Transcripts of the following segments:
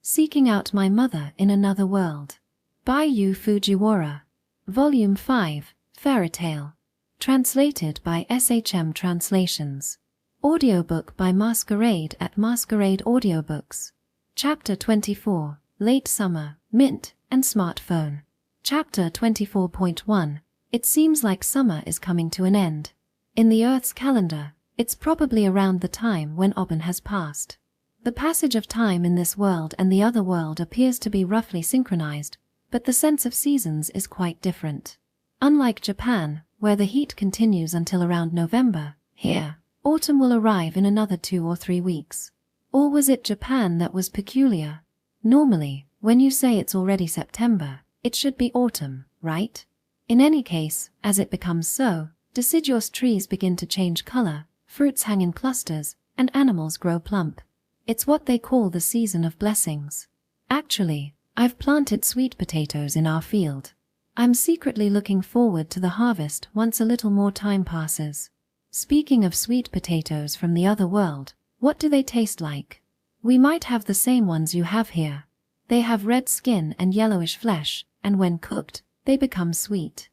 Seeking Out My Mother in Another World. By Yu Fujiwara. Volume 5, Fairy Tale. Translated by SHM Translations. Audiobook by Masquerade at Masquerade Audiobooks. Chapter 24, Late Summer, Mint, and Smartphone. Chapter 24.1, It seems like summer is coming to an end. In the Earth's calendar, it's probably around the time when Auburn has passed. The passage of time in this world and the other world appears to be roughly synchronized, but the sense of seasons is quite different. Unlike Japan, where the heat continues until around November, here, autumn will arrive in another 2 or 3 weeks. Or was it Japan that was peculiar? Normally, when you say it's already September, it should be autumn, right? In any case, as it becomes so, deciduous trees begin to change color, fruits hang in clusters, and animals grow plump. It's what they call the season of blessings. Actually, I've planted sweet potatoes in our field. I'm secretly looking forward to the harvest once a little more time passes. Speaking of sweet potatoes from the other world, what do they taste like? We might have the same ones you have here. They have red skin and yellowish flesh, and when cooked, they become sweet.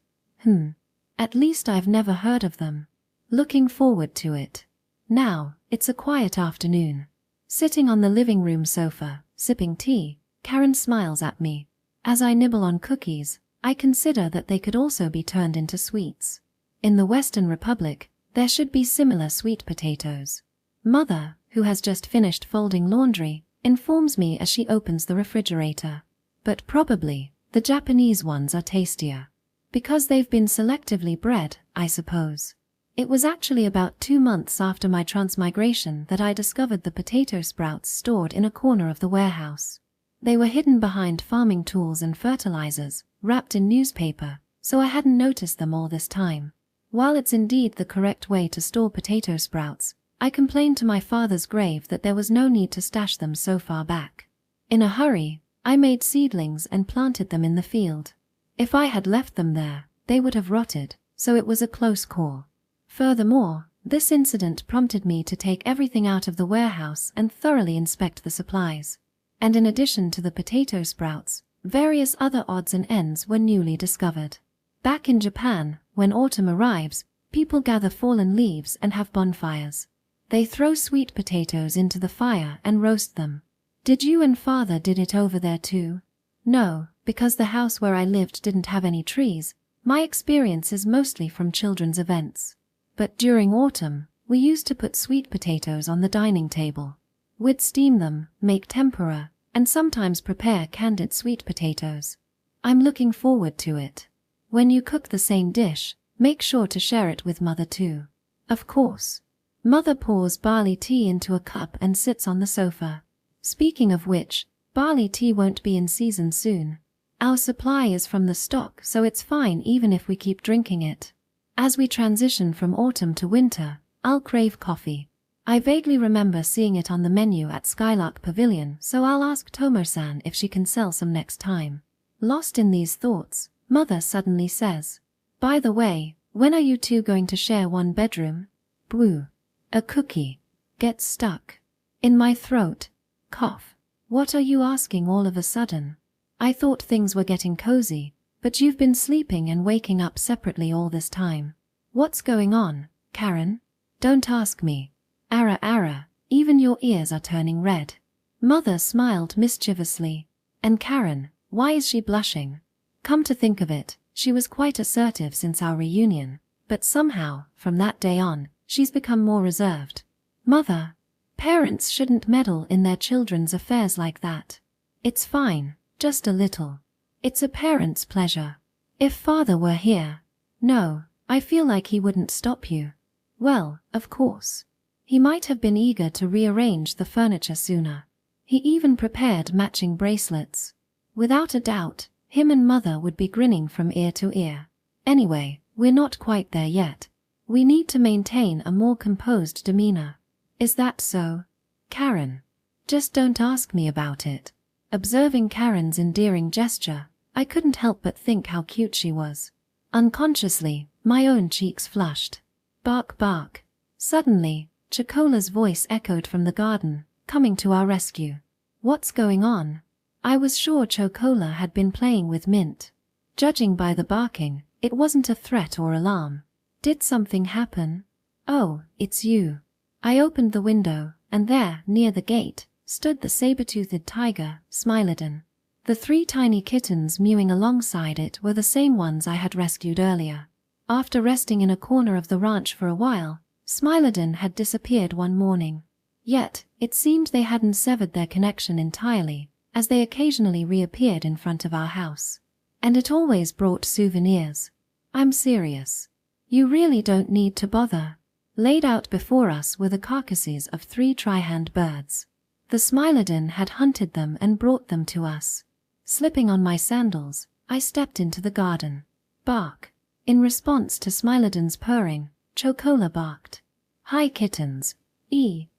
At least I've never heard of them. Looking forward to it. Now, it's a quiet afternoon. Sitting on the living room sofa, sipping tea, Karen smiles at me. As I nibble on cookies, I consider that they could also be turned into sweets. In the Western Republic, there should be similar sweet potatoes. Mother, who has just finished folding laundry, informs me as she opens the refrigerator. But probably, the Japanese ones are tastier. Because they've been selectively bred, I suppose. It was actually about 2 months after my transmigration that I discovered the potato sprouts stored in a corner of the warehouse. They were hidden behind farming tools and fertilizers, wrapped in newspaper, so I hadn't noticed them all this time. While it's indeed the correct way to store potato sprouts, I complained to my father's grave that there was no need to stash them so far back. In a hurry, I made seedlings and planted them in the field. If I had left them there, they would have rotted, so it was a close call. Furthermore, this incident prompted me to take everything out of the warehouse and thoroughly inspect the supplies. And in addition to the potato sprouts, various other odds and ends were newly discovered. Back in Japan, when autumn arrives, people gather fallen leaves and have bonfires. They throw sweet potatoes into the fire and roast them. Did you and father did it over there too? No, because the house where I lived didn't have any trees. My experience is mostly from children's events. But during autumn, we used to put sweet potatoes on the dining table. We'd steam them, make tempura, and sometimes prepare candied sweet potatoes. I'm looking forward to it. When you cook the same dish, make sure to share it with Mother too. Of course. Mother pours barley tea into a cup and sits on the sofa. Speaking of which, barley tea won't be in season soon. Our supply is from the stock, so it's fine even if we keep drinking it. As we transition from autumn to winter, I'll crave coffee. I vaguely remember seeing it on the menu at Skylark Pavilion, so I'll ask Tomo-san if she can sell some next time. Lost in these thoughts, Mother suddenly says, "By the way, when are you two going to share one bedroom?" Boo. A cookie. Gets stuck. In my throat. Cough. What are you asking all of a sudden? I thought things were getting cozy. But you've been sleeping and waking up separately all this time. What's going on, Karen? Don't ask me. Ara, even your ears are turning red. Mother smiled mischievously. And Karen, why is she blushing? Come to think of it, she was quite assertive since our reunion, but somehow, from that day on, she's become more reserved. Mother, parents shouldn't meddle in their children's affairs like that. It's fine, just a little. It's a parent's pleasure. If father were here. No, I feel like he wouldn't stop you. Well, of course. He might have been eager to rearrange the furniture sooner. He even prepared matching bracelets. Without a doubt, him and Mother would be grinning from ear to ear. Anyway, we're not quite there yet. We need to maintain a more composed demeanor. Is that so? Karen. Just don't ask me about it. Observing Karen's endearing gesture, I couldn't help but think how cute she was. Unconsciously, my own cheeks flushed. Bark bark. Suddenly, Chocola's voice echoed from the garden, coming to our rescue. What's going on? I was sure Chocola had been playing with Mint. Judging by the barking, it wasn't a threat or alarm. Did something happen? Oh, it's you. I opened the window, and there, near the gate, stood the saber-toothed tiger, Smilodon. The 3 tiny kittens mewing alongside it were the same ones I had rescued earlier. After resting in a corner of the ranch for a while, Smilodon had disappeared one morning. Yet, it seemed they hadn't severed their connection entirely, as they occasionally reappeared in front of our house. And it always brought souvenirs. I'm serious. You really don't need to bother. Laid out before us were the carcasses of 3 tri-hand birds. The Smilodon had hunted them and brought them to us. Slipping on my sandals, I stepped into the garden. Bark. In response to Smilodon's purring, Chocola barked. Hi kittens.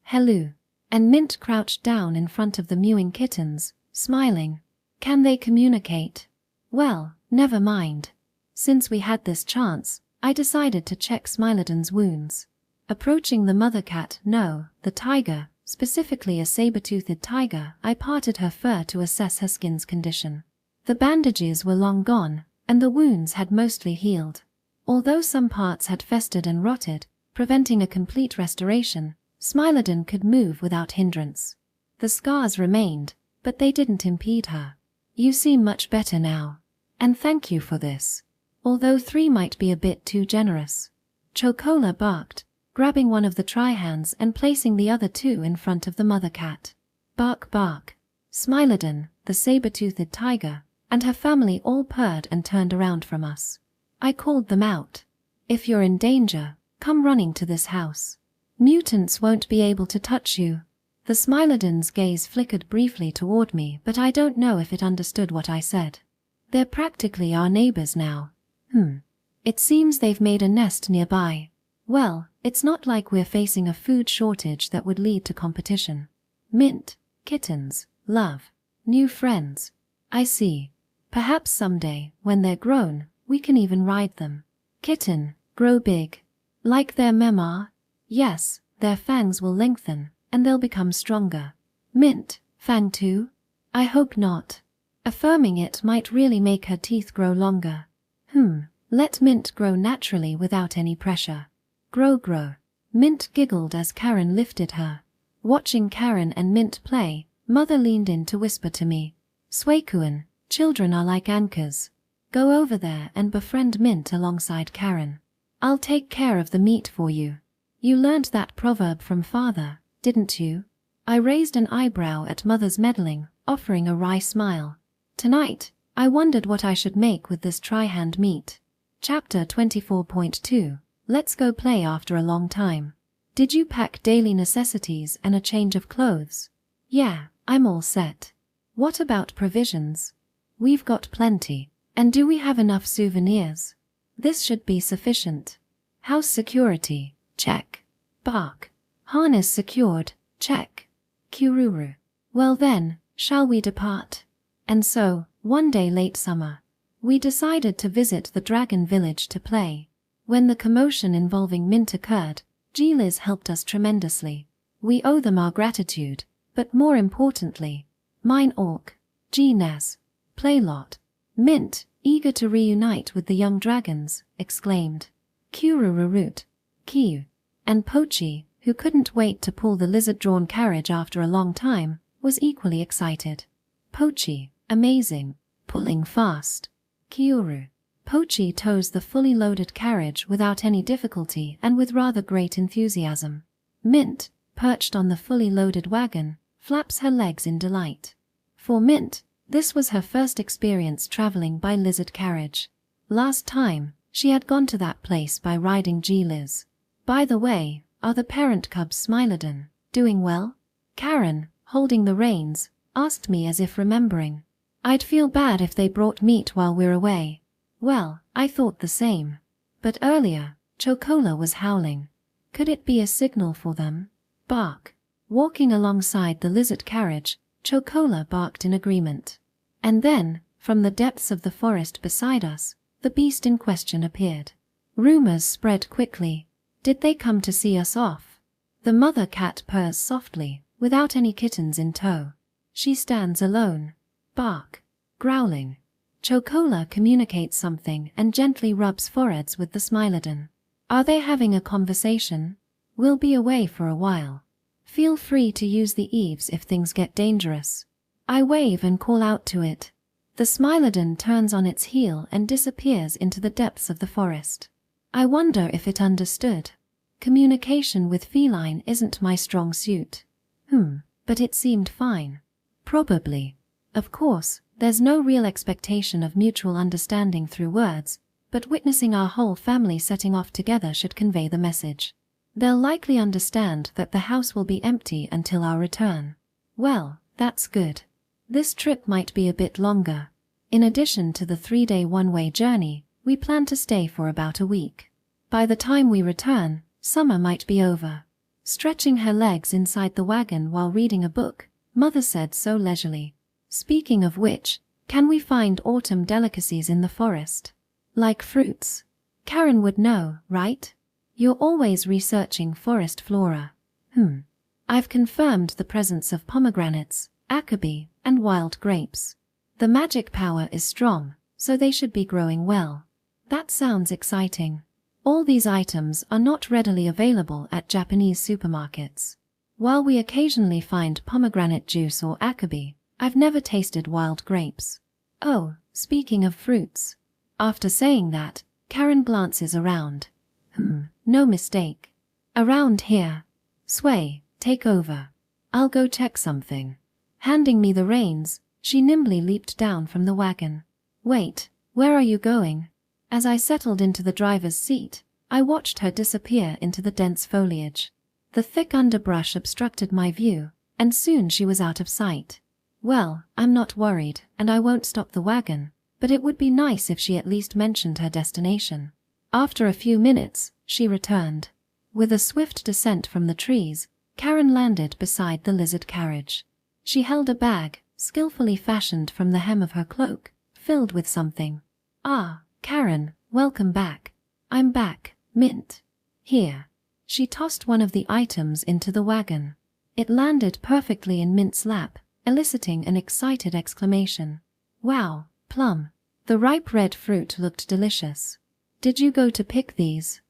Hello. And Mint crouched down in front of the mewing kittens, smiling. Can they communicate? Well, never mind. Since we had this chance, I decided to check Smilodon's wounds. Approaching the mother cat, the tiger, specifically a saber-toothed tiger, I parted her fur to assess her skin's condition. The bandages were long gone, and the wounds had mostly healed. Although some parts had festered and rotted, preventing a complete restoration, Smilodon could move without hindrance. The scars remained, but they didn't impede her. You seem much better now. And thank you for this. Although 3 might be a bit too generous. Chocola barked, grabbing one of the tri-hands and placing the other 2 in front of the mother cat. Bark bark. Smilodon, the saber-toothed tiger, and her family all purred and turned around from us. I called them out. If you're in danger, come running to this house. Mutants won't be able to touch you. The Smilodon's gaze flickered briefly toward me, but I don't know if it understood what I said. They're practically our neighbors now. It seems they've made a nest nearby. Well, it's not like we're facing a food shortage that would lead to competition. Mint, kittens, love, new friends. I see. Perhaps someday, when they're grown, we can even ride them. Kitten, grow big. Like their mema? Yes, their fangs will lengthen, and they'll become stronger. Mint, fang too? I hope not. Affirming it might really make her teeth grow longer. Let Mint grow naturally without any pressure. Grow. Mint giggled as Karen lifted her. Watching Karen and Mint play, Mother leaned in to whisper to me. Swaikuan, children are like anchors. Go over there and befriend Mint alongside Karen. I'll take care of the meat for you. You learned that proverb from Father, didn't you? I raised an eyebrow at Mother's meddling, offering a wry smile. Tonight, I wondered what I should make with this tri-hand meat. Chapter 24.2. Let's go play after a long time. Did you pack daily necessities and a change of clothes? Yeah, I'm all set. What about provisions? We've got plenty. And do we have enough souvenirs? This should be sufficient. House security, check. Bark. Harness secured, check. Kururu. Well then, shall we depart? And so, one day late summer, we decided to visit the dragon village to play. When the commotion involving Mint occurred, G-Liz helped us tremendously. We owe them our gratitude, but more importantly, mine orc, G-Nez, Playlot, Mint, eager to reunite with the young dragons, exclaimed. Kurururut, Kiu, and Pochi, who couldn't wait to pull the lizard-drawn carriage after a long time, was equally excited. Pochi, amazing, pulling fast. Kiuru. Pochi tows the fully loaded carriage without any difficulty and with rather great enthusiasm. Mint, perched on the fully loaded wagon, flaps her legs in delight. For Mint, this was her first experience traveling by lizard carriage. Last time, she had gone to that place by riding G-Liz. By the way, are the parent cubs Smilodon doing well? Karen, holding the reins, asked me as if remembering. I'd feel bad if they brought meat while we're away. Well, I thought the same. But earlier, Chocola was howling. Could it be a signal for them? Bark. Walking alongside the lizard carriage, Chocola barked in agreement. And then, from the depths of the forest beside us, the beast in question appeared. Rumors spread quickly. Did they come to see us off? The mother cat purrs softly, without any kittens in tow. She stands alone. Bark. Growling. Chocola communicates something and gently rubs foreheads with the Smilodon. Are they having a conversation? We'll be away for a while. Feel free to use the eaves if things get dangerous. I wave and call out to it. The Smilodon turns on its heel and disappears into the depths of the forest. I wonder if it understood. Communication with feline isn't my strong suit. But it seemed fine. Probably. Of course, there's no real expectation of mutual understanding through words, but witnessing our whole family setting off together should convey the message. They'll likely understand that the house will be empty until our return. Well, that's good. This trip might be a bit longer. In addition to the 3-day one-way journey, we plan to stay for about a week. By the time we return, summer might be over. Stretching her legs inside the wagon while reading a book, Mother said so leisurely. Speaking of which, can we find autumn delicacies in the forest? Like fruits? Karen would know, right? You're always researching forest flora. I've confirmed the presence of pomegranates, akabi, and wild grapes. The magic power is strong, so they should be growing well. That sounds exciting. All these items are not readily available at Japanese supermarkets. While we occasionally find pomegranate juice or akabi, I've never tasted wild grapes. Oh, speaking of fruits. After saying that, Karen glances around. No mistake. Around here. Sway, take over. I'll go check something. Handing me the reins, she nimbly leaped down from the wagon. Wait, where are you going? As I settled into the driver's seat, I watched her disappear into the dense foliage. The thick underbrush obstructed my view, and soon she was out of sight. Well, I'm not worried, and I won't stop the wagon, but it would be nice if she at least mentioned her destination. After a few minutes, she returned. With a swift descent from the trees, Karen landed beside the lizard carriage. She held a bag, skillfully fashioned from the hem of her cloak, filled with something. Ah, Karen, welcome back. I'm back, Mint. Here. She tossed one of the items into the wagon. It landed perfectly in Mint's lap, eliciting an excited exclamation. Wow, plum. The ripe red fruit looked delicious. Did you go to pick these?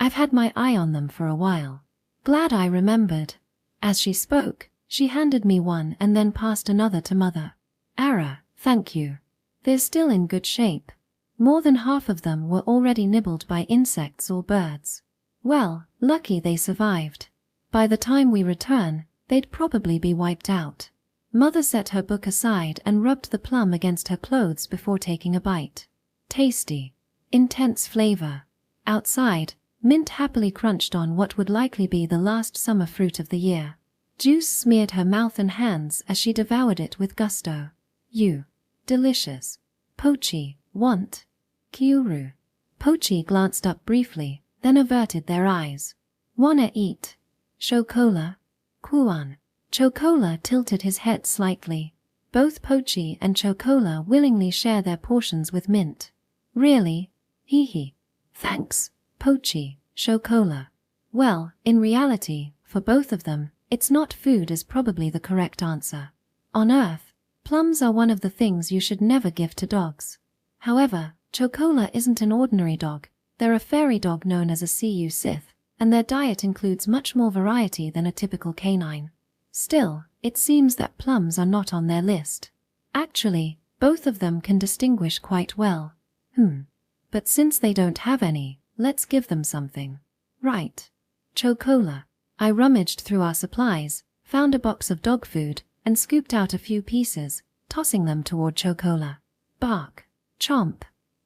I've had my eye on them for a while. Glad I remembered. As she spoke, she handed me one and then passed another to Mother. Ara, thank you. They're still in good shape. More than half of them were already nibbled by insects or birds. Well, lucky they survived. By the time we return, they'd probably be wiped out. Mother set her book aside and rubbed the plum against her clothes before taking a bite. Tasty. Intense flavor. Outside, Mint happily crunched on what would likely be the last summer fruit of the year. Juice smeared her mouth and hands as she devoured it with gusto. Delicious. Pochi, want. Kyuru. Pochi glanced up briefly, then averted their eyes. Wanna eat? Shokola? Kuan. Chocola tilted his head slightly. Both Pochi and Chocola willingly share their portions with Mint. Really? Hee. Thanks, Pochi, Chocola. Well, in reality, for both of them, it's not food is probably the correct answer. On Earth, plums are one of the things you should never give to dogs. However, Chocola isn't an ordinary dog. They're a fairy dog known as a Cu Sith, and their diet includes much more variety than a typical canine. Still, it seems that plums are not on their list. Actually, both of them can distinguish quite well. But since they don't have any, let's give them something. Right. Chocola. I rummaged through our supplies, found a box of dog food, and scooped out a few pieces, tossing them toward Chocola. Bark. Chomp.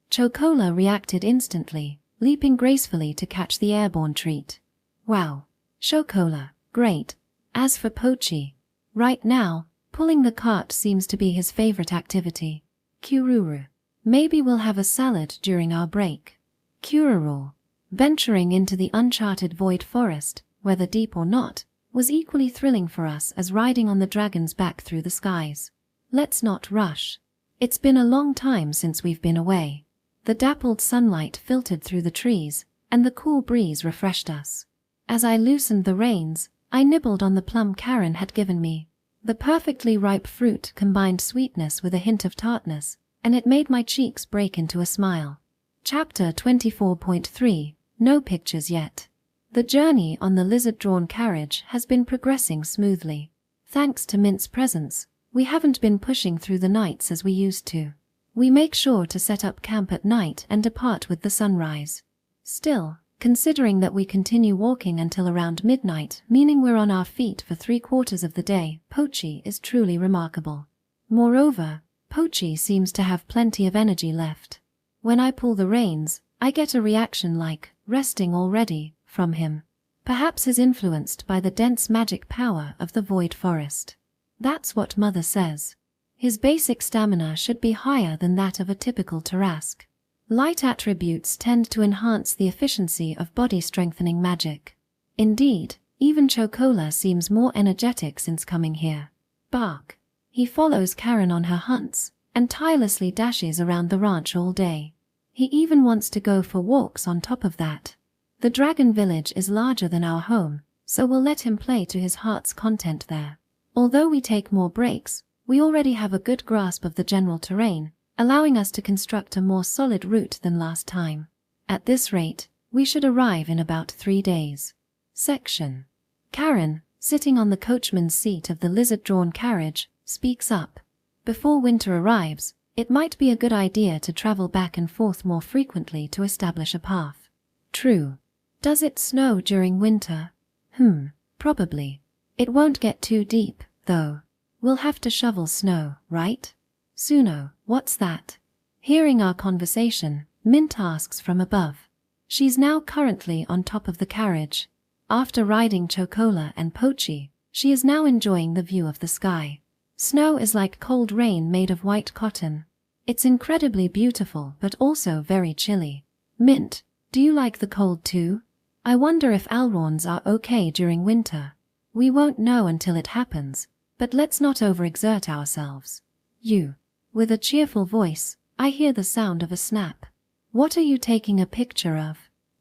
Chocola reacted instantly, leaping gracefully to catch the airborne treat. Wow. Chocola, great. As for Pochi, right now, pulling the cart seems to be his favorite activity. Kururu. Maybe we'll have a salad during our break. Kururu. Venturing into the uncharted void forest, whether deep or not, was equally thrilling for us as riding on the dragon's back through the skies. Let's not rush. It's been a long time since we've been away. The dappled sunlight filtered through the trees, and the cool breeze refreshed us. As I loosened the reins, I nibbled on the plum Karen had given me. The perfectly ripe fruit combined sweetness with a hint of tartness, and it made my cheeks break into a smile. Chapter 24.3 No pictures yet. The journey on the lizard-drawn carriage has been progressing smoothly. Thanks to Mint's presence, we haven't been pushing through the nights as we used to. We make sure to set up camp at night and depart with the sunrise. Still, considering that we continue walking until around midnight, meaning we're on our feet for 3/4 of the day, Pochi is truly remarkable. Moreover, Pochi seems to have plenty of energy left. When I pull the reins, I get a reaction like, resting already, from him. Perhaps is influenced by the dense magic power of the Void Forest. That's what Mother says. His basic stamina should be higher than that of a typical Tarrasque. Light attributes tend to enhance the efficiency of body-strengthening magic. Indeed, even Chocola seems more energetic since coming here. Bark. He follows Karen on her hunts, and tirelessly dashes around the ranch all day. He even wants to go for walks on top of that. The Dragon Village is larger than our home, so we'll let him play to his heart's content there. Although we take more breaks, we already have a good grasp of the general terrain, allowing us to construct a more solid route than last time. At this rate, we should arrive in about 3 days. Section. Karen, sitting on the coachman's seat of the lizard-drawn carriage, speaks up. Before winter arrives, it might be a good idea to travel back and forth more frequently to establish a path. True. Does it snow during winter? Probably. It won't get too deep, though. We'll have to shovel snow, right? Suno, what's that? Hearing our conversation, Mint asks from above. She's now currently on top of the carriage. After riding Chocola and Pochi, she is now enjoying the view of the sky. Snow is like cold rain made of white cotton. It's incredibly beautiful but also very chilly. Mint, do you like the cold too? I wonder if Alrons are okay during winter. We won't know until it happens, but let's not overexert ourselves. You. With a cheerful voice, I hear the sound of a snap. What are you taking a picture of?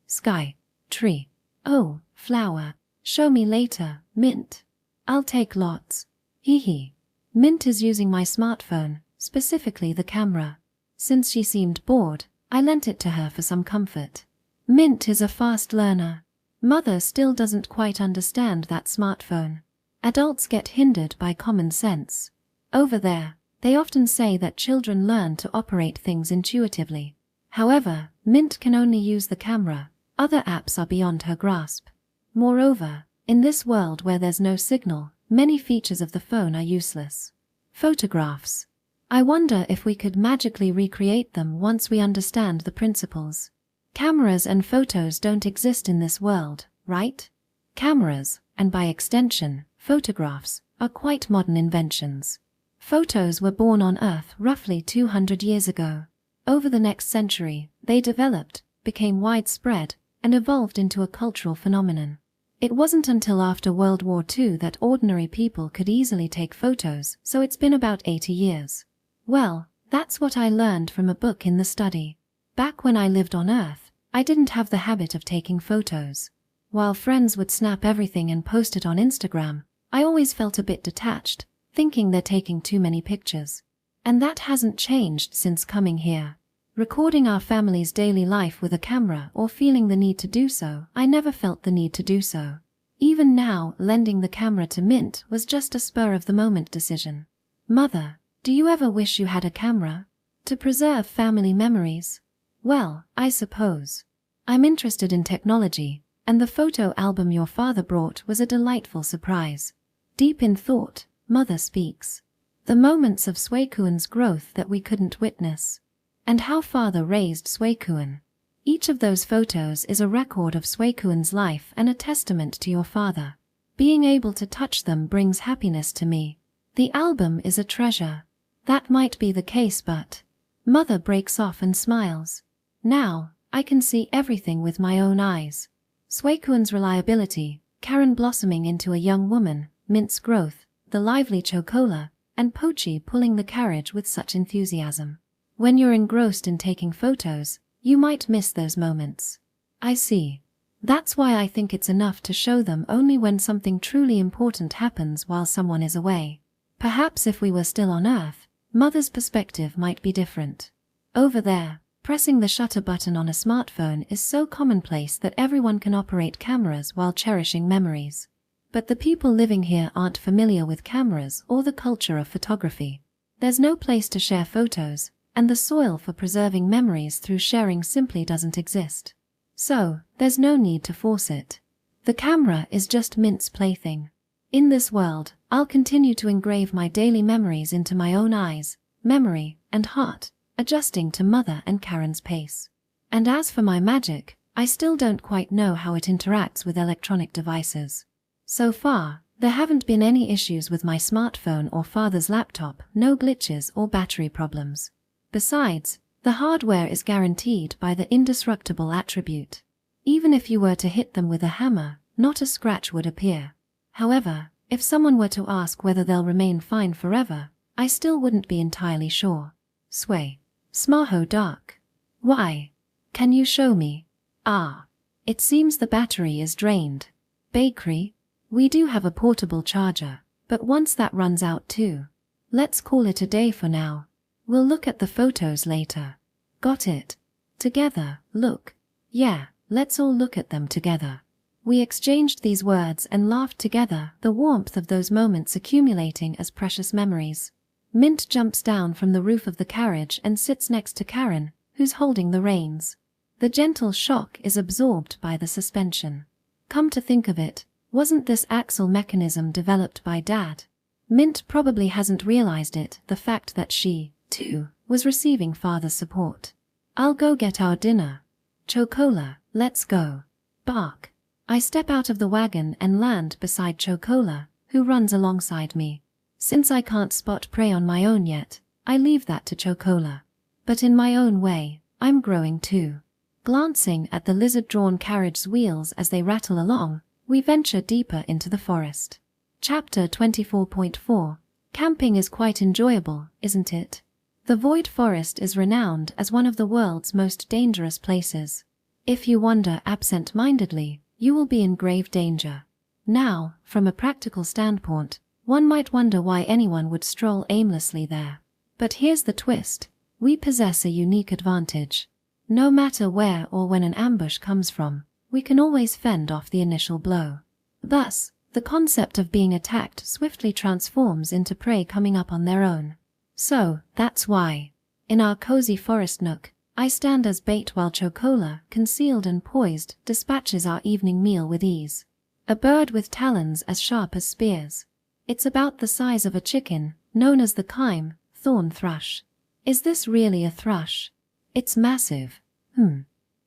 Sky. Tree. Oh, flower. Show me later, Mint. I'll take lots. Hee hee. Mint is using my smartphone, specifically the camera. Since she seemed bored, I lent it to her for some comfort. Mint is a fast learner. Mother still doesn't quite understand that smartphone. Adults get hindered by common sense. Over there, they often say that children learn to operate things intuitively. However, Mint can only use the camera. Other apps are beyond her grasp. Moreover, in this world where there's no signal, many features of the phone are useless. Photographs. I wonder if we could magically recreate them once we understand the principles. Cameras and photos don't exist in this world, right? Cameras, and by extension, photographs, are quite modern inventions. Photos were born on Earth roughly 200 years ago. Over the next century, they developed, became widespread, and evolved into a cultural phenomenon. It wasn't until after World War II that ordinary people could easily take photos, so it's been about 80 years. Well, that's what I learned from a book in the study. Back when I lived on Earth, I didn't have the habit of taking photos. While friends would snap everything and post it on Instagram, I always felt a bit detached, thinking they're taking too many pictures. And that hasn't changed since coming here. Recording our family's daily life with a camera or feeling the need to do so, I never felt the need to do so. Even now, lending the camera to Mint was just a spur-of-the-moment decision. Mother, do you ever wish you had a camera? To preserve family memories? Well, I suppose. I'm interested in technology, and the photo album your father brought was a delightful surprise. Deep in thought, Mother speaks. The moments of Suekuan's growth that we couldn't witness. And how Father raised Suekuan. Each of those photos is a record of Suekuan's life and a testament to your father. Being able to touch them brings happiness to me. The album is a treasure. That might be the case, but... Mother breaks off and smiles. Now, I can see everything with my own eyes. Suekuan's reliability, Karen blossoming into a young woman, Mint's growth, the lively Chocola, and Pochi pulling the carriage with such enthusiasm. When you're engrossed in taking photos, you might miss those moments. I see. That's why I think it's enough to show them only when something truly important happens while someone is away. Perhaps if we were still on Earth, Mother's perspective might be different. Over there, pressing the shutter button on a smartphone is so commonplace that everyone can operate cameras while cherishing memories. But the people living here aren't familiar with cameras or the culture of photography. There's no place to share photos, and the soil for preserving memories through sharing simply doesn't exist. So, there's no need to force it. The camera is just Mint's plaything. In this world, I'll continue to engrave my daily memories into my own eyes, memory, and heart, adjusting to Mother and Karen's pace. And as for my magic, I still don't quite know how it interacts with electronic devices. So far, there haven't been any issues with my smartphone or father's laptop, no glitches or battery problems. Besides, the hardware is guaranteed by the indestructible attribute. Even if you were to hit them with a hammer, not a scratch would appear. However, if someone were to ask whether they'll remain fine forever, I still wouldn't be entirely sure. Sway. Smaho dark. Why? Can you show me? Ah. It seems the battery is drained. Bakery? We do have a portable charger, but once that runs out too. Let's call it a day for now. We'll look at the photos later. Got it. Together, look. Yeah, let's all look at them together. We exchanged these words and laughed together, the warmth of those moments accumulating as precious memories. Mint jumps down from the roof of the carriage and sits next to Karen, who's holding the reins. The gentle shock is absorbed by the suspension. Come to think of it, wasn't this axle mechanism developed by Dad? Mint probably hasn't realized it, the fact that she, too, was receiving Father's support. I'll go get our dinner. Chocola, let's go. Bark. I step out of the wagon and land beside Chocola, who runs alongside me. Since I can't spot prey on my own yet, I leave that to Chocola. But in my own way, I'm growing too. Glancing at the lizard-drawn carriage's wheels as they rattle along, we venture deeper into the forest. Chapter 24.4. Camping is quite enjoyable, isn't it? The Void Forest is renowned as one of the world's most dangerous places. If you wander absent-mindedly, you will be in grave danger. Now, from a practical standpoint, one might wonder why anyone would stroll aimlessly there. But here's the twist. We possess a unique advantage. No matter where or when an ambush comes from, we can always fend off the initial blow. Thus, the concept of being attacked swiftly transforms into prey coming up on their own. So, that's why, in our cozy forest nook, I stand as bait while Chocola, concealed and poised, dispatches our evening meal with ease. A bird with talons as sharp as spears. It's about the size of a chicken, known as the Kime, thorn thrush. Is this really a thrush? It's massive.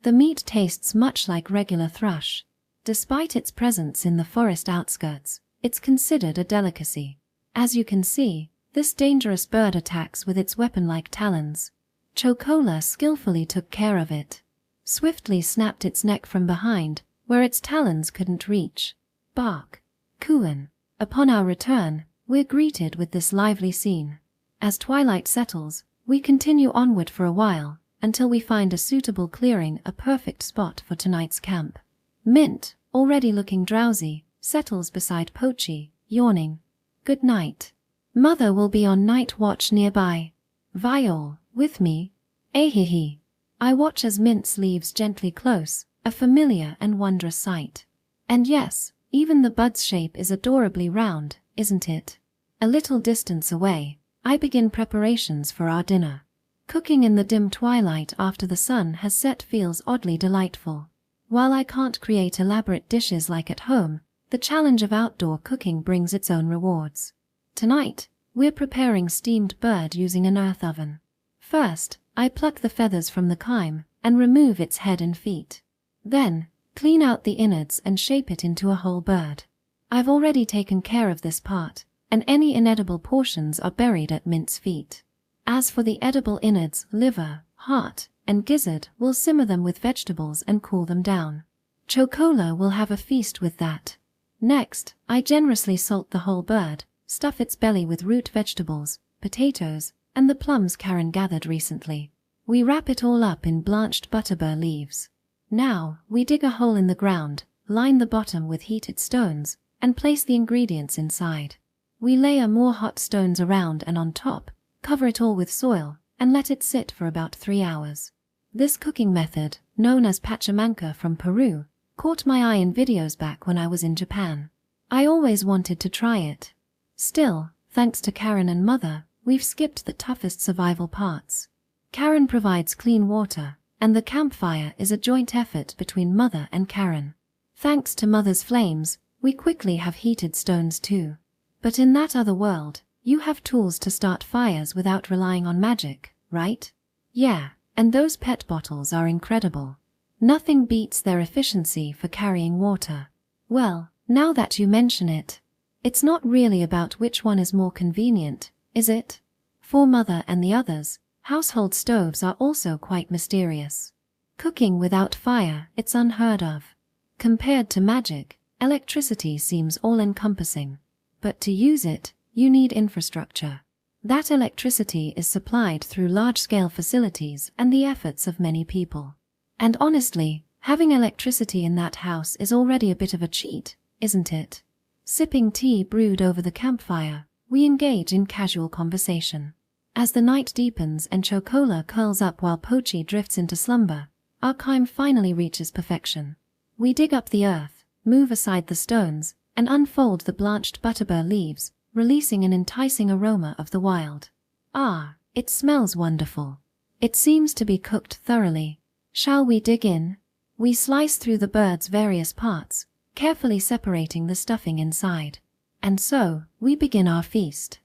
The meat tastes much like regular thrush. Despite its presence in the forest outskirts, it's considered a delicacy. As you can see, this dangerous bird attacks with its weapon-like talons. Chocola skillfully took care of it. Swiftly snapped its neck from behind, where its talons couldn't reach. Bark. Cooin. Upon our return, we're greeted with this lively scene. As twilight settles, we continue onward for a while, until we find a suitable clearing, a perfect spot for tonight's camp. Mint, already looking drowsy, settles beside Pochi, yawning. Good night. Mother will be on night watch nearby. Viol, with me? Ahihi. I watch as Mint sleeves gently close, a familiar and wondrous sight. And yes, even the bud's shape is adorably round, isn't it? A little distance away, I begin preparations for our dinner. Cooking in the dim twilight after the sun has set feels oddly delightful. While I can't create elaborate dishes like at home, the challenge of outdoor cooking brings its own rewards. Tonight, we're preparing steamed bird using an earth oven. First, I pluck the feathers from the Kime and remove its head and feet. Then, clean out the innards and shape it into a whole bird. I've already taken care of this part, and any inedible portions are buried at Mint's feet. As for the edible innards, liver, heart, and gizzard, we'll simmer them with vegetables and cool them down. Chocola will have a feast with that. Next, I generously salt the whole bird, stuff its belly with root vegetables, potatoes, and the plums Karen gathered recently. We wrap it all up in blanched butterbur leaves. Now, we dig a hole in the ground, line the bottom with heated stones, and place the ingredients inside. We layer more hot stones around and on top, cover it all with soil, and let it sit for about 3 hours. This cooking method, known as pachamanca from Peru, caught my eye in videos back when I was in Japan. I always wanted to try it. Still, thanks to Karen and Mother, we've skipped the toughest survival parts. Karen provides clean water, and the campfire is a joint effort between Mother and Karen. Thanks to Mother's flames, we quickly have heated stones too. But in that other world, you have tools to start fires without relying on magic, right? Yeah, and those PET bottles are incredible. Nothing beats their efficiency for carrying water. Well, now that you mention it, it's not really about which one is more convenient, is it? For Mother and the others, household stoves are also quite mysterious. Cooking without fire, it's unheard of. Compared to magic, electricity seems all-encompassing. But to use it, you need infrastructure. That electricity is supplied through large-scale facilities and the efforts of many people. And honestly, having electricity in that house is already a bit of a cheat, isn't it? Sipping tea brewed over the campfire, we engage in casual conversation. As the night deepens and Chocola curls up while Pochi drifts into slumber, our climb finally reaches perfection. We dig up the earth, move aside the stones, and unfold the blanched butterbur leaves, releasing an enticing aroma of the wild. Ah, it smells wonderful. It seems to be cooked thoroughly. Shall we dig in? We slice through the bird's various parts, carefully separating the stuffing inside. And so, we begin our feast.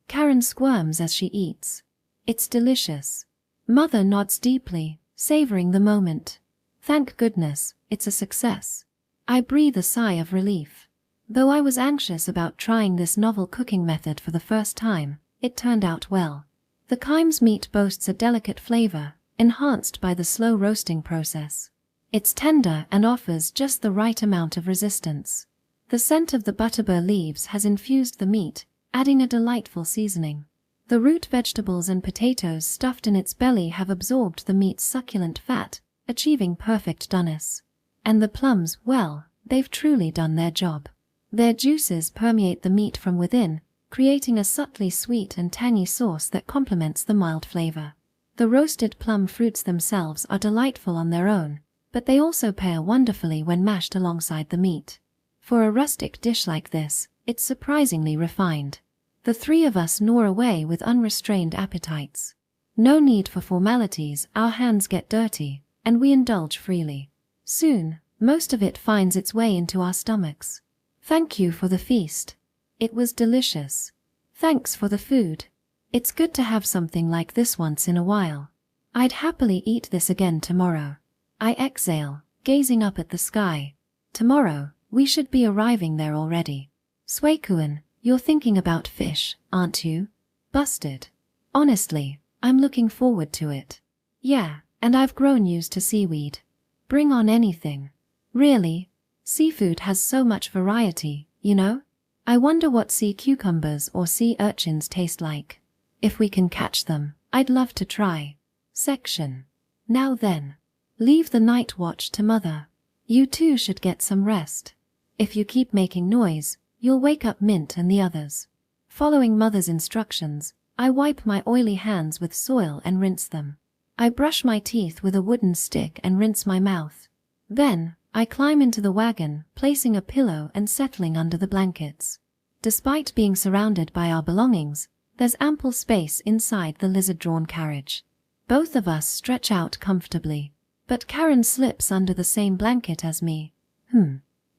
Karen squirms as she eats. It's delicious. Mother nods deeply, savoring the moment. Thank goodness, it's a success. I breathe a sigh of relief. Though I was anxious about trying this novel cooking method for the first time, it turned out well. The Kimes meat boasts a delicate flavor, enhanced by the slow roasting process. It's tender and offers just the right amount of resistance. The scent of the butterbur leaves has infused the meat, adding a delightful seasoning. The root vegetables and potatoes stuffed in its belly have absorbed the meat's succulent fat, achieving perfect doneness. And the plums, well, they've truly done their job. Their juices permeate the meat from within, creating a subtly sweet and tangy sauce that complements the mild flavor. The roasted plum fruits themselves are delightful on their own, but they also pair wonderfully when mashed alongside the meat. For a rustic dish like this, it's surprisingly refined. The three of us gnaw away with unrestrained appetites. No need for formalities, our hands get dirty, and we indulge freely. Soon, most of it finds its way into our stomachs. Thank you for the feast. It was delicious. Thanks for the food. It's good to have something like this once in a while. I'd happily eat this again tomorrow. I exhale, gazing up at the sky. Tomorrow, we should be arriving there already. Suekuan, you're thinking about fish, aren't you? Busted. Honestly, I'm looking forward to it. Yeah, and I've grown used to seaweed. Bring on anything. Really? Seafood has so much variety, you know? I wonder what sea cucumbers or sea urchins taste like. If we can catch them, I'd love to try. Section. Now then. Leave the night watch to Mother. You too should get some rest. If you keep making noise, you'll wake up Mint and the others. Following Mother's instructions, I wipe my oily hands with soil and rinse them. I brush my teeth with a wooden stick and rinse my mouth. Then, I climb into the wagon, placing a pillow and settling under the blankets. Despite being surrounded by our belongings, there's ample space inside the lizard-drawn carriage. Both of us stretch out comfortably, but Karen slips under the same blanket as me.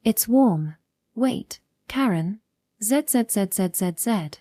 It's warm. Wait, Karen? ZZZZZZ.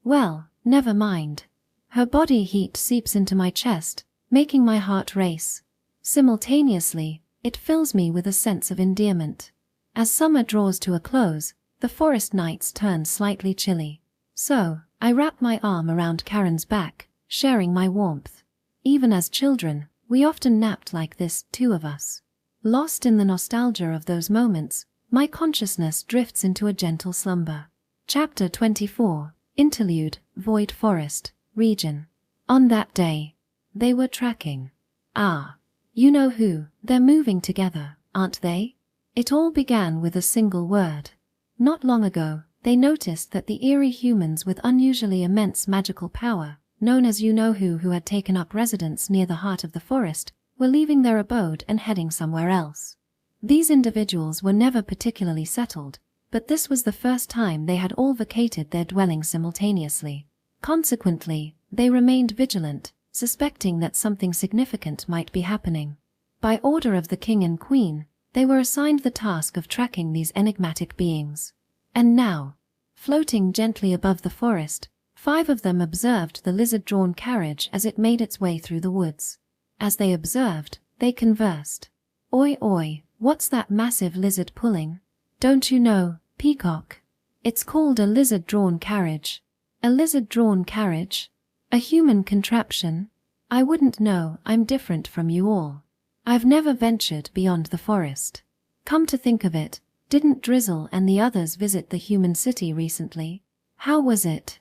Well, never mind. Her body heat seeps into my chest, making my heart race. Simultaneously, it fills me with a sense of endearment. As summer draws to a close, the forest nights turn slightly chilly. So, I wrap my arm around Karen's back, sharing my warmth. Even as children, we often napped like this, two of us. Lost in the nostalgia of those moments, my consciousness drifts into a gentle slumber. Chapter 24, Interlude, Void Forest, Region. On that day, they were tracking. Ah, you know who, they're moving together, aren't they? It all began with a single word. Not long ago, they noticed that the eerie humans with unusually immense magical power, known as you-know-who had taken up residence near the heart of the forest, were leaving their abode and heading somewhere else. These individuals were never particularly settled, but this was the first time they had all vacated their dwelling simultaneously. Consequently, they remained vigilant, suspecting that something significant might be happening. By order of the king and queen, they were assigned the task of tracking these enigmatic beings. And now, floating gently above the forest, 5 of them observed the lizard-drawn carriage as it made its way through the woods. As they observed, they conversed. "Oi oi, what's that massive lizard pulling? Don't you know, Peacock? It's called a lizard-drawn carriage." "A lizard-drawn carriage? A human contraption? I wouldn't know, I'm different from you all. I've never ventured beyond the forest. Come to think of it, didn't Drizzle and the others visit the human city recently? How was it?"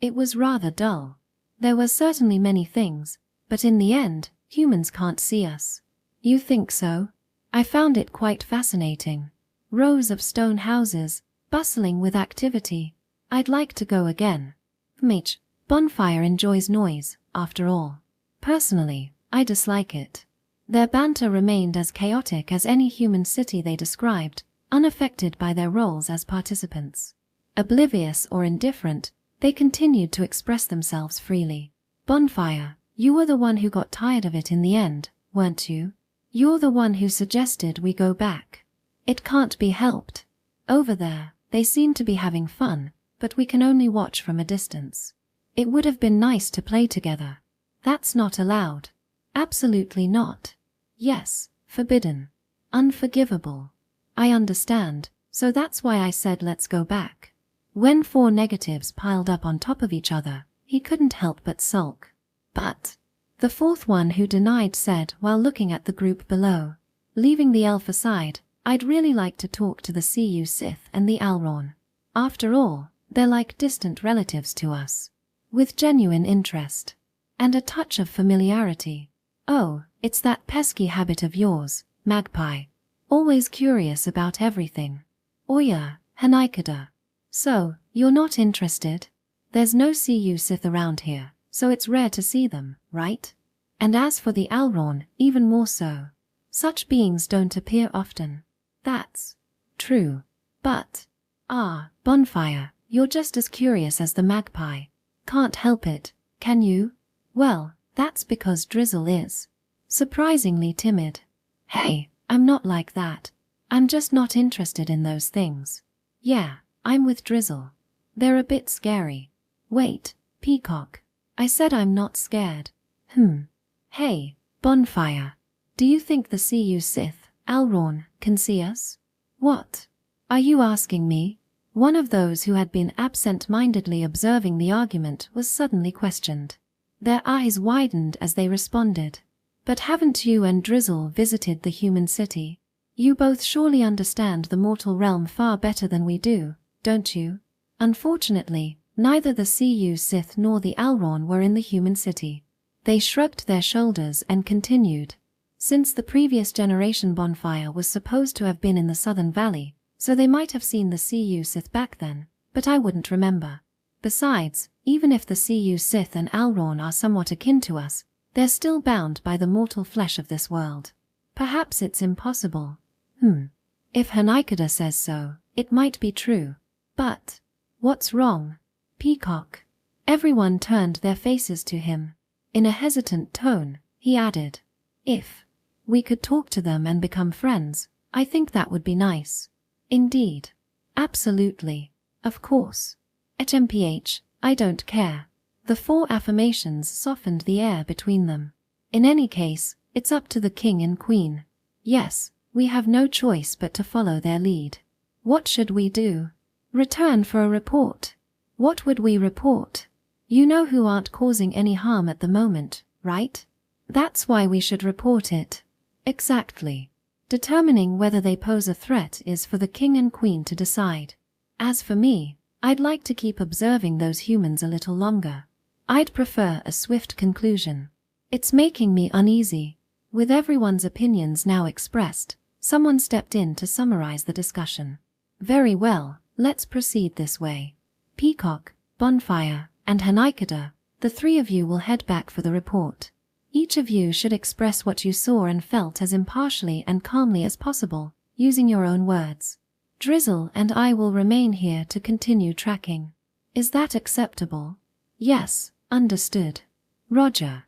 It was rather dull. There were certainly many things, but in the end, humans can't see us." "You think so?" "I found it quite fascinating. Rows of stone houses, bustling with activity. I'd like to go again." Bonfire enjoys noise, after all. Personally, I dislike it. Their banter remained as chaotic as any human city they described, unaffected by their roles as participants. Oblivious or indifferent, they continued to express themselves freely. "Bonfire, you were the one who got tired of it in the end, weren't you? You're the one who suggested we go back." "It can't be helped. Over there, they seem to be having fun, but we can only watch from a distance. It would have been nice to play together." "That's not allowed." "Absolutely not." "Yes, forbidden. Unforgivable." "I understand, so that's why I said let's go back." When 4 negatives piled up on top of each other, he couldn't help but sulk. "But," the 4th one who denied said while looking at the group below, "leaving the elf aside, I'd really like to talk to the Cu Sith and the Alron. After all, they're like distant relatives to us." With genuine interest. And a touch of familiarity. "Oh, it's that pesky habit of yours, Magpie. Always curious about everything. Oya, Hanaikada. So, you're not interested? There's no Cu Sith around here, so it's rare to see them, right? And as for the Alron, even more so. Such beings don't appear often." "That's true. But, Bonfire, you're just as curious as the Magpie. Can't help it, can you?" "Well, that's because Drizzle is surprisingly timid." "Hey, I'm not like that. I'm just not interested in those things." "Yeah, I'm with Drizzle. They're a bit scary." "Wait, Peacock. I said I'm not scared." "Hey, Bonfire. Do you think the Cu Sith, Alron, can see us?" "What? Are you asking me?" One of those who had been absent-mindedly observing the argument was suddenly questioned. Their eyes widened as they responded. "But haven't you and Drizzle visited the human city? You both surely understand the mortal realm far better than we do, don't you?" Unfortunately, neither the Cu Sith nor the Alron were in the human city. They shrugged their shoulders and continued. Since the previous generation Bonfire was supposed to have been in the Southern Valley, so they might have seen the Cu Sith back then, but I wouldn't remember. Besides, even if the Cu Sith and Alron are somewhat akin to us, they're still bound by the mortal flesh of this world. Perhaps it's impossible. If Hanaikada says so, it might be true. But what's wrong? Peacock. Everyone turned their faces to him. In a hesitant tone, he added, "If we could talk to them and become friends, I think that would be nice." "Indeed. Absolutely. Of course. HMPH, I don't care." The 4 affirmations softened the air between them. "In any case, it's up to the king and queen. Yes, we have no choice but to follow their lead." "What should we do?" "Return for a report." "What would we report?" "You know who aren't causing any harm at the moment, right? That's why we should report it." "Exactly. Determining whether they pose a threat is for the king and queen to decide. As for me, I'd like to keep observing those humans a little longer. I'd prefer a swift conclusion. It's making me uneasy." With everyone's opinions now expressed, someone stepped in to summarize the discussion. "Very well, Let's proceed this way. Peacock, Bonfire, and Hanaikada, the three of you will head back for the report. Each of you should express what you saw and felt as impartially and calmly as possible, using your own words. Drizzle and I will remain here to continue tracking. Is that acceptable? Yes, understood. Roger.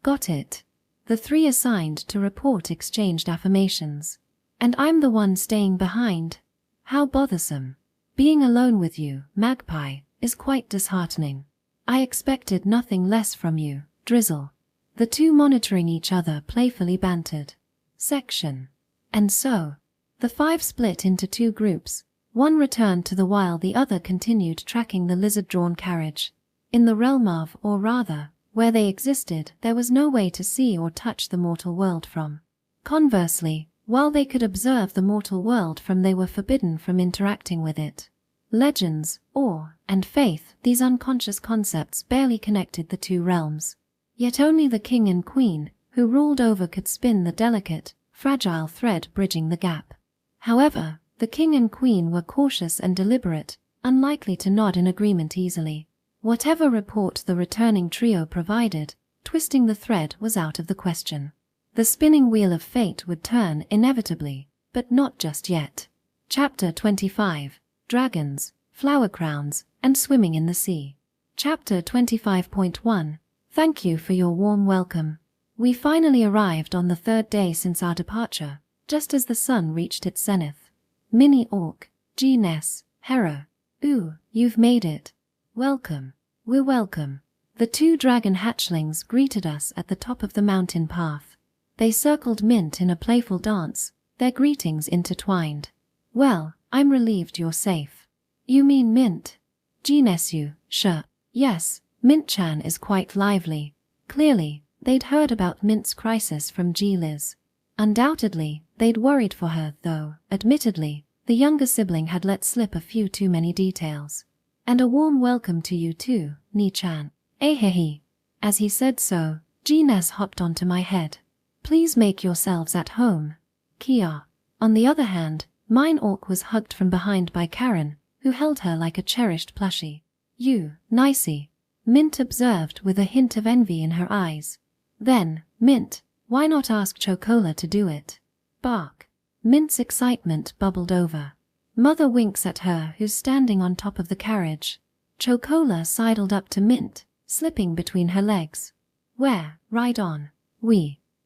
Got it. The three assigned to report exchanged affirmations. And I'm the one staying behind. How bothersome. Being alone with you, Magpie, is quite disheartening. I expected nothing less from you, Drizzle. The two monitoring each other playfully bantered. Section. And so, the five split into two groups. One returned to the while the other continued tracking the lizard-drawn carriage. In the realm of, or rather, where they existed, there was no way to see or touch the mortal world from. Conversely, while they could observe the mortal world from, they were forbidden from interacting with it. Legends, awe, and faith, these unconscious concepts barely connected the two realms. Yet only the king and queen, who ruled over, could spin the delicate, fragile thread bridging the gap. However, the king and queen were cautious and deliberate, unlikely to nod in agreement easily. Whatever report the returning trio provided, twisting the thread was out of the question. The spinning wheel of fate would turn inevitably, but not just yet. Chapter 25. Dragons, Flower Crowns, and Swimming in the Sea. Chapter 25.1. Thank you for your warm welcome. We finally arrived on the third day since our departure, just as the sun reached its zenith. Mini Orc, G-Ness, Hera. Ooh, you've made it. Welcome. We're welcome. The two dragon hatchlings greeted us at the top of the mountain path. They circled Mint in a playful dance, their greetings intertwined. Well, I'm relieved you're safe. You mean Mint? G-Ness you, sure. Yes, Mint-chan is quite lively. Clearly, they'd heard about Mint's crisis from G-Liz. Undoubtedly, they'd worried for her, though, admittedly, the younger sibling had let slip a few too many details. And a warm welcome to you too, Ni-chan. Ahehe. As he said so, G-Ness hopped onto my head. Please make yourselves at home. Kia. On the other hand, Mine Orc was hugged from behind by Karen, who held her like a cherished plushie. You, nicey. Mint observed with a hint of envy in her eyes. Then, Mint, why not ask Chocola to do it? Bark. Mint's excitement bubbled over. Mother winks at her, who's standing on top of the carriage. Chocola sidled up to Mint, slipping between her legs. Where? Ride on.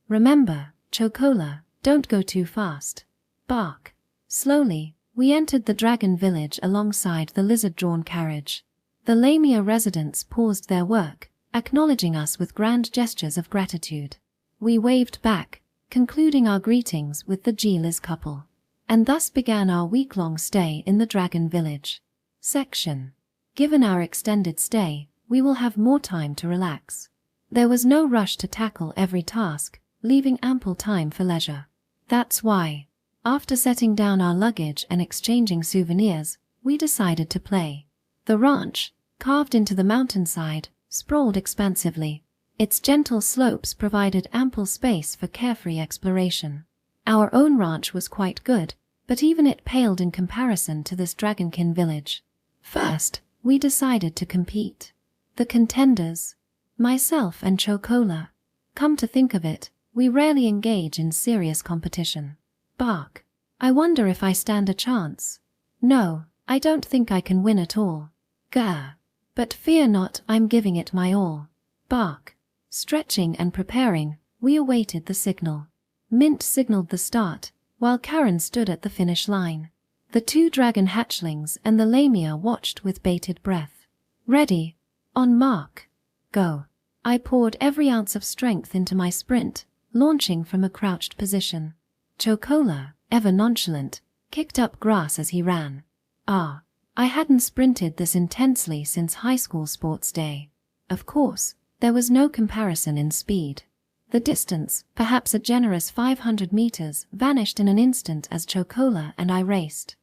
Remember, Chocola, don't go too fast. Bark. Slowly, we entered the dragon village alongside the lizard-drawn carriage. The Lamia residents paused their work, acknowledging us with grand gestures of gratitude. We waved back, concluding our greetings with the G-Liz couple. And thus began our week-long stay in the dragon village. Section. Given our extended stay, we will have more time to relax. There was no rush to tackle every task, leaving ample time for leisure. That's why, after setting down our luggage and exchanging souvenirs, we decided to play. The ranch, carved into the mountainside, sprawled expansively. Its gentle slopes provided ample space for carefree exploration. Our own ranch was quite good, but even it paled in comparison to this dragonkin village. First, we decided to compete. The contenders, myself and Chocola. Come to think of it, we rarely engage in serious competition. Bark. I wonder if I stand a chance. No, I don't think I can win at all. Grr. But fear not, I'm giving it my all. Bark. Stretching and preparing, we awaited the signal. Mint signaled the start, while Karen stood at the finish line. The two dragon hatchlings and the Lamia watched with bated breath. Ready. On mark. Go. I poured every ounce of strength into my sprint, launching from a crouched position. Chocola, ever nonchalant, kicked up grass as he ran. I hadn't sprinted this intensely since high school sports day. Of course, there was no comparison in speed. The distance, perhaps a generous 500 meters, vanished in an instant as Chocola and I raced.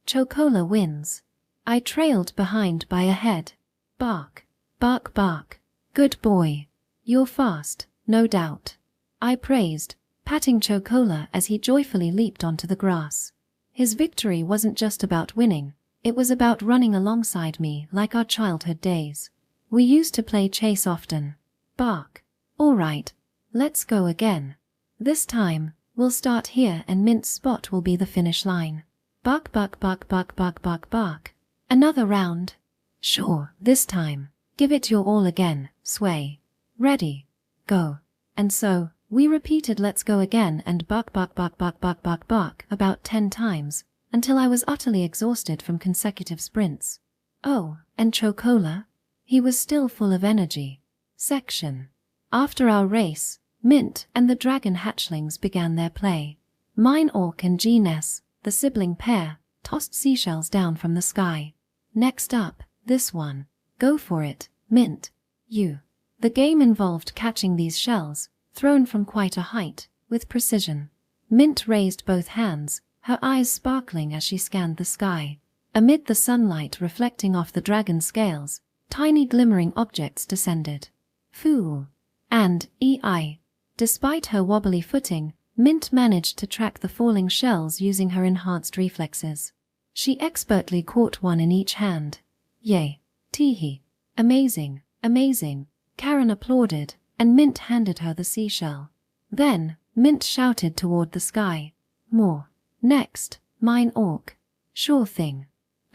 Chocola wins. I trailed behind by a head. Bark. Bark, bark. Good boy. You're fast, no doubt. I praised, patting Chocola as he joyfully leaped onto the grass. His victory wasn't just about winning, It was about running alongside me like our childhood days. We used to play chase often. Bark. All right, let's go again. This time, we'll start here and Mint's spot will be the finish line. Bark, bark, bark, bark, bark, bark, bark. Another round? Sure, this time. Give it your all again, Sway. Ready. Go. And so, we repeated let's go again and bark, bark, bark, bark, bark, bark, bark about 10 times, until I was utterly exhausted from consecutive sprints. Oh, and Chocola? He was still full of energy. Section. After our race, Mint and the dragon hatchlings began their play. Mine Orc and G-Ness, the sibling pair, tossed seashells down from the sky. Next up, this one. Go for it, Mint. You. The game involved catching these shells, thrown from quite a height, with precision. Mint raised both hands, her eyes sparkling as she scanned the sky. Amid the sunlight reflecting off the dragon's scales, tiny glimmering objects descended. Fool. And, E.I. Despite her wobbly footing, Mint managed to track the falling shells using her enhanced reflexes. She expertly caught one in each hand. Yay. Teehee. Amazing, amazing. Karen applauded, and Mint handed her the seashell. Then, Mint shouted toward the sky. More. Next, Mine Orc. Sure thing.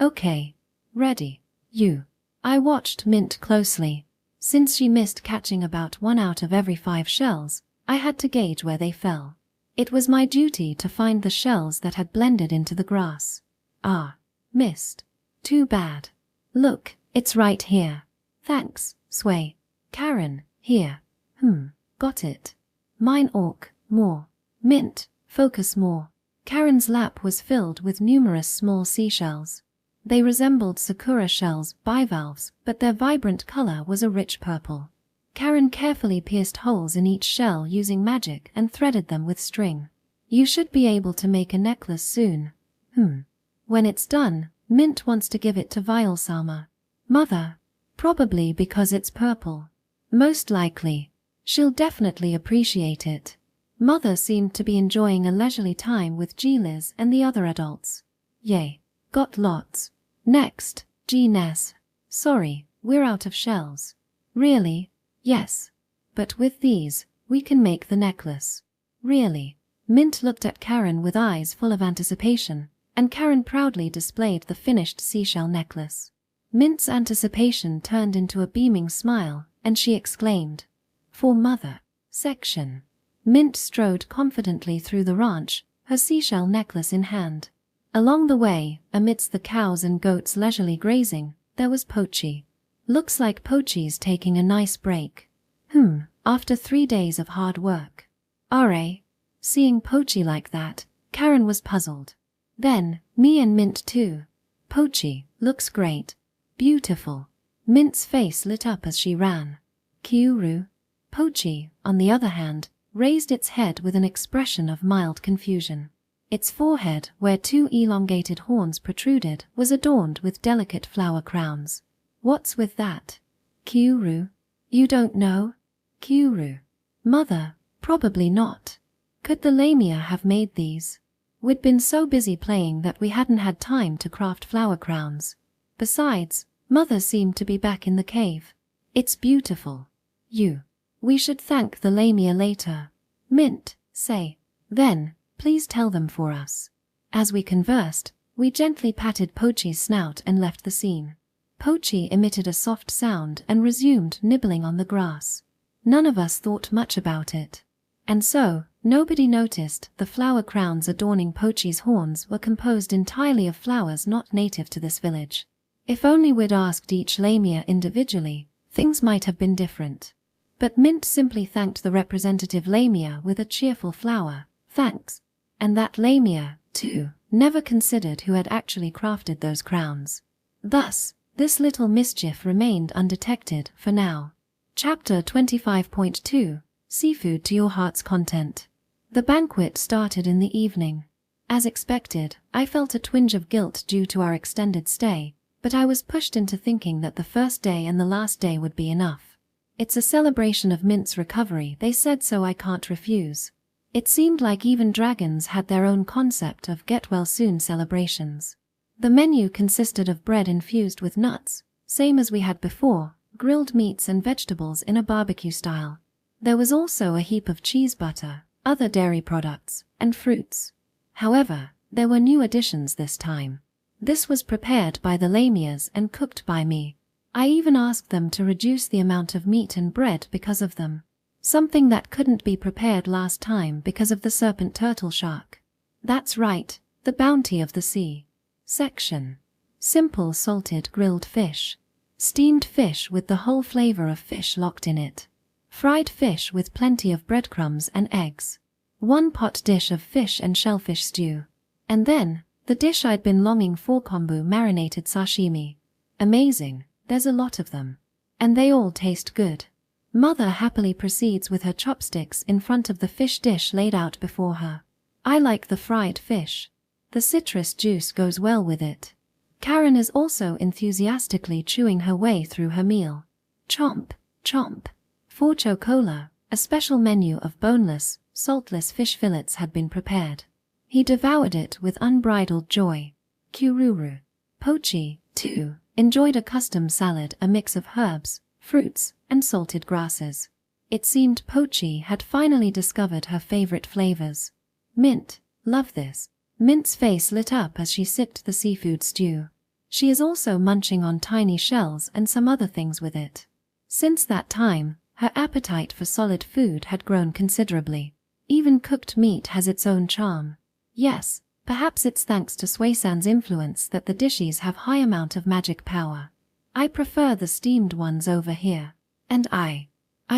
Okay. Ready. You. I watched Mint closely. Since she missed catching about 1 out of every 5 shells, I had to gauge where they fell. It was my duty to find the shells that had blended into the grass. Ah. Missed. Too bad. Look, it's right here. Thanks, Sway. Karen, here. Got it. Mine Orc, more. Mint, focus more. Karen's lap was filled with numerous small seashells. They resembled sakura shells, bivalves, but their vibrant color was a rich purple. Karen carefully pierced holes in each shell using magic and threaded them with string. You should be able to make a necklace soon. When it's done, Mint wants to give it to Violsama. Mother. Probably because it's purple. Most likely. She'll definitely appreciate it. Mother seemed to be enjoying a leisurely time with G-Liz and the other adults. Yay. Got lots. Next, G-Ness. Sorry, we're out of shells. Really? Yes. But with these, we can make the necklace. Really? Mint looked at Karen with eyes full of anticipation, and Karen proudly displayed the finished seashell necklace. Mint's anticipation turned into a beaming smile, and she exclaimed, For Mother. Section. Mint strode confidently through the ranch, her seashell necklace in hand. Along the way, amidst the cows and goats leisurely grazing, there was Pochi. Looks like Pochi's taking a nice break. After 3 days of hard work. R.A. Seeing Pochi like that, Karen was puzzled. Then, me and Mint too. Pochi, looks great. Beautiful. Mint's face lit up as she ran. Kyuru. Pochi, on the other hand, raised its head with an expression of mild confusion. Its forehead, where 2 elongated horns protruded, was adorned with delicate flower crowns. What's with that? Kyuru. You don't know? Kyuru. Mother, probably not. Could the Lamia have made these? We'd been so busy playing that we hadn't had time to craft flower crowns. Besides, Mother seemed to be back in the cave. It's beautiful. We should thank the Lamia later. Mint, say. Then, please tell them for us. As we conversed, we gently patted Pochi's snout and left the scene. Pochi emitted a soft sound and resumed nibbling on the grass. None of us thought much about it. And so, nobody noticed the flower crowns adorning Pochi's horns were composed entirely of flowers not native to this village. If only we'd asked each Lamia individually, things might have been different. But Mint simply thanked the representative Lamia with a cheerful flower, thanks. And that Lamia, too, never considered who had actually crafted those crowns. Thus, this little mischief remained undetected for now. Chapter 25.2 Seafood to Your Heart's Content. The banquet started in the evening. As expected, I felt a twinge of guilt due to our extended stay, but I was pushed into thinking that the first day and the last day would be enough. It's a celebration of Mint's recovery, they said, so I can't refuse. It seemed like even dragons had their own concept of get-well-soon celebrations. The menu consisted of bread infused with nuts, same as we had before, grilled meats and vegetables in a barbecue style. There was also a heap of cheese butter, other dairy products, and fruits. However, there were new additions this time. This was prepared by the lamias and cooked by me. I even asked them to reduce the amount of meat and bread because of them. Something that couldn't be prepared last time because of the serpent turtle shark. That's right, the bounty of the sea. Section. Simple salted grilled fish. Steamed fish with the whole flavor of fish locked in it. Fried fish with plenty of breadcrumbs and eggs. One pot dish of fish and shellfish stew. And then, the dish I'd been longing for, kombu marinated sashimi. Amazing, there's a lot of them. And they all taste good. Mother happily proceeds with her chopsticks in front of the fish dish laid out before her. I like the fried fish. The citrus juice goes well with it. Karen is also enthusiastically chewing her way through her meal. Chomp, chomp. For Chocola, a special menu of boneless, saltless fish fillets had been prepared. He devoured it with unbridled joy. Kururu. Pochi, too, enjoyed a custom salad, a mix of herbs, fruits, and salted grasses. It seemed Pochi had finally discovered her favorite flavors. Mint, love this. Mint's face lit up as she sipped the seafood stew. She is also munching on tiny shells and some other things with it. Since that time, her appetite for solid food had grown considerably. Even cooked meat has its own charm. Yes, perhaps it's thanks to Suisan's influence that the dishes have high amount of magic power. I prefer the steamed ones over here. And I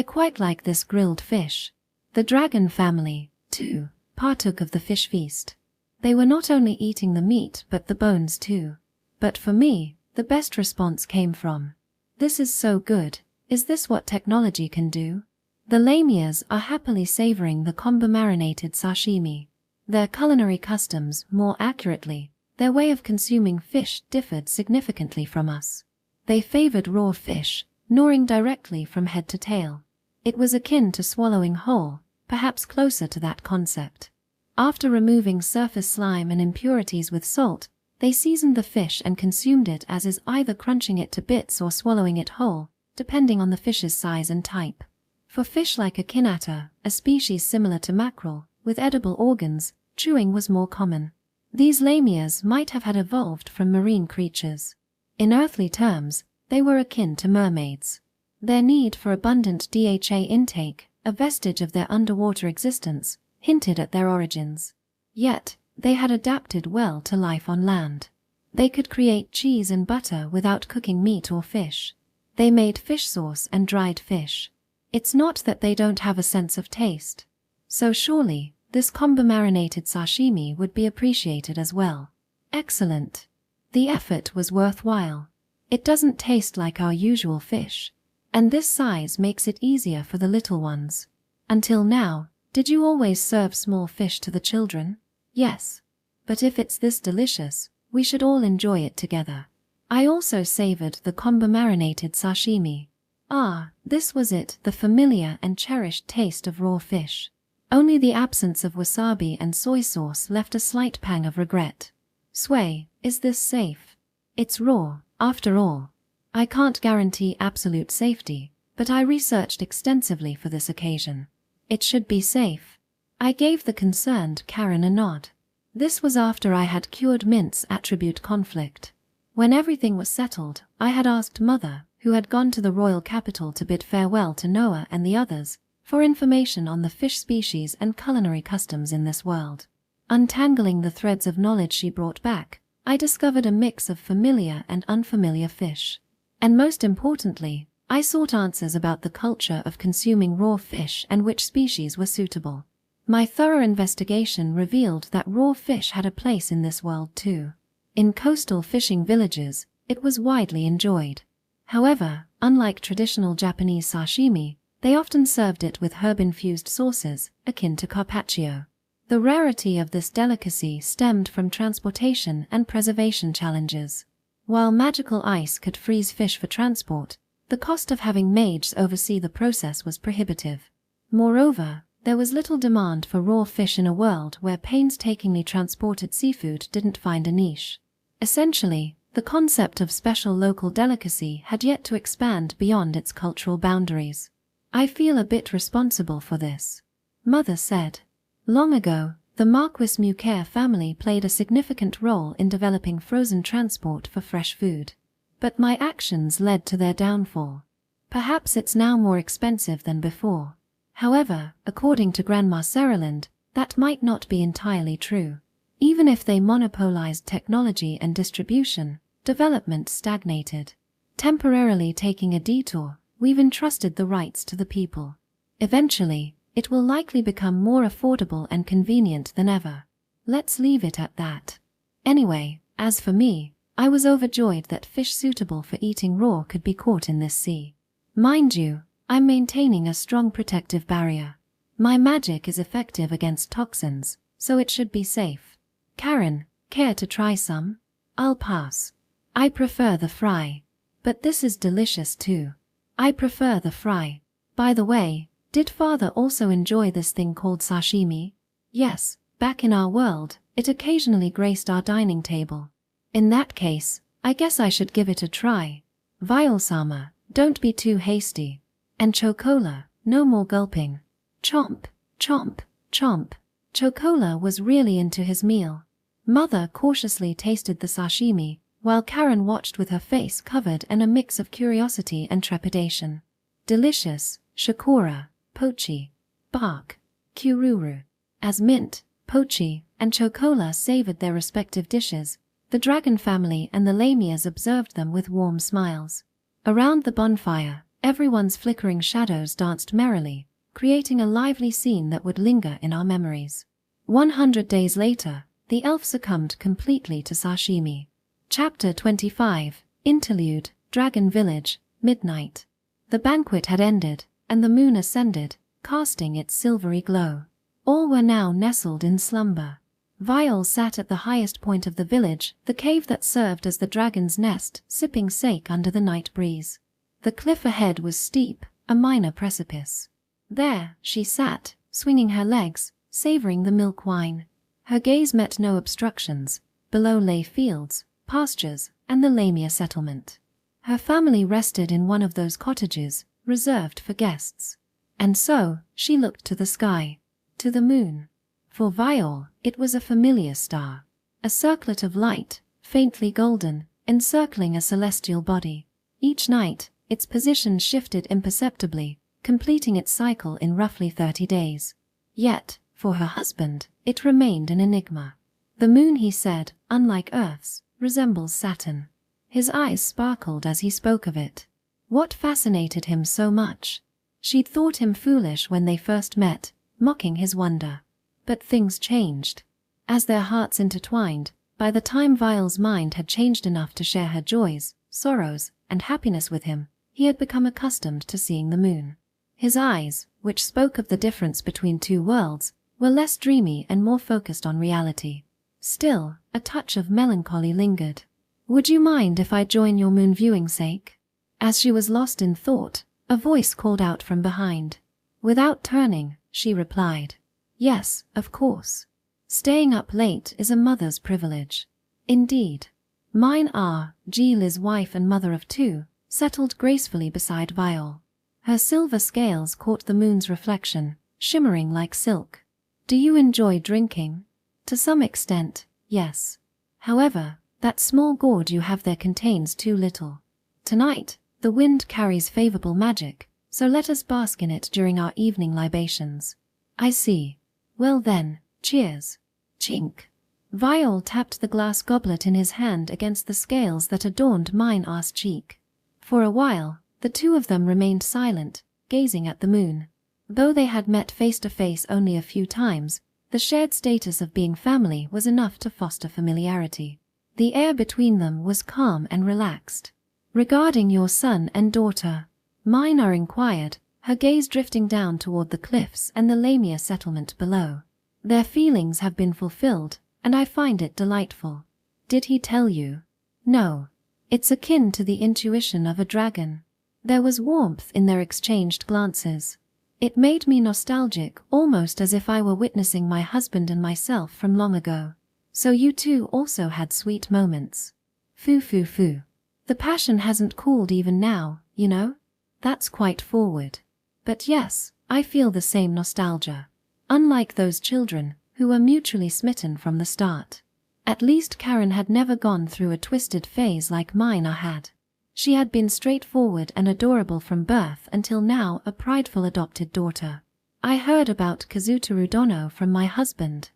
quite like this grilled fish. The dragon family, too, partook of the fish feast. They were not only eating the meat but the bones too. But for me, the best response came from, "This is so good. Is this what technology can do?" The lamias are happily savoring the kombu marinated sashimi. Their culinary customs, more accurately, their way of consuming fish differed significantly from us. They favored raw fish, gnawing directly from head to tail. It was akin to swallowing whole, perhaps closer to that concept. After removing surface slime and impurities with salt, they seasoned the fish and consumed it as is, either crunching it to bits or swallowing it whole, depending on the fish's size and type. For fish like echinata, a species similar to mackerel, with edible organs, chewing was more common. These lamias might have had evolved from marine creatures. In earthly terms, they were akin to mermaids. Their need for abundant DHA intake, a vestige of their underwater existence, hinted at their origins. Yet, they had adapted well to life on land. They could create cheese and butter without cooking meat or fish. They made fish sauce and dried fish. It's not that they don't have a sense of taste. So surely, this kombu marinated sashimi would be appreciated as well. Excellent. The effort was worthwhile. It doesn't taste like our usual fish. And this size makes it easier for the little ones. Until now, did you always serve small fish to the children? Yes. But if it's this delicious, we should all enjoy it together. I also savored the kombu marinated sashimi. Ah, this was it, the familiar and cherished taste of raw fish. Only the absence of wasabi and soy sauce left a slight pang of regret. Sway, is this safe? It's raw, after all. I can't guarantee absolute safety, but I researched extensively for this occasion. It should be safe. I gave the concerned Karen a nod. This was after I had cured Mint's attribute conflict. When everything was settled, I had asked Mother, who had gone to the royal capital to bid farewell to Noah and the others, for information on the fish species and culinary customs in this world. Untangling the threads of knowledge she brought back, I discovered a mix of familiar and unfamiliar fish. And most importantly, I sought answers about the culture of consuming raw fish and which species were suitable. My thorough investigation revealed that raw fish had a place in this world too. In coastal fishing villages, it was widely enjoyed. However, unlike traditional Japanese sashimi, they often served it with herb-infused sauces, akin to carpaccio. The rarity of this delicacy stemmed from transportation and preservation challenges. While magical ice could freeze fish for transport, the cost of having maids oversee the process was prohibitive. Moreover, there was little demand for raw fish in a world where painstakingly transported seafood didn't find a niche. Essentially, the concept of special local delicacy had yet to expand beyond its cultural boundaries. I feel a bit responsible for this, Mother said. Long ago, the Marquis Muquer family played a significant role in developing frozen transport for fresh food. But my actions led to their downfall. Perhaps it's now more expensive than before. However, according to Grandma Saraland, that might not be entirely true. Even if they monopolized technology and distribution, development stagnated. Temporarily taking a detour, we've entrusted the rights to the people. Eventually, it will likely become more affordable and convenient than ever. Let's leave it at that. Anyway, as for me, I was overjoyed that fish suitable for eating raw could be caught in this sea. Mind you, I'm maintaining a strong protective barrier. My magic is effective against toxins, so it should be safe. Karen, care to try some? I'll pass. I prefer the fry. But this is delicious too. I prefer the fry. By the way, did Father also enjoy this thing called sashimi? Yes, back in our world, it occasionally graced our dining table. In that case, I guess I should give it a try. Viol-sama, don't be too hasty. And Chocola, no more gulping. Chomp, chomp, chomp. Chocola was really into his meal. Mother cautiously tasted the sashimi, while Karen watched with her face covered in a mix of curiosity and trepidation. Delicious, Shakura, Pochi, Bark, Kururu. As Mint, Pochi, and Chocola savored their respective dishes, the dragon family and the Lamias observed them with warm smiles. Around the bonfire, everyone's flickering shadows danced merrily, creating a lively scene that would linger in our memories. 100 days later, the elf succumbed completely to sashimi. Chapter 25, Interlude, Dragon Village, Midnight. The banquet had ended, and the moon ascended, casting its silvery glow. All were now nestled in slumber. Viol sat at the highest point of the village, the cave that served as the dragon's nest, sipping sake under the night breeze. The cliff ahead was steep, a minor precipice. There, she sat, swinging her legs, savoring the milk wine. Her gaze met no obstructions. Below lay fields, pastures, and the Lamia settlement. Her family rested in one of those cottages, reserved for guests. And so, she looked to the sky, to the moon. For Viol, it was a familiar star. A circlet of light, faintly golden, encircling a celestial body. Each night, its position shifted imperceptibly, completing its cycle in roughly 30 days. Yet, for her husband, it remained an enigma. The moon, he said, unlike Earth's, resembles Saturn. His eyes sparkled as he spoke of it. What fascinated him so much? She'd thought him foolish when they first met, mocking his wonder. But things changed. As their hearts intertwined, by the time Viol's mind had changed enough to share her joys, sorrows, and happiness with him, he had become accustomed to seeing the moon. His eyes, which spoke of the difference between two worlds, were less dreamy and more focused on reality. Still, a touch of melancholy lingered. "Would you mind if I join your moon viewing sake?" As she was lost in thought, a voice called out from behind. Without turning, she replied, "Yes, of course. Staying up late is a mother's privilege." Indeed. Mine are, Gilles' wife and mother of two, settled gracefully beside Viol. Her silver scales caught the moon's reflection, shimmering like silk. "Do you enjoy drinking?" "To some extent, yes. However, that small gourd you have there contains too little. Tonight, the wind carries favorable magic, so let us bask in it during our evening libations." "I see. Well then, cheers." Chink. Viol tapped the glass goblet in his hand against the scales that adorned Mine-Ar's cheek. For a while, the two of them remained silent, gazing at the moon. Though they had met face to face only a few times, the shared status of being family was enough to foster familiarity. The air between them was calm and relaxed. "Regarding your son and daughter," Mine-Ar inquired, her gaze drifting down toward the cliffs and the Lamia settlement below. "Their feelings have been fulfilled, and I find it delightful." "Did he tell you?" "No. It's akin to the intuition of a dragon." There was warmth in their exchanged glances. It made me nostalgic, almost as if I were witnessing my husband and myself from long ago. So you two also had sweet moments. Foo foo foo. The passion hasn't cooled even now, you know? That's quite forward. But yes, I feel the same nostalgia. Unlike those children, who were mutually smitten from the start. At least Karen had never gone through a twisted phase like mine had. She had been straightforward and adorable from birth until now, a prideful adopted daughter. I heard about Kazutaru Dono from my husband.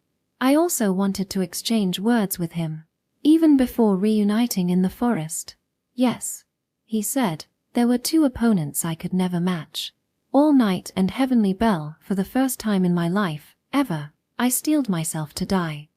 I also wanted to exchange words with him, even before reuniting in the forest. Yes, he said, there were two opponents I could never match. All Night and Heavenly Bell. For the first time in my life, ever, I steeled myself to die.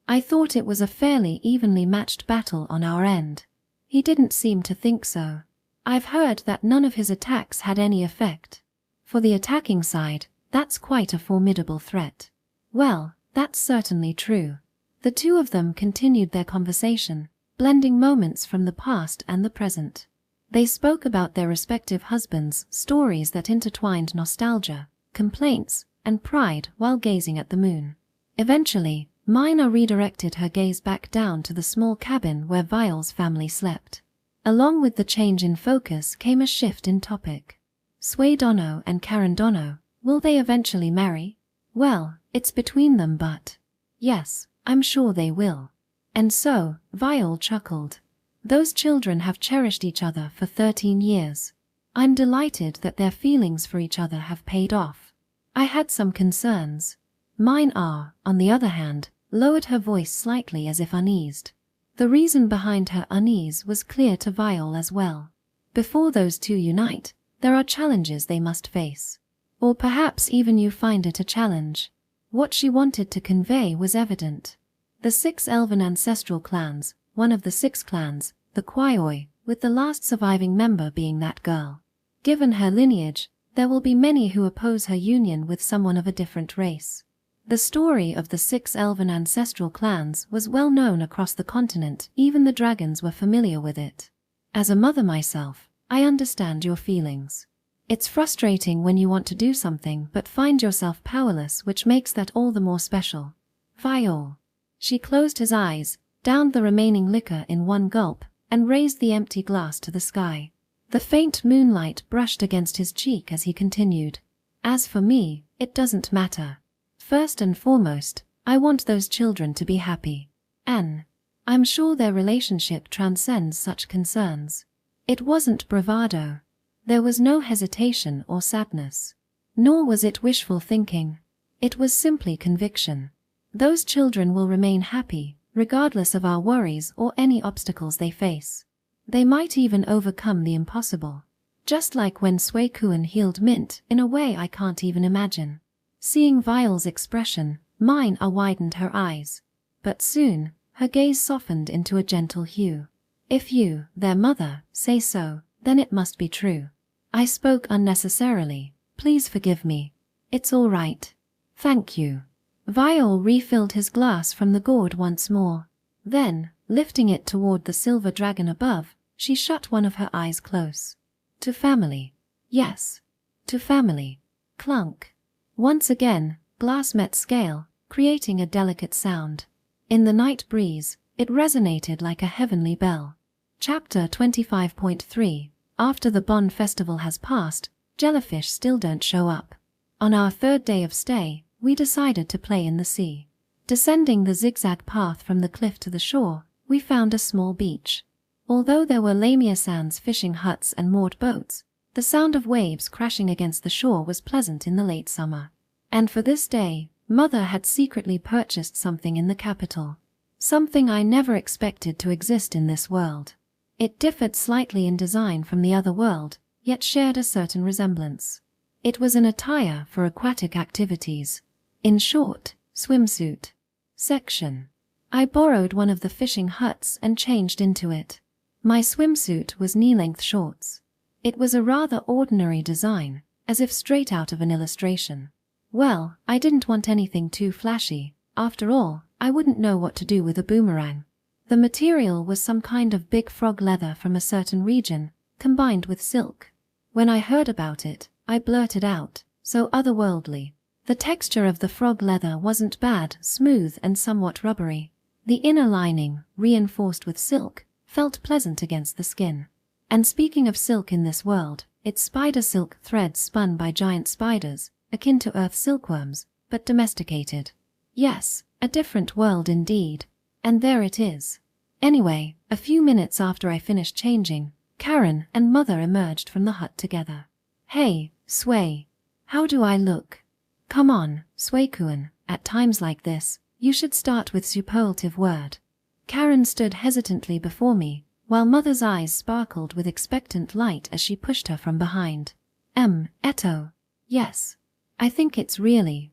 I thought it was a fairly evenly matched battle on our end. He didn't seem to think so. I've heard that none of his attacks had any effect. For the attacking side, that's quite a formidable threat. Well, that's certainly true. The two of them continued their conversation, blending moments from the past and the present. They spoke about their respective husbands, stories that intertwined nostalgia, complaints, and pride while gazing at the moon. Eventually, Mina redirected her gaze back down to the small cabin where Viol's family slept. Along with the change in focus came a shift in topic. Sui Dono and Karen Dono, will they eventually marry? Well, it's between them, but yes, I'm sure they will. And so, Viol chuckled. Those children have cherished each other for 13 years. I'm delighted that their feelings for each other have paid off. I had some concerns. Mine are, on the other hand, lowered her voice slightly as if uneased. The reason behind her unease was clear to Viol as well. Before those two unite, there are challenges they must face. Or perhaps even you find it a challenge. What she wanted to convey was evident. The 6 elven ancestral clans, one of the 6 clans, the Kwaioi, with the last surviving member being that girl. Given her lineage, there will be many who oppose her union with someone of a different race. The story of the 6 elven ancestral clans was well known across the continent, even the dragons were familiar with it. As a mother myself, I understand your feelings. It's frustrating when you want to do something but find yourself powerless, which makes that all the more special. Viol. She closed his eyes, downed the remaining liquor in one gulp, and raised the empty glass to the sky. The faint moonlight brushed against his cheek as he continued. As for me, it doesn't matter. First and foremost, I want those children to be happy. And I'm sure their relationship transcends such concerns. It wasn't bravado. There was no hesitation or sadness. Nor was it wishful thinking. It was simply conviction. Those children will remain happy, regardless of our worries or any obstacles they face. They might even overcome the impossible. Just like when Sui Kuan healed Mint in a way I can't even imagine. Seeing Viol's expression, mine widened her eyes. But soon, her gaze softened into a gentle hue. If you, their mother, say so, then it must be true. I spoke unnecessarily. Please forgive me. It's all right. Thank you. Viol refilled his glass from the gourd once more. Then, lifting it toward the silver dragon above, she shut one of her eyes close. To family. Yes. To family. Clunk. Once again, glass met scale, creating a delicate sound. In the night breeze, it resonated like a heavenly bell. Chapter 25.3. After the Bon festival has passed, jellyfish still don't show up. On our 3rd day of stay, we decided to play in the sea. Descending the zigzag path from the cliff to the shore, we found a small beach. Although there were Lamia Sands fishing huts and moored boats, the sound of waves crashing against the shore was pleasant in the late summer. And for this day, Mother had secretly purchased something in the capital. Something I never expected to exist in this world. It differed slightly in design from the other world, yet shared a certain resemblance. It was an attire for aquatic activities. In short, swimsuit. Section. I borrowed one of the fishing huts and changed into it. My swimsuit was knee-length shorts. It was a rather ordinary design, as if straight out of an illustration. Well, I didn't want anything too flashy. After all, I wouldn't know what to do with a boomerang. The material was some kind of big frog leather from a certain region, combined with silk. When I heard about it, I blurted out, so otherworldly. The texture of the frog leather wasn't bad, smooth and somewhat rubbery. The inner lining, reinforced with silk, felt pleasant against the skin. And speaking of silk in this world, it's spider silk threads spun by giant spiders, akin to earth silkworms, but domesticated. Yes, a different world indeed. And there it is. Anyway, a few minutes after I finished changing, Karen and Mother emerged from the hut together. Hey, Sway. How do I look? Come on, Sway-kun, at times like this, you should start with superlative word. Karen stood hesitantly before me, while Mother's eyes sparkled with expectant light as she pushed her from behind. Eto. Yes. I think it's really,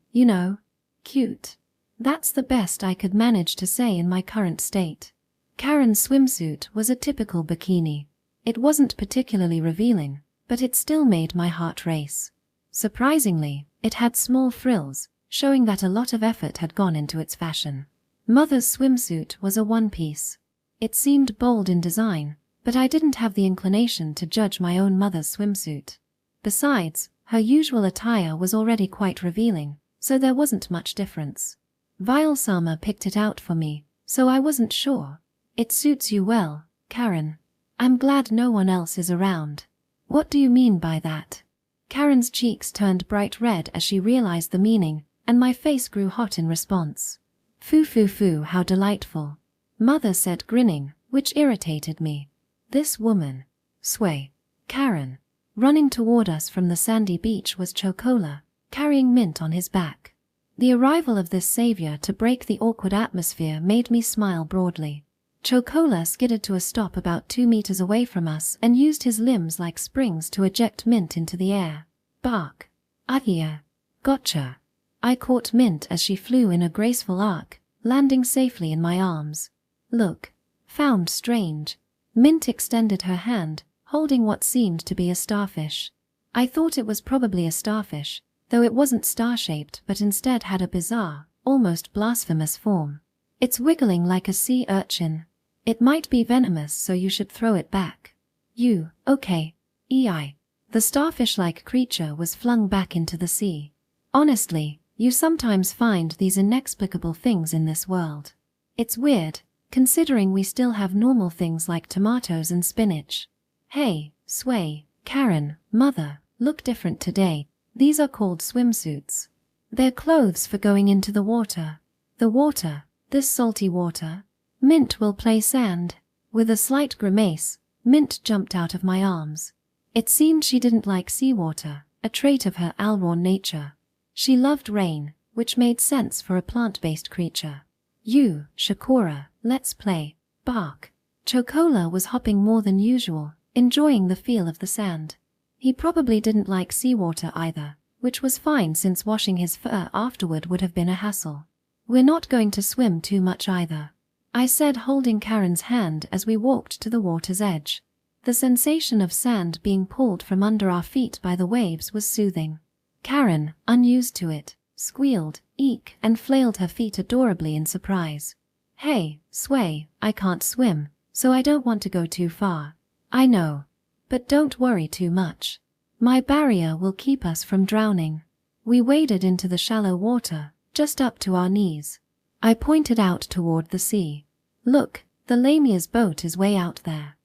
cute. That's the best I could manage to say in my current state. Karen's swimsuit was a typical bikini. It wasn't particularly revealing, but it still made my heart race. Surprisingly, it had small frills, showing that a lot of effort had gone into its fashion. Mother's swimsuit was a one-piece. It seemed bold in design, but I didn't have the inclination to judge my own mother's swimsuit. Besides, her usual attire was already quite revealing, so there wasn't much difference. Vile-sama picked it out for me, so I wasn't sure. It suits you well, Karen. I'm glad no one else is around. What do you mean by that? Karen's cheeks turned bright red as she realized the meaning, and my face grew hot in response. Foo, how delightful. Mother said, grinning, which irritated me. This woman, Sway, Karen. Running toward us from the sandy beach was Chocola, carrying Mint on his back. The arrival of this savior to break the awkward atmosphere made me smile broadly. Chocola skidded to a stop about 2 meters away from us and used his limbs like springs to eject Mint into the air. Bark. Ahia. Gotcha. I caught Mint as she flew in a graceful arc, landing safely in my arms. Look. Found strange. Mint extended her hand, holding what seemed to be a starfish. I thought it was probably a starfish, though it wasn't star-shaped but instead had a bizarre, almost blasphemous form. It's wiggling like a sea urchin. It might be venomous, so you should throw it back. Okay. EI. The starfish-like creature was flung back into the sea. Honestly, you sometimes find these inexplicable things in this world. It's weird, considering we still have normal things like tomatoes and spinach. Hey, Sway, Karen, Mother, look different today. These are called swimsuits. They're clothes for going into the water. The water, this salty water. Mint will play sand. With a slight grimace, Mint jumped out of my arms. It seemed she didn't like seawater, a trait of her Alraun nature. She loved rain, which made sense for a plant-based creature. Shakura, let's play. Bark. Chocola was hopping more than usual, enjoying the feel of the sand. He probably didn't like seawater either, which was fine since washing his fur afterward would have been a hassle. We're not going to swim too much either, I said, holding Karen's hand as we walked to the water's edge. The sensation of sand being pulled from under our feet by the waves was soothing. Karen, unused to it, squealed, eek, and flailed her feet adorably in surprise. Hey, Sway, I can't swim, so I don't want to go too far. I know. But don't worry too much. My barrier will keep us from drowning. We waded into the shallow water, just up to our knees. I pointed out toward the sea. Look, the Lamia's boat is way out there.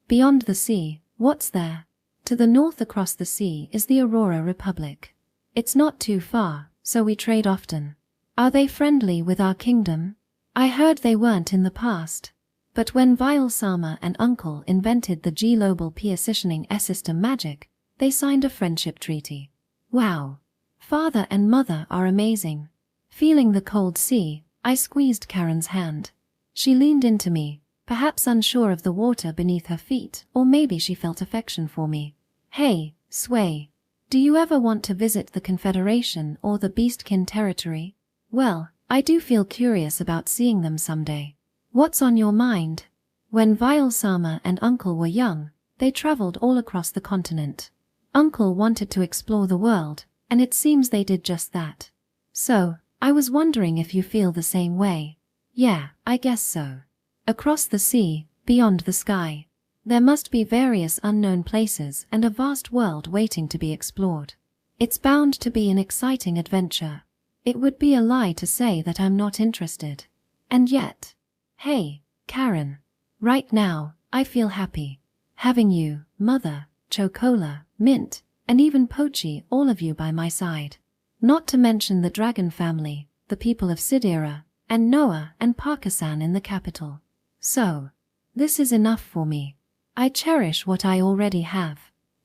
Beyond the sea, what's there? To the north across the sea is the Aurora Republic. It's not too far, so we trade often. Are they friendly with our kingdom? I heard they weren't in the past. But when Vile-sama and Uncle invented the global positioning system magic, they signed a friendship treaty. Wow. Father and Mother are amazing. Feeling the cold sea, I squeezed Karen's hand. She leaned into me, perhaps unsure of the water beneath her feet, or maybe she felt affection for me. Hey, Sway. Do you ever want to visit the Confederation or the Beastkin territory? Well, I do feel curious about seeing them someday. What's on your mind? When Vile-sama and Uncle were young, they traveled all across the continent. Uncle wanted to explore the world, and it seems they did just that. So, I was wondering if you feel the same way. Yeah, I guess so. Across the sea, beyond the sky, there must be various unknown places and a vast world waiting to be explored. It's bound to be an exciting adventure. It would be a lie to say that I'm not interested. And yet, hey, Karen. Right now, I feel happy. Having you, Mother, Chocola, Mint, and even Pochi, all of you by my side. Not to mention the Dragon family, the people of Sidera, and Noah and Parkasan in the capital. So, this is enough for me. I cherish what I already have.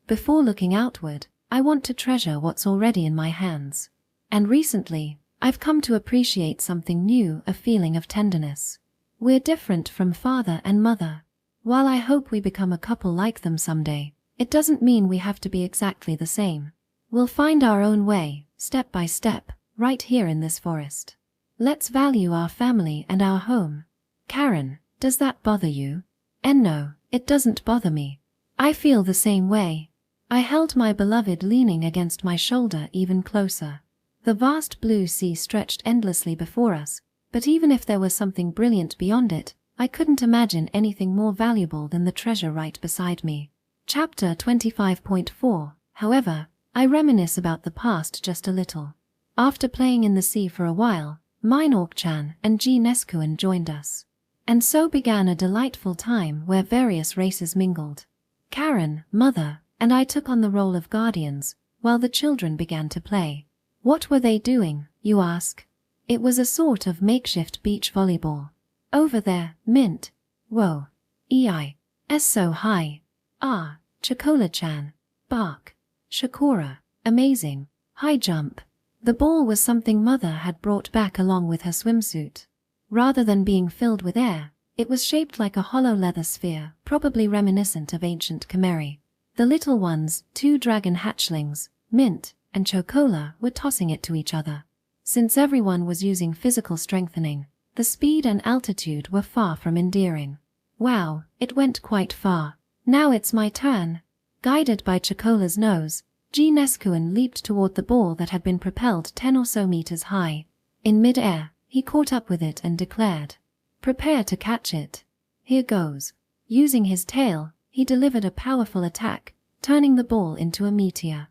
Before looking outward, I want to treasure what's already in my hands. And recently, I've come to appreciate something new, a feeling of tenderness. We're different from father and mother. While I hope we become a couple like them someday, it doesn't mean we have to be exactly the same. We'll find our own way, step by step, right here in this forest. Let's value our family and our home. Karen, does that bother you? And no, it doesn't bother me. I feel the same way. I held my beloved leaning against my shoulder even closer. The vast blue sea stretched endlessly before us, but even if there was something brilliant beyond it, I couldn't imagine anything more valuable than the treasure right beside me. Chapter 25.4. However, I reminisce about the past just a little. After playing in the sea for a while, Minork-chan and G. Neskuin joined us. And so began a delightful time where various races mingled. Karen, Mother, and I took on the role of guardians, while the children began to play. What were they doing, you ask? It was a sort of makeshift beach volleyball. Over there, Mint. Whoa. E.I.S. so high. Ah, Chocola-chan. Bark. Shakura. Amazing. High jump. The ball was something Mother had brought back along with her swimsuit. Rather than being filled with air, it was shaped like a hollow leather sphere, probably reminiscent of ancient Chimeri. The little ones, 2 dragon hatchlings, Mint and Chocola, were tossing it to each other. Since everyone was using physical strengthening, the speed and altitude were far from endearing. Wow, it went quite far. Now it's my turn. Guided by Chocola's nose, G. Neskuin leaped toward the ball that had been propelled 10 or so meters high. In mid-air, he caught up with it and declared, "Prepare to catch it. Here goes." Using his tail, he delivered a powerful attack, turning the ball into a meteor.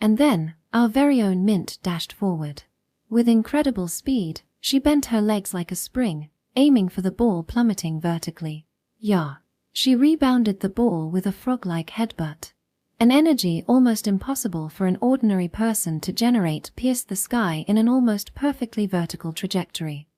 And then, our very own Mint dashed forward. With incredible speed, she bent her legs like a spring, aiming for the ball plummeting vertically. She rebounded the ball with a frog-like headbutt. An energy almost impossible for an ordinary person to generate pierced the sky in an almost perfectly vertical trajectory.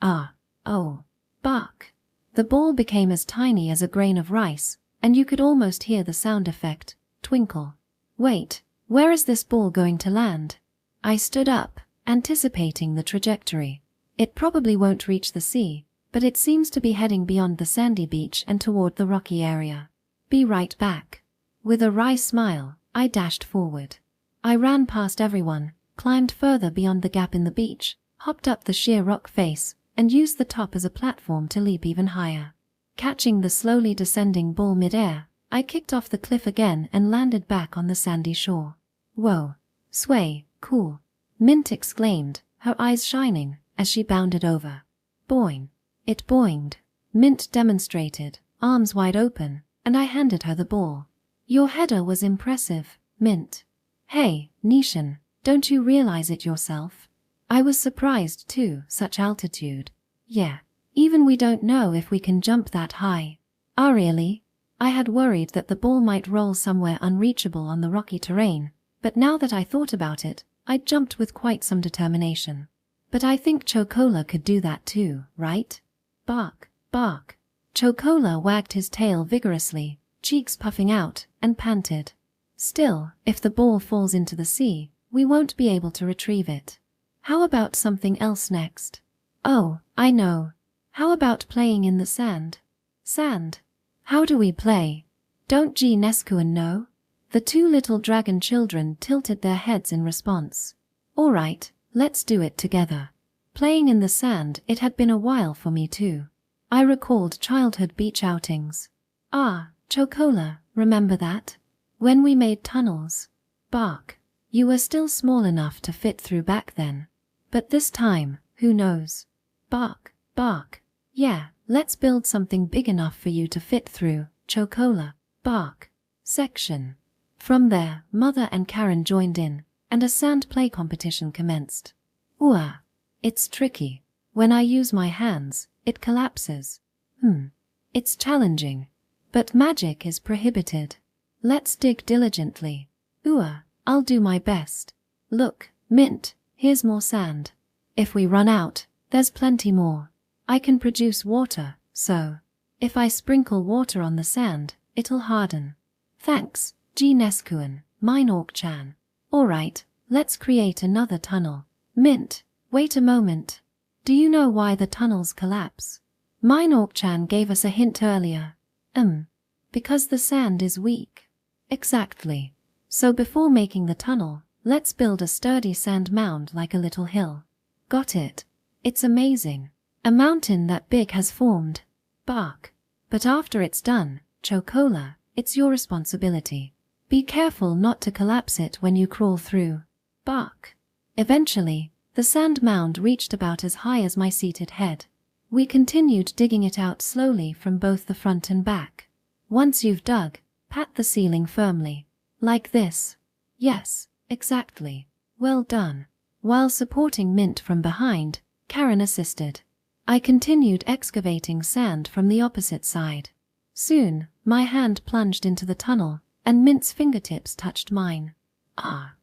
Bark. The ball became as tiny as a grain of rice, and you could almost hear the sound effect, twinkle. Wait, where is this ball going to land? I stood up, anticipating the trajectory. It probably won't reach the sea, but it seems to be heading beyond the sandy beach and toward the rocky area. Be right back. With a wry smile, I dashed forward. I ran past everyone, climbed further beyond the gap in the beach, hopped up the sheer rock face, and used the top as a platform to leap even higher. Catching the slowly descending ball mid-air, I kicked off the cliff again and landed back on the sandy shore. Whoa. Sway, cool. Mint exclaimed, her eyes shining, as she bounded over. Boing. It boinged. Mint demonstrated, arms wide open, and I handed her the ball. Your header was impressive, Mint. Hey, Nishan, don't you realize it yourself? I was surprised too, such altitude. Yeah. Even we don't know if we can jump that high. Ah, really? I had worried that the ball might roll somewhere unreachable on the rocky terrain, but now that I thought about it, I jumped with quite some determination. But I think Chocola could do that too, right? Bark, bark. Chocola wagged his tail vigorously, cheeks puffing out, and panted. Still, if the ball falls into the sea, we won't be able to retrieve it. How about something else next? Oh, I know. How about playing in the sand? Sand? How do we play? Don't G. Neskuin know? The 2 little dragon children tilted their heads in response. All right, let's do it together. Playing in the sand, it had been a while for me too. I recalled childhood beach outings. Ah, Chocola, remember that? When we made tunnels. Bark. You were still small enough to fit through back then. But this time, who knows? Bark, bark. Yeah, let's build something big enough for you to fit through, Chocola. Bark. Section From there, Mother and Karen joined in, and a sand play competition commenced. Ooh, it's tricky. When I use my hands, it collapses. It's challenging. But magic is prohibited. Let's dig diligently. Ooh, I'll do my best. Look, Mint, here's more sand. If we run out, there's plenty more. I can produce water, so if I sprinkle water on the sand, it'll harden. Thanks, G. Neskuan, mine Ork-chan. Alright, let's create another tunnel. Mint, wait a moment. Do you know why the tunnels collapse? Mine Ork-chan gave us a hint earlier. Because the sand is weak. Exactly. So before making the tunnel, let's build a sturdy sand mound like a little hill. Got it. It's amazing. A mountain that big has formed. Bark. But after it's done, Chocola, it's your responsibility. Be careful not to collapse it when you crawl through. Bark. Eventually, the sand mound reached about as high as my seated head. We continued digging it out slowly from both the front and back. Once you've dug, pat the ceiling firmly. Like this. Yes, exactly. Well done. While supporting Mint from behind, Karen assisted. I continued excavating sand from the opposite side. Soon, my hand plunged into the tunnel, and Mint's fingertips touched mine.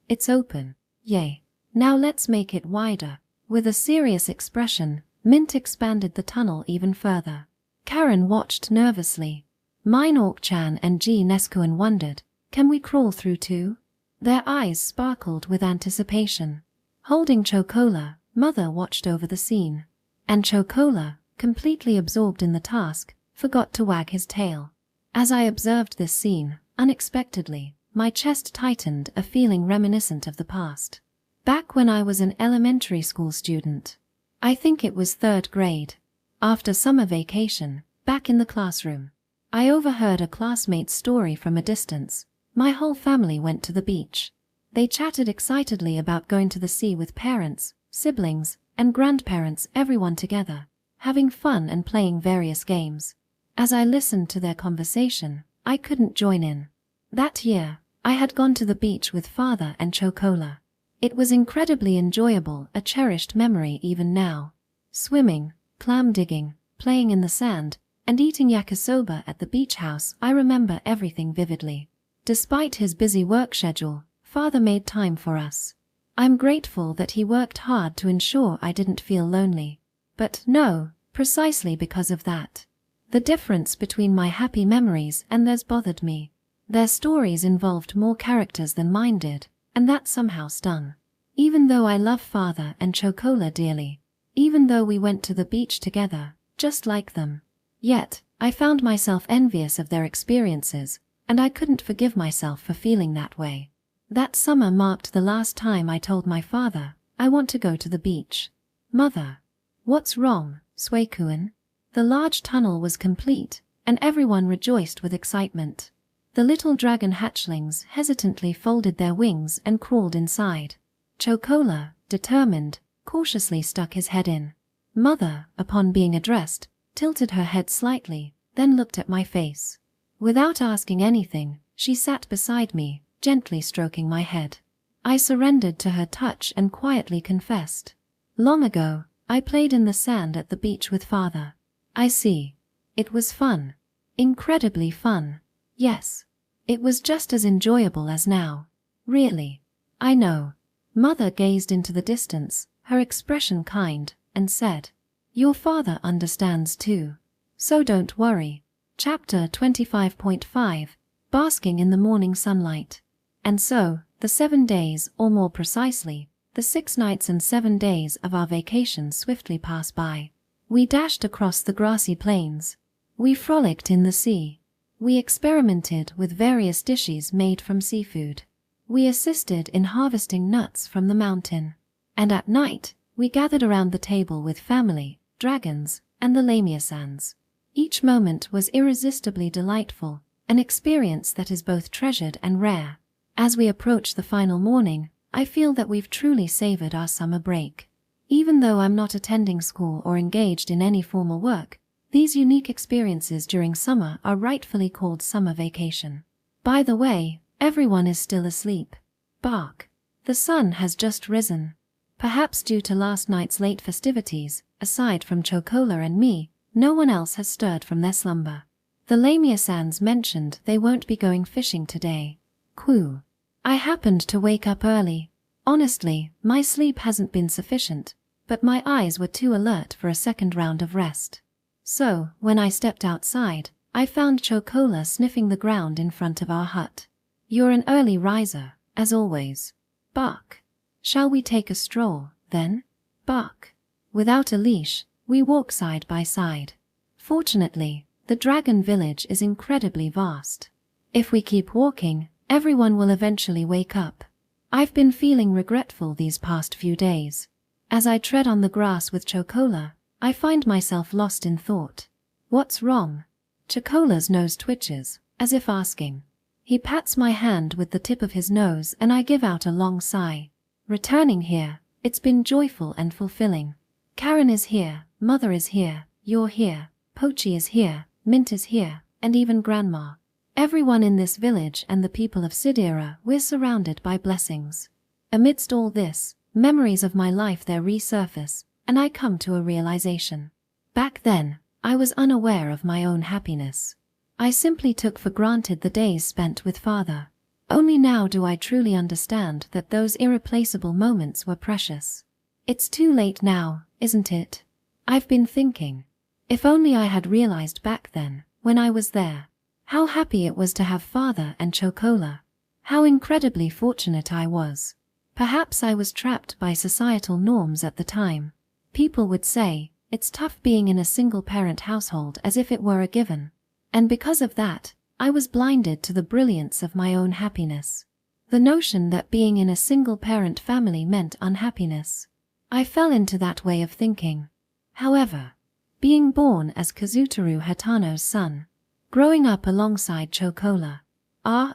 It's open. Yay. Now let's make it wider. With a serious expression, Mint expanded the tunnel even further. Karen watched nervously. Mine Ork-chan and G. Neskuan wondered, can we crawl through too? Their eyes sparkled with anticipation. Holding Chocola, Mother watched over the scene. And Chocola, completely absorbed in the task, forgot to wag his tail. As I observed this scene, unexpectedly, my chest tightened, a feeling reminiscent of the past. Back when I was an elementary school student. I think it was 3rd grade. After summer vacation, back in the classroom, I overheard a classmate's story from a distance. My whole family went to the beach. They chatted excitedly about going to the sea with parents, siblings, and grandparents, everyone together, having fun and playing various games. As I listened to their conversation, I couldn't join in. That year, I had gone to the beach with Father and Chocola. It was incredibly enjoyable, a cherished memory even now. Swimming, clam digging, playing in the sand, and eating yakisoba at the beach house, I remember everything vividly. Despite his busy work schedule, Father made time for us. I'm grateful that he worked hard to ensure I didn't feel lonely. But no, precisely because of that. The difference between my happy memories and theirs bothered me. Their stories involved more characters than mine did, and that somehow stung. Even though I love Father and Chocola dearly, even though we went to the beach together, just like them, yet, I found myself envious of their experiences, and I couldn't forgive myself for feeling that way. That summer marked the last time I told my father, I want to go to the beach. Mother. What's wrong, Suekuin? The large tunnel was complete, and everyone rejoiced with excitement. The little dragon hatchlings hesitantly folded their wings and crawled inside. Chocola, determined, cautiously stuck his head in. Mother, upon being addressed, tilted her head slightly, then looked at my face. Without asking anything, she sat beside me, gently stroking my head. I surrendered to her touch and quietly confessed. Long ago, I played in the sand at the beach with Father. I see. It was fun. Incredibly fun. Yes. It was just as enjoyable as now. Really. I know. Mother gazed into the distance, her expression kind, and said, Your father understands too. So don't worry. Chapter 25.5 Basking in the Morning Sunlight. And so, the 7 days, or more precisely, the 6 nights and 7 days of our vacation swiftly passed by. We dashed across the grassy plains. We frolicked in the sea. We experimented with various dishes made from seafood. We assisted in harvesting nuts from the mountain. And at night, we gathered around the table with family, dragons, and the Lamiasans. Each moment was irresistibly delightful, an experience that is both treasured and rare. As we approach the final morning, I feel that we've truly savored our summer break. Even though I'm not attending school or engaged in any formal work, these unique experiences during summer are rightfully called summer vacation. By the way, Everyone is still asleep. Bark. The sun has just risen. Perhaps due to last night's late festivities, aside from Chocola and me, no one else has stirred from their slumber. The Lamia-sans mentioned they won't be going fishing today. Quoo. I happened to wake up early. Honestly, my sleep hasn't been sufficient, but my eyes were too alert for a second round of rest. So, when I stepped outside, I found Chocola sniffing the ground in front of our hut. You're an early riser, as always. Bark. Shall we take a stroll, then? Bark. Without a leash, we walk side by side. Fortunately, the dragon village is incredibly vast. If we keep walking, everyone will eventually wake up. I've been feeling regretful these past few days. As I tread on the grass with Chocola, I find myself lost in thought. What's wrong? Chocola's nose twitches, as if asking. He pats my hand with the tip of his nose and I give out a long sigh. Returning here, it's been joyful and fulfilling. Karen is here, Mother is here, you're here, Pochi is here, Mint is here, and even Grandma. Everyone in this village and the people of Sidera, we're surrounded by blessings. Amidst all this, memories of my life there resurface, and I come to a realization. Back then, I was unaware of my own happiness. I simply took for granted the days spent with Father. Only now do I truly understand that those irreplaceable moments were precious. It's too late now, isn't it? I've been thinking. If only I had realized back then, when I was there, how happy it was to have Father and Chocola. How incredibly fortunate I was. Perhaps I was trapped by societal norms at the time. People would say, it's tough being in a single-parent household, as if it were a given. And because of that, I was blinded to the brilliance of my own happiness. The notion that being in a single-parent family meant unhappiness. I fell into that way of thinking. However, being born as Kazutaru Hatano's son, growing up alongside Chocola,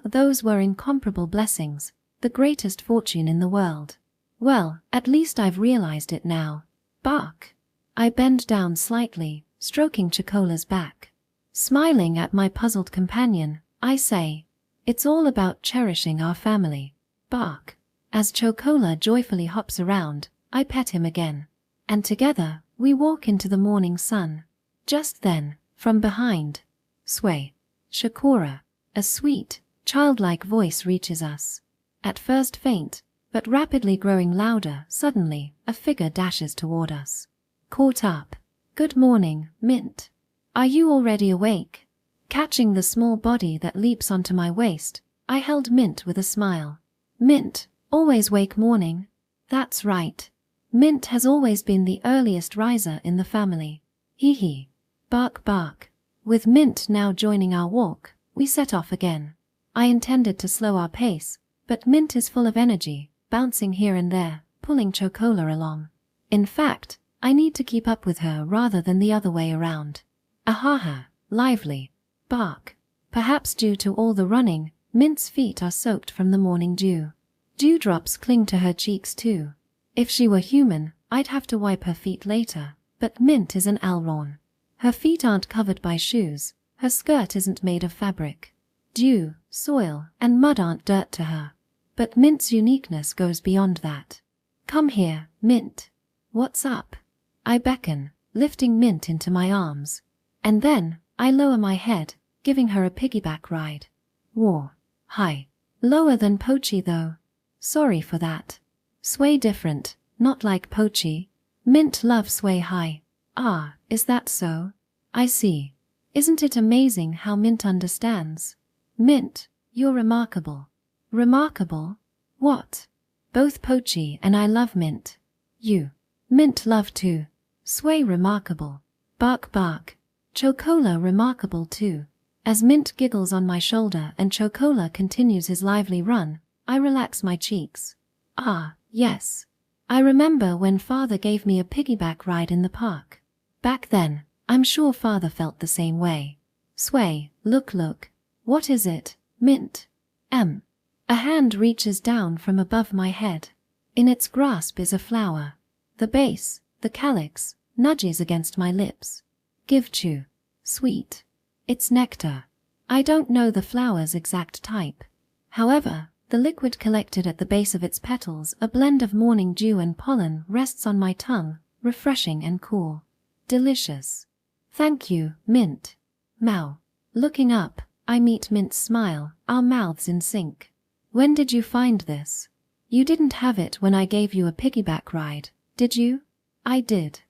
those were incomparable blessings, the greatest fortune in the world. Well, at least I've realized it now. Bark. I bend down slightly, stroking Chocola's back. Smiling at my puzzled companion, I say, it's all about cherishing our family. Bark. As Chocola joyfully hops around, I pet him again. And together, we walk into the morning sun. Just then, from behind, sway. Shakura, a sweet, childlike voice reaches us. At first faint, but rapidly growing louder, suddenly, a figure dashes toward us. Caught up. Good morning, Mint. Are you already awake? Catching the small body that leaps onto my waist, I held Mint with a smile. Mint, always wake morning? That's right. Mint has always been the earliest riser in the family. Hee hee. Bark bark. With Mint now joining our walk, we set off again. I intended to slow our pace, but Mint is full of energy, bouncing here and there, pulling Chocola along. In fact, I need to keep up with her rather than the other way around. Ahaha, lively. Bark. Perhaps due to all the running, Mint's feet are soaked from the morning dew. Dewdrops cling to her cheeks too. If she were human, I'd have to wipe her feet later, but Mint is an Alron. Her feet aren't covered by shoes, her skirt isn't made of fabric. Dew, soil, and mud aren't dirt to her. But Mint's uniqueness goes beyond that. Come here, Mint. What's up? I beckon, lifting Mint into my arms. And then, I lower my head, giving her a piggyback ride. Whoa. Hi. Lower than Pochi though. Sorry for that. Sway different, not like Pochi. Mint loves sway high. Is that so? I see. Isn't it amazing how Mint understands? Mint, you're remarkable. Remarkable? What? Both Pochi and I love Mint. You. Mint love too. Sway remarkable. Bark bark. Chocola remarkable too. As Mint giggles on my shoulder and Chocola continues his lively run, I relax my cheeks. Yes. I remember when Father gave me a piggyback ride in the park. Back then, I'm sure Father felt the same way. Sway, look. What is it, Mint? A hand reaches down from above my head. In its grasp is a flower. The base, the calyx, nudges against my lips. Give chew. Sweet. It's nectar. I don't know the flower's exact type. However, the liquid collected at the base of its petals, a blend of morning dew and pollen, rests on my tongue, refreshing and cool. Delicious. Thank you, Mint. Mao. Looking up, I meet Mint's smile, our mouths in sync. When did you find this? You didn't have it when I gave you a piggyback ride, did you? I did.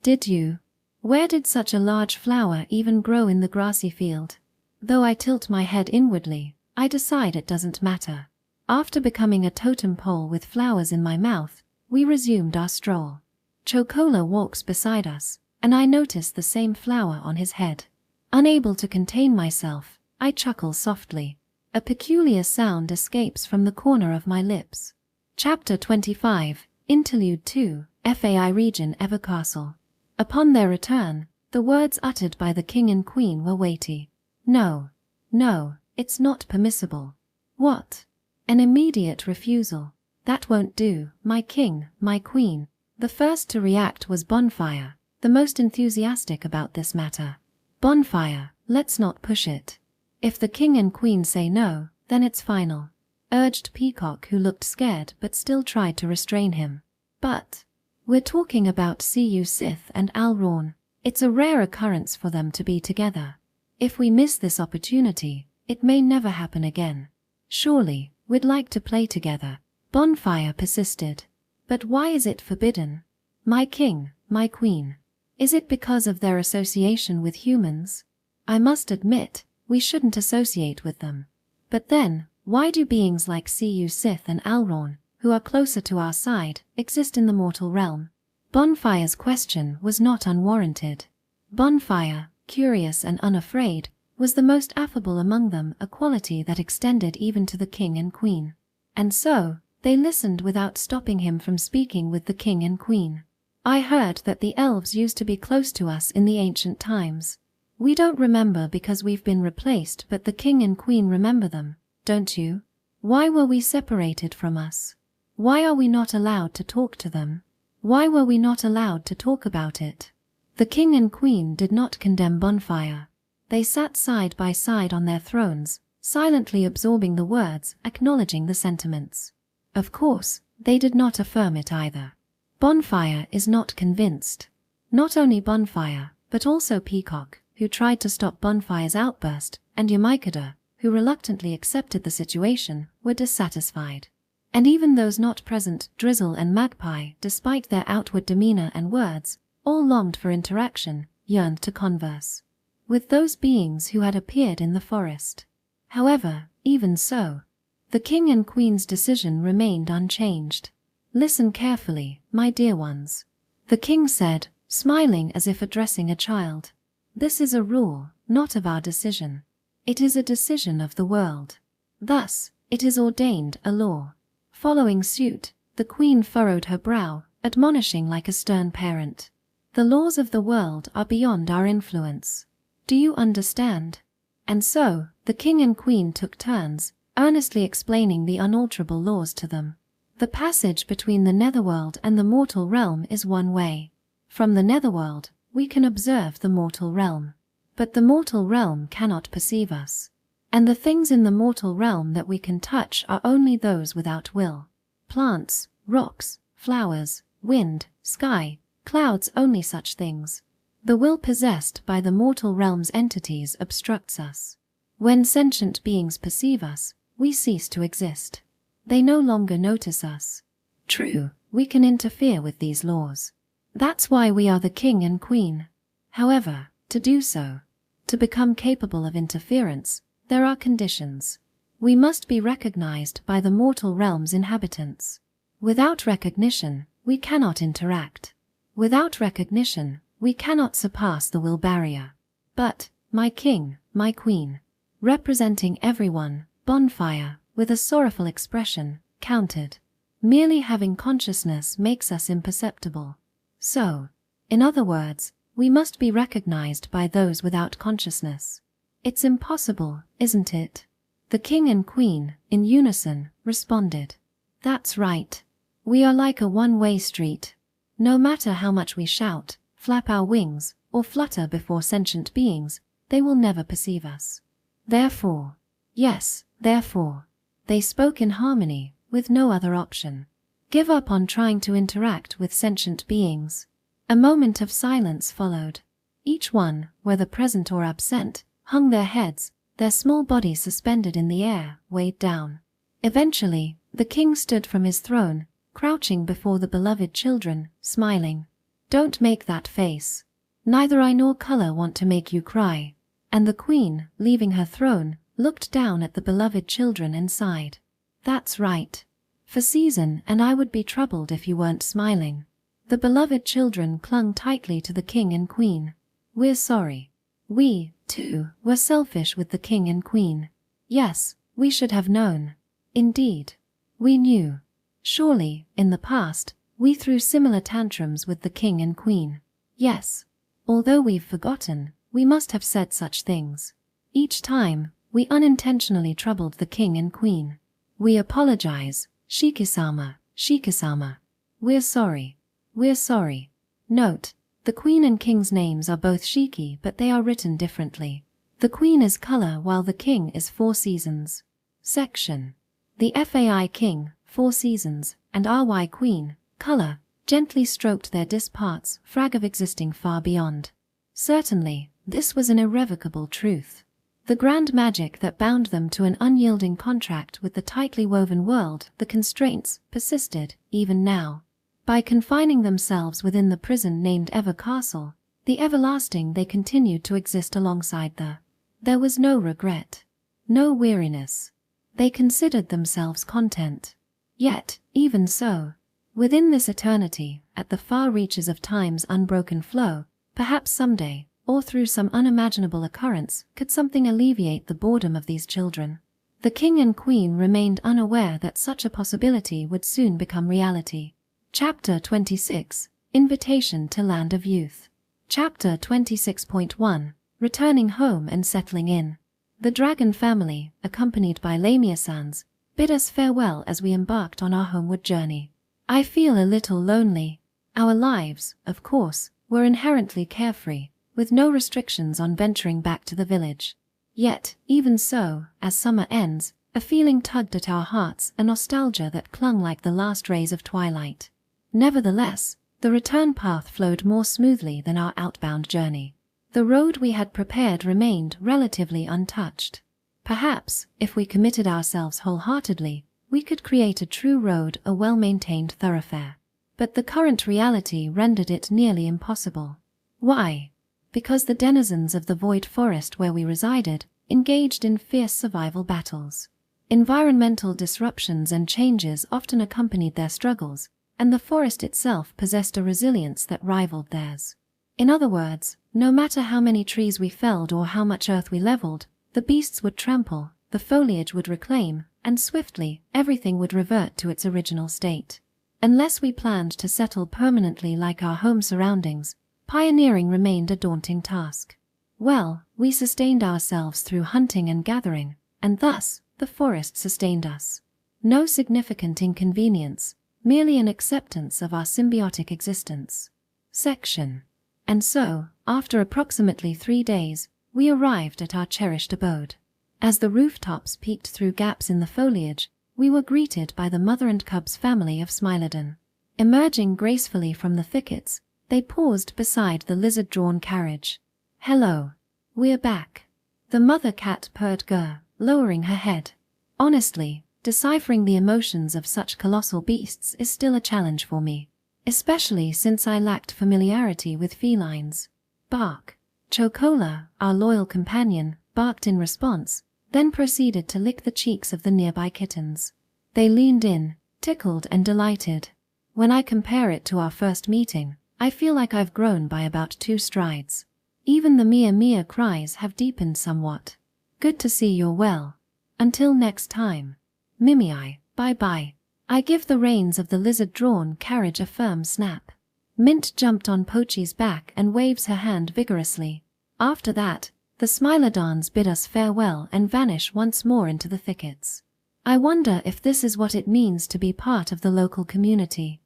Did you? Where did such a large flower even grow in the grassy field? Though I tilt my head inwardly, I decide it doesn't matter. After becoming a totem pole with flowers in my mouth, we resumed our stroll. Chocola walks beside us, and I notice the same flower on his head. Unable to contain myself, I chuckle softly. A peculiar sound escapes from the corner of my lips. Chapter 25, Interlude 2, FAI Region Evercastle. Upon their return, the words uttered by the king and queen were weighty. No. No, it's not permissible. What? An immediate refusal. That won't do, my king, my queen. The first to react was Bonfire, the most enthusiastic about this matter. Bonfire, let's not push it. If the king and queen say no, then it's final, urged Peacock, who looked scared but still tried to restrain him. But we're talking about Cu Sith and Alraun. It's a rare occurrence for them to be together. If we miss this opportunity, it may never happen again. Surely, we'd like to play together, Bonfire persisted. But why is it forbidden? My king, my queen. Is it because of their association with humans? I must admit, we shouldn't associate with them. But then, why do beings like Cu Sith and Alraun, who are closer to our side, exist in the mortal realm? Bonfire's question was not unwarranted. Bonfire, curious and unafraid, was the most affable among them, a quality that extended even to the king and queen. And so, they listened without stopping him from speaking with the king and queen. I heard that the elves used to be close to us in the ancient times. We don't remember because we've been replaced, but the king and queen remember them, don't you? Why were we separated from us? Why are we not allowed to talk to them? Why were we not allowed to talk about it? The king and queen did not condemn Bonfire. They sat side by side on their thrones, silently absorbing the words, acknowledging the sentiments. Of course, they did not affirm it either. Bonfire is not convinced. Not only Bonfire, but also Peacock, who tried to stop Bonfire's outburst, and Yamaikada, who reluctantly accepted the situation, were dissatisfied. And even those not present, Drizzle and Magpie, despite their outward demeanor and words, all longed for interaction, yearned to converse with those beings who had appeared in the forest. However, even so, the king and queen's decision remained unchanged. Listen carefully, my dear ones. The king said, smiling as if addressing a child. This is a rule, not of our decision. It is a decision of the world. Thus, it is ordained a law. Following suit, the queen furrowed her brow, admonishing like a stern parent. The laws of the world are beyond our influence. Do you understand? And so, the king and queen took turns, earnestly explaining the unalterable laws to them. The passage between the netherworld and the mortal realm is one way. From the netherworld, we can observe the mortal realm. But the mortal realm cannot perceive us. And the things in the mortal realm that we can touch are only those without will. Plants, rocks, flowers, wind, sky, clouds, only such things. The will possessed by the mortal realm's entities obstructs us. When sentient beings perceive us, we cease to exist. They no longer notice us. True, we can interfere with these laws. That's why we are the king and queen. However, to do so, to become capable of interference, there are conditions. We must be recognized by the mortal realm's inhabitants. Without recognition, we cannot interact. Without recognition, we cannot surpass the will barrier. But, my king, my queen, representing everyone, Bonfire, with a sorrowful expression, countered. Merely having consciousness makes us imperceptible. So, in other words, we must be recognized by those without consciousness. It's impossible, isn't it? The king and queen, in unison, responded. That's right. We are like a one-way street. No matter how much we shout, flap our wings, or flutter before sentient beings, they will never perceive us. Therefore, yes, therefore, They spoke in harmony, with no other option. Give up on trying to interact with sentient beings. A moment of silence followed. Each one, whether present or absent, hung their heads, their small bodies suspended in the air, weighed down. Eventually, the king stood from his throne, crouching before the beloved children, smiling. "Don't make that face. Neither I nor color want to make you cry." And the queen, leaving her throne, looked down at the beloved children and sighed. "That's right. For season and I would be troubled if you weren't smiling." The beloved children clung tightly to the king and queen. "We're sorry. We, too, were selfish with the king and queen. Yes, we should have known. Indeed. We knew. Surely, in the past, we threw similar tantrums with the king and queen. Yes. Although we've forgotten, we must have said such things. Each time, we unintentionally troubled the king and queen. We apologize, Shiki-sama, Shiki-sama. We're sorry. We're sorry." Note: the queen and king's names are both Shiki, but they are written differently. The queen is color while the king is 4 seasons. Section: the FAI king, 4 seasons, and RY queen, color, gently stroked their disparts, frag of existing far beyond. Certainly, this was an irrevocable truth. The grand magic that bound them to an unyielding contract with the tightly woven world, the constraints, persisted, even now. By confining themselves within the prison named Ever Castle, the everlasting, they continued to exist alongside the. There was no regret. No weariness. They considered themselves content. Yet, even so, within this eternity, at the far reaches of time's unbroken flow, perhaps someday, or through some unimaginable occurrence, could something alleviate the boredom of these children. The king and queen remained unaware that such a possibility would soon become reality. Chapter 26, Invitation to Land of Youth. Chapter 26.1, Returning Home and Settling In. The dragon family, accompanied by Lamia-sans, bid us farewell as we embarked on our homeward journey. I feel a little lonely. Our lives, of course, were inherently carefree, with no restrictions on venturing back to the village. Yet, even so, as summer ends, a feeling tugged at our hearts, a nostalgia that clung like the last rays of twilight. Nevertheless, the return path flowed more smoothly than our outbound journey. The road we had prepared remained relatively untouched. Perhaps, if we committed ourselves wholeheartedly, we could create a true road, a well-maintained thoroughfare. But the current reality rendered it nearly impossible. Why? Because the denizens of the void forest where we resided engaged in fierce survival battles. Environmental disruptions and changes often accompanied their struggles, and the forest itself possessed a resilience that rivaled theirs. In other words, no matter how many trees we felled or how much earth we leveled, the beasts would trample, the foliage would reclaim, and swiftly, everything would revert to its original state. Unless we planned to settle permanently like our home surroundings, pioneering remained a daunting task. Well, we sustained ourselves through hunting and gathering, and thus, the forest sustained us. No significant inconvenience, merely an acceptance of our symbiotic existence. Section. And so, after approximately 3 days, we arrived at our cherished abode. As the rooftops peeked through gaps in the foliage, we were greeted by the mother and cubs family of Smilodon. Emerging gracefully from the thickets, they paused beside the lizard-drawn carriage. "Hello. We're back." The mother cat purred grr, lowering her head. Honestly, deciphering the emotions of such colossal beasts is still a challenge for me, especially since I lacked familiarity with felines. Bark. Chocola, our loyal companion, barked in response, then proceeded to lick the cheeks of the nearby kittens. They leaned in, tickled and delighted. When I compare it to our first meeting, I feel like I've grown by about 2 strides. Even the Mia cries have deepened somewhat. Good to see you're well. Until next time. Mimii, bye-bye. I give the reins of the lizard-drawn carriage a firm snap. Mint jumped on Pochi's back and waves her hand vigorously. After that, the Smilodons bid us farewell and vanish once more into the thickets. I wonder if this is what it means to be part of the local community.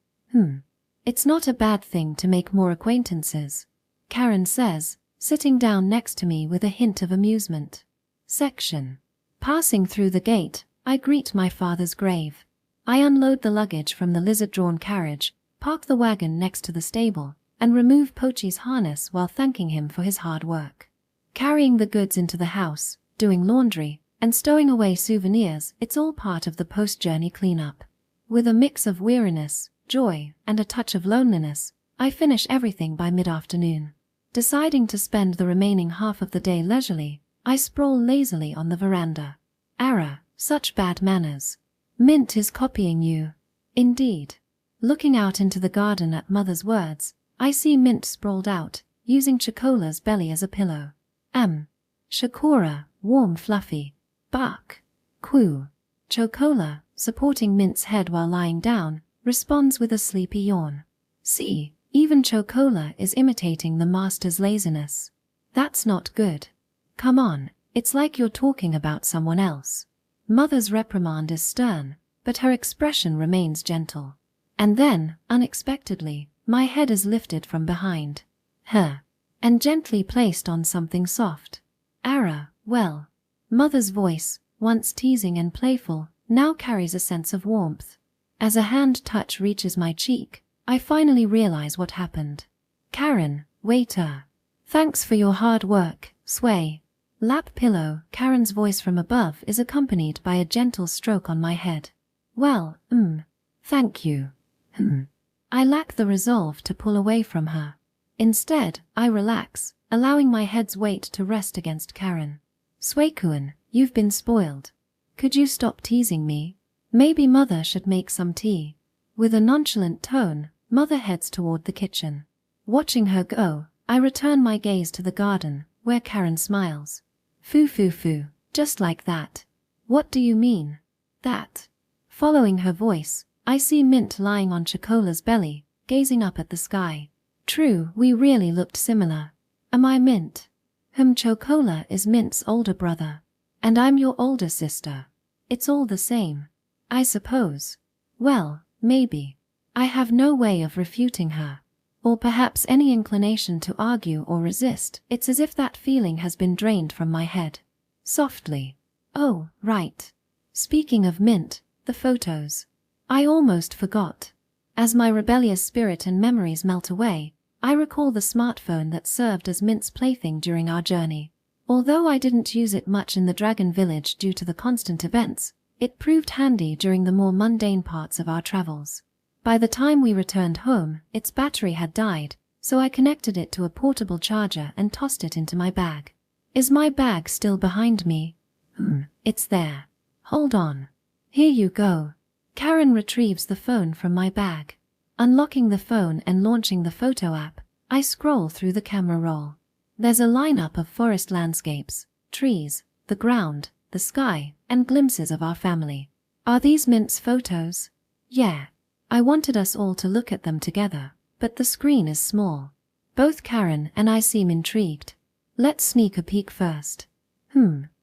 It's not a bad thing to make more acquaintances, Karen says, sitting down next to me with a hint of amusement. Section. Passing through the gate, I greet my father's grave. I unload the luggage from the lizard-drawn carriage, park the wagon next to the stable, and remove Pochi's harness while thanking him for his hard work. Carrying the goods into the house, doing laundry, and stowing away souvenirs, it's all part of the post-journey cleanup. With a mix of weariness, joy, and a touch of loneliness, I finish everything by mid-afternoon. Deciding to spend the remaining half of the day leisurely, I sprawl lazily on the veranda. Error, such bad manners. Mint is copying you. Indeed. Looking out into the garden at Mother's words, I see Mint sprawled out, using Chocola's belly as a pillow. Chocora, warm fluffy. Bark. Coo. Chocola, supporting Mint's head while lying down, responds with a sleepy yawn. See, even Chocola is imitating the master's laziness. That's not good. Come on, it's like you're talking about someone else. Mother's reprimand is stern, but her expression remains gentle. And then, unexpectedly, my head is lifted from behind her and gently placed on something soft. Error, well. Mother's voice, once teasing and playful, now carries a sense of warmth. As a hand touch reaches my cheek, I finally realize what happened. Karen, waiter. Thanks for your hard work, Sway. Lap pillow. Karen's voice from above is accompanied by a gentle stroke on my head. Well, thank you. I lack the resolve to pull away from her. Instead, I relax, allowing my head's weight to rest against Karen. Swaykuen, you've been spoiled. Could you stop teasing me? Maybe Mother should make some tea. With a nonchalant tone, Mother heads toward the kitchen. Watching her go, I return my gaze to the garden, where Karen smiles. Foo, just like that. What do you mean? That. Following her voice, I see Mint lying on Chocola's belly, gazing up at the sky. True, we really looked similar. Am I Mint? Chocola is Mint's older brother. And I'm your older sister. It's all the same. I suppose. Well, maybe. I have no way of refuting her. Or perhaps any inclination to argue or resist. It's as if that feeling has been drained from my head. Softly. Oh, right. Speaking of Mint, the photos. I almost forgot. As my rebellious spirit and memories melt away, I recall the smartphone that served as Mint's plaything during our journey. Although I didn't use it much in the Dragon Village due to the constant events, it proved handy during the more mundane parts of our travels. By the time we returned home, its battery had died, so I connected it to a portable charger and tossed it into my bag. Is my bag still behind me? It's there. Hold on. Here you go. Karen retrieves the phone from my bag. Unlocking the phone and launching the photo app, I scroll through the camera roll. There's a lineup of forest landscapes, trees, the ground, the sky, and glimpses of our family. Are these Mint's photos? Yeah. I wanted us all to look at them together, but the screen is small. Both Karen and I seem intrigued. Let's sneak a peek first.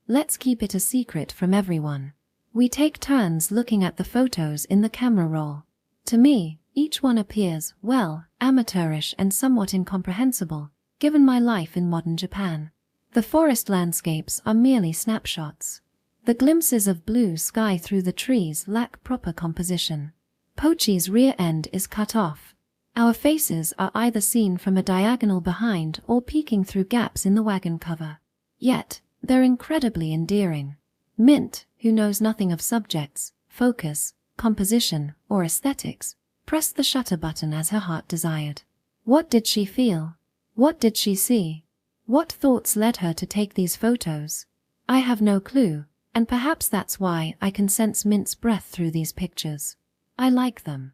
Let's keep it a secret from everyone. We take turns looking at the photos in the camera roll. To me, each one appears, well, amateurish and somewhat incomprehensible, given my life in modern Japan. The forest landscapes are merely snapshots. The glimpses of blue sky through the trees lack proper composition. Pochi's rear end is cut off. Our faces are either seen from a diagonal behind or peeking through gaps in the wagon cover. Yet, they're incredibly endearing. Mint, who knows nothing of subjects, focus, composition, or aesthetics, pressed the shutter button as her heart desired. What did she feel? What did she see? What thoughts led her to take these photos? I have no clue, and perhaps that's why I can sense Mint's breath through these pictures. I like them.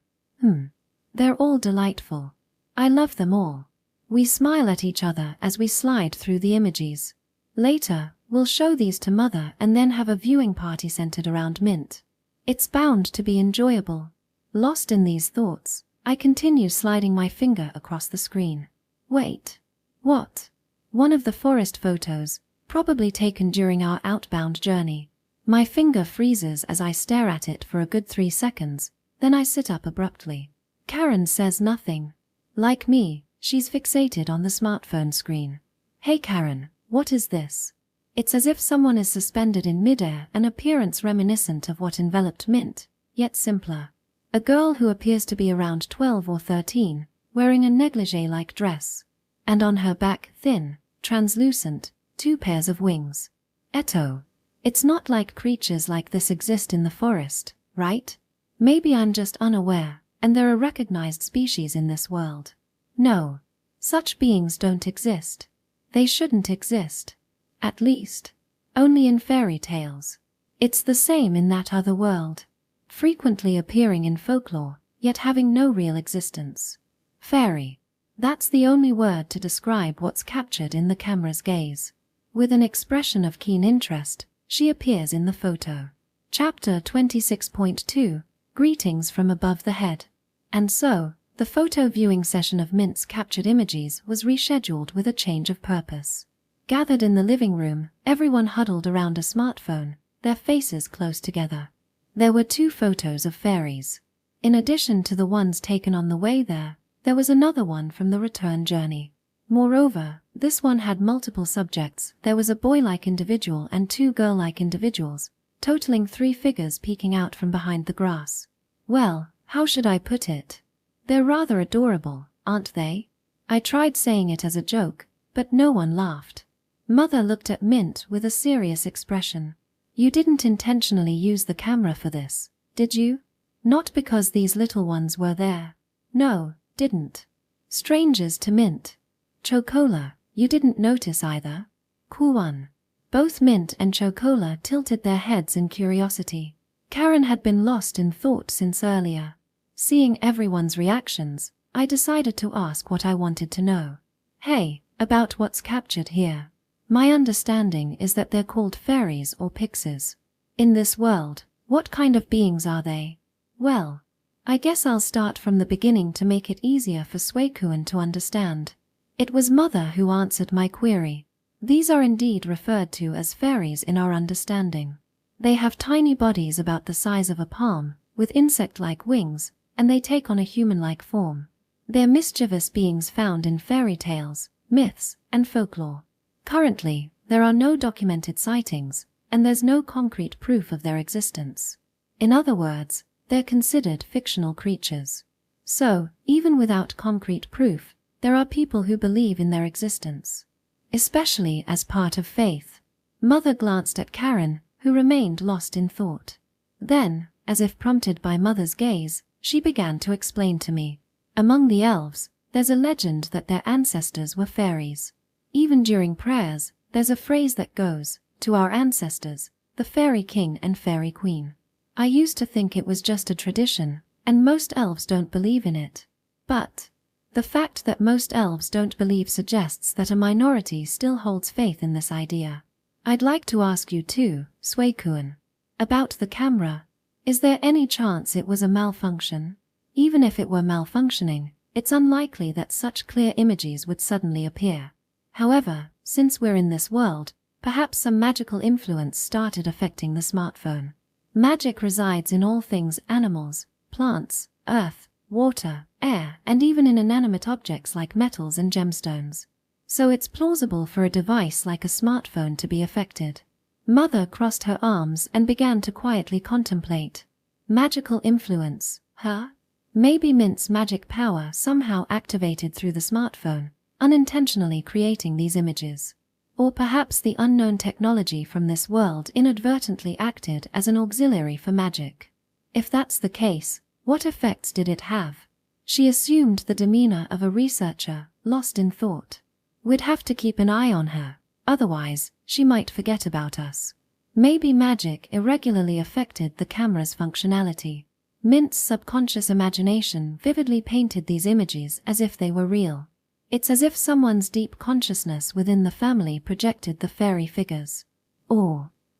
They're all delightful. I love them all. We smile at each other as we slide through the images. Later, we'll show these to Mother and then have a viewing party centered around Mint. It's bound to be enjoyable. Lost in these thoughts, I continue sliding my finger across the screen. Wait. What? One of the forest photos, probably taken during our outbound journey. My finger freezes as I stare at it for a good 3 seconds, then I sit up abruptly. Karen says nothing. Like me, she's fixated on the smartphone screen. Hey Karen, what is this? It's as if someone is suspended in midair, an appearance reminiscent of what enveloped Mint, yet simpler. A girl who appears to be around 12 or 13, wearing a negligee-like dress. And on her back, thin, translucent, 2 pairs of wings. Eto. It's not like creatures like this exist in the forest, right? Maybe I'm just unaware, and there are recognized species in this world. No. Such beings don't exist. They shouldn't exist. At least, only in fairy tales. It's the same in that other world. Frequently appearing in folklore, yet having no real existence. Fairy. That's the only word to describe what's captured in the camera's gaze. With an expression of keen interest, she appears in the photo. Chapter 26.2, Greetings from Above the Head. And so, the photo viewing session of Mint's captured images was rescheduled with a change of purpose. Gathered in the living room, everyone huddled around a smartphone, their faces close together. There were 2 photos of fairies. In addition to the ones taken on the way there was another one from the return journey. Moreover, this one had multiple subjects. There was a boy-like individual and 2 girl-like individuals, totaling 3 figures peeking out from behind the grass. Well, how should I put it? They're rather adorable, aren't they? I tried saying it as a joke, but no one laughed. Mother looked at Mint with a serious expression. You didn't intentionally use the camera for this, did you? Not because these little ones were there. No, didn't. Strangers to Mint. Chocola, you didn't notice either? Kuwan. Both Mint and Chocola tilted their heads in curiosity. Karen had been lost in thought since earlier. Seeing everyone's reactions, I decided to ask what I wanted to know. Hey, about what's captured here. My understanding is that they're called fairies or pixies. In this world, what kind of beings are they? Well, I guess I'll start from the beginning to make it easier for Suekuan to understand. It was Mother who answered my query. These are indeed referred to as fairies in our understanding. They have tiny bodies about the size of a palm, with insect-like wings, and they take on a human-like form. They're mischievous beings found in fairy tales, myths, and folklore. Currently, there are no documented sightings, and there's no concrete proof of their existence. In other words, they're considered fictional creatures. So, even without concrete proof, there are people who believe in their existence. Especially as part of faith. Mother glanced at Karen, who remained lost in thought. Then, as if prompted by Mother's gaze, she began to explain to me. Among the elves, there's a legend that their ancestors were fairies. Even during prayers, there's a phrase that goes, "To our ancestors, the fairy king and fairy queen." I used to think it was just a tradition, and most elves don't believe in it. But the fact that most elves don't believe suggests that a minority still holds faith in this idea. I'd like to ask you too, Suekuan, about the camera. Is there any chance it was a malfunction? Even if it were malfunctioning, it's unlikely that such clear images would suddenly appear. However, since we're in this world, perhaps some magical influence started affecting the smartphone. Magic resides in all things animals, plants, earth, water, air, and even in inanimate objects like metals and gemstones. So it's plausible for a device like a smartphone to be affected. Mother crossed her arms and began to quietly contemplate. Magical influence, huh? Maybe Mint's magic power somehow activated through the smartphone, unintentionally creating these images. Or perhaps the unknown technology from this world inadvertently acted as an auxiliary for magic. If that's the case, what effects did it have? She assumed the demeanor of a researcher, lost in thought. We'd have to keep an eye on her, otherwise, she might forget about us. Maybe magic irregularly affected the camera's functionality. Mint's subconscious imagination vividly painted these images as if they were real. It's as if someone's deep consciousness within the family projected the fairy figures.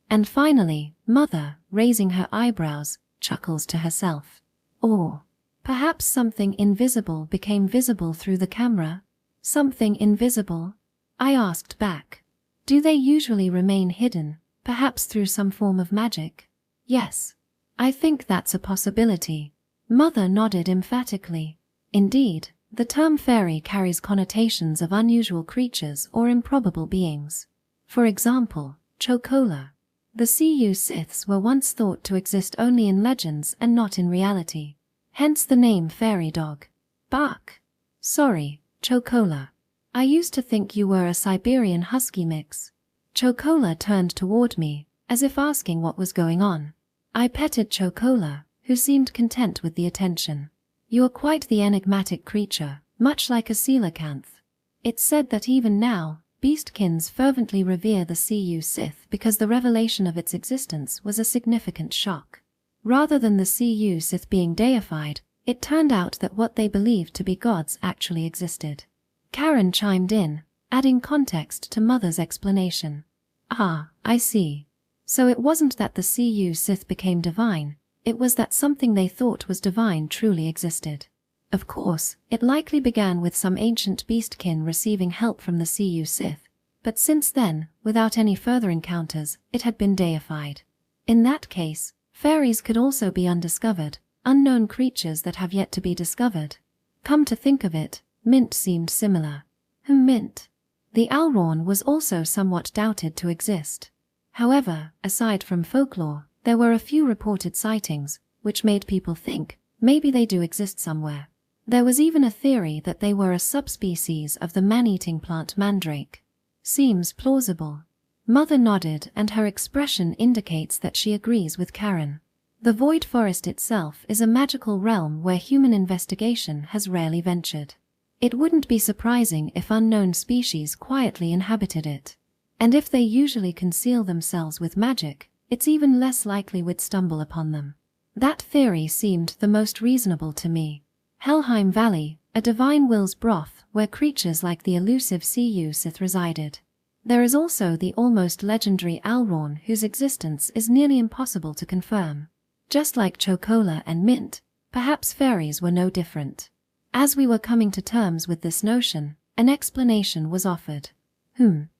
And finally, Mother, raising her eyebrows, chuckles to herself. Perhaps something invisible became visible through the camera? Something invisible? I asked back. Do they usually remain hidden, perhaps through some form of magic? Yes. I think that's a possibility. Mother nodded emphatically. Indeed, the term fairy carries connotations of unusual creatures or improbable beings. For example, Chocola. The Cu Siths were once thought to exist only in legends and not in reality. Hence the name fairy dog. Bark. Sorry, Chocola. I used to think you were a Siberian husky mix. Chocola turned toward me, as if asking what was going on. I petted Chocola, who seemed content with the attention. You're quite the enigmatic creature, much like a coelacanth. It's said that even now, Beastkins fervently revere the Cu Sith because the revelation of its existence was a significant shock. Rather than the Cu Sith being deified, it turned out that what they believed to be gods actually existed. Karen chimed in, adding context to Mother's explanation. Ah, I see. So it wasn't that the Cu Sith became divine, it was that something they thought was divine truly existed. Of course, it likely began with some ancient beastkin receiving help from the Cu Sith, but since then, without any further encounters, it had been deified. In that case, fairies could also be undiscovered, unknown creatures that have yet to be discovered. Come to think of it, Mint seemed similar. Mint. The Alraun was also somewhat doubted to exist. However, aside from folklore, there were a few reported sightings, which made people think, maybe they do exist somewhere. There was even a theory that they were a subspecies of the man-eating plant mandrake. Seems plausible. Mother nodded and her expression indicates that she agrees with Karen. The Void Forest itself is a magical realm where human investigation has rarely ventured. It wouldn't be surprising if unknown species quietly inhabited it. And if they usually conceal themselves with magic, it's even less likely we'd stumble upon them. That theory seemed the most reasonable to me. Helheim Valley, a divine will's broth where creatures like the elusive Cu Sith resided. There is also the almost legendary Alraun whose existence is nearly impossible to confirm. Just like Chocola and Mint, perhaps fairies were no different. As we were coming to terms with this notion, an explanation was offered.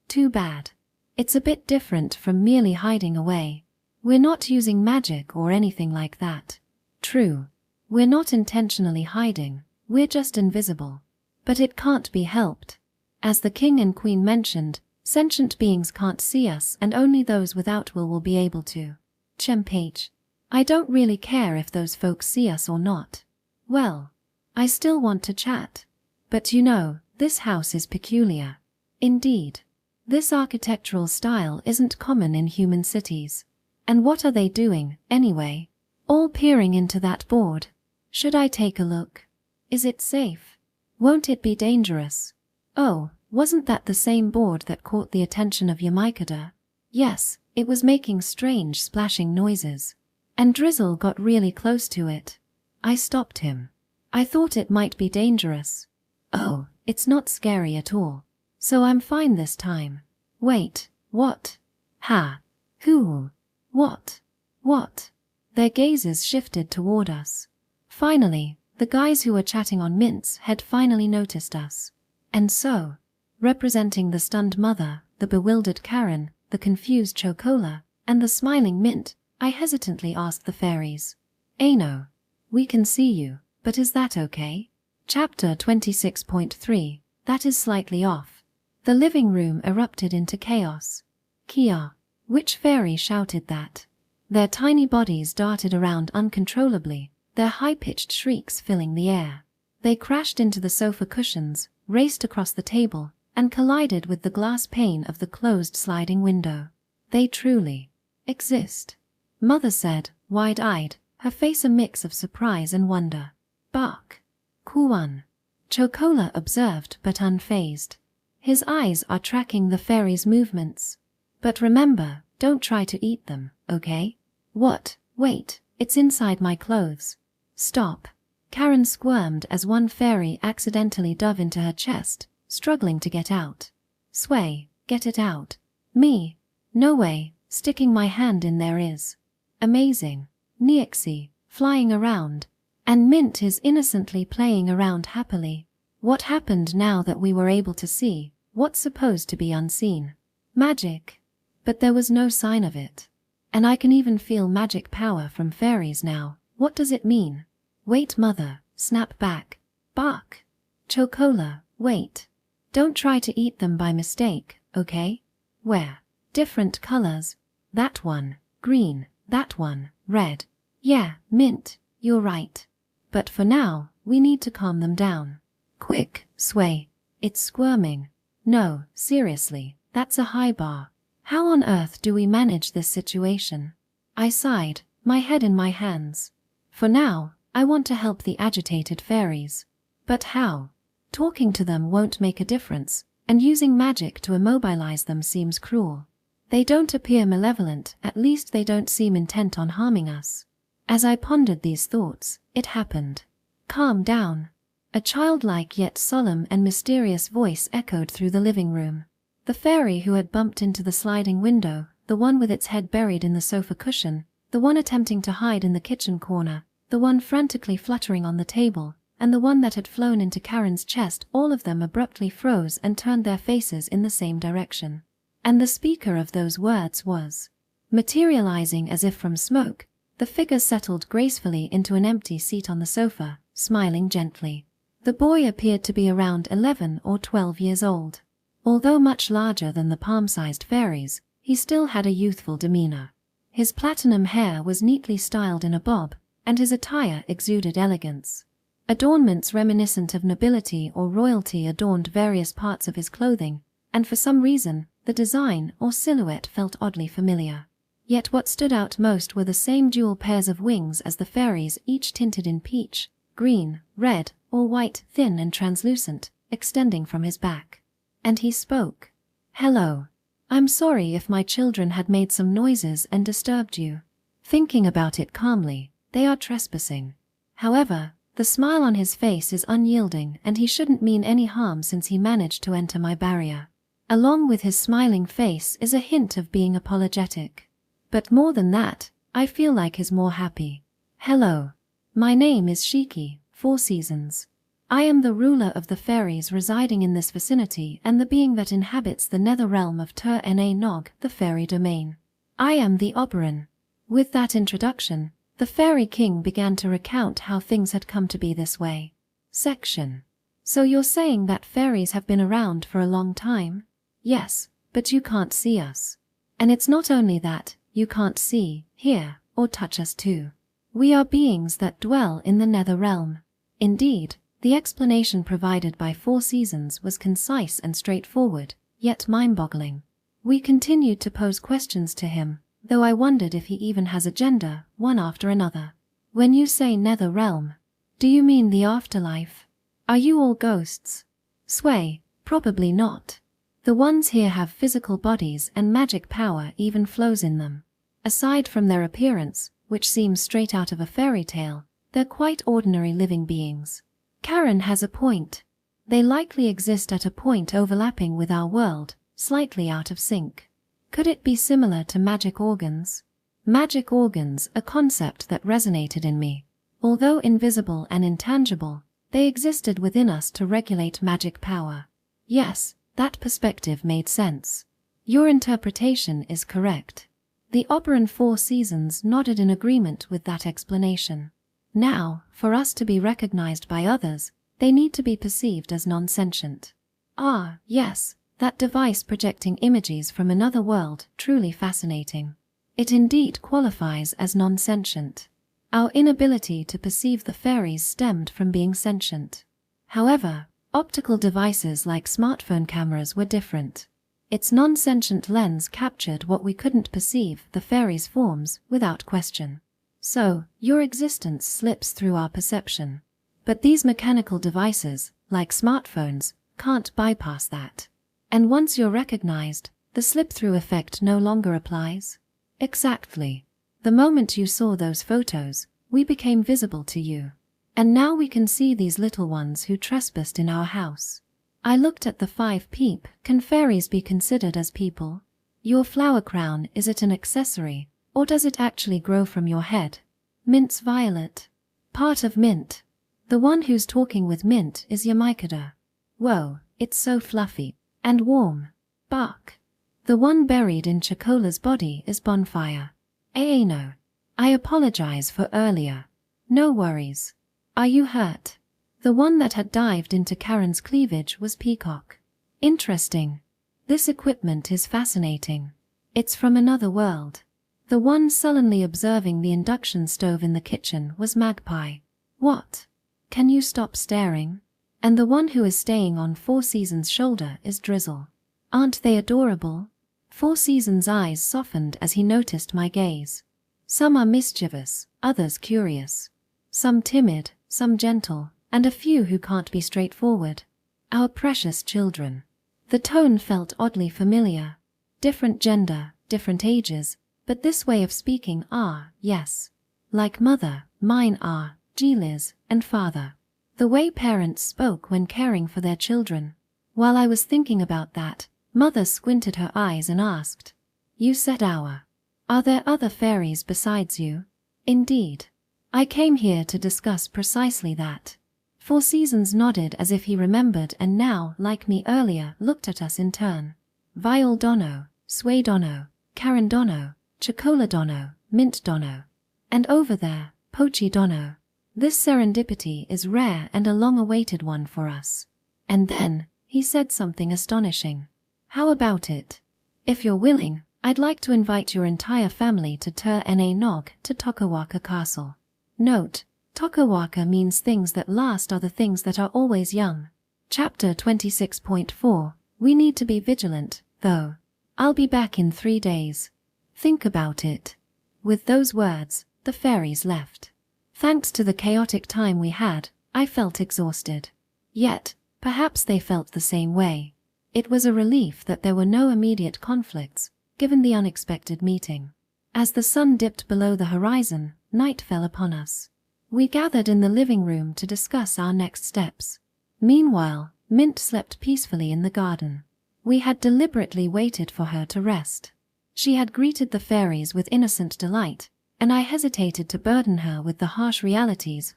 Too bad. It's a bit different from merely hiding away. We're not using magic or anything like that. True. We're not intentionally hiding, we're just invisible. But it can't be helped. As the king and queen mentioned, sentient beings can't see us and only those without will be able to. Chempage. I don't really care if those folks see us or not. Well, I still want to chat. But you know, this house is peculiar. Indeed. This architectural style isn't common in human cities. And what are they doing, anyway? All peering into that board. Should I take a look? Is it safe? Won't it be dangerous? Oh, wasn't that the same board that caught the attention of Yamikada? Yes, it was making strange splashing noises. And Drizzle got really close to it. I stopped him. I thought it might be dangerous. Oh, it's not scary at all. So I'm fine this time. Wait, what? Ha. Who? What? What? Their gazes shifted toward us. Finally, the guys who were chatting on Mint's had finally noticed us. And so, representing the stunned Mother, the bewildered Karen, the confused Chocola, and the smiling Mint, I hesitantly asked the fairies. Ano, we can see you, but is that okay? Chapter 26.3, that is slightly off. The living room erupted into chaos. Kia, which fairy shouted that? Their tiny bodies darted around uncontrollably, their high-pitched shrieks filling the air. They crashed into the sofa cushions, raced across the table, and collided with the glass pane of the closed sliding window. They truly exist, Mother said, wide-eyed, her face a mix of surprise and wonder. Bark. Kuan. Chocola observed but unfazed. His eyes are tracking the fairy's movements. But remember, don't try to eat them, okay? What? Wait, it's inside my clothes. Stop. Karen squirmed as one fairy accidentally dove into her chest, struggling to get out. Sway, get it out. Me. No way, sticking my hand in there is. Amazing. Niexi, flying around. And Mint is innocently playing around happily. What happened now that we were able to see, what's supposed to be unseen? Magic. But there was no sign of it. And I can even feel magic power from fairies now. What does it mean? Wait, Mother, snap back. Bark. Chocola, wait. Don't try to eat them by mistake, okay? Where? Different colors. That one, green, that one, red. Yeah, mint, you're right. But for now, we need to calm them down. Quick, Sway. It's squirming. No, seriously, that's a high bar. How on earth do we manage this situation? I sighed, my head in my hands. For now, I want to help the agitated fairies. But how? Talking to them won't make a difference, and using magic to immobilize them seems cruel. They don't appear malevolent, at least they don't seem intent on harming us. As I pondered these thoughts, it happened. Calm down. A childlike yet solemn and mysterious voice echoed through the living room. The fairy who had bumped into the sliding window, the one with its head buried in the sofa cushion, the one attempting to hide in the kitchen corner, the one frantically fluttering on the table, and the one that had flown into Karen's chest, all of them abruptly froze and turned their faces in the same direction. And the speaker of those words was. Materializing as if from smoke, the figure settled gracefully into an empty seat on the sofa, smiling gently. The boy appeared to be around 11 or 12 years old. Although much larger than the palm-sized fairies, he still had a youthful demeanor. His platinum hair was neatly styled in a bob, and his attire exuded elegance. Adornments reminiscent of nobility or royalty adorned various parts of his clothing, and for some reason, the design or silhouette felt oddly familiar. Yet what stood out most were the same dual pairs of wings as the fairies, each tinted in peach, green, red, or white, thin and translucent, extending from his back. And he spoke. Hello. I'm sorry if my children had made some noises and disturbed you. Thinking about it calmly, they are trespassing. However, the smile on his face is unyielding and he shouldn't mean any harm since he managed to enter my barrier. Along with his smiling face is a hint of being apologetic. But more than that, I feel like he's more happy. Hello. My name is Shiki, 4 Seasons. I am the ruler of the fairies residing in this vicinity and the being that inhabits the nether realm of Tur-Na-Nog, the fairy domain. I am the Oberon. With that introduction, the fairy king began to recount how things had come to be this way. Section. So you're saying that fairies have been around for a long time? Yes, but you can't see us. And it's not only that, you can't see, hear, or touch us too. We are beings that dwell in the nether realm. Indeed, the explanation provided by 4 Seasons was concise and straightforward, yet mind-boggling. We continued to pose questions to him, though I wondered if he even has a gender, one after another. When you say nether realm, do you mean the afterlife? Are you all ghosts? Sway, probably not. The ones here have physical bodies and magic power even flows in them. Aside from their appearance, which seems straight out of a fairy tale, they're quite ordinary living beings. Karen has a point. They likely exist at a point overlapping with our world, slightly out of sync. Could it be similar to magic organs? Magic organs, a concept that resonated in me. Although invisible and intangible, they existed within us to regulate magic power. Yes, that perspective made sense. Your interpretation is correct. The Oberon 4 Seasons nodded in agreement with that explanation. Now, for us to be recognized by others, they need to be perceived as non-sentient. Ah, yes, that device projecting images from another world, truly fascinating. It indeed qualifies as non-sentient. Our inability to perceive the fairies stemmed from being sentient. However, optical devices like smartphone cameras were different. Its non-sentient lens captured what we couldn't perceive, the fairies' forms, without question. So, your existence slips through our perception. But these mechanical devices, like smartphones, can't bypass that. And once you're recognized, the slip-through effect no longer applies? Exactly. The moment you saw those photos, we became visible to you. And now we can see these little ones who trespassed in our house. I looked at the 5 peep. Can fairies be considered as people? Your flower crown, is it an accessory, or does it actually grow from your head? Mint's violet. Part of Mint. The one who's talking with Mint is Yamaikada. Whoa, it's so fluffy. And warm. Bark. The one buried in Chocola's body is Bonfire. No. I apologize for earlier. No worries. Are you hurt? The one that had dived into Karen's cleavage was Peacock. Interesting. This equipment is fascinating. It's from another world. The one sullenly observing the induction stove in the kitchen was Magpie. What? Can you stop staring? And the one who is staying on Four Seasons' shoulder is Drizzle. Aren't they adorable? Four Seasons' eyes softened as he noticed my gaze. Some are mischievous, others curious. Some timid, some gentle, and a few who can't be straightforward. Our precious children. The tone felt oddly familiar. Different gender, different ages, but this way of speaking are, yes. Like mother, mine are, Liz, and father. The way parents spoke when caring for their children. While I was thinking about that, mother squinted her eyes and asked, "You said our. Are there other fairies besides you?" Indeed. I came here to discuss precisely that. Four Seasons nodded as if he remembered and now, like me earlier, looked at us in turn. Viol Dono, Sway Dono, Karen Dono, Chocola Dono, Mint Dono. And over there, Pochi Dono. This serendipity is rare and a long-awaited one for us. And then, he said something astonishing. How about it? If you're willing, I'd like to invite your entire family to Na Nog to Tokawaka Castle. Note, Tokawaka means things that last are the things that are always young. Chapter 26.4. We need to be vigilant, though. I'll be back in 3 days. Think about it. With those words, the fairies left. Thanks to the chaotic time we had, I felt exhausted. Yet, perhaps they felt the same way. It was a relief that there were no immediate conflicts, given the unexpected meeting. As the sun dipped below the horizon, night fell upon us. We gathered in the living room to discuss our next steps. Meanwhile, Mint slept peacefully in the garden. We had deliberately waited for her to rest. She had greeted the fairies with innocent delight, and I hesitated to burden her with the harsh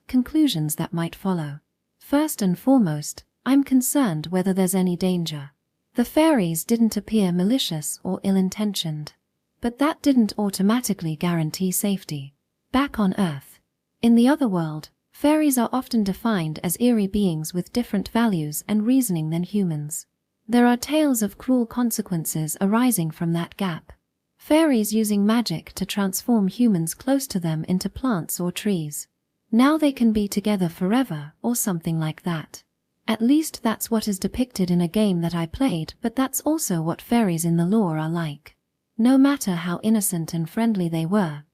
conclusions that might follow. First and foremost, I'm concerned whether there's any danger. The fairies didn't appear malicious or ill-intentioned. But that didn't automatically guarantee safety. Back on Earth. In the other world, fairies are often defined as eerie beings with different values and reasoning than humans. There are tales of cruel consequences arising from that gap. Fairies using magic to transform humans close to them into plants or trees. Now they can be together forever or something like that. At least that's what is depicted in a game that I played, but that's also what fairies in the lore are like. No matter how innocent and friendly they were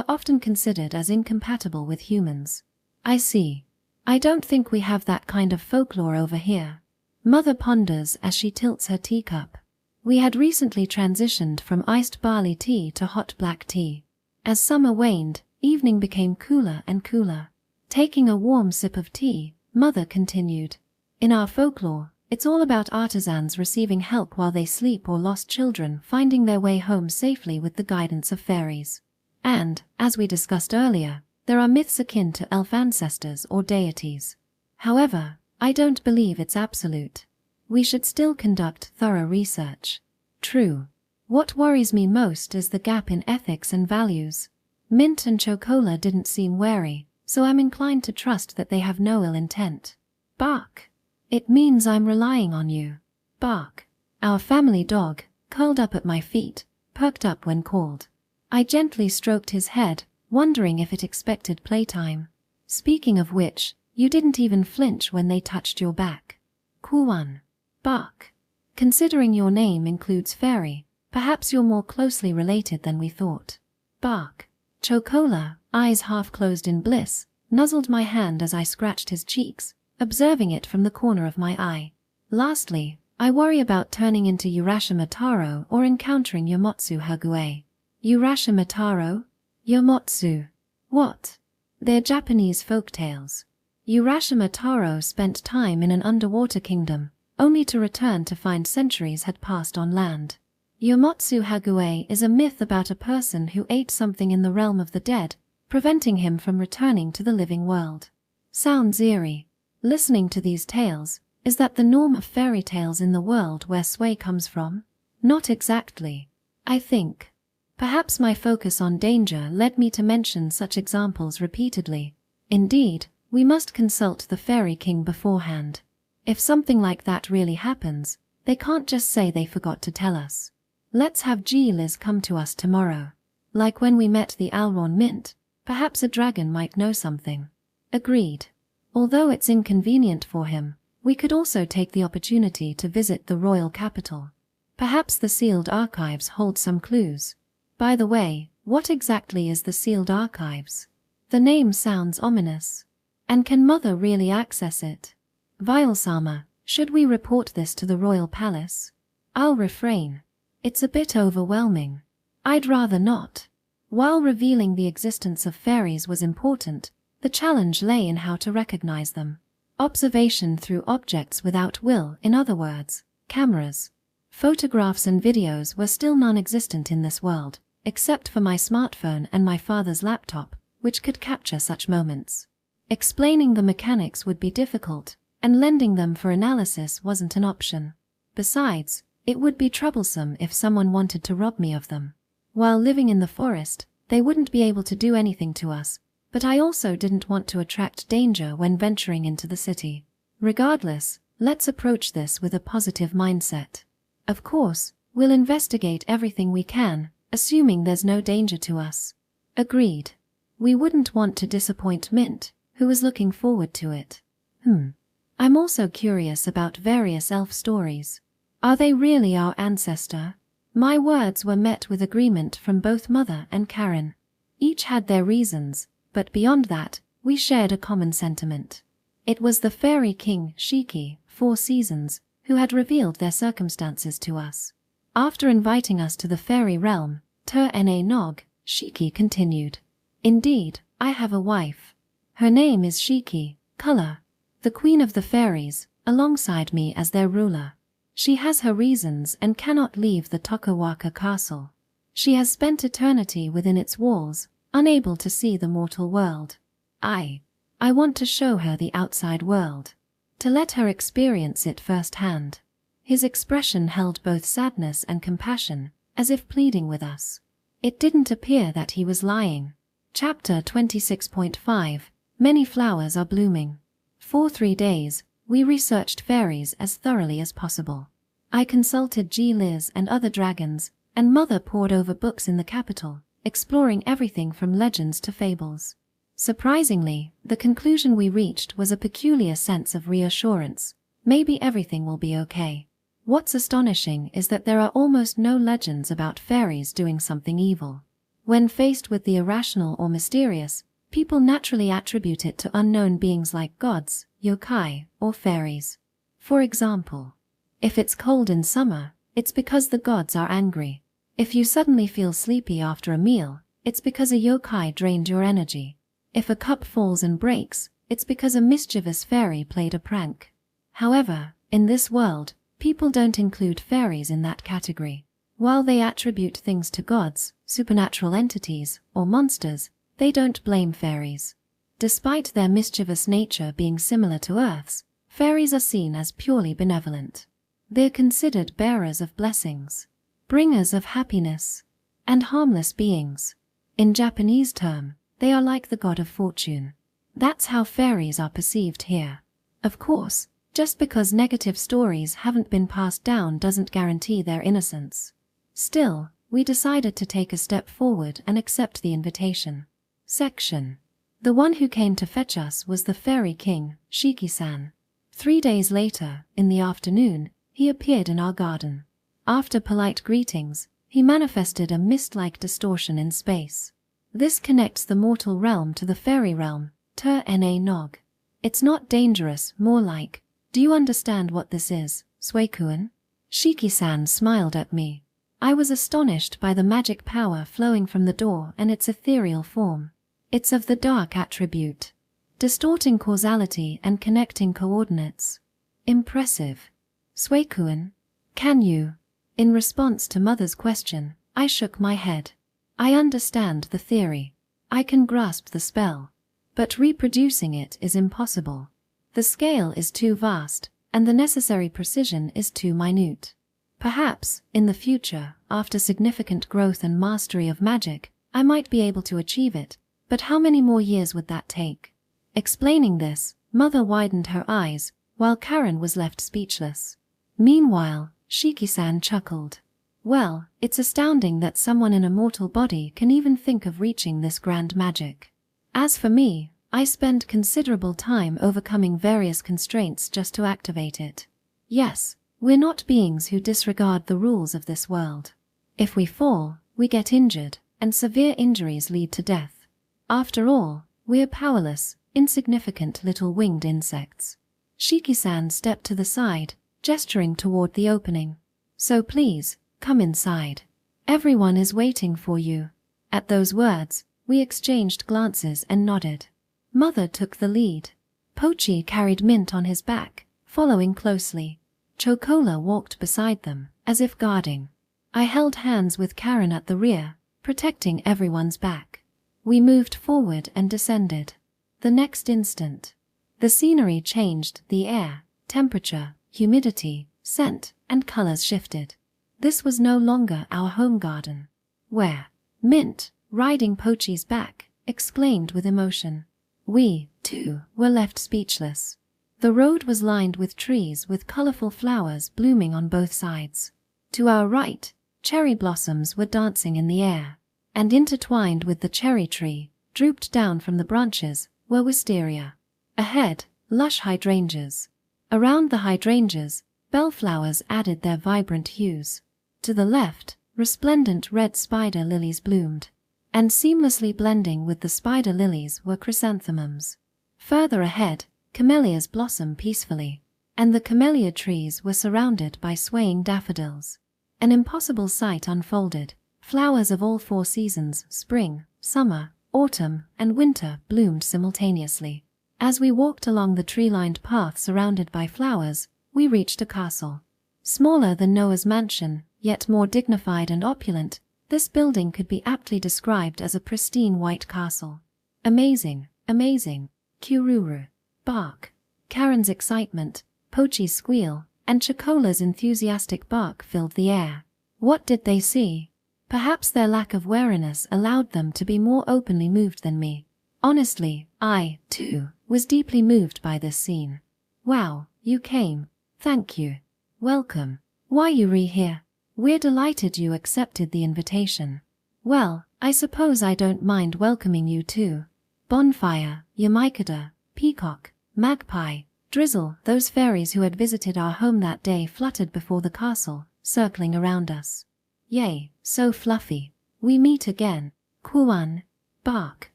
often considered as incompatible with humans. I see. I don't think we have that kind of folklore over here. Mother ponders as she tilts her teacup. We had recently transitioned from iced barley tea to hot black tea. As summer waned, evening became cooler and cooler. Taking a warm sip of tea, Mother continued. In our folklore, it's all about artisans receiving help while they sleep or lost children finding their way home safely with the guidance of fairies. And, as we discussed earlier, there are myths akin to elf ancestors or deities. However, I don't believe it's absolute. We should still conduct thorough research. True. What worries me most is the gap in ethics and values. Mint and Chocola didn't seem wary, so I'm inclined to trust that they have no ill intent. Bark. It means I'm relying on you. Bark. Our family dog, curled up at my feet, perked up when called. I gently stroked his head, wondering if it expected playtime. Speaking of which, you didn't even flinch when they touched your back. Kuwan. Bark. Considering your name includes fairy, perhaps you're more closely related than we thought. Bark. Chocola, eyes half closed in bliss, nuzzled my hand as I scratched his cheeks, observing it from the corner of my eye. Lastly, I worry about turning into Urashima Taro or encountering Yomotsu Hague. Urashima Taro? Yomotsu. What? They're Japanese folktales. Urashima Taro spent time in an underwater kingdom, only to return to find centuries had passed on land. Yomotsu Hague is a myth about a person who ate something in the realm of the dead, preventing him from returning to the living world. Sounds eerie. Listening to these tales, is that the norm of fairy tales in the world where Sway comes from? Not exactly. I think. Perhaps my focus on danger led me to mention such examples repeatedly. Indeed, we must consult the Fairy King beforehand. If something like that really happens, they can't just say they forgot to tell us. Let's have Liz come to us tomorrow. Like when we met the Alron Mint, perhaps a dragon might know something. Agreed. Although it's inconvenient for him, we could also take the opportunity to visit the royal capital. Perhaps the sealed archives hold some clues. By the way, what exactly is the sealed archives? The name sounds ominous. And can Mother really access it? Vilesama, should we report this to the royal palace? I'll refrain. It's a bit overwhelming. I'd rather not. While revealing the existence of fairies was important, the challenge lay in how to recognize them. Observation through objects without will, in other words, cameras. Photographs and videos were still non-existent in this world, except for my smartphone and my father's laptop, which could capture such moments. Explaining the mechanics would be difficult, and lending them for analysis wasn't an option. Besides, it would be troublesome if someone wanted to rob me of them. While living in the forest, they wouldn't be able to do anything to us, but I also didn't want to attract danger when venturing into the city. Regardless, let's approach this with a positive mindset. Of course, we'll investigate everything we can, assuming there's no danger to us. Agreed. We wouldn't want to disappoint Mint, who was looking forward to it. I'm also curious about various elf stories. Are they really our ancestor? My words were met with agreement from both Mother and Karen. Each had their reasons, but beyond that, we shared a common sentiment. It was the fairy king, Shiki, 4 seasons, who had revealed their circumstances to us. After inviting us to the fairy realm, Nog, Shiki continued. Indeed, I have a wife. Her name is Shiki, Color, the queen of the fairies, alongside me as their ruler. She has her reasons and cannot leave the Tokawaka castle. She has spent eternity within its walls, unable to see the mortal world. I want to show her the outside world, to let her experience it firsthand. His expression held both sadness and compassion, as if pleading with us. It didn't appear that he was lying. Chapter 26.5 Many flowers are blooming. For 3 days, we researched fairies as thoroughly as possible. I consulted Liz and other dragons, and Mother pored over books in the capital, exploring everything from legends to fables. Surprisingly, the conclusion we reached was a peculiar sense of reassurance. Maybe everything will be okay. What's astonishing is that there are almost no legends about fairies doing something evil. When faced with the irrational or mysterious, people naturally attribute it to unknown beings like gods, yokai, or fairies. For example, if it's cold in summer, it's because the gods are angry. If you suddenly feel sleepy after a meal, it's because a yokai drained your energy. If a cup falls and breaks, it's because a mischievous fairy played a prank. However, in this world, people don't include fairies in that category. While they attribute things to gods, supernatural entities, or monsters, they don't blame fairies. Despite their mischievous nature being similar to Earth's, fairies are seen as purely benevolent. They're considered bearers of blessings, bringers of happiness, and harmless beings. In Japanese term, they are like the god of fortune. That's how fairies are perceived here. Of course, just because negative stories haven't been passed down doesn't guarantee their innocence. Still, we decided to take a step forward and accept the invitation. Section. The one who came to fetch us was the fairy king, Shiki-san. 3 days later, in the afternoon, he appeared in our garden. After polite greetings, he manifested a mist-like distortion in space. This connects the mortal realm to the fairy realm, Nog. It's not dangerous, more like, do you understand what this is, Suekuen? Shiki-san smiled at me. I was astonished by the magic power flowing from the door and its ethereal form. It's of the dark attribute, distorting causality and connecting coordinates. Impressive. Suekuen, can you? In response to Mother's question, I shook my head. I understand the theory. I can grasp the spell. But reproducing it is impossible. The scale is too vast, and the necessary precision is too minute. Perhaps, in the future, after significant growth and mastery of magic, I might be able to achieve it, but how many more years would that take? Explaining this, Mother widened her eyes, while Karen was left speechless. Meanwhile, Shiki-san chuckled. Well, it's astounding that someone in a mortal body can even think of reaching this grand magic. As for me, I spend considerable time overcoming various constraints just to activate it. Yes, we're not beings who disregard the rules of this world. If we fall, we get injured, and severe injuries lead to death. After all, we're powerless, insignificant little winged insects. Shiki-san stepped to the side, gesturing toward the opening. So please, come inside. Everyone is waiting for you. At those words, we exchanged glances and nodded. Mother took the lead. Pochi carried Mint on his back, following closely. Chocola walked beside them, as if guarding. I held hands with Karen at the rear, protecting everyone's back. We moved forward and descended. The next instant, the scenery changed, the air, temperature, humidity, scent, and colors shifted. This was no longer our home garden. Where? Mint, riding Pochi's back, exclaimed with emotion. We, too, were left speechless. The road was lined with trees with colorful flowers blooming on both sides. To our right, cherry blossoms were dancing in the air, and intertwined with the cherry tree, drooped down from the branches, were wisteria. Ahead, lush hydrangeas. Around the hydrangeas, bellflowers added their vibrant hues. To the left, resplendent red spider lilies bloomed, and seamlessly blending with the spider lilies were chrysanthemums. Further ahead, camellias blossomed peacefully, and the camellia trees were surrounded by swaying daffodils. An impossible sight unfolded. Flowers of all 4 seasons, spring, summer, autumn, and winter, bloomed simultaneously. As we walked along the tree-lined path surrounded by flowers, we reached a castle. Smaller than Noah's mansion, yet more dignified and opulent, this building could be aptly described as a pristine white castle. Amazing, amazing, Kururu, bark. Karen's excitement, Pochi's squeal, and Chocola's enthusiastic bark filled the air. What did they see? Perhaps their lack of wariness allowed them to be more openly moved than me. Honestly, I, too, was deeply moved by this scene. Wow, you came. Thank you. Welcome. Why you here? We're delighted you accepted the invitation. Well, I suppose I don't mind welcoming you too. Bonfire, Yamikada, Peacock, Magpie, Drizzle, those fairies who had visited our home that day fluttered before the castle, circling around us. Yay, so fluffy. We meet again. Kuan, bark.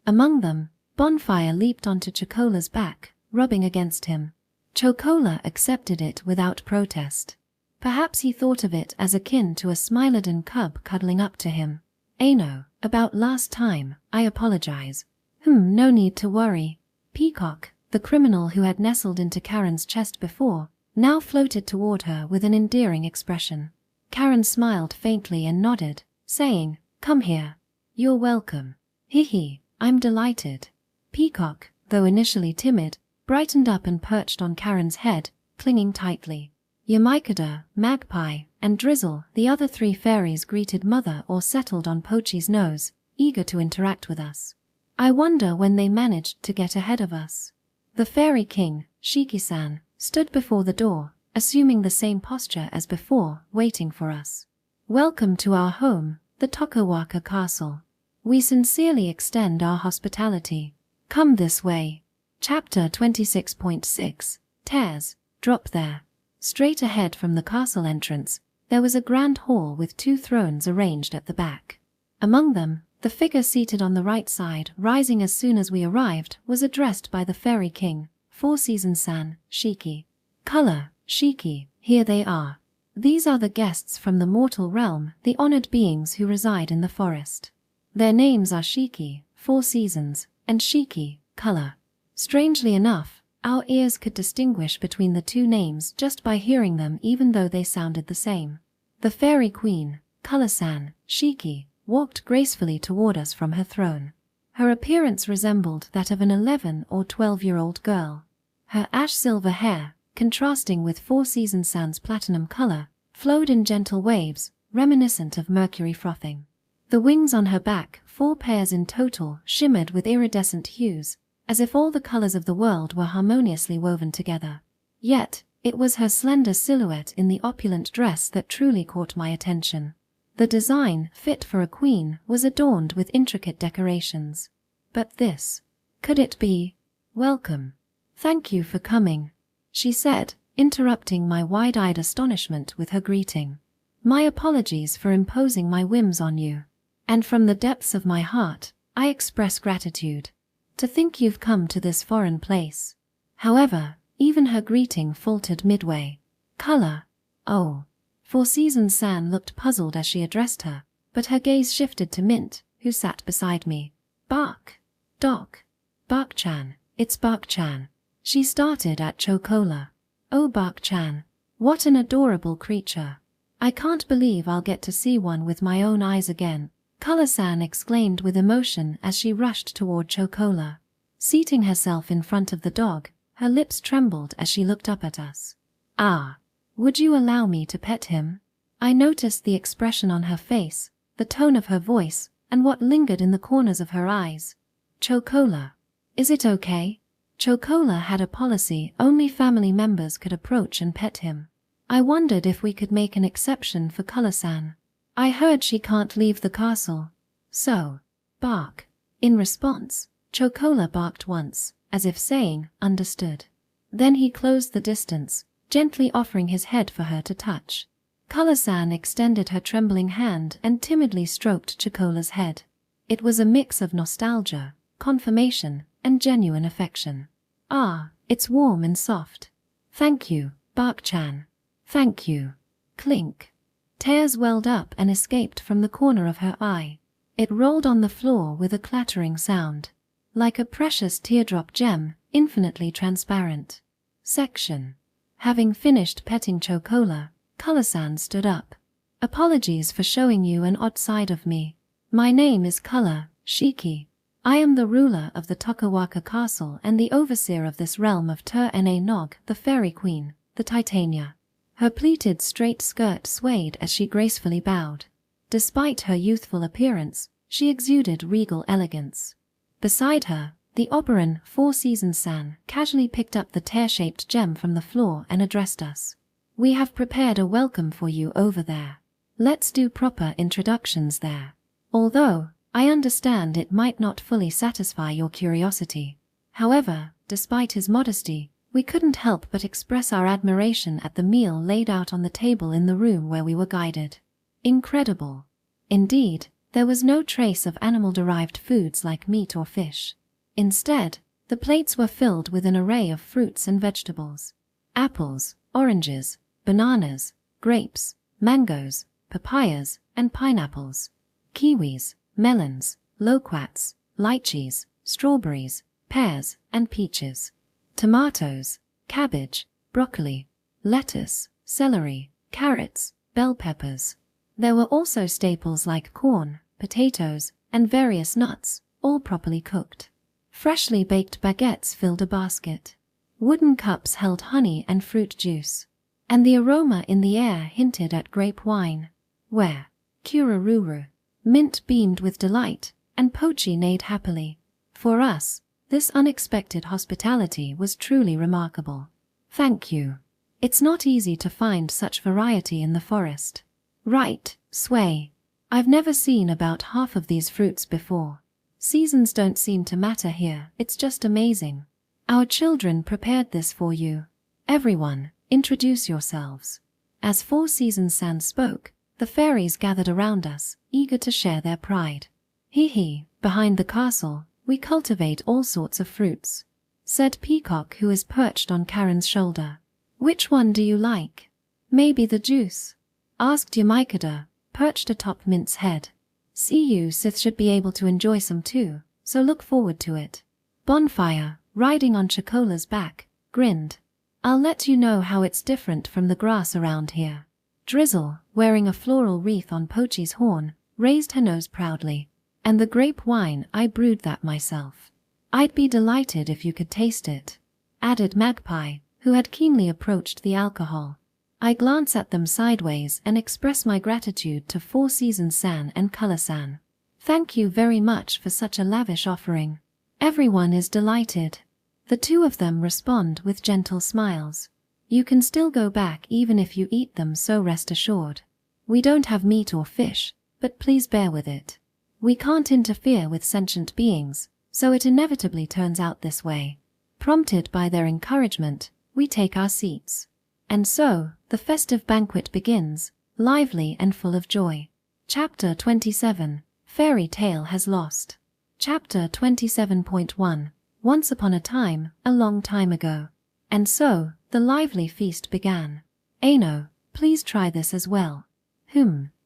Among them, Bonfire leaped onto Chocola's back, rubbing against him. Chocola accepted it without protest. Perhaps he thought of it as akin to a Smilodon cub cuddling up to him. Ano, about last time, I apologize. No need to worry. Peacock, the criminal who had nestled into Karen's chest before, now floated toward her with an endearing expression. Karen smiled faintly and nodded, saying, "Come here. You're welcome." Hee, I'm delighted. Peacock, though initially timid, brightened up and perched on Karen's head, clinging tightly. Yamikada, Magpie, and Drizzle, the other 3 fairies, greeted Mother or settled on Pochi's nose, eager to interact with us. I wonder when they managed to get ahead of us. The Fairy King, Shiki-san, stood before the door, assuming the same posture as before, waiting for us. Welcome to our home, the Tokawaka Castle. We sincerely extend our hospitality. Come this way. Chapter 26.6. Tears. Drop there. Straight ahead from the castle entrance, there was a grand hall with 2 thrones arranged at the back. Among them, the figure seated on the right side, rising as soon as we arrived, was addressed by the Fairy King, 4-Season-san, Shiki. Color, Shiki, here they are. These are the guests from the mortal realm, the honored beings who reside in the forest. Their names are Shiki, 4 Seasons, and Shiki, Color. Strangely enough, our ears could distinguish between the 2 names just by hearing them, even though they sounded the same. The Fairy Queen, Color-san, Shiki, walked gracefully toward us from her throne. Her appearance resembled that of an 11 or 12-year-old girl. Her ash-silver hair, contrasting with 4-Season-san's platinum color, flowed in gentle waves, reminiscent of mercury frothing. The wings on her back, 4 pairs in total, shimmered with iridescent hues, as if all the colors of the world were harmoniously woven together. Yet, It was her slender silhouette in the opulent dress that truly caught my attention. The design, fit for a queen, was adorned with intricate decorations. But this, could it be? Welcome. Thank you for coming, she said, interrupting my wide-eyed astonishment with her greeting. My apologies for imposing my whims on you. And from the depths of my heart, I express gratitude. To think you've come to this foreign place. However, even her greeting faltered midway. Color. Oh. 4Seasons-san looked puzzled as she addressed her, but her gaze shifted to Mint, who sat beside me. Bark. Doc. Bark-chan. It's Bark-chan. She started at Chocola. Oh, Bark-chan. What an adorable creature. I can't believe I'll get to see one with my own eyes again, Color-san exclaimed with emotion as she rushed toward Chocola. Seating herself in front of the dog, her lips trembled as she looked up at us. Ah, would you allow me to pet him? I noticed the expression on her face, the tone of her voice, and what lingered in the corners of her eyes. Chocola. Is it okay? Chocola had a policy only family members could approach and pet him. I wondered if we could make an exception for Color-san. I heard she can't leave the castle. So, bark. In response, Chocola barked once, as if saying, understood. Then he closed the distance, gently offering his head for her to touch. Color-san extended her trembling hand and timidly stroked Chocola's head. It was a mix of nostalgia, confirmation, and genuine affection. Ah, it's warm and soft. Thank you, Bark-chan. Thank you. Clink. Tears welled up and escaped from the corner of her eye. It rolled on the floor with a clattering sound. Like a precious teardrop gem, infinitely transparent. Section. Having finished petting Chocola, Color-san stood up. Apologies for showing you an odd side of me. My name is Color, Shiki. I am the ruler of the Tokawaka Castle and the overseer of this realm of Nog, the fairy queen, the Titania. Her pleated straight skirt swayed as she gracefully bowed. Despite her youthful appearance, she exuded regal elegance. Beside her, the Oberon 4Seasons-san casually picked up the tear-shaped gem from the floor and addressed us. We have prepared a welcome for you over there. Let's do proper introductions there. Although, I understand it might not fully satisfy your curiosity. However, despite his modesty, we couldn't help but express our admiration at the meal laid out on the table in the room where we were guided. Incredible. Indeed, there was no trace of animal-derived foods like meat or fish. Instead, the plates were filled with an array of fruits and vegetables. Apples, oranges, bananas, grapes, mangoes, papayas, and pineapples. Kiwis, melons, loquats, lychees, strawberries, pears, and peaches. Tomatoes, cabbage, broccoli, lettuce, celery, carrots, bell peppers. There were also staples like corn, potatoes, and various nuts, all properly cooked. Freshly baked baguettes filled a basket. Wooden cups held honey and fruit juice. And the aroma in the air hinted at grape wine. Where? Kurururu. Mint beamed with delight, and Pochi neighed happily. For us, this unexpected hospitality was truly remarkable. Thank you. It's not easy to find such variety in the forest. Right, Sway. I've never seen about half of these fruits before. Seasons don't seem to matter here, it's just amazing. Our children prepared this for you. Everyone, introduce yourselves. As 4Seasons-san spoke, the fairies gathered around us, eager to share their pride. Hee, behind the castle, we cultivate all sorts of fruits, said Peacock, who is perched on Karen's shoulder. Which one do you like? Maybe the juice? Asked Yamaikada, perched atop Mint's head. See you Sith should be able to enjoy some too, so look forward to it. Bonfire, riding on Chocola's back, grinned. I'll let you know how it's different from the grass around here. Drizzle, wearing a floral wreath on Pochi's horn, raised her nose proudly. And the grape wine, I brewed that myself. I'd be delighted if you could taste it, added Magpie, who had keenly approached the alcohol. I glance at them sideways and express my gratitude to 4Seasons-san and Color-san. Thank you very much for such a lavish offering. Everyone is delighted. The two of them respond with gentle smiles. You can still go back even if you eat them, so rest assured. We don't have meat or fish, but please bear with it. We can't interfere with sentient beings, so it inevitably turns out this way. Prompted by their encouragement, we take our seats. And so, the festive banquet begins, lively and full of joy. Chapter 27, Fairy Tale Has Lost. Chapter 27.1, Once upon a time, a long time ago. And so, the lively feast began. Ano, please try this as well.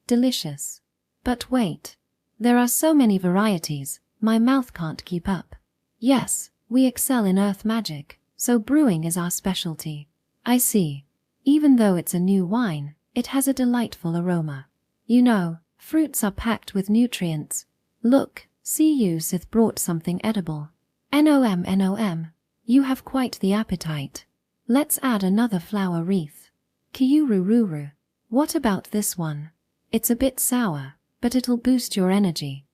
Delicious. But wait. There are so many varieties, my mouth can't keep up. Yes, we excel in earth magic, so brewing is our specialty. I see. Even though it's a new wine, it has a delightful aroma. You know, fruits are packed with nutrients. Look, see, Yusith brought something edible. Nom. You have quite the appetite. Let's add another flower wreath. Kyurururu. What about this one? It's a bit sour, but it'll boost your energy.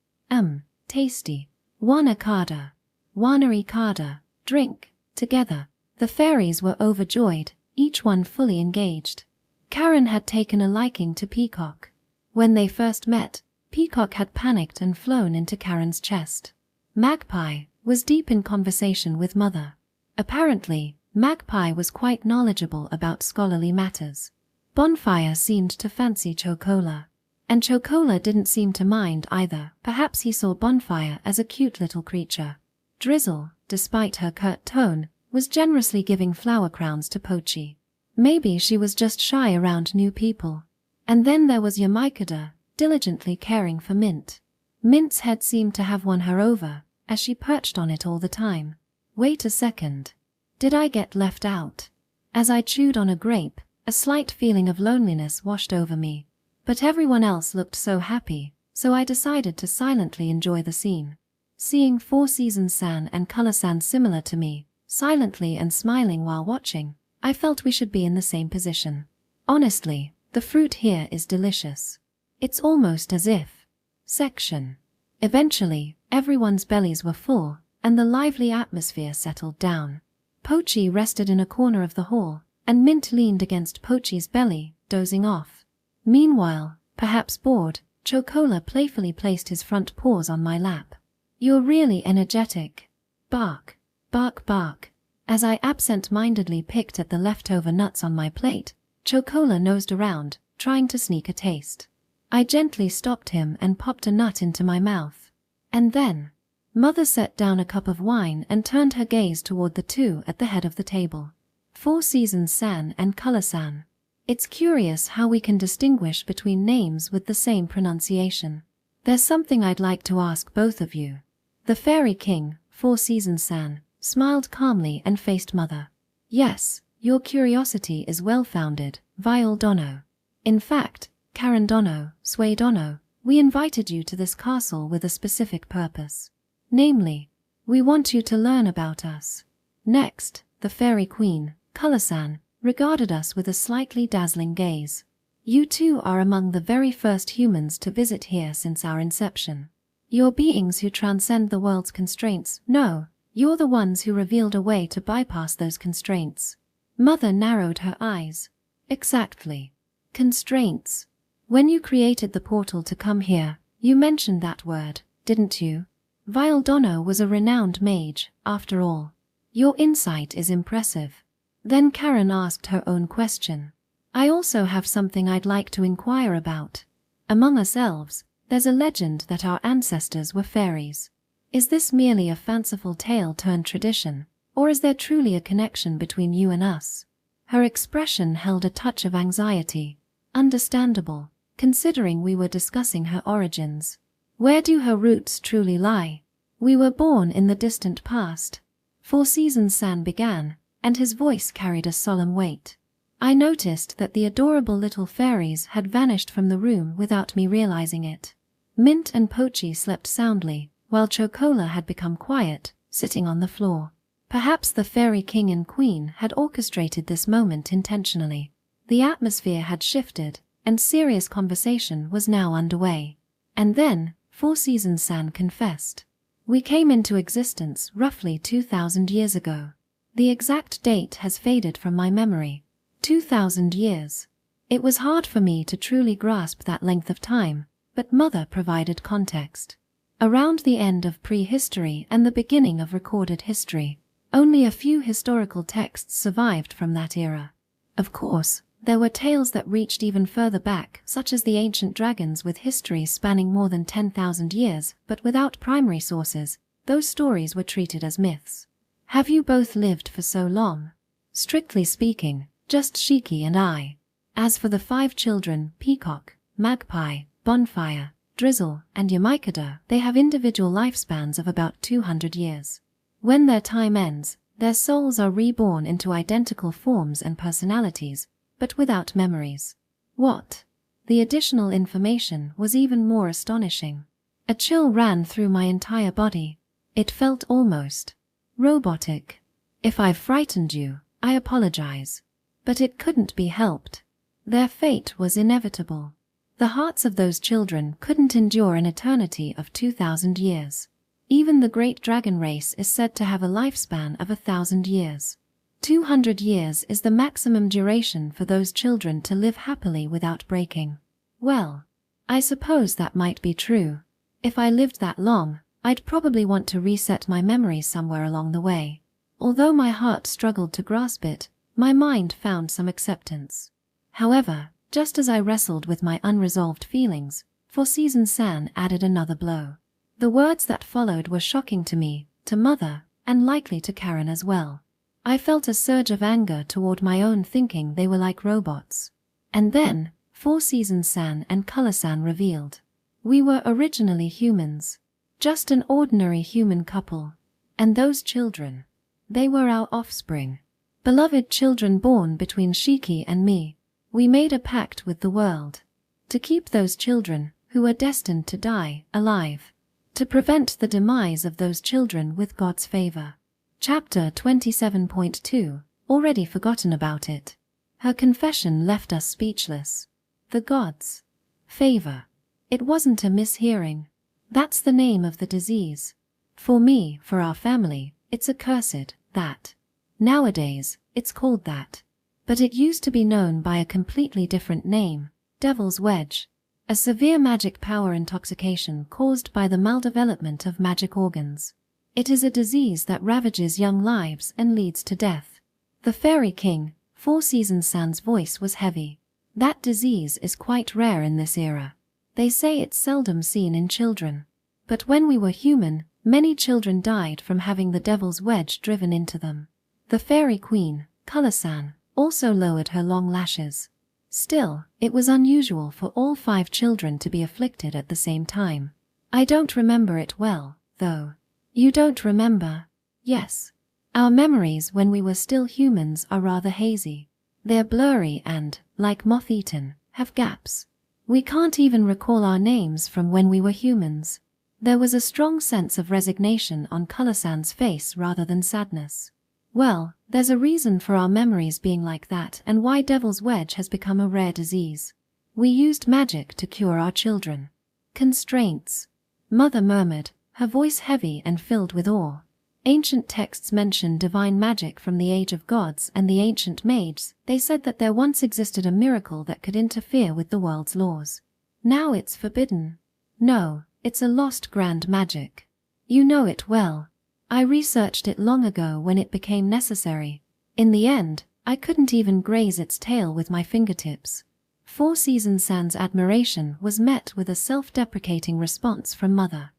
Tasty. Wanakada. Wanarikada. Drink. Together. The fairies were overjoyed, each one fully engaged. Karen had taken a liking to Peacock. When they first met, Peacock had panicked and flown into Karen's chest. Magpie was deep in conversation with Mother. Apparently, Magpie was quite knowledgeable about scholarly matters. Bonfire seemed to fancy Chocola. And Chocola didn't seem to mind either. Perhaps he saw Bonfire as a cute little creature. Drizzle, despite her curt tone, was generously giving flower crowns to Pochi. Maybe she was just shy around new people. And then there was Yamaikada, diligently caring for Mint. Mint's head seemed to have won her over, as she perched on it all the time. Wait a second. Did I get left out? As I chewed on a grape, a slight feeling of loneliness washed over me. But everyone else looked so happy, so I decided to silently enjoy the scene. Seeing 4 Seasons San and Color San similar to me, silently and smiling while watching, I felt we should be in the same position. Honestly, the fruit here is delicious. It's almost as if. Section. Eventually, everyone's bellies were full, and the lively atmosphere settled down. Pochi rested in a corner of the hall, and Mint leaned against Pochi's belly, dozing off. Meanwhile, perhaps bored, Chocola playfully placed his front paws on my lap. You're really energetic. Bark, bark, bark. As I absent-mindedly picked at the leftover nuts on my plate, Chocola nosed around, trying to sneak a taste. I gently stopped him and popped a nut into my mouth. And then, Mother set down a cup of wine and turned her gaze toward the two at the head of the table. 4 Seasons San and Color San. It's curious how we can distinguish between names with the same pronunciation. There's something I'd like to ask both of you. The Fairy King, 4 Seasons San, smiled calmly and faced Mother. Yes, your curiosity is well-founded, Viol Dono. In fact, Karen Dono, Sway Dono, we invited you to this castle with a specific purpose. Namely, we want you to learn about us. Next, the Fairy Queen, Color-san, regarded us with a slightly dazzling gaze. You two are among the very first humans to visit here since our inception. You're beings who transcend the world's constraints. No, you're the ones who revealed a way to bypass those constraints. Mother narrowed her eyes. Exactly. Constraints. When you created the portal to come here, you mentioned that word, didn't you? Viol Dono was a renowned mage, after all. Your insight is impressive. Then Karen asked her own question. I also have something I'd like to inquire about. Among us elves, there's a legend that our ancestors were fairies. Is this merely a fanciful tale turned tradition, or is there truly a connection between you and us? Her expression held a touch of anxiety. Understandable, considering we were discussing her origins. Where do her roots truly lie? We were born in the distant past. 4 Seasons San began, and his voice carried a solemn weight. I noticed that the adorable little fairies had vanished from the room without me realizing it. Mint and Pochi slept soundly, while Chocola had become quiet, sitting on the floor. Perhaps the Fairy King and Queen had orchestrated this moment intentionally. The atmosphere had shifted, and serious conversation was now underway. And then, 4 Seasons San confessed. We came into existence roughly 2,000 years ago. The exact date has faded from my memory, 2,000 years. It was hard for me to truly grasp that length of time, but Mother provided context. Around the end of prehistory and the beginning of recorded history, only a few historical texts survived from that era. Of course, there were tales that reached even further back, such as the ancient dragons with histories spanning more than 10,000 years, but without primary sources, those stories were treated as myths. Have you both lived for so long? Strictly speaking, just Shiki and I. As for the 5 children, Peacock, Magpie, Bonfire, Drizzle, and Yamikada, they have individual lifespans of about 200 years. When their time ends, their souls are reborn into identical forms and personalities, but without memories. What? The additional information was even more astonishing. A chill ran through my entire body. It felt almost robotic. If I've frightened you, I apologize. But it couldn't be helped. Their fate was inevitable. The hearts of those children couldn't endure an eternity of 2,000 years. Even the great dragon race is said to have a lifespan of 1,000 years. 200 years is the maximum duration for those children to live happily without breaking. Well, I suppose that might be true. If I lived that long, I'd probably want to reset my memories somewhere along the way. Although my heart struggled to grasp it, my mind found some acceptance. However, just as I wrestled with my unresolved feelings, Four-Season-San added another blow. The words that followed were shocking to me, to Mother, and likely to Karen as well. I felt a surge of anger toward my own, thinking they were like robots. And then, Four-Season-San and Color-San revealed. We were originally humans. Just an ordinary human couple. And those children. They were our offspring. Beloved children born between Shiki and me. We made a pact with the world. To keep those children, who were destined to die, alive. To prevent the demise of those children with God's favor. Chapter 27.2. Already forgotten about it. Her confession left us speechless. The gods' favor. It wasn't a mishearing. That's the name of the disease. For me, for our family, it's accursed, that. Nowadays, it's called that. But it used to be known by a completely different name, Devil's Wedge. A severe magic power intoxication caused by the maldevelopment of magic organs. It is a disease that ravages young lives and leads to death. The Fairy King, Four-Season-San's voice was heavy. That disease is quite rare in this era. They say it's seldom seen in children. But when we were human, many children died from having the Devil's Wedge driven into them. The Fairy Queen, Color-San, also lowered her long lashes. Still, it was unusual for all 5 children to be afflicted at the same time. I don't remember it well, though. You don't remember? Yes. Our memories when we were still humans are rather hazy. They're blurry and, like moth-eaten, have gaps. We can't even recall our names from when we were humans. There was a strong sense of resignation on Color-San's face rather than sadness. Well, there's a reason for our memories being like that and why Devil's Wedge has become a rare disease. We used magic to cure our children. Constraints. Mother murmured, her voice heavy and filled with awe. Ancient texts mention divine magic from the Age of Gods and the ancient mages. They said that there once existed a miracle that could interfere with the world's laws. Now it's forbidden. No, it's a lost grand magic. You know it well. I researched it long ago when it became necessary. In the end, I couldn't even graze its tail with my fingertips. Four-Season-San's admiration was met with a self-deprecating response from Mother.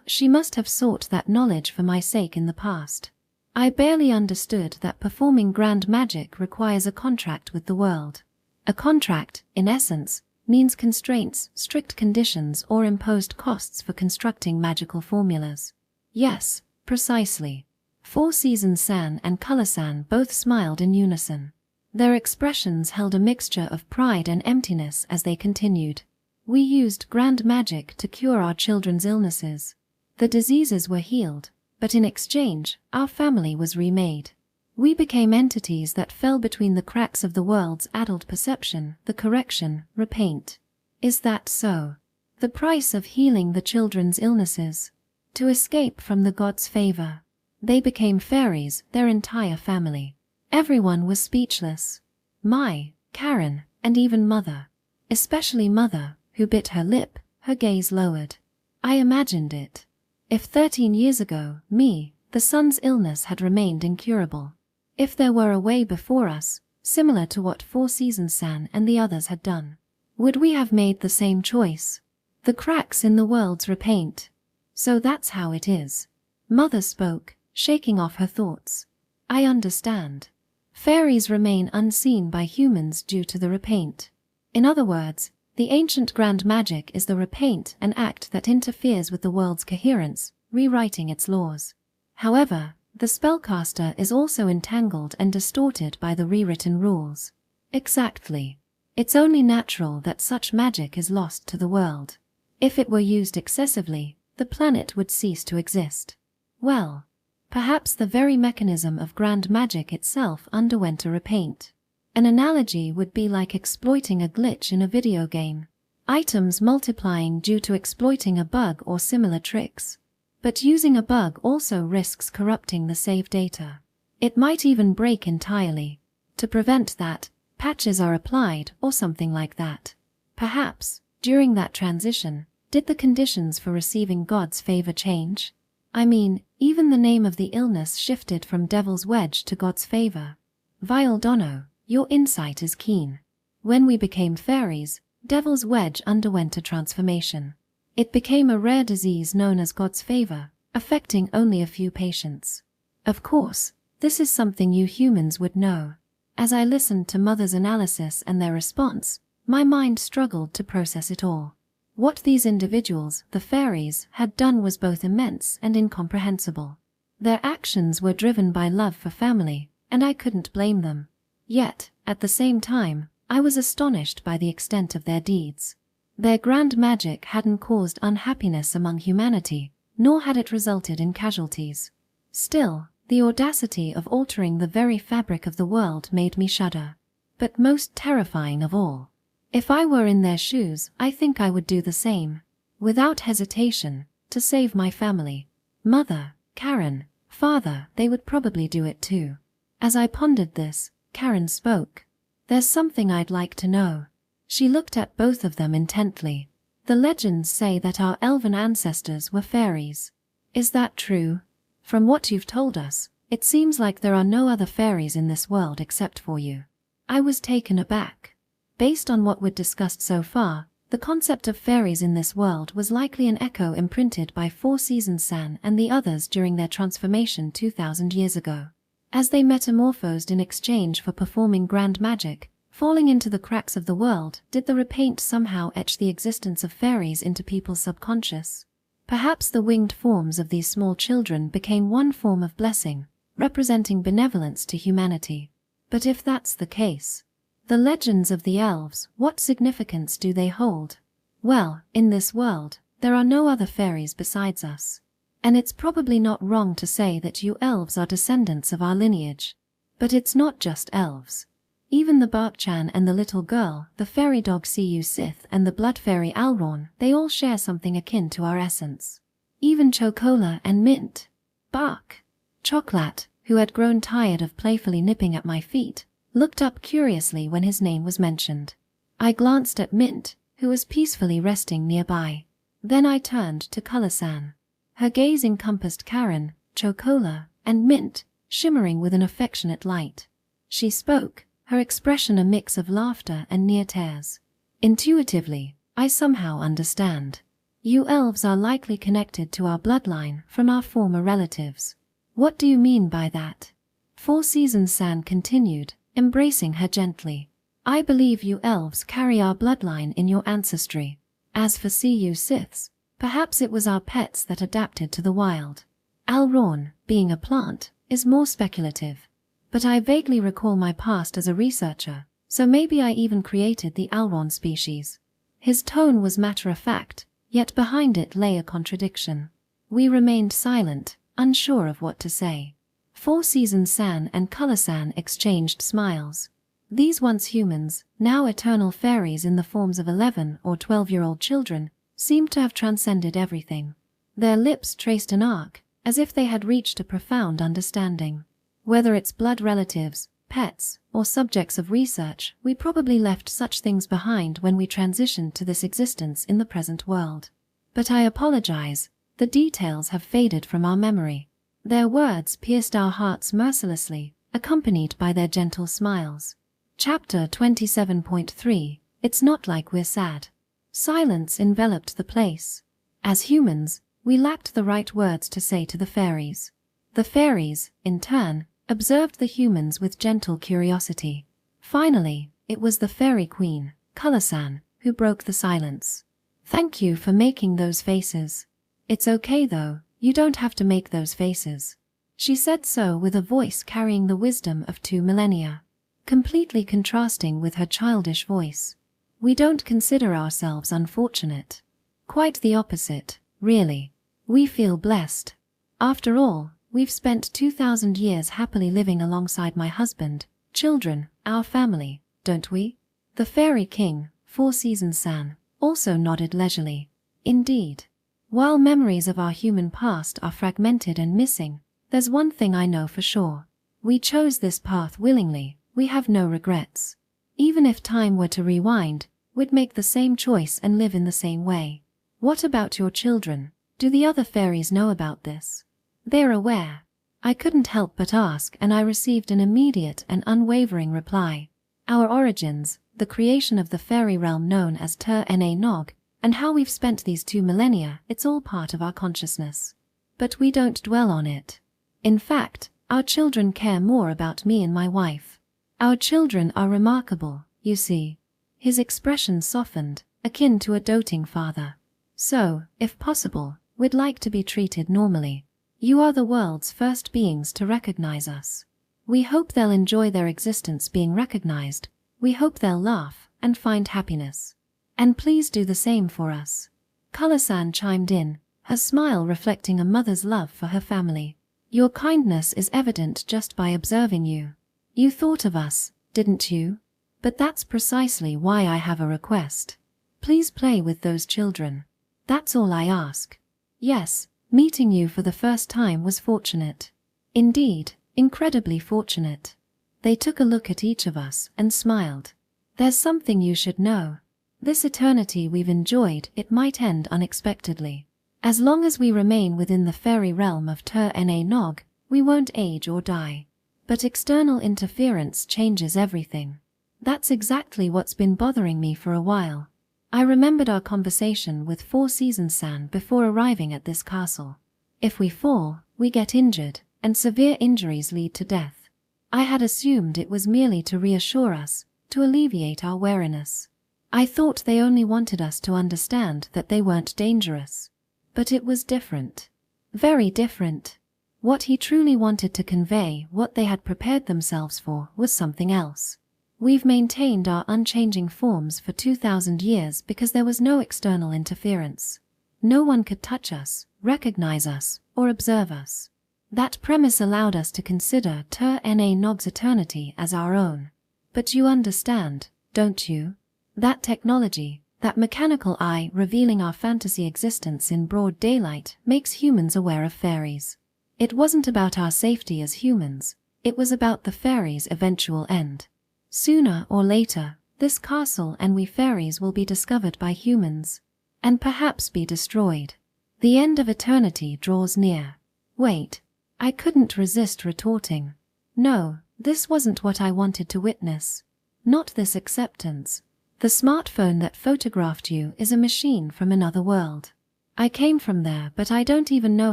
She must have sought that knowledge for my sake in the past. I barely understood that performing grand magic requires a contract with the world. A contract, in essence, means constraints, strict conditions, or imposed costs for constructing magical formulas. Yes, precisely. Four-Season-San and Color-San both smiled in unison. Their expressions held a mixture of pride and emptiness as they continued. We used grand magic to cure our children's illnesses. The diseases were healed, but in exchange, our family was remade. We became entities that fell between the cracks of the world's adult perception, the correction, repaint. Is that so? The price of healing the children's illnesses? To escape from the gods' favor. They became fairies, their entire family. Everyone was speechless. My, Karen, and even Mother. Especially Mother, who bit her lip, her gaze lowered. I imagined it. If 13 years ago, me, the son's illness had remained incurable. If there were a way before us, similar to what Four Seasons-san and the others had done, would we have made the same choice? The cracks in the world's repaint. So that's how it is. Mother spoke, shaking off her thoughts. I understand. Fairies remain unseen by humans due to the repaint. In other words, the ancient grand magic is the repaint, an act that interferes with the world's coherence, rewriting its laws. However, the spellcaster is also entangled and distorted by the rewritten rules. Exactly. It's only natural that such magic is lost to the world. If it were used excessively, the planet would cease to exist. Well, perhaps the very mechanism of grand magic itself underwent a repaint. An analogy would be like exploiting a glitch in a video game. Items multiplying due to exploiting a bug or similar tricks. But using a bug also risks corrupting the save data. It might even break entirely. To prevent that, patches are applied or something like that. Perhaps, during that transition, did the conditions for receiving God's favor change? I mean, even the name of the illness shifted from Devil's Wedge to God's favor. Vile Dono, your insight is keen. When we became fairies, Devil's Wedge underwent a transformation. It became a rare disease known as God's favor, affecting only a few patients. Of course, this is something you humans would know. As I listened to Mother's analysis and their response, my mind struggled to process it all. What these individuals, the fairies, had done was both immense and incomprehensible. Their actions were driven by love for family, and I couldn't blame them. Yet, at the same time, I was astonished by the extent of their deeds. Their grand magic hadn't caused unhappiness among humanity, nor had it resulted in casualties. Still, the audacity of altering the very fabric of the world made me shudder. But most terrifying of all, if I were in their shoes, I think I would do the same, without hesitation, to save my family. Mother, Karen, Father, they would probably do it too. As I pondered this, Karen spoke. There's something I'd like to know. She looked at both of them intently. The legends say that our elven ancestors were fairies. Is that true? From what you've told us, it seems like there are no other fairies in this world except for you. I was taken aback. Based on what we'd discussed so far, the concept of fairies in this world was likely an echo imprinted by Four Seasons-san and the others during their transformation 2,000 years ago. As they metamorphosed in exchange for performing grand magic, falling into the cracks of the world, did the repaint somehow etch the existence of fairies into people's subconscious? Perhaps the winged forms of these small children became one form of blessing, representing benevolence to humanity. But if that's the case, the legends of the elves, what significance do they hold? Well, in this world, there are no other fairies besides us. And it's probably not wrong to say that you elves are descendants of our lineage. But it's not just elves. Even the Bark-chan and the little girl, the fairy dog Siyu Sith and the blood fairy Alron, they all share something akin to our essence. Even Chocola and Mint. Bark. Chocolate, who had grown tired of playfully nipping at my feet, looked up curiously when his name was mentioned. I glanced at Mint, who was peacefully resting nearby. Then I turned to Color-san. Her gaze encompassed Karen, Chocola, and Mint, shimmering with an affectionate light. She spoke, her expression a mix of laughter and near tears. Intuitively, I somehow understand. You elves are likely connected to our bloodline from our former relatives. What do you mean by that? Four Seasons-san continued, embracing her gently. I believe you elves carry our bloodline in your ancestry. As for Siyu Siths, perhaps it was our pets that adapted to the wild. Alron, being a plant, is more speculative. But I vaguely recall my past as a researcher, so maybe I even created the Alron species. His tone was matter-of-fact, yet behind it lay a contradiction. We remained silent, unsure of what to say. Four Seasons-san and Color-san exchanged smiles. These once humans, now eternal fairies in the forms of 11 or 12-year-old children, seemed to have transcended everything. Their lips traced an arc, as if they had reached a profound understanding. Whether it's blood relatives, pets, or subjects of research, we probably left such things behind when we transitioned to this existence in the present world. But I apologize, the details have faded from our memory. Their words pierced our hearts mercilessly, accompanied by their gentle smiles. Chapter 27.3 It's not like we're sad. Silence enveloped the place. As humans, we lacked the right words to say to the fairies. The fairies, in turn, observed the humans with gentle curiosity. Finally, it was the fairy queen, Color-san, who broke the silence. Thank you for making those faces. It's okay though, you don't have to make those faces. She said so with a voice carrying the wisdom of 2 millennia, completely contrasting with her childish voice. We don't consider ourselves unfortunate. Quite the opposite, really. We feel blessed. After all, we've spent 2,000 years happily living alongside my husband, children, our family, don't we? The Fairy King, 4 Seasons-san, also nodded leisurely. Indeed. While memories of our human past are fragmented and missing, there's one thing I know for sure. We chose this path willingly, we have no regrets. Even if time were to rewind, we'd make the same choice and live in the same way. What about your children? Do the other fairies know about this? They're aware. I couldn't help but ask, and I received an immediate and unwavering reply. Our origins, the creation of the fairy realm known as Nog, and how we've spent these 2 millennia, it's all part of our consciousness. But we don't dwell on it. In fact, our children care more about me and my wife. Our children are remarkable, you see. His expression softened, akin to a doting father. So, if possible, we'd like to be treated normally. You are the world's first beings to recognize us. We hope they'll enjoy their existence being recognized. We hope they'll laugh and find happiness. And please do the same for us. Color-san chimed in, her smile reflecting a mother's love for her family. Your kindness is evident just by observing you. You thought of us, didn't you? But that's precisely why I have a request. Please play with those children. That's all I ask. Yes, meeting you for the first time was fortunate. Indeed, incredibly fortunate. They took a look at each of us and smiled. There's something you should know. This eternity we've enjoyed, it might end unexpectedly. As long as we remain within the fairy realm of Nog, we won't age or die. But external interference changes everything. That's exactly what's been bothering me for a while. I remembered our conversation with 4 Seasons-san before arriving at this castle. If we fall, we get injured, and severe injuries lead to death. I had assumed it was merely to reassure us, to alleviate our wariness. I thought they only wanted us to understand that they weren't dangerous. But it was different. Very different. What he truly wanted to convey, what they had prepared themselves for, was something else. We've maintained our unchanging forms for 2,000 years because there was no external interference. No one could touch us, recognize us, or observe us. That premise allowed us to consider Nog's eternity as our own. But you understand, don't you? That technology, that mechanical eye revealing our fantasy existence in broad daylight, makes humans aware of fairies. It wasn't about our safety as humans, it was about the fairies' eventual end. Sooner or later, this castle and we fairies will be discovered by humans, and perhaps be destroyed. The end of eternity draws near. Wait, I couldn't resist retorting. No, this wasn't what I wanted to witness. Not this acceptance. The smartphone that photographed you is a machine from another world. I came from there, but I don't even know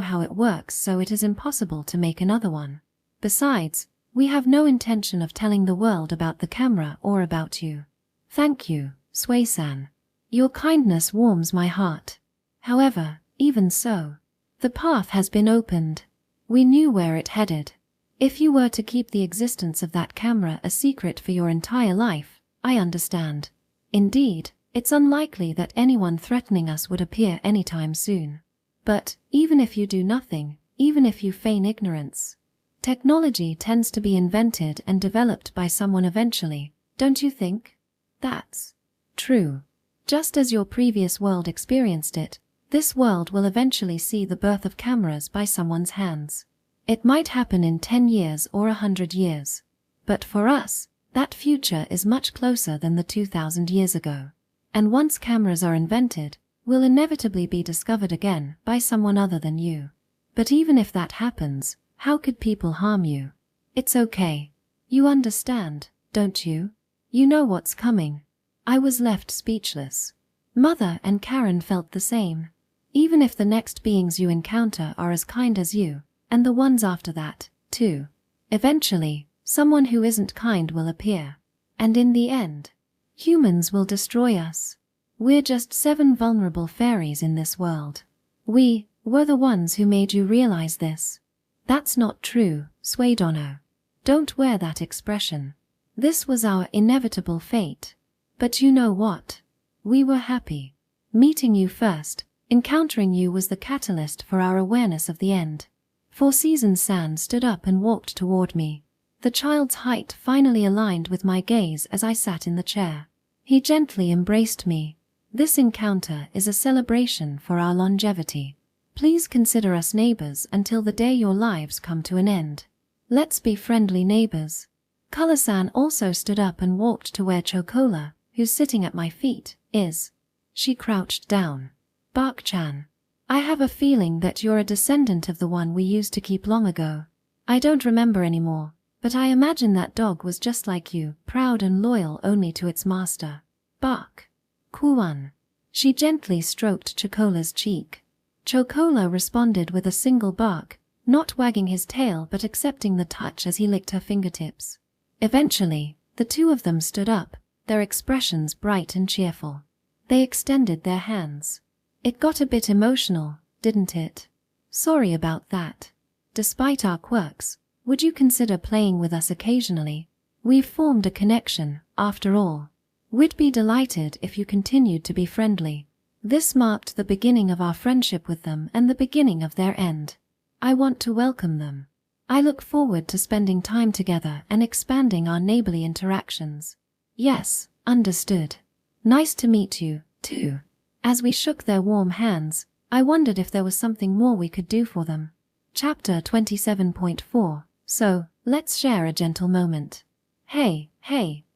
how it works, so it is impossible to make another one. Besides, we have no intention of telling the world about the camera or about you. Thank you, Sui-san. Your kindness warms my heart. However, even so, the path has been opened. We knew where it headed. If you were to keep the existence of that camera a secret for your entire life, I understand. Indeed, it's unlikely that anyone threatening us would appear anytime soon. But, even if you do nothing, even if you feign ignorance, technology tends to be invented and developed by someone eventually, don't you think? That's true. Just as your previous world experienced it, this world will eventually see the birth of cameras by someone's hands. It might happen in 10 years or 100 years. But for us, that future is much closer than the 2000 years ago. And once cameras are invented, we'll inevitably be discovered again by someone other than you. But even if that happens, how could people harm you? It's okay. You understand, don't you? You know what's coming. I was left speechless. Mother and Karen felt the same. Even if the next beings you encounter are as kind as you, and the ones after that, too. Eventually, someone who isn't kind will appear. And in the end, humans will destroy us. We're just 7 vulnerable fairies in this world. We were the ones who made you realize this. That's not true, Suedono. Don't wear that expression. This was our inevitable fate. But you know what? We were happy. Meeting you first, encountering you was the catalyst for our awareness of the end. 4 Seasons San stood up and walked toward me. The child's height finally aligned with my gaze as I sat in the chair. He gently embraced me. This encounter is a celebration for our longevity. Please consider us neighbors until the day your lives come to an end. Let's be friendly neighbors. Color-san also stood up and walked to where Chocola, who's sitting at my feet, is. She crouched down. Bark-chan. I have a feeling that you're a descendant of the one we used to keep long ago. I don't remember anymore, but I imagine that dog was just like you, proud and loyal only to its master. Bark. Kuan. She gently stroked Chocola's cheek. Chocola responded with a single bark, not wagging his tail but accepting the touch as he licked her fingertips. Eventually, the two of them stood up, their expressions bright and cheerful. They extended their hands. It got a bit emotional, didn't it? Sorry about that. Despite our quirks, would you consider playing with us occasionally? We've formed a connection, after all. We'd be delighted if you continued to be friendly. This marked the beginning of our friendship with them and the beginning of their end. I want to welcome them. I look forward to spending time together and expanding our neighborly interactions. Yes, understood. Nice to meet you, too. As we shook their warm hands, I wondered if there was something more we could do for them. Chapter 27.4. So, let's share a gentle moment. Hey,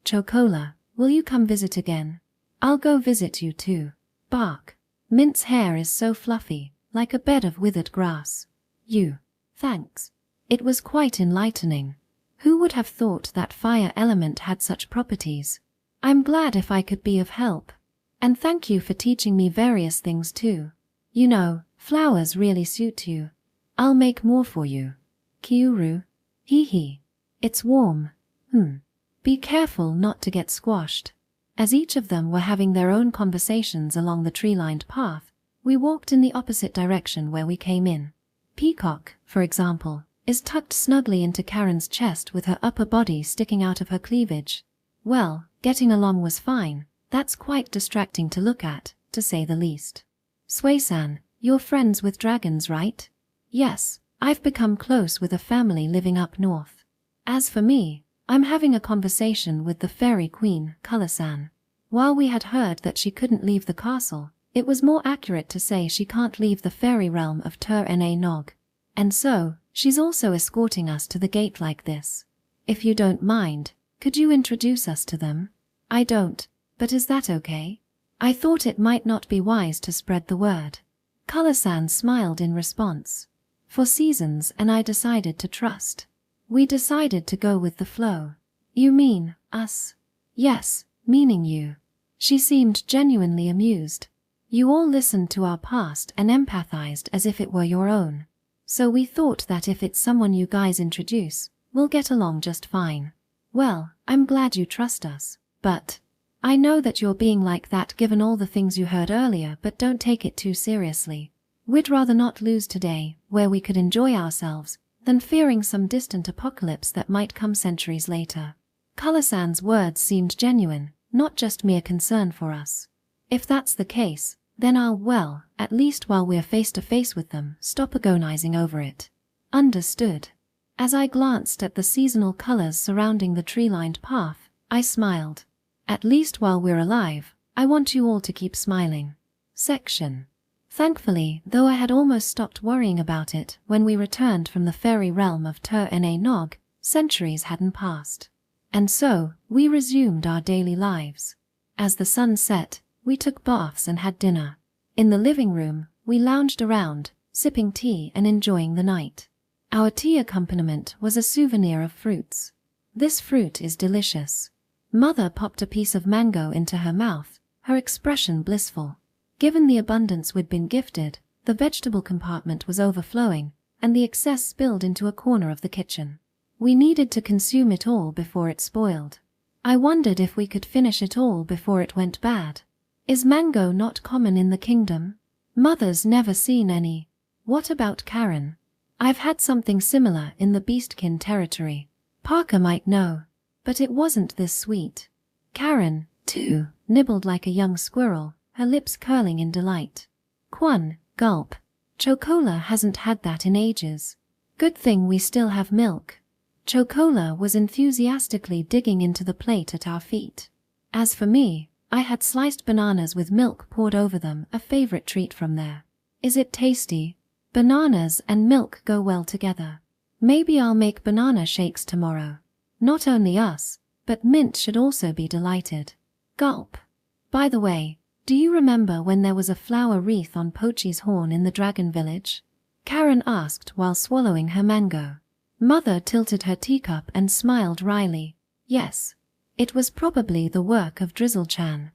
Chocola, will you come visit again? I'll go visit you too. Bark. Mint's hair is so fluffy, like a bed of withered grass. Thanks. It was quite enlightening. Who would have thought that fire element had such properties? I'm glad if I could be of help. And thank you for teaching me various things too. You know, flowers really suit you. I'll make more for you. Kiuru. Hee. It's warm. Be careful not to get squashed. As each of them were having their own conversations along the tree-lined path, we walked in the opposite direction where we came in. Peacock, for example, is tucked snugly into Karen's chest with her upper body sticking out of her cleavage. Well, getting along was fine. That's quite distracting to look at, to say the least. Sui-san, you're friends with dragons, right? Yes, I've become close with a family living up north. As for me, I'm having a conversation with the fairy queen, Color-san. While we had heard that she couldn't leave the castle, it was more accurate to say she can't leave the fairy realm of Tur-Na-Nog. And so, she's also escorting us to the gate like this. If you don't mind, could you introduce us to them? I don't. But is that okay? I thought it might not be wise to spread the word. Color-san smiled in response. 4 Seasons and I decided to trust. We decided to go with the flow. You mean, us? Yes, meaning you. She seemed genuinely amused. You all listened to our past and empathized as if it were your own. So we thought that if it's someone you guys introduce, we'll get along just fine. Well, I'm glad you trust us, but I know that you're being like that given all the things you heard earlier, but don't take it too seriously. We'd rather not lose today, where we could enjoy ourselves, than fearing some distant apocalypse that might come centuries later. Color-san's words seemed genuine, not just mere concern for us. If that's the case, then I'll, at least while we're face to face with them, stop agonizing over it. Understood. As I glanced at the seasonal colors surrounding the tree-lined path, I smiled. At least while we're alive, I want you all to keep smiling. Section. Thankfully, though I had almost stopped worrying about it when we returned from the fairy realm of Tur-Na-Nog, centuries hadn't passed. And so, we resumed our daily lives. As the sun set, we took baths and had dinner. In the living room, we lounged around, sipping tea and enjoying the night. Our tea accompaniment was a souvenir of fruits. This fruit is delicious. Mother popped a piece of mango into her mouth, her expression blissful. Given the abundance we'd been gifted, the vegetable compartment was overflowing, and the excess spilled into a corner of the kitchen. We needed to consume it all before it spoiled. I wondered if we could finish it all before it went bad. Is mango not common in the kingdom? Mother's never seen any. What about Karen? I've had something similar in the Beastkin territory. Parker might know, but it wasn't this sweet. Karen, too, nibbled like a young squirrel, her lips curling in delight. Quan, gulp. Chocola hasn't had that in ages. Good thing we still have milk. Chocola was enthusiastically digging into the plate at our feet. As for me, I had sliced bananas with milk poured over them, a favorite treat from there. Is it tasty? Bananas and milk go well together. Maybe I'll make banana shakes tomorrow. Not only us, but Mint should also be delighted. Gulp. By the way, do you remember when there was a flower wreath on Pochi's horn in the dragon village? Karen asked while swallowing her mango. Mother tilted her teacup and smiled wryly. Yes. It was probably the work of Drizzle-chan.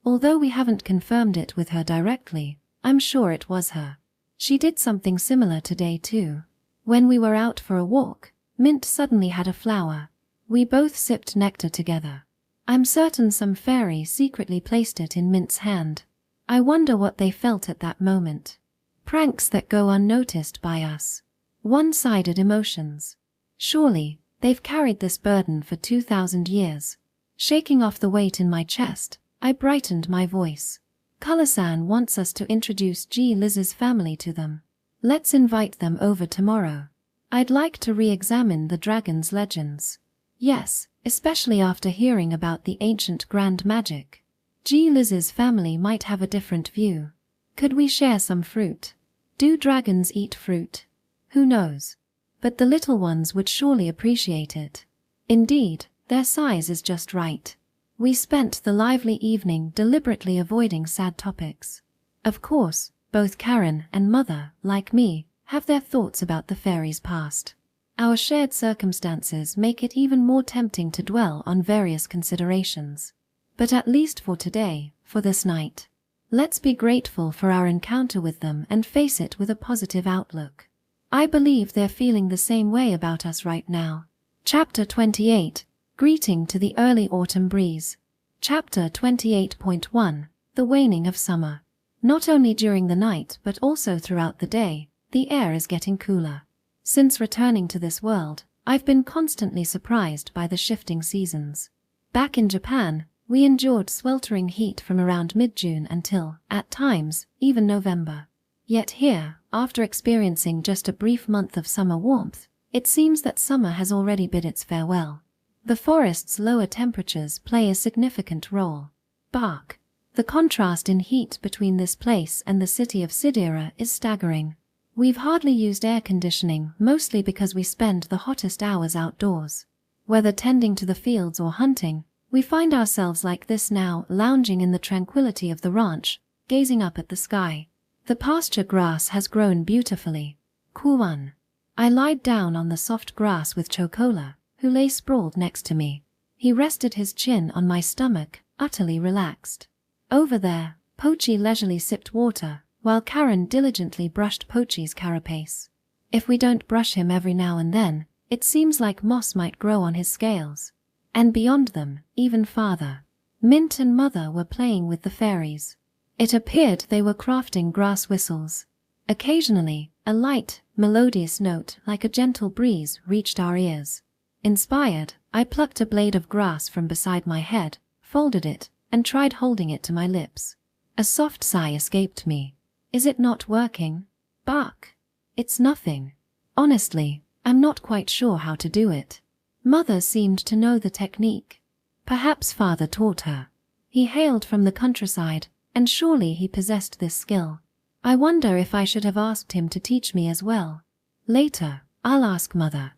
Although we haven't confirmed it with her directly, I'm sure it was her. She did something similar today too. When we were out for a walk, Mint suddenly had a flower. We both sipped nectar together. I'm certain some fairy secretly placed it in Mint's hand. I wonder what they felt at that moment. Pranks that go unnoticed by us. One-sided emotions. Surely, they've carried this burden for 2,000 years. Shaking off the weight in my chest, I brightened my voice. Color-san wants us to introduce G. Liz's family to them. Let's invite them over tomorrow. I'd like to re-examine the dragon's legends. Yes, especially after hearing about the ancient grand magic. G. Liz's family might have a different view. Could we share some fruit? Do dragons eat fruit? Who knows? But the little ones would surely appreciate it. Indeed, their size is just right. We spent the lively evening deliberately avoiding sad topics. Of course, both Karen and Mother, like me, have their thoughts about the fairies' past. Our shared circumstances make it even more tempting to dwell on various considerations. But at least for today, for this night, let's be grateful for our encounter with them and face it with a positive outlook. I believe they're feeling the same way about us right now. Chapter 28, Greeting to the Early Autumn Breeze. Chapter 28.1, The Waning of Summer. Not only during the night but also throughout the day, the air is getting cooler. Since returning to this world, I've been constantly surprised by the shifting seasons. Back in Japan, we endured sweltering heat from around mid-June until, at times, even November. Yet here, after experiencing just a brief month of summer warmth, it seems that summer has already bid its farewell. The forest's lower temperatures play a significant role. Bark. The contrast in heat between this place and the city of Sidera is staggering. We've hardly used air conditioning, mostly because we spend the hottest hours outdoors. Whether tending to the fields or hunting, we find ourselves like this now, lounging in the tranquility of the ranch, gazing up at the sky. The pasture grass has grown beautifully. Kuwan. I lied down on the soft grass with Chocola, who lay sprawled next to me. He rested his chin on my stomach, utterly relaxed. Over there, Pochi leisurely sipped water, while Karen diligently brushed Pochi's carapace. If we don't brush him every now and then, it seems like moss might grow on his scales. And beyond them, even farther, Mint and Mother were playing with the fairies. It appeared they were crafting grass whistles. Occasionally, a light, melodious note like a gentle breeze reached our ears. Inspired, I plucked a blade of grass from beside my head, folded it, and tried holding it to my lips. A soft sigh escaped me. Is it not working? Bark. It's nothing. Honestly, I'm not quite sure how to do it. Mother seemed to know the technique. Perhaps Father taught her. He hailed from the countryside, and surely he possessed this skill. I wonder if I should have asked him to teach me as well. Later, I'll ask Mother.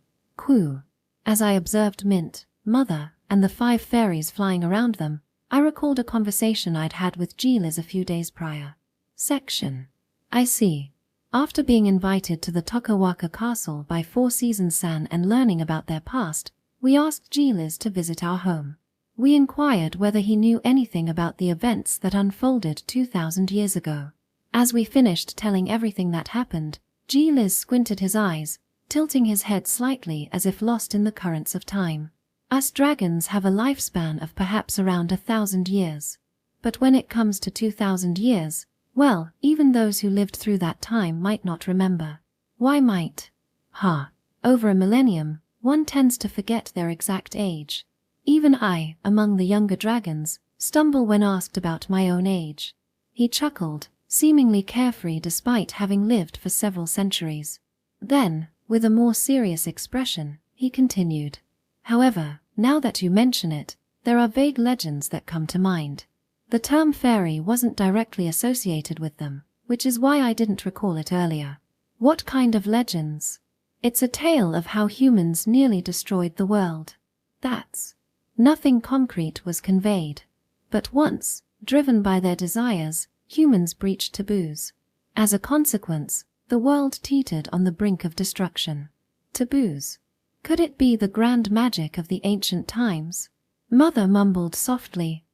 As I observed Mint, Mother, and the 5 fairies flying around them, I recalled a conversation I'd had with Giles a few days prior. Section. I see. After being invited to the Tokawaka Castle by 4 Seasons-san and learning about their past, we asked Giles to visit our home. We inquired whether he knew anything about the events that unfolded 2,000 years ago. As we finished telling everything that happened, Giles squinted his eyes, tilting his head slightly as if lost in the currents of time. Us dragons have a lifespan of perhaps around 1,000 years. But when it comes to 2,000 years, well, even those who lived through that time might not remember. Why might? Over a millennium, one tends to forget their exact age. Even I, among the younger dragons, stumble when asked about my own age. He chuckled, seemingly carefree despite having lived for several centuries. Then, with a more serious expression, he continued. However, now that you mention it, there are vague legends that come to mind. The term fairy wasn't directly associated with them, which is why I didn't recall it earlier. What kind of legends? It's a tale of how humans nearly destroyed the world. That's. Nothing concrete was conveyed. But once, driven by their desires, humans breached taboos. As a consequence, the world teetered on the brink of destruction. Taboos. Could it be the grand magic of the ancient times? Mother mumbled softly.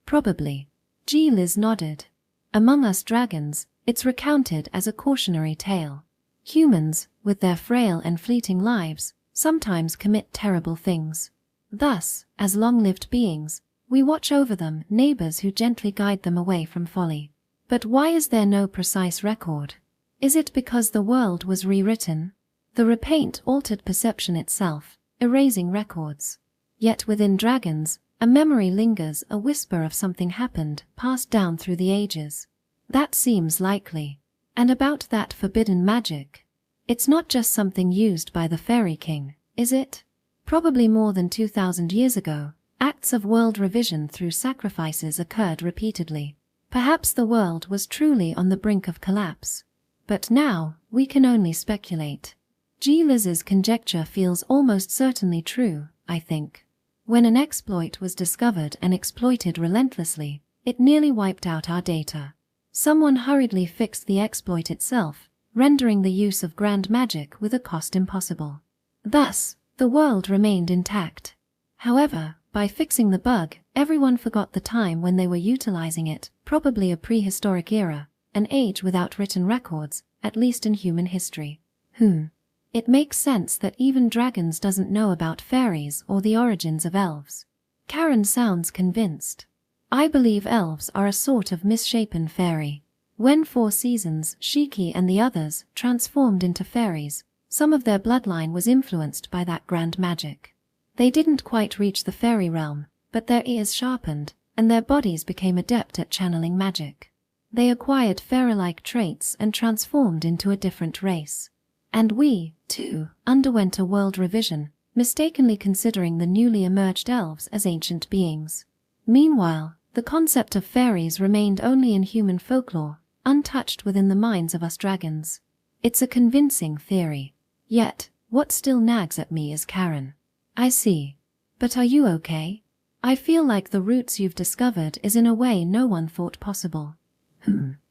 Probably. Giles nodded. Among us dragons, it's recounted as a cautionary tale. Humans, with their frail and fleeting lives, sometimes commit terrible things. Thus, as long-lived beings, we watch over them, neighbors who gently guide them away from folly. But why is there no precise record? Is it because the world was rewritten? The repaint altered perception itself, erasing records. Yet within dragons, a memory lingers, a whisper of something happened, passed down through the ages. That seems likely. And about that forbidden magic. It's not just something used by the Fairy King, is it? Probably more than 2,000 years ago, acts of world revision through sacrifices occurred repeatedly. Perhaps the world was truly on the brink of collapse. But now, we can only speculate. Giles's conjecture feels almost certainly true, I think. When an exploit was discovered and exploited relentlessly, it nearly wiped out our data. Someone hurriedly fixed the exploit itself, rendering the use of grand magic with a cost impossible. Thus, the world remained intact. However, by fixing the bug, everyone forgot the time when they were utilizing it, probably a prehistoric era, an age without written records, at least in human history. It makes sense that even dragons doesn't know about fairies or the origins of elves. Karen sounds convinced. I believe elves are a sort of misshapen fairy. When 4 Seasons, Shiki and the others, transformed into fairies, some of their bloodline was influenced by that grand magic. They didn't quite reach the fairy realm, but their ears sharpened, and their bodies became adept at channeling magic. They acquired fairy-like traits and transformed into a different race. And we, too, underwent a world revision, mistakenly considering the newly emerged elves as ancient beings. Meanwhile, the concept of fairies remained only in human folklore, untouched within the minds of us dragons. It's a convincing theory. Yet, what still nags at me is Karen. I see. But are you okay? I feel like the roots you've discovered is in a way no one thought possible.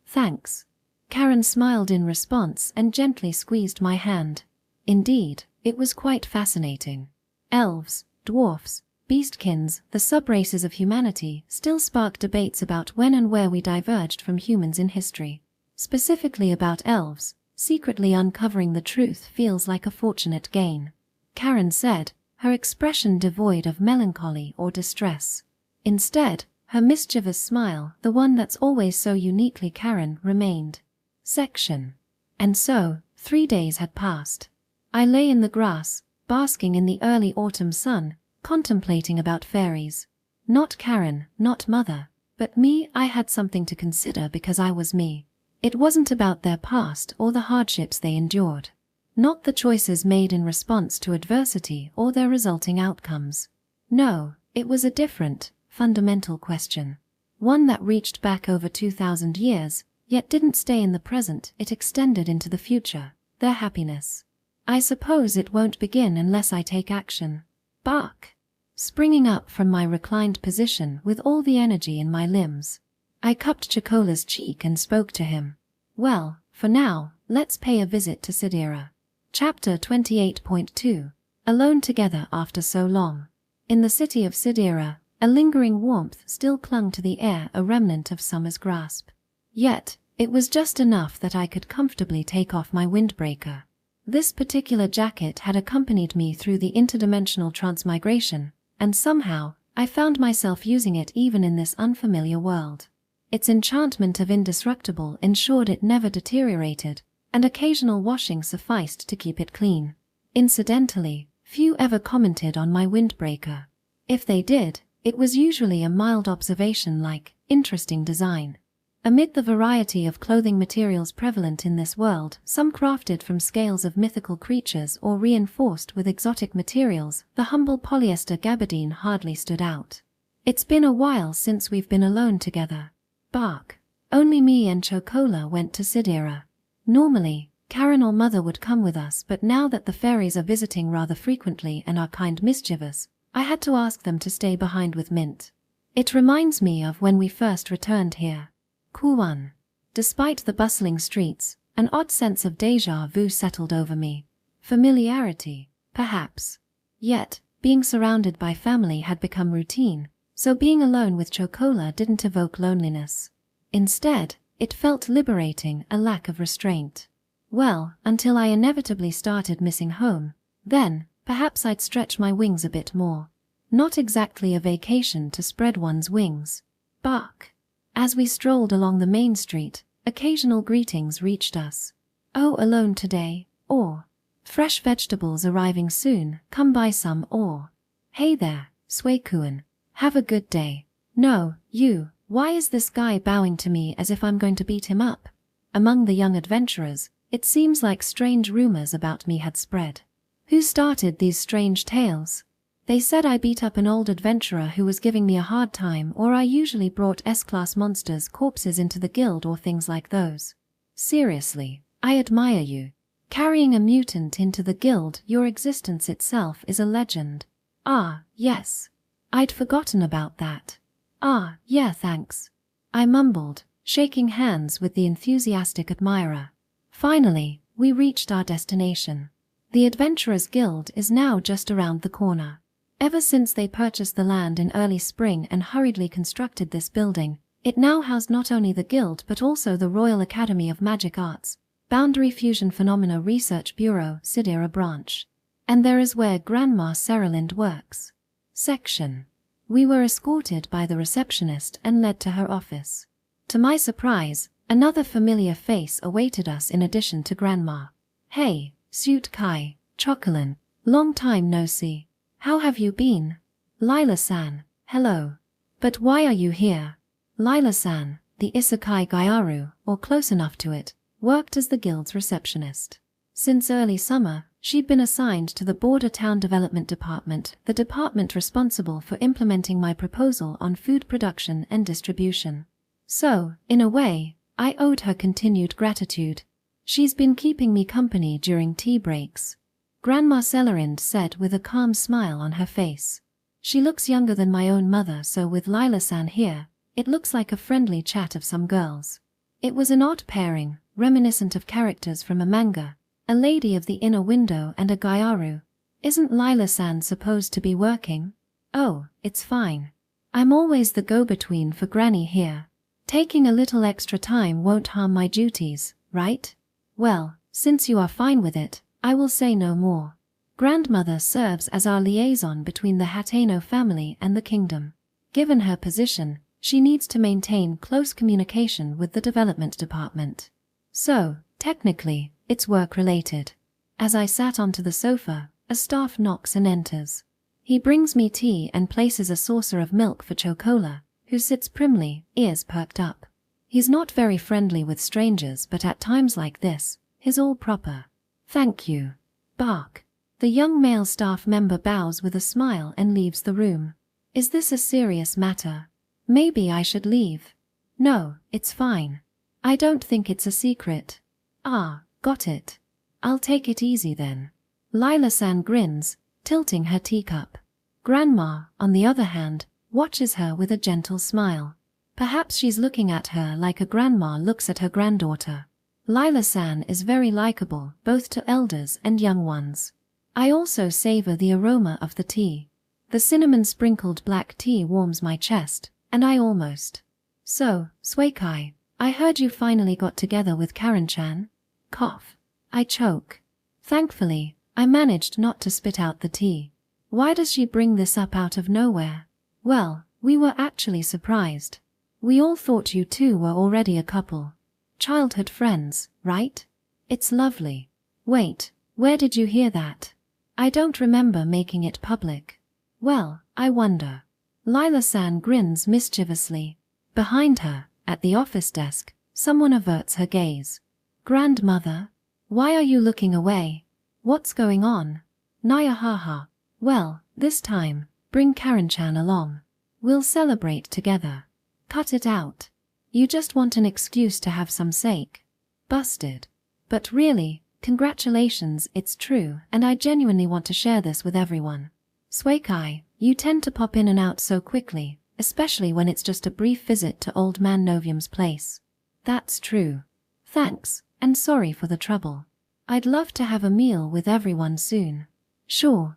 Thanks. Karen smiled in response and gently squeezed my hand. Indeed, it was quite fascinating. Elves, dwarfs, beastkins, the subraces of humanity, still spark debates about when and where we diverged from humans in history. Specifically about elves, secretly uncovering the truth feels like a fortunate gain. Karen said, her expression devoid of melancholy or distress. Instead, her mischievous smile, the one that's always so uniquely Karen, remained. Section. And so, 3 days had passed. I lay in the grass, basking in the early autumn sun, contemplating about fairies. Not Karen, not Mother, but me. I had something to consider because I was me. It wasn't about their past or the hardships they endured. Not the choices made in response to adversity or their resulting outcomes. No, it was a different, fundamental question. One that reached back over 2,000 years, yet didn't stay in the present, it extended into the future, their happiness. I suppose it won't begin unless I take action. Bark. springing up from my reclined position with all the energy in my limbs. I cupped Chocola's cheek and spoke to him. Well, for now, let's pay a visit to Sidera. Chapter 28.2 Alone Together After So Long. In the city of Sidera, a lingering warmth still clung to the air, a remnant of summer's grasp. Yet, it was just enough that I could comfortably take off my windbreaker. This particular jacket had accompanied me through the interdimensional transmigration, and somehow, I found myself using it even in this unfamiliar world. Its enchantment of indestructible ensured it never deteriorated, and occasional washing sufficed to keep it clean. Incidentally, few ever commented on my windbreaker. If they did, it was usually a mild observation like, interesting design. Amid the variety of clothing materials prevalent in this world, some crafted from scales of mythical creatures or reinforced with exotic materials, the humble polyester gabardine hardly stood out. It's been a while since we've been alone together. Bark. Only me and Chocola went to Sidera. Normally, Karen or Mother would come with us, but now that the fairies are visiting rather frequently and are kind mischievous, I had to ask them to stay behind with Mint. It reminds me of when we first returned here. Kuwan. Despite the bustling streets, an odd sense of déjà vu settled over me. Familiarity, perhaps. Yet, being surrounded by family had become routine, so being alone with Chocola didn't evoke loneliness. Instead, it felt liberating, a lack of restraint. Well, until I inevitably started missing home. Then, perhaps I'd stretch my wings a bit more. Not exactly a vacation to spread one's wings. Bark. As we strolled along the main street, occasional greetings reached us. Oh, alone today, or fresh vegetables arriving soon, come by some, or hey there, Swaykuan, have a good day. No, you, why is this guy bowing to me as if I'm going to beat him up? Among the young adventurers, it seems like strange rumors about me had spread. Who started these strange tales? They said I beat up an old adventurer who was giving me a hard time, or I usually brought S-class monsters' corpses into the guild or things like those. Seriously, I admire you. Carrying a mutant into the guild, your existence itself is a legend. Ah, yes. I'd forgotten about that. Ah, yeah, thanks. I mumbled, shaking hands with the enthusiastic admirer. Finally, we reached our destination. The Adventurers Guild is now just around the corner. Ever since they purchased the land in early spring and hurriedly constructed this building, it now housed not only the guild but also the Royal Academy of Magic Arts, Boundary Fusion Phenomena Research Bureau, Sidera branch. And there is where Grandma Seralind works. Section. We were escorted by the receptionist and led to her office. To my surprise, another familiar face awaited us in addition to Grandma. Hey, Suit Kai, Chocolin, long time no see. How have you been? Lila-san, hello. But why are you here? Lila-san, the Isekai Gyaru, or close enough to it, worked as the guild's receptionist. Since early summer, she'd been assigned to the Border Town Development Department, the department responsible for implementing my proposal on food production and distribution. So, in a way, I owed her continued gratitude. She's been keeping me company during tea breaks. Grandma Selarind said with a calm smile on her face. She looks younger than my own mother, so with Lila-san here, it looks like a friendly chat of some girls. It was an odd pairing, reminiscent of characters from a manga, a lady of the inner window and a Gyaru. Isn't Lila-san supposed to be working? Oh, it's fine. I'm always the go-between for Granny here. Taking a little extra time won't harm my duties, right? Well, since you are fine with it, I will say no more. Grandmother serves as our liaison between the Hateno family and the kingdom. Given her position, she needs to maintain close communication with the development department. So, technically, it's work-related. As I sat onto the sofa, a staff knocks and enters. He brings me tea and places a saucer of milk for Chocola, who sits primly, ears perked up. He's not very friendly with strangers, but at times like this, he's all proper. Thank you. Bark. The young male staff member bows with a smile and leaves the room. Is this a serious matter? Maybe I should leave. No, it's fine. I don't think it's a secret. Ah, got it. I'll take it easy then. Lila-san grins, tilting her teacup. Grandma, on the other hand, watches her with a gentle smile. Perhaps she's looking at her like a grandma looks at her granddaughter. Lila-san is very likable, both to elders and young ones. I also savor the aroma of the tea. The cinnamon-sprinkled black tea warms my chest, and I almost. So, Suikai, I heard you finally got together with Karen-chan? Cough. I choke. Thankfully, I managed not to spit out the tea. Why does she bring this up out of nowhere? Well, we were actually surprised. We all thought you two were already a couple. Childhood friends, right? It's lovely. Wait, where did you hear that? I don't remember making it public. Well, I wonder. Lila-san grins mischievously. Behind her, at the office desk, someone averts her gaze. Grandmother? Why are you looking away? What's going on? Naya haha. Well, this time, bring Karen-chan along. We'll celebrate together. Cut it out. You just want an excuse to have some sake. Busted. But really, congratulations, it's true, and I genuinely want to share this with everyone. Suikai, you tend to pop in and out so quickly, especially when it's just a brief visit to Old Man Novium's place. That's true. Thanks, and sorry for the trouble. I'd love to have a meal with everyone soon. Sure.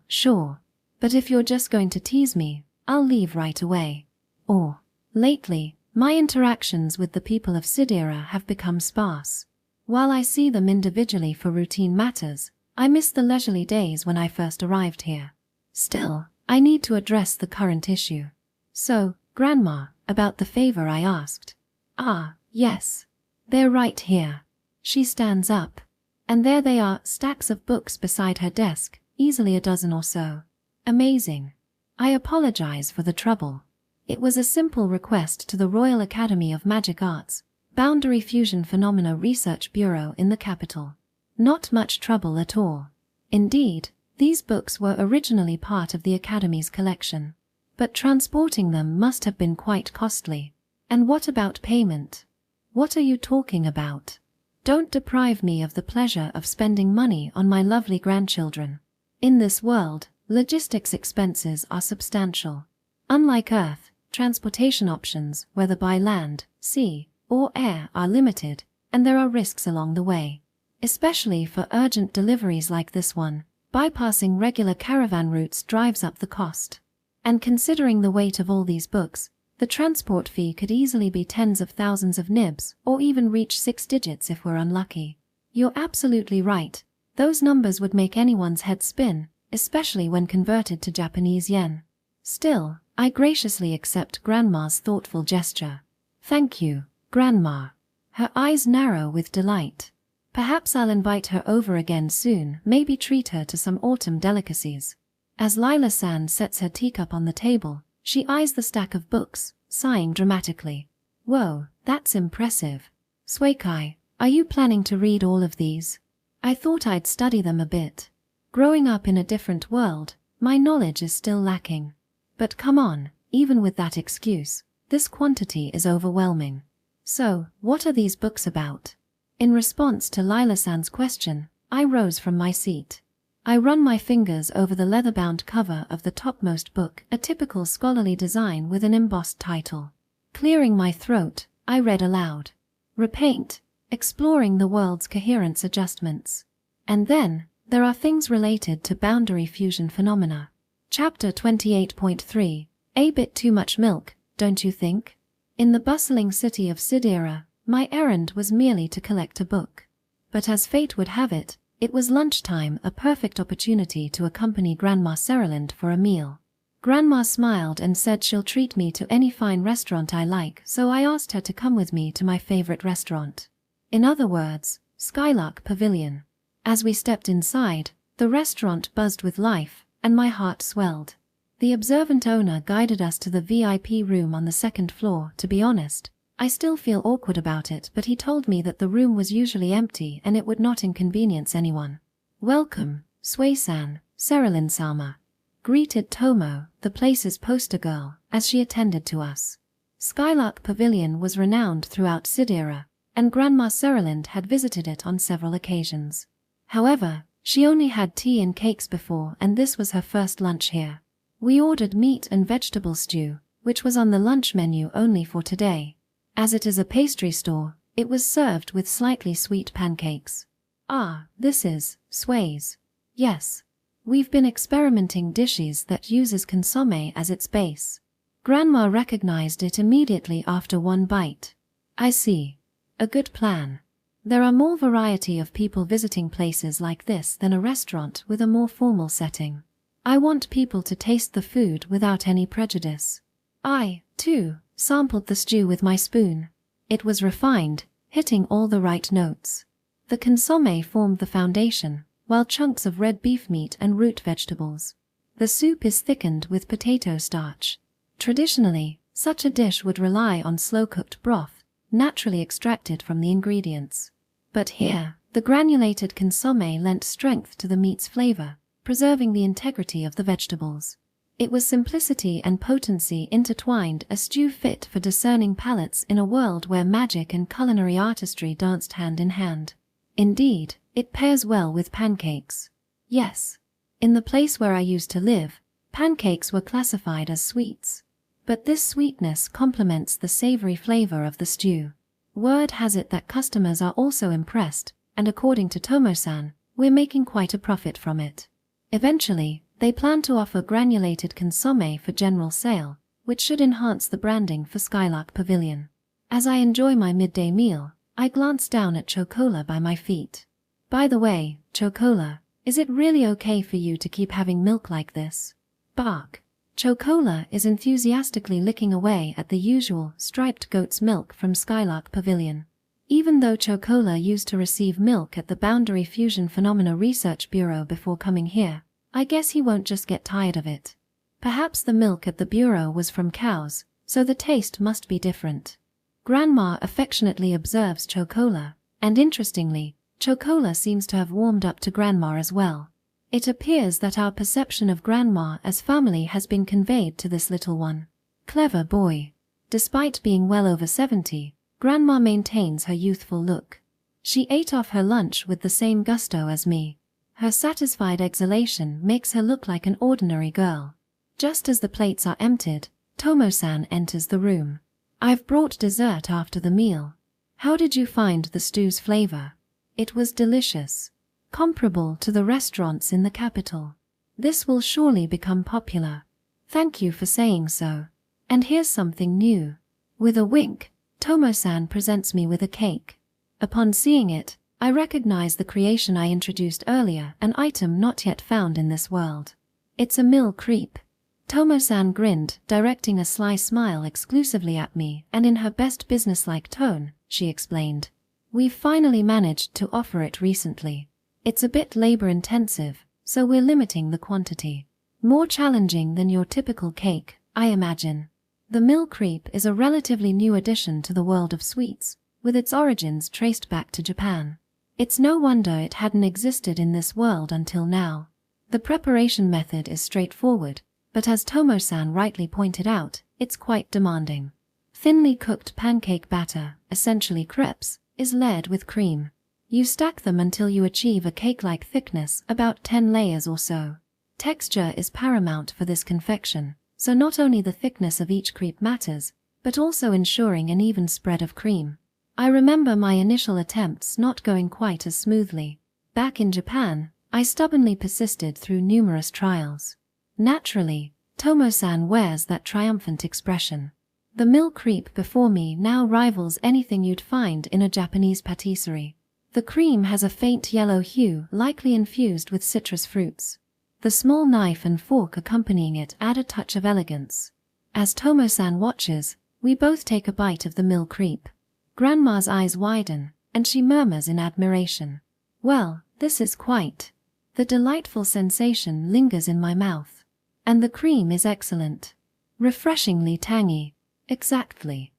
But if you're just going to tease me, I'll leave right away. Or, lately, my interactions with the people of Sidera have become sparse. While I see them individually for routine matters, I miss the leisurely days when I first arrived here. Still, I need to address the current issue. So, Grandma, about the favor I asked. Ah, yes. They're right here. She stands up. And there they are, stacks of books beside her desk, easily a dozen or so. Amazing. I apologize for the trouble. It was a simple request to the Royal Academy of Magic Arts, Boundary Fusion Phenomena Research Bureau in the capital. Not much trouble at all. Indeed, these books were originally part of the Academy's collection. But transporting them must have been quite costly. And what about payment? What are you talking about? Don't deprive me of the pleasure of spending money on my lovely grandchildren. In this world, logistics expenses are substantial. Unlike Earth, transportation options, whether by land, sea, or air, are limited, and there are risks along the way. Especially for urgent deliveries like this one, bypassing regular caravan routes drives up the cost. And considering the weight of all these books, the transport fee could easily be tens of thousands of nibs, or even reach 6 digits if we're unlucky. You're absolutely right. Those numbers would make anyone's head spin, especially when converted to Japanese yen. Still, I graciously accept Grandma's thoughtful gesture. Thank you, Grandma. Her eyes narrow with delight. Perhaps I'll invite her over again soon, maybe treat her to some autumn delicacies. As Lila-san sets her teacup on the table, she eyes the stack of books, sighing dramatically. Whoa, that's impressive. Suikai, are you planning to read all of these? I thought I'd study them a bit. Growing up in a different world, my knowledge is still lacking. But come on, even with that excuse, this quantity is overwhelming. So, what are these books about? In response to Lila-san's question, I rose from my seat. I run my fingers over the leather-bound cover of the topmost book, a typical scholarly design with an embossed title. Clearing my throat, I read aloud. Repaint, Exploring the World's Coherence Adjustments. And then, there are things related to boundary fusion phenomena. Chapter 28.3, A bit too much milk, don't you think? In the bustling city of Sidera, my errand was merely to collect a book. But as fate would have it, it was lunchtime, a perfect opportunity to accompany Grandma Seriland for a meal. Grandma smiled and said she'll treat me to any fine restaurant I like, so I asked her to come with me to my favorite restaurant. In other words, Skylark Pavilion. As we stepped inside, the restaurant buzzed with life, and my heart swelled. The observant owner guided us to the VIP room on the second floor. To be honest, I still feel awkward about it, but he told me that the room was usually empty and it would not inconvenience anyone. Welcome, Sui-san, Seriland-sama, greeted Tomo, the place's poster girl, as she attended to us. Skylark Pavilion was renowned throughout Sidera, and Grandma Seriland had visited it on several occasions. However, she only had tea and cakes before, and this was her first lunch here. We ordered meat and vegetable stew, which was on the lunch menu only for today. As it is a pastry store, it was served with slightly sweet pancakes. Ah, this is sways. Yes. We've been experimenting dishes that uses consommé as its base. Grandma recognized it immediately after one bite. I see. A good plan. There are more variety of people visiting places like this than a restaurant with a more formal setting. I want people to taste the food without any prejudice. I, too, sampled the stew with my spoon. It was refined, hitting all the right notes. The consommé formed the foundation, while chunks of red beef meat and root vegetables. The soup is thickened with potato starch. Traditionally, such a dish would rely on slow-cooked broth, naturally extracted from the ingredients. But here, the granulated consommé lent strength to the meat's flavor, preserving the integrity of the vegetables. It was simplicity and potency intertwined, a stew fit for discerning palates in a world where magic and culinary artistry danced hand in hand. Indeed, it pairs well with pancakes. Yes. In the place where I used to live, pancakes were classified as sweets. But this sweetness complements the savory flavor of the stew. Word has it that customers are also impressed, and according to Tomo-san, we're making quite a profit from it. Eventually, they plan to offer granulated consommé for general sale, which should enhance the branding for Skylark Pavilion. As I enjoy my midday meal, I glance down at Chocola by my feet. By the way, Chocola, is it really okay for you to keep having milk like this? Bark. Chocola is enthusiastically licking away at the usual striped goat's milk from Skylark Pavilion. Even though Chocola used to receive milk at the Boundary Fusion Phenomena Research Bureau before coming here, I guess he won't just get tired of it. Perhaps the milk at the bureau was from cows, so the taste must be different. Grandma affectionately observes Chocola, and interestingly, Chocola seems to have warmed up to Grandma as well. It appears that our perception of Grandma as family has been conveyed to this little one. Clever boy. Despite being well over 70, Grandma maintains her youthful look. She ate off her lunch with the same gusto as me. Her satisfied exhalation makes her look like an ordinary girl. Just as the plates are emptied, Tomo-san enters the room. I've brought dessert after the meal. How did you find the stew's flavor? It was delicious. Comparable to the restaurants in the capital. This will surely become popular. Thank you for saying so. And here's something new. With a wink, Tomo-san presents me with a cake. Upon seeing it, I recognize the creation I introduced earlier, an item not yet found in this world. It's a mill creep. Tomo-san grinned, directing a sly smile exclusively at me, and in her best businesslike tone, she explained. We've finally managed to offer it recently. It's a bit labor-intensive, so we're limiting the quantity. More challenging than your typical cake, I imagine. The mill creep is a relatively new addition to the world of sweets, with its origins traced back to Japan. It's no wonder it hadn't existed in this world until now. The preparation method is straightforward, but as Tomo-san rightly pointed out, it's quite demanding. Thinly cooked pancake batter, essentially crepes, is layered with cream. You stack them until you achieve a cake-like thickness, about 10 layers or so. Texture is paramount for this confection, so not only the thickness of each crepe matters, but also ensuring an even spread of cream. I remember my initial attempts not going quite as smoothly. Back in Japan, I stubbornly persisted through numerous trials. Naturally, Tomo-san wears that triumphant expression. The mill crepe before me now rivals anything you'd find in a Japanese patisserie. The cream has a faint yellow hue, likely infused with citrus fruits. The small knife and fork accompanying it add a touch of elegance. As Tomo-san watches, we both take a bite of the mill crepe. Grandma's eyes widen, and she murmurs in admiration. Well, this is quite. The delightful sensation lingers in my mouth. And the cream is excellent. Refreshingly tangy. Exactly.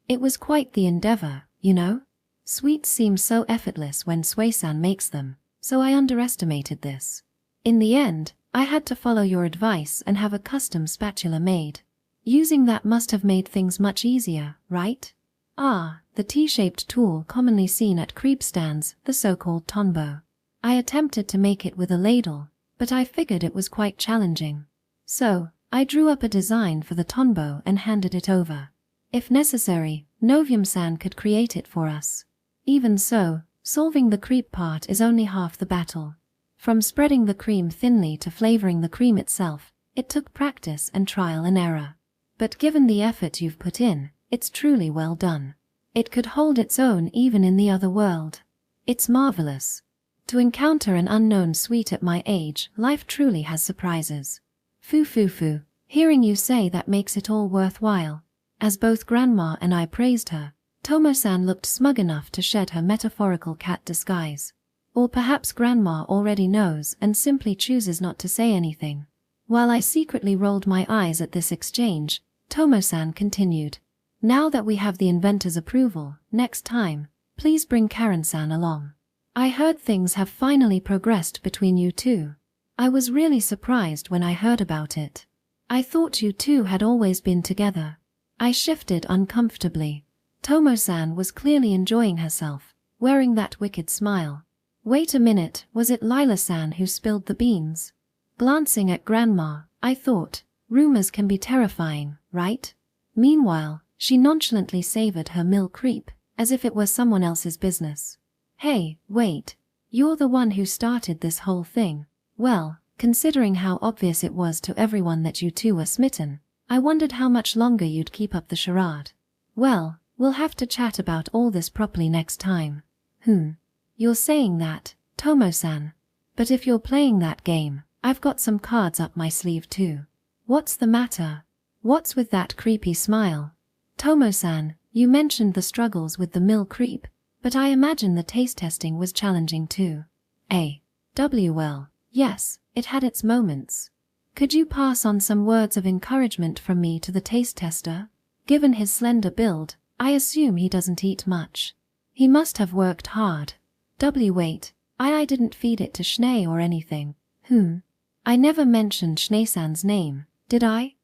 It was quite the endeavor, you know? Sweets seem so effortless when Sui-san makes them, so I underestimated this. In the end, I had to follow your advice and have a custom spatula made. Using that must have made things much easier, right? Ah, the T-shaped tool commonly seen at crepe stands, the so-called tonbo. I attempted to make it with a ladle, but I figured it was quite challenging. So, I drew up a design for the tonbo and handed it over. If necessary, Novium-san could create it for us. Even so, solving the creep part is only half the battle. From spreading the cream thinly to flavoring the cream itself, it took practice and trial and error. But given the effort you've put in, it's truly well done. It could hold its own even in the other world. It's marvelous. To encounter an unknown sweet at my age, life truly has surprises. Foo. Hearing you say that makes it all worthwhile. As both Grandma and I praised her, Tomo-san looked smug enough to shed her metaphorical cat disguise. Or perhaps Grandma already knows and simply chooses not to say anything. While I secretly rolled my eyes at this exchange, Tomo-san continued. Now that we have the inventor's approval, next time, please bring Karen-san along. I heard things have finally progressed between you two. I was really surprised when I heard about it. I thought you two had always been together. I shifted uncomfortably. Tomo-san was clearly enjoying herself, wearing that wicked smile. Wait a minute, was it Lila-san who spilled the beans? Glancing at Grandma, I thought, rumors can be terrifying, right? Meanwhile, she nonchalantly savored her mill creep, as if it were someone else's business. Hey, wait. You're the one who started this whole thing. Well, considering how obvious it was to everyone that you two were smitten, I wondered how much longer you'd keep up the charade. Well, we'll have to chat about all this properly next time. You're saying that, Tomo-san. But if you're playing that game, I've got some cards up my sleeve too. What's the matter? What's with that creepy smile? Tomo-san, you mentioned the struggles with the mill creep, but I imagine the taste testing was challenging too. Well, yes, it had its moments. Could you pass on some words of encouragement from me to the taste tester? Given his slender build, I assume he doesn't eat much. He must have worked hard. Wait, I didn't feed it to Schnee or anything. I never mentioned Schnee-san's name, did I?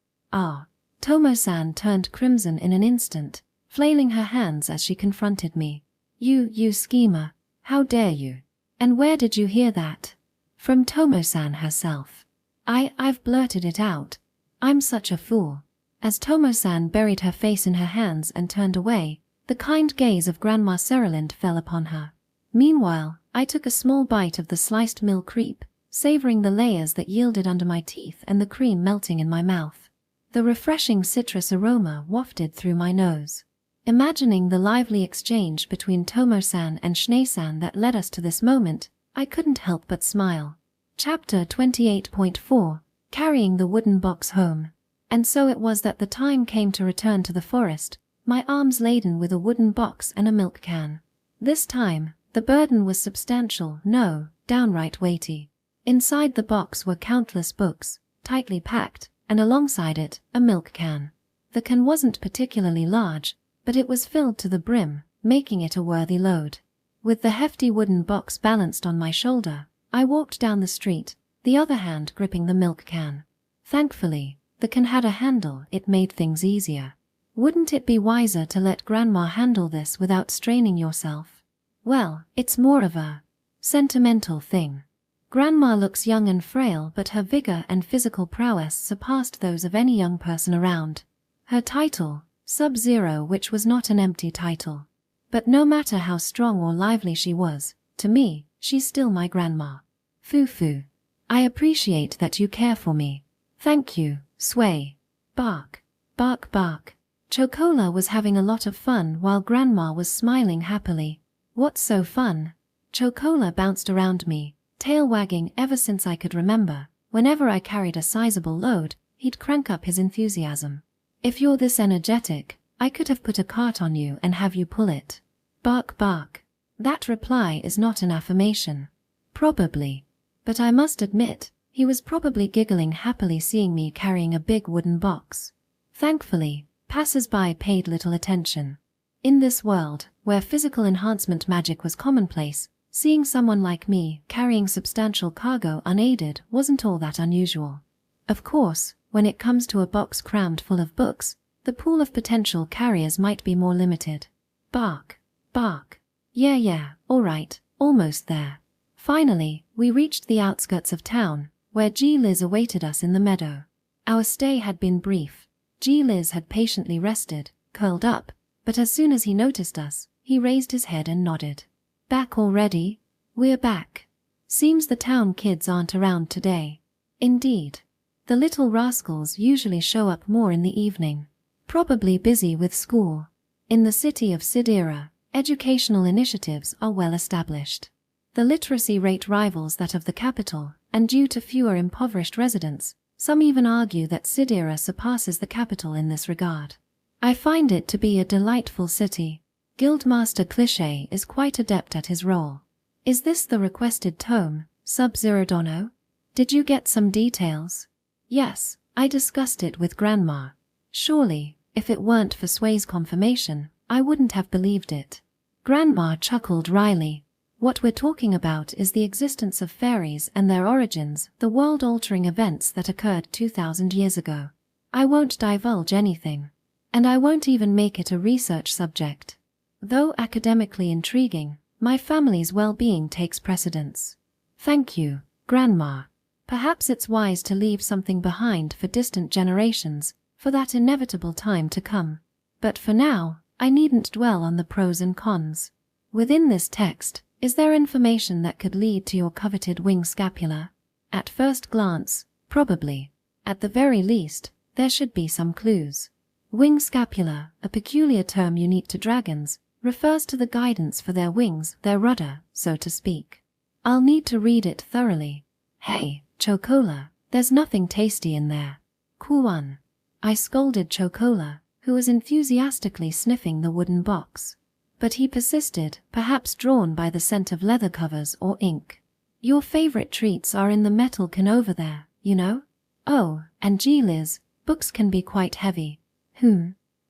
Tomo-san turned crimson in an instant, flailing her hands as she confronted me. You schemer, how dare you? And where did you hear that? From Tomo-san herself. I've blurted it out. I'm such a fool. As Tomo-san buried her face in her hands and turned away, the kind gaze of Grandma Ceralind fell upon her. Meanwhile, I took a small bite of the sliced mill creep, savoring the layers that yielded under my teeth and the cream melting in my mouth. The refreshing citrus aroma wafted through my nose. Imagining the lively exchange between Tomo-san and Schnee-san that led us to this moment, I couldn't help but smile. Chapter 28.4 Carrying the Wooden Box Home. And so it was that the time came to return to the forest, my arms laden with a wooden box and a milk can. This time, the burden was substantial, no, downright weighty. Inside the box were countless books, tightly packed, and alongside it, a milk can. The can wasn't particularly large, but it was filled to the brim, making it a worthy load. With the hefty wooden box balanced on my shoulder, I walked down the street, the other hand gripping the milk can. Thankfully, the can had a handle, it made things easier. Wouldn't it be wiser to let Grandma handle this without straining yourself? Well, it's more of a sentimental thing. Grandma looks young and frail, but her vigor and physical prowess surpassed those of any young person around. Her title, Sub-Zero, which was not an empty title. But no matter how strong or lively she was, to me, she's still my grandma. Foo. I appreciate that you care for me. Thank you, Sway. Bark. Chocola was having a lot of fun while Grandma was smiling happily. What's so fun? Chocola bounced around me, tail wagging ever since I could remember. Whenever I carried a sizable load, he'd crank up his enthusiasm. If you're this energetic, I could have put a cart on you and have you pull it. Bark. That reply is not an affirmation. Probably. But I must admit, he was probably giggling happily seeing me carrying a big wooden box. Thankfully, passers-by paid little attention. In this world, where physical enhancement magic was commonplace, seeing someone like me carrying substantial cargo unaided wasn't all that unusual. Of course, when it comes to a box crammed full of books, the pool of potential carriers might be more limited. Bark. Yeah, all right, almost there. Finally, we reached the outskirts of town, where G. Liz awaited us in the meadow. Our stay had been brief. Liz had patiently rested, curled up, but as soon as he noticed us, he raised his head and nodded. Back already? We're back. Seems the town kids aren't around today. Indeed. The little rascals usually show up more in the evening. Probably busy with school. In the city of Sidera, educational initiatives are well established. The literacy rate rivals that of the capital, and due to fewer impoverished residents, some even argue that Sidera surpasses the capital in this regard. I find it to be a delightful city. Guildmaster Cliché is quite adept at his role. Is this the requested tome, Sub-Zero Dono? Did you get some details? Yes, I discussed it with Grandma. Surely, if it weren't for Sway's confirmation, I wouldn't have believed it. Grandma chuckled wryly. What we're talking about is the existence of fairies and their origins, the world-altering events that occurred 2,000 years ago. I won't divulge anything. And I won't even make it a research subject. Though academically intriguing, my family's well-being takes precedence. Thank you, Grandma. Perhaps it's wise to leave something behind for distant generations, for that inevitable time to come. But for now, I needn't dwell on the pros and cons. Within this text, is there information that could lead to your coveted wing scapula? At first glance, probably. At the very least, there should be some clues. Wing scapula, a peculiar term unique to dragons, refers to the guidance for their wings, their rudder, so to speak. I'll need to read it thoroughly. Hey, Chocola, there's nothing tasty in there. Kuan. I scolded Chocola, who was enthusiastically sniffing the wooden box. But he persisted, perhaps drawn by the scent of leather covers or ink. Your favorite treats are in the metal can over there, you know? Oh, and Liz, books can be quite heavy.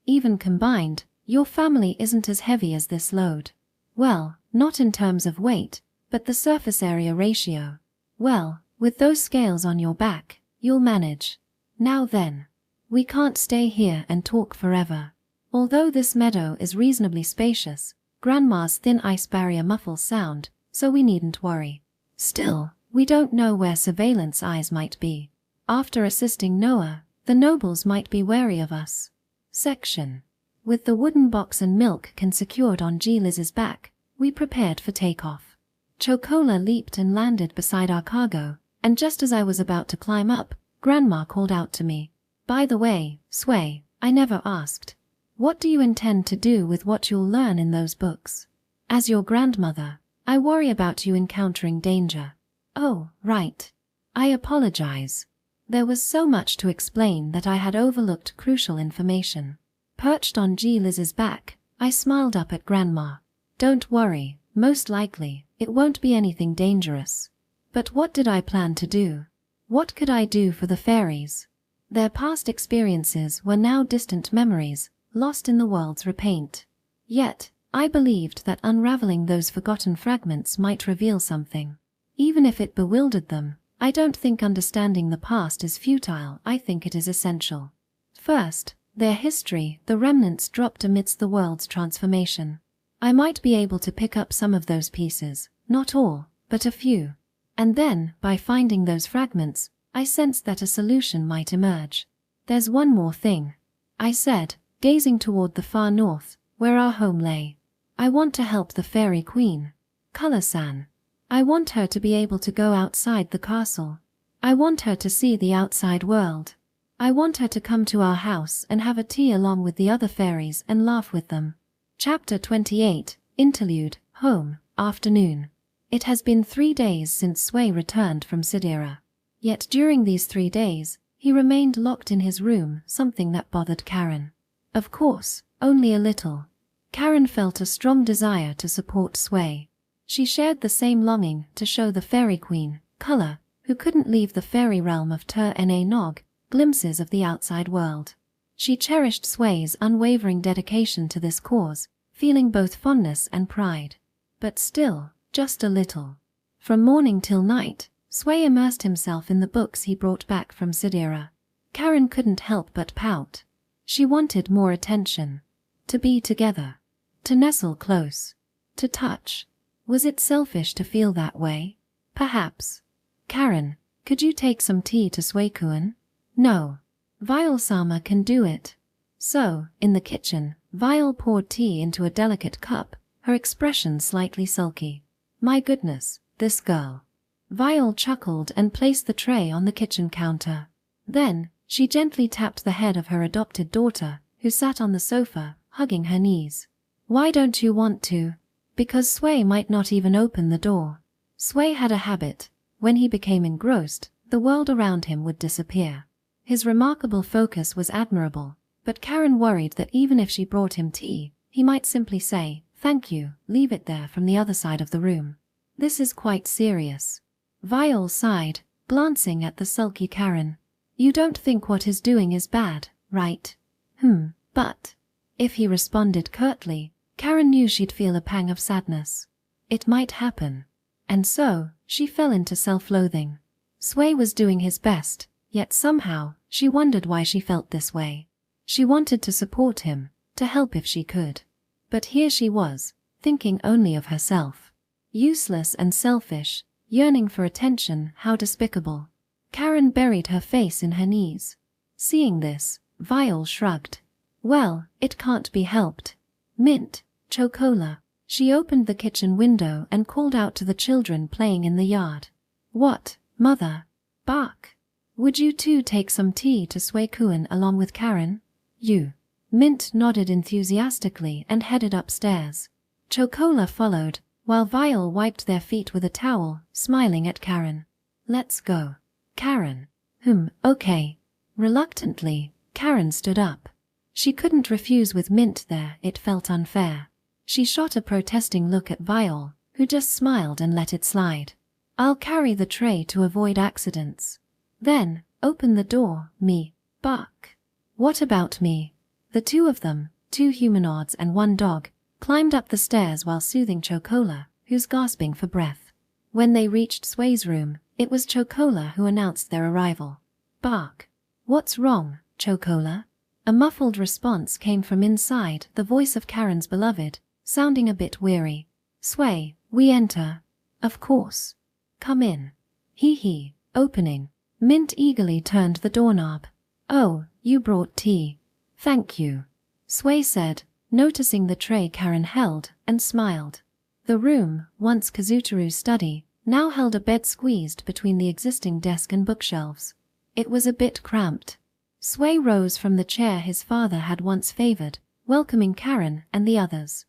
Even combined, your family isn't as heavy as this load. Well, not in terms of weight, but the surface area ratio. Well, with those scales on your back, you'll manage. Now then. We can't stay here and talk forever. Although this meadow is reasonably spacious, Grandma's thin ice barrier muffles sound, so we needn't worry. Still, we don't know where surveillance eyes might be. After assisting Noah, the nobles might be wary of us. Section. With the wooden box and milk can secured on Liz's back, we prepared for takeoff. Chocola leaped and landed beside our cargo, and just as I was about to climb up, Grandma called out to me. By the way, Sway, I never asked. What do you intend to do with what you'll learn in those books? As your grandmother, I worry about you encountering danger. Oh, right. I apologize. There was so much to explain that I had overlooked crucial information. Perched on Liz's back, I smiled up at Grandma. Don't worry, most likely, it won't be anything dangerous. But what did I plan to do? What could I do for the fairies? Their past experiences were now distant memories, lost in the world's repaint. Yet, I believed that unraveling those forgotten fragments might reveal something. Even if it bewildered them, I don't think understanding the past is futile, I think it is essential. First, their history, the remnants dropped amidst the world's transformation. I might be able to pick up some of those pieces, not all, but a few. And then, by finding those fragments, I sensed that a solution might emerge. There's one more thing, I said, gazing toward the far north, where our home lay. I want to help the fairy queen, Color-san. I want her to be able to go outside the castle. I want her to see the outside world. I want her to come to our house and have a tea along with the other fairies and laugh with them. Chapter 28, Interlude, Home, Afternoon. It has been 3 days since Sway returned from Sidera. Yet during these 3 days, he remained locked in his room, something that bothered Karen. Of course, only a little. Karen felt a strong desire to support Sway. She shared the same longing to show the fairy queen, Color, who couldn't leave the fairy realm of Nog, glimpses of the outside world. She cherished Sway's unwavering dedication to this cause, feeling both fondness and pride. But still, just a little. From morning till night, Sway immersed himself in the books he brought back from Sidera. Karen couldn't help but pout. She wanted more attention. To be together. To nestle close. To touch. Was it selfish to feel that way? Perhaps. Karen, could you take some tea to Sway-kun? No, Vile-sama can do it. So, in the kitchen, Vile poured tea into a delicate cup, her expression slightly sulky. My goodness, this girl. Vile chuckled and placed the tray on the kitchen counter. Then, she gently tapped the head of her adopted daughter, who sat on the sofa, hugging her knees. Why don't you want to? Because Sway might not even open the door. Sway had a habit. When he became engrossed, the world around him would disappear. His remarkable focus was admirable, but Karen worried that even if she brought him tea, he might simply say, "Thank you," leave it there from the other side of the room. This is quite serious. Vile sighed, glancing at the sulky Karen. You don't think what he's doing is bad, right? But... If he responded curtly, Karen knew she'd feel a pang of sadness. It might happen. And so, she fell into self-loathing. Sway was doing his best, yet somehow, she wondered why she felt this way. She wanted to support him, to help if she could. But here she was, thinking only of herself. Useless and selfish, yearning for attention, how despicable. Karen buried her face in her knees. Seeing this, Vile shrugged. Well, it can't be helped. Mint, Chocola. She opened the kitchen window and called out to the children playing in the yard. What, mother? Bark. Would you two take some tea to Sway-kun along with Karen? You. Mint nodded enthusiastically and headed upstairs. Chocola followed, while Vile wiped their feet with a towel, smiling at Karen. Let's go. Karen. Okay. Reluctantly, Karen stood up. She couldn't refuse with Mint there, it felt unfair. She shot a protesting look at Vile, who just smiled and let it slide. I'll carry the tray to avoid accidents. Then, open the door, me. Bark. What about me? The two of them, 2 humanoids and 1 dog, climbed up the stairs while soothing Chocola, who's gasping for breath. When they reached Sway's room, it was Chocola who announced their arrival. Bark. What's wrong, Chocola? A muffled response came from inside, the voice of Karen's beloved, sounding a bit weary. Sway, we enter. Of course. Come in. Hee. Opening. Mint eagerly turned the doorknob. Oh, you brought tea. Thank you. Sway said, noticing the tray Karen held, and smiled. The room, once Kazuteru's study, now held a bed squeezed between the existing desk and bookshelves. It was a bit cramped. Sway rose from the chair his father had once favored, welcoming Karen and the others.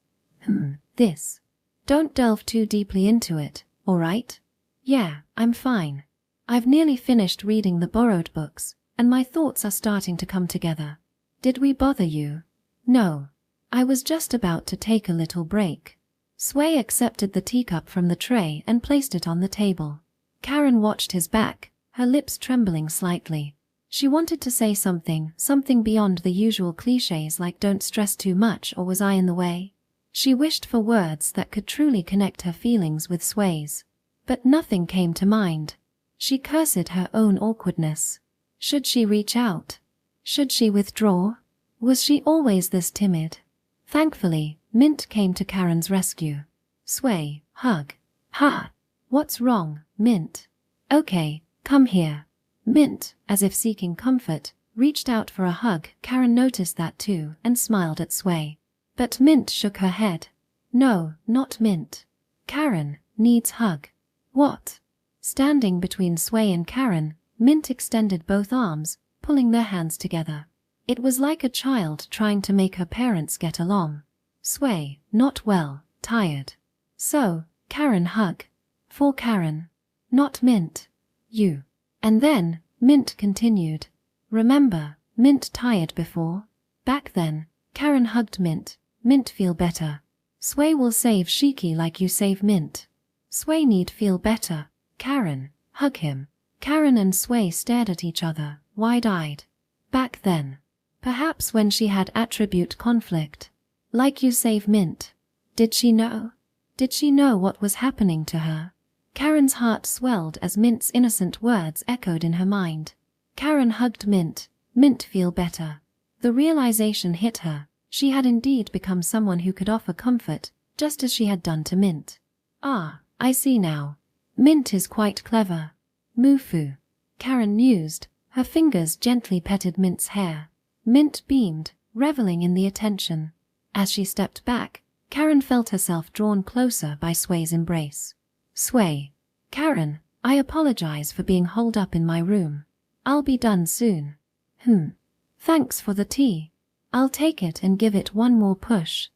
This. Don't delve too deeply into it, all right? Yeah, I'm fine. I've nearly finished reading the borrowed books, and my thoughts are starting to come together. Did we bother you? No. I was just about to take a little break. Sway accepted the teacup from the tray and placed it on the table. Karen watched his back, her lips trembling slightly. She wanted to say something beyond the usual clichés like don't stress too much or was I in the way. She wished for words that could truly connect her feelings with Sway's. But nothing came to mind. She cursed her own awkwardness. Should she reach out? Should she withdraw? Was she always this timid? Thankfully, Mint came to Karen's rescue. Sway, hug. Ha! What's wrong, Mint? Okay, come here. Mint, as if seeking comfort, reached out for a hug. Karen noticed that too and smiled at Sway. But Mint shook her head. No, not Mint. Karen needs hug. What? Standing between Sway and Karen, Mint extended both arms, pulling their hands together. It was like a child trying to make her parents get along. Sway, not well, tired. So, Karen hug. For Karen. Not Mint. You. And then, Mint continued. Remember, Mint tired before? Back then, Karen hugged Mint. Mint feel better. Sway will save Shiki like you save Mint. Sway need feel better. Karen, hug him. Karen and Sway stared at each other, wide-eyed. Back then. Perhaps when she had attribute conflict. Like you save Mint. Did she know? Did she know what was happening to her? Karen's heart swelled as Mint's innocent words echoed in her mind. Karen hugged Mint. Mint feel better. The realization hit her. She had indeed become someone who could offer comfort, just as she had done to Mint. Ah, I see now. Mint is quite clever. Mufu. Karen mused, Her fingers gently petted Mint's hair. Mint beamed, reveling in the attention. As she stepped back, Karen felt herself drawn closer by Sway's embrace. Sway. Karen, I apologize for being holed up in my room. I'll be done soon. Thanks for the tea. I'll take it and give it one more push.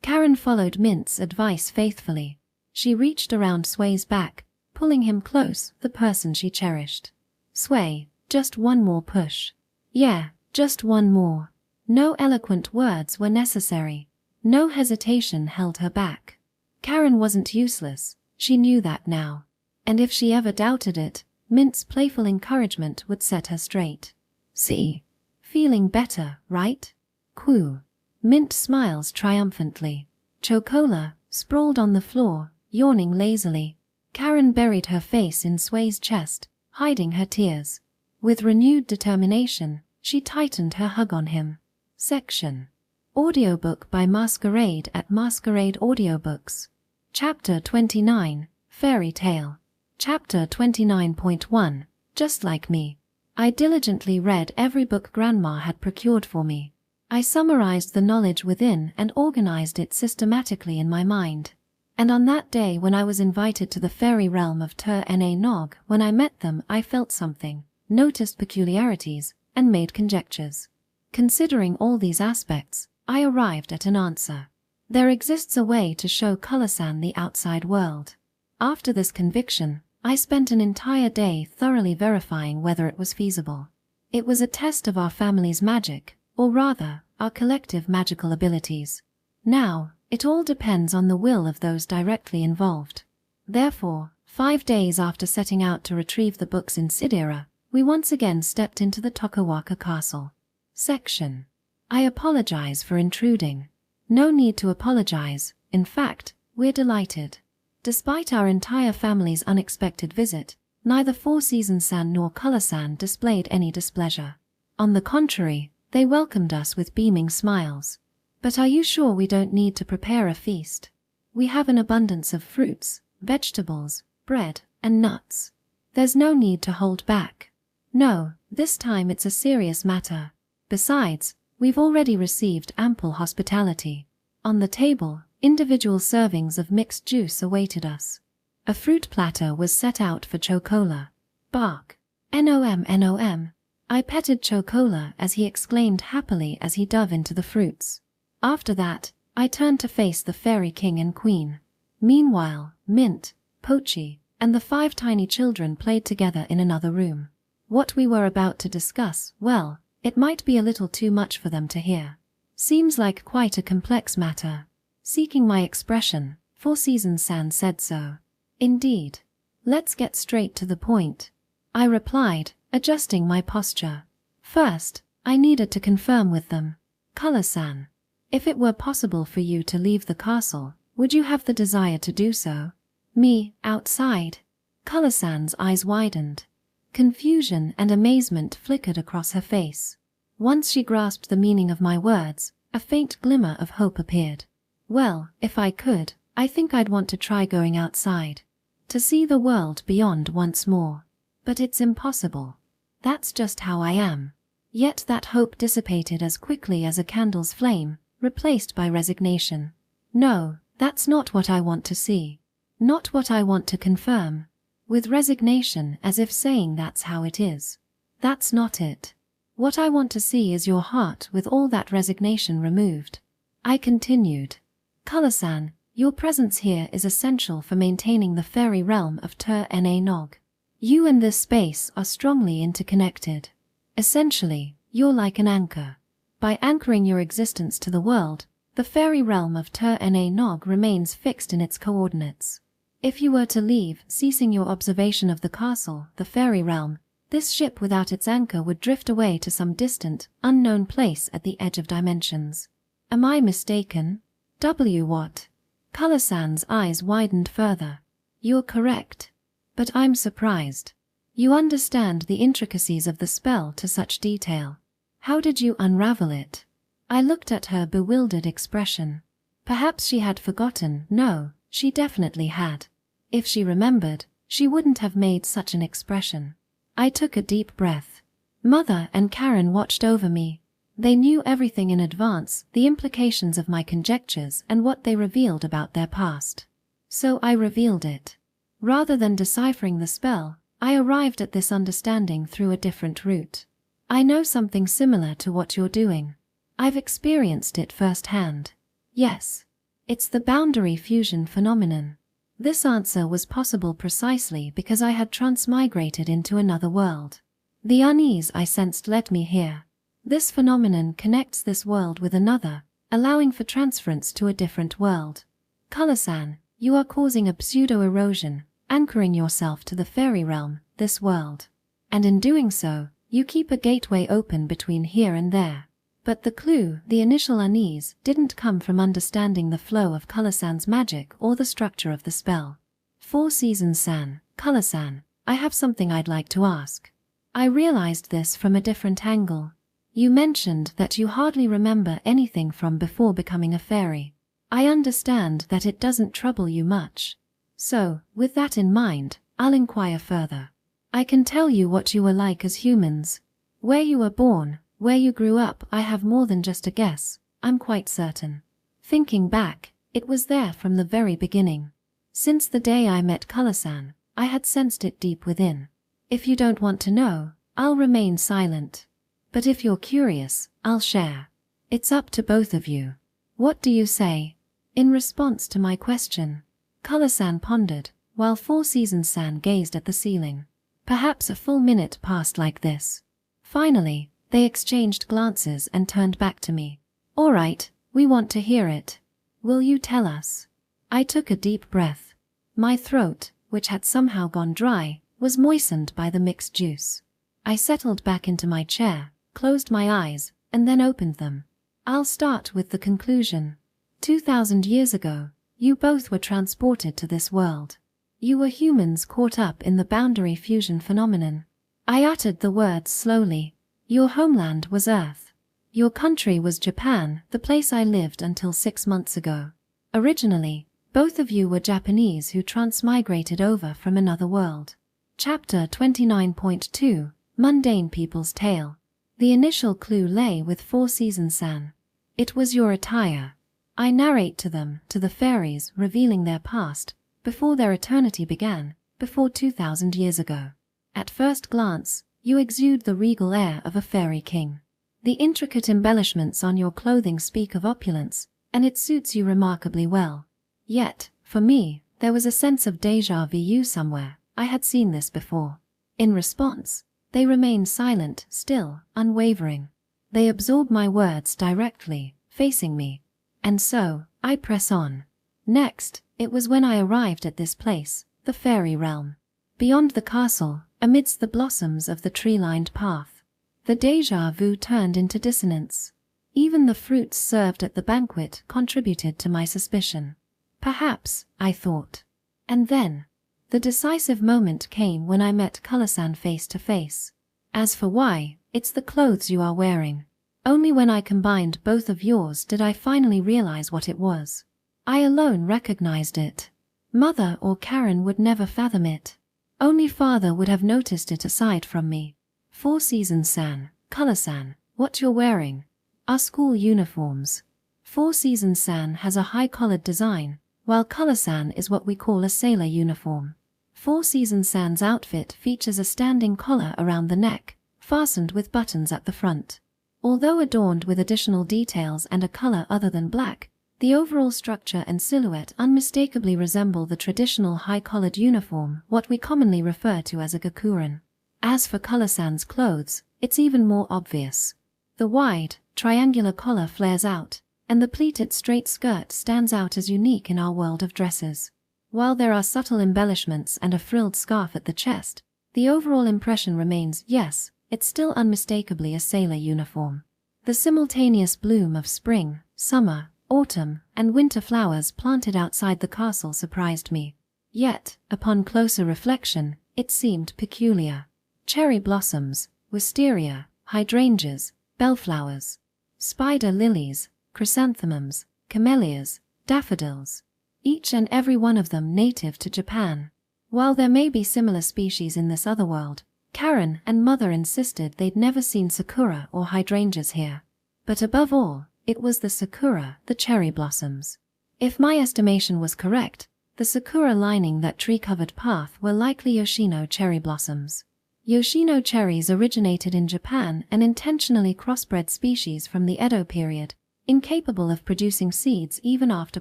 Karen followed Mint's advice faithfully. She reached around Sway's back, pulling him close, the person she cherished. Sway, just one more push. Yeah, just one more. No eloquent words were necessary. No hesitation held her back. Karen wasn't useless, she knew that now. And if she ever doubted it, Mint's playful encouragement would set her straight. See? Feeling better, right? Quoo. Mint smiles triumphantly. Chocola, sprawled on the floor, yawning lazily. Karen buried her face in Sway's chest, hiding her tears. With renewed determination, she tightened her hug on him. Section. Audiobook by Masquerade at Masquerade Audiobooks. Chapter 29, Fairy Tale. Chapter 29.1, Just Like Me. I diligently read every book Grandma had procured for me. I summarized the knowledge within and organized it systematically in my mind. And on that day when I was invited to the fairy realm of Nog, when I met them I felt something, noticed peculiarities, and made conjectures. Considering all these aspects, I arrived at an answer. There exists a way to show Colorsan the outside world. After this conviction, I spent an entire day thoroughly verifying whether it was feasible. It was a test of our family's magic, or rather, our collective magical abilities. Now, it all depends on the will of those directly involved. Therefore, 5 days after setting out to retrieve the books in Sidera, we once again stepped into the Tokawaka Castle. Section. I apologize for intruding. No need to apologize, in fact, we're delighted. Despite our entire family's unexpected visit, neither Four Seasons-san nor Color-san displayed any displeasure. On the contrary, they welcomed us with beaming smiles. But are you sure we don't need to prepare a feast? We have an abundance of fruits, vegetables, bread, and nuts. There's no need to hold back. No, this time it's a serious matter. Besides, we've already received ample hospitality. On the table, individual servings of mixed juice awaited us. A fruit platter was set out for Chocola. Bark. Nom. I petted Chocola as he exclaimed happily as he dove into the fruits. After that, I turned to face the Fairy King and Queen. Meanwhile, Mint, Pochi, and the 5 tiny children played together in another room. What we were about to discuss, well, it might be a little too much for them to hear. Seems like quite a complex matter. Seeking my expression, Four Seasons-san said so. Indeed. Let's get straight to the point. I replied, adjusting my posture. First, I needed to confirm with them. Color-san, if it were possible for you to leave the castle, would you have the desire to do so? Me, outside? Color-san's eyes widened. Confusion and amazement flickered across her face. Once she grasped the meaning of my words, a faint glimmer of hope appeared. Well, if I could, I think I'd want to try going outside. To see the world beyond once more. But it's impossible. That's just how I am. Yet that hope dissipated as quickly as a candle's flame, replaced by resignation. No, that's not what I want to see. Not what I want to confirm. With resignation, as if saying that's how it is. That's not it. What I want to see is your heart with all that resignation removed. I continued. Color-san, your presence here is essential for maintaining the fairy realm of Nog. You and this space are strongly interconnected. Essentially, you're like an anchor. By anchoring your existence to the world, the fairy realm of Nog remains fixed in its coordinates. If you were to leave, ceasing your observation of the castle, the fairy realm, this ship without its anchor would drift away to some distant, unknown place at the edge of dimensions. Am I mistaken? What? Color-san's eyes widened further. You're correct. But I'm surprised. You understand the intricacies of the spell to such detail. How did you unravel it? I looked at her bewildered expression. Perhaps she had forgotten. No, she definitely had. If she remembered, she wouldn't have made such an expression. I took a deep breath. Mother and Karen watched over me. They knew everything in advance, the implications of my conjectures and what they revealed about their past. So I revealed it. Rather than deciphering the spell, I arrived at this understanding through a different route. I know something similar to what you're doing. I've experienced it firsthand. Yes. It's the boundary fusion phenomenon. This answer was possible precisely because I had transmigrated into another world. The unease I sensed led me here. This phenomenon connects this world with another, allowing for transference to a different world. Color-san, you are causing a pseudo-erosion, anchoring yourself to the fairy realm, this world. And in doing so, you keep a gateway open between here and there. But the clue, the initial unease, didn't come from understanding the flow of Color-san's magic or the structure of the spell. Four Seasons-san, Color-san, I have something I'd like to ask. I realized this from a different angle. You mentioned that you hardly remember anything from before becoming a fairy. I understand that it doesn't trouble you much. So, with that in mind, I'll inquire further. I can tell you what you were like as humans. Where you were born, where you grew up, I have more than just a guess, I'm quite certain. Thinking back, it was there from the very beginning. Since the day I met Color-san, I had sensed it deep within. If you don't want to know, I'll remain silent. But if you're curious, I'll share. It's up to both of you. What do you say? In response to my question, Color-san pondered, while Four Seasons-san gazed at the ceiling. Perhaps a full minute passed like this. Finally, they exchanged glances and turned back to me. All right, we want to hear it. Will you tell us? I took a deep breath. My throat, which had somehow gone dry, was moistened by the mixed juice. I settled back into my chair, closed my eyes, and then opened them. I'll start with the conclusion. 2,000 years ago, you both were transported to this world. You were humans caught up in the boundary fusion phenomenon. I uttered the words slowly. Your homeland was Earth. Your country was Japan, the place I lived until 6 months ago. Originally, both of you were Japanese who transmigrated over from another world. Chapter 29.2, Mundane People's Tale. The initial clue lay with Four Seasons-san. It was your attire. I narrate to them, to the fairies, revealing their past, before their eternity began, before 2,000 years ago. At first glance, you exude the regal air of a fairy king. The intricate embellishments on your clothing speak of opulence, and it suits you remarkably well. Yet, for me, there was a sense of déjà vu somewhere. I had seen this before. In response, they remained silent, still, unwavering. They absorb my words directly, facing me. And so, I press on. Next, it was when I arrived at this place, the fairy realm. Beyond the castle, amidst the blossoms of the tree-lined path, the déjà vu turned into dissonance. Even the fruits served at the banquet contributed to my suspicion. Perhaps, I thought. And then, the decisive moment came when I met Color-san face to face. As for why, it's the clothes you are wearing. Only when I combined both of yours did I finally realize what it was. I alone recognized it. Mother or Karen would never fathom it. Only Father would have noticed it aside from me. Four Seasons-san, Color-san, what you're wearing are school uniforms. Four Seasons-san has a high-collared design, while Color-san is what we call a sailor uniform. Four Seasons-san's outfit features a standing collar around the neck, fastened with buttons at the front. Although adorned with additional details and a color other than black, the overall structure and silhouette unmistakably resemble the traditional high-collared uniform, what we commonly refer to as a gakuren. As for Color-san's clothes, it's even more obvious. The wide, triangular collar flares out, and the pleated straight skirt stands out as unique in our world of dresses. While there are subtle embellishments and a frilled scarf at the chest, the overall impression remains, yes, it's still unmistakably a sailor uniform. The simultaneous bloom of spring, summer, autumn, and winter flowers planted outside the castle surprised me. Yet, upon closer reflection, it seemed peculiar. Cherry blossoms, wisteria, hydrangeas, bellflowers, spider lilies, chrysanthemums, camellias, daffodils, each and every one of them native to Japan. While there may be similar species in this other world, Karen and Mother insisted they'd never seen sakura or hydrangeas here. But above all, it was the sakura, the cherry blossoms. If my estimation was correct, the sakura lining that tree-covered path were likely Yoshino cherry blossoms. Yoshino cherries originated in Japan, an intentionally crossbred species from the Edo period, incapable of producing seeds even after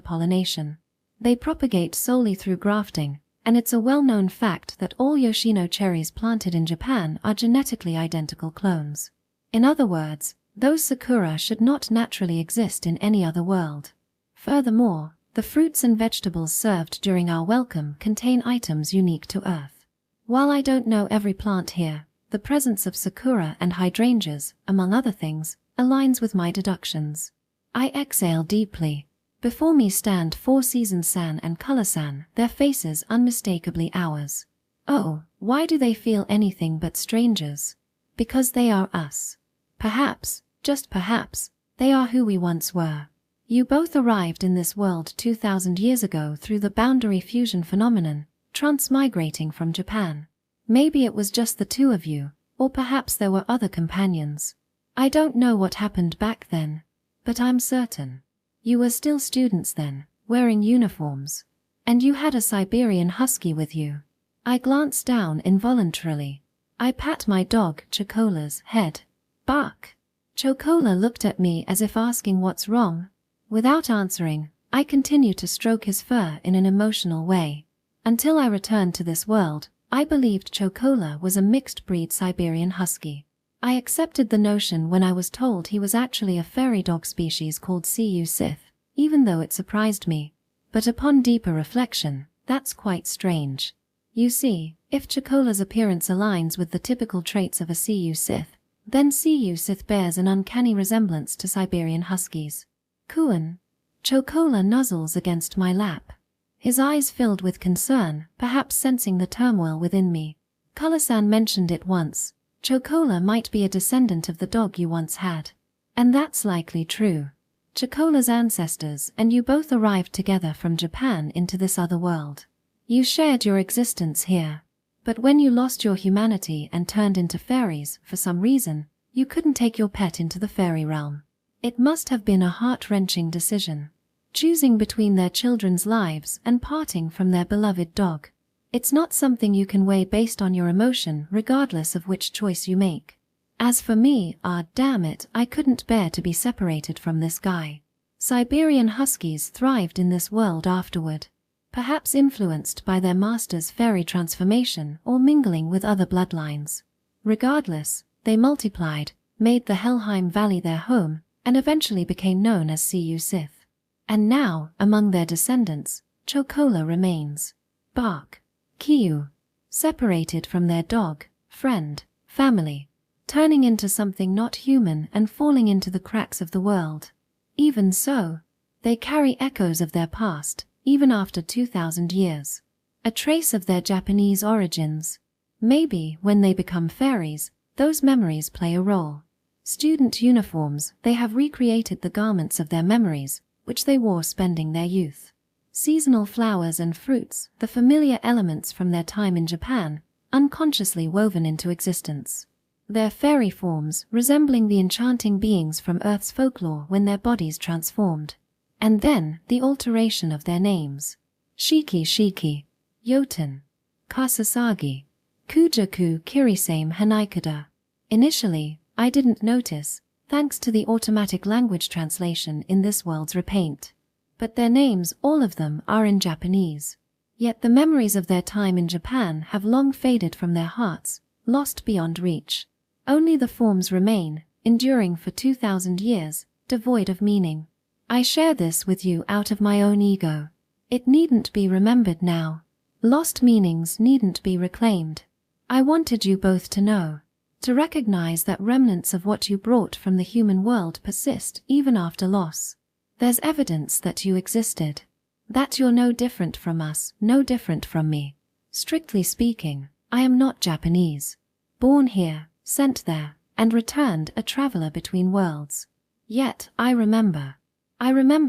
pollination. They propagate solely through grafting, and it's a well-known fact that all Yoshino cherries planted in Japan are genetically identical clones. In other words, those sakura should not naturally exist in any other world. Furthermore, the fruits and vegetables served during our welcome contain items unique to Earth. While I don't know every plant here, the presence of sakura and hydrangeas, among other things, aligns with my deductions. I exhale deeply. Before me stand Four Seasons San and Color-san, their faces unmistakably ours. Oh, why do they feel anything but strangers? Because they are us. Perhaps, just perhaps, they are who we once were. You both arrived in this world 2,000 years ago through the boundary fusion phenomenon, transmigrating from Japan. Maybe it was just the two of you, or perhaps there were other companions. I don't know what happened back then, but I'm certain. You were still students then, wearing uniforms. And you had a Siberian husky with you. I glance down involuntarily. I pat my dog, Chocola's, head. Bark. Chocola looked at me as if asking what's wrong. Without answering, I continue to stroke his fur in an emotional way. Until I returned to this world, I believed Chocola was a mixed-breed Siberian husky. I accepted the notion when I was told he was actually a fairy dog species called Cu Sith, even though it surprised me. But upon deeper reflection, that's quite strange. You see, if Chocola's appearance aligns with the typical traits of a Cu Sith, then Cu Sith bears an uncanny resemblance to Siberian huskies. Kuan. Chocola nuzzles against my lap. His eyes filled with concern, perhaps sensing the turmoil within me. Color-san mentioned it once. Chocola might be a descendant of the dog you once had. And that's likely true. Chocola's ancestors and you both arrived together from Japan into this other world. You shared your existence here. But when you lost your humanity and turned into fairies, for some reason, you couldn't take your pet into the fairy realm. It must have been a heart-wrenching decision. Choosing between their children's lives and parting from their beloved dog. It's not something you can weigh based on your emotion regardless of which choice you make. As for me, damn it, I couldn't bear to be separated from this guy. Siberian huskies thrived in this world afterward. Perhaps influenced by their master's fairy transformation or mingling with other bloodlines. Regardless, they multiplied, made the Helheim Valley their home, and eventually became known as Cu Sith. And now, among their descendants, Chocola remains. Bark. Kiyu. Separated from their dog, friend, family. Turning into something not human and falling into the cracks of the world. Even so, they carry echoes of their past, even after 2,000 years. A trace of their Japanese origins. Maybe, when they become fairies, those memories play a role. Student uniforms, they have recreated the garments of their memories, which they wore spending their youth. Seasonal flowers and fruits, the familiar elements from their time in Japan, unconsciously woven into existence. Their fairy forms resembling the enchanting beings from Earth's folklore when their bodies transformed. And then, the alteration of their names. Shiki, Yoten, Kasasagi, Kujaku Kirisame Hanaikada. Initially, I didn't notice, thanks to the automatic language translation in this world's repaint. But their names, all of them, are in Japanese. Yet the memories of their time in Japan have long faded from their hearts, lost beyond reach. Only the forms remain, enduring for 2,000 years, devoid of meaning. I share this with you out of my own ego. It needn't be remembered now. Lost meanings needn't be reclaimed. I wanted you both to know, to recognize that remnants of what you brought from the human world persist even after loss. There's evidence that you existed. That you're no different from us, no different from me. Strictly speaking, I am not Japanese. Born here, sent there, and returned a traveler between worlds. Yet, I remember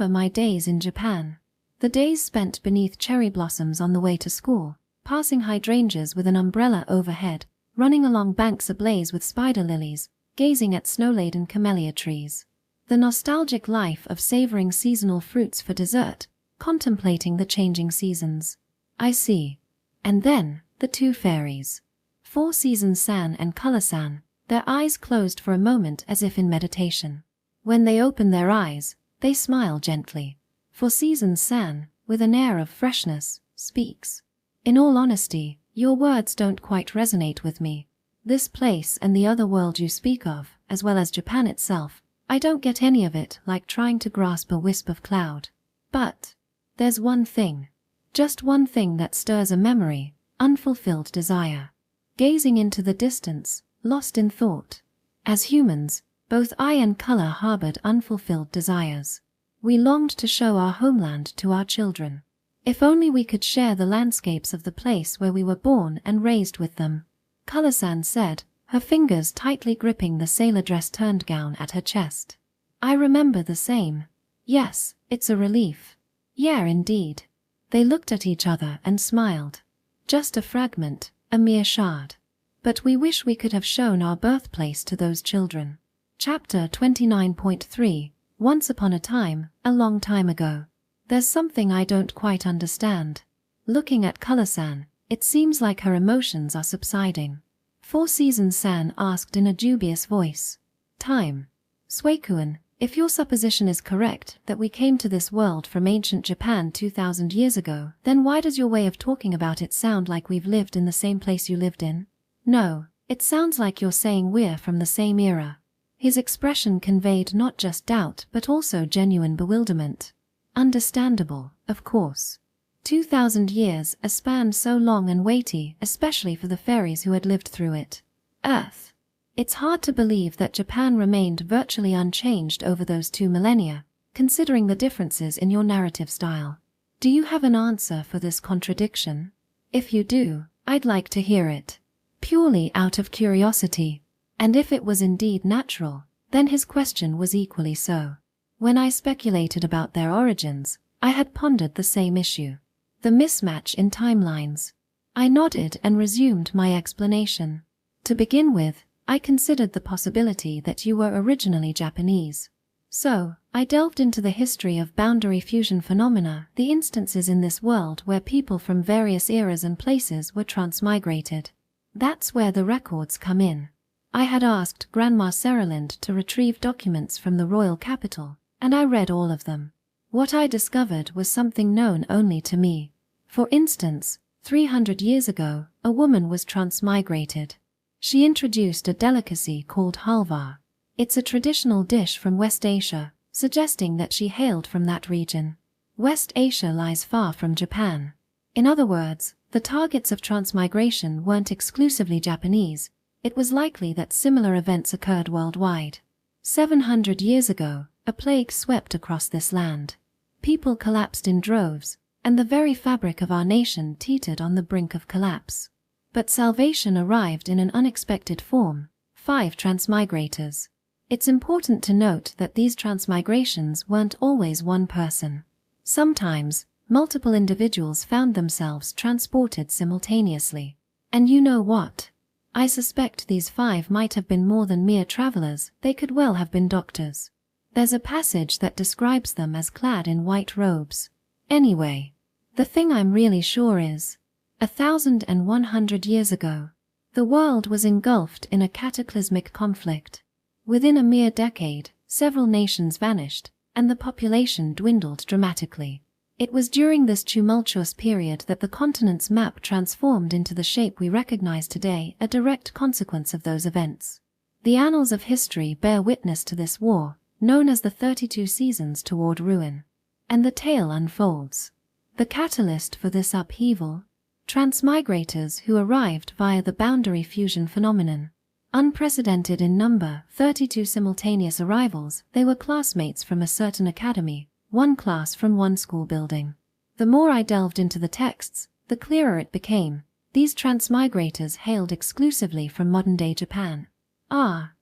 my days in Japan. The days spent beneath cherry blossoms on the way to school, passing hydrangeas with an umbrella overhead, running along banks ablaze with spider lilies, gazing at snow-laden camellia trees. The nostalgic life of savoring seasonal fruits for dessert, contemplating the changing seasons. I see. And then, the two fairies. Four Seasons San and Color San, their eyes closed for a moment as if in meditation. When they open their eyes, they smile gently. Four Seasons San, with an air of freshness, speaks. In all honesty, your words don't quite resonate with me. This place and the other world you speak of, as well as Japan itself, I don't get any of it, like trying to grasp a wisp of cloud. But there's one thing. Just one thing that stirs a memory, unfulfilled desire. Gazing into the distance, lost in thought. As humans, both I and Color harbored unfulfilled desires. We longed to show our homeland to our children. If only we could share the landscapes of the place where we were born and raised with them. Color-san said, her fingers tightly gripping the sailor dress turned gown at her chest. I remember the same. Yes, it's a relief. Yeah, indeed. They looked at each other and smiled. Just a fragment, a mere shard. But we wish we could have shown our birthplace to those children. Chapter 29.3 Once upon a time, a long time ago. There's something I don't quite understand. Looking at Color-san, it seems like her emotions are subsiding. Four Seasons San asked in a dubious voice. Time. Suikuan, if your supposition is correct that we came to this world from ancient Japan 2,000 years ago, then why does your way of talking about it sound like we've lived in the same place you lived in? No, it sounds like you're saying we're from the same era. His expression conveyed not just doubt but also genuine bewilderment. Understandable, of course. 2,000 years, a span so long and weighty, especially for the fairies who had lived through it. Earth. It's hard to believe that Japan remained virtually unchanged over those 2 millennia, considering the differences in your narrative style. Do you have an answer for this contradiction? If you do, I'd like to hear it. Purely out of curiosity. And if it was indeed natural, then his question was equally so. When I speculated about their origins, I had pondered the same issue. The mismatch in timelines. I nodded and resumed my explanation. To begin with, I considered the possibility that you were originally Japanese. So, I delved into the history of boundary fusion phenomena, the instances in this world where people from various eras and places were transmigrated. That's where the records come in. I had asked Grandma Seralind to retrieve documents from the royal capital, and I read all of them. What I discovered was something known only to me. For instance, 300 years ago, a woman was transmigrated. She introduced a delicacy called halva. It's a traditional dish from West Asia, suggesting that she hailed from that region. West Asia lies far from Japan. In other words, the targets of transmigration weren't exclusively Japanese. It was likely that similar events occurred worldwide. 700 years ago, a plague swept across this land. People collapsed in droves, and the very fabric of our nation teetered on the brink of collapse. But salvation arrived in an unexpected form, 5 transmigrators. It's important to note that these transmigrations weren't always one person. Sometimes, multiple individuals found themselves transported simultaneously. And you know what? I suspect these 5 might have been more than mere travelers, they could well have been doctors. There's a passage that describes them as clad in white robes. Anyway, the thing I'm really sure is, 1,100 years ago, the world was engulfed in a cataclysmic conflict. Within a mere decade, several nations vanished, and the population dwindled dramatically. It was during this tumultuous period that the continent's map transformed into the shape we recognize today, a direct consequence of those events. The annals of history bear witness to this war, known as the 32 Seasons Toward Ruin. And the tale unfolds. The catalyst for this upheaval? Transmigrators who arrived via the boundary fusion phenomenon. Unprecedented in number, 32 simultaneous arrivals, they were classmates from a certain academy, one class from one school building. The more I delved into the texts, the clearer it became. These transmigrators hailed exclusively from modern-day Japan.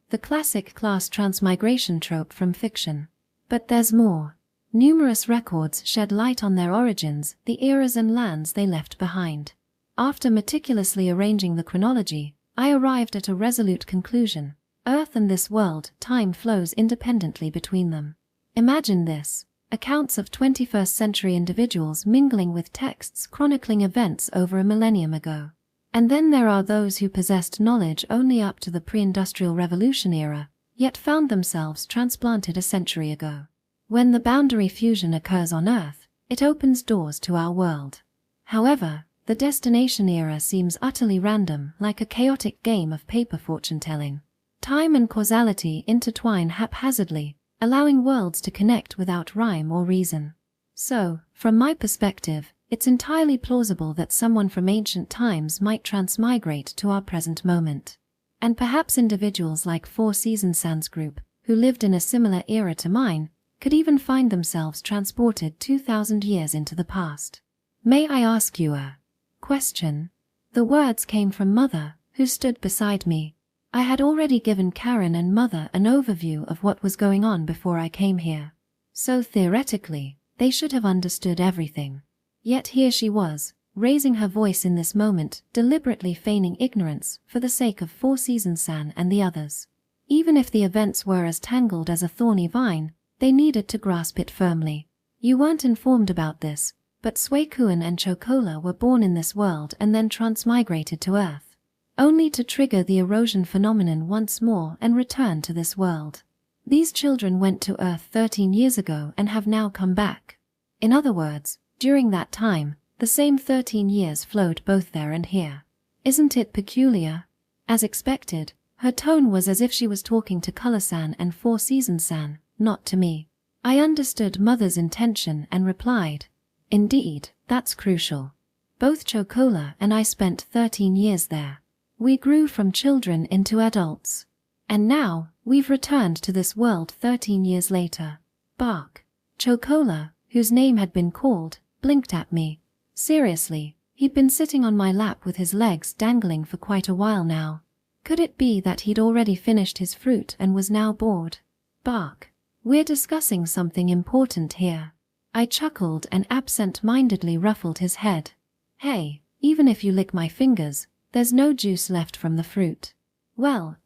The classic class transmigration trope from fiction. But there's more. Numerous records shed light on their origins, the eras and lands they left behind. After meticulously arranging the chronology, I arrived at a resolute conclusion. Earth and this world, time flows independently between them. Imagine this. Accounts of 21st century individuals mingling with texts chronicling events over a millennium ago. And then there are those who possessed knowledge only up to the pre-industrial revolution era, yet found themselves transplanted a century ago. When the boundary fusion occurs on Earth, it opens doors to our world. However, the destination era seems utterly random, like a chaotic game of paper fortune-telling. Time and causality intertwine haphazardly, allowing worlds to connect without rhyme or reason. So, from my perspective, it's entirely plausible that someone from ancient times might transmigrate to our present moment. And perhaps individuals like Four Seasons Sans Group, who lived in a similar era to mine, could even find themselves transported 2,000 years into the past. May I ask you a question? The words came from Mother, who stood beside me. I had already given Karen and Mother an overview of what was going on before I came here. So theoretically, they should have understood everything. Yet here she was, raising her voice in this moment, deliberately feigning ignorance for the sake of Four Seasons San and the others. Even if the events were as tangled as a thorny vine, they needed to grasp it firmly. You weren't informed about this, but Suekuan and Chocola were born in this world and then transmigrated to Earth, only to trigger the erosion phenomenon once more and return to this world. These children went to Earth 13 years ago and have now come back. In other words, during that time, the same 13 years flowed both there and here. Isn't it peculiar? As expected, her tone was as if she was talking to Color-san and Four Seasons-san, not to me. I understood Mother's intention and replied, "Indeed, that's crucial. Both Chocola and I spent 13 years there. We grew from children into adults. And now, we've returned to this world 13 years later." Bark. Chocola, whose name had been called, blinked at me. Seriously, he'd been sitting on my lap with his legs dangling for quite a while now. Could it be that he'd already finished his fruit and was now bored? Bark. We're discussing something important here. I chuckled and absent-mindedly ruffled his head. Hey, even if you lick my fingers, there's no juice left from the fruit. Well,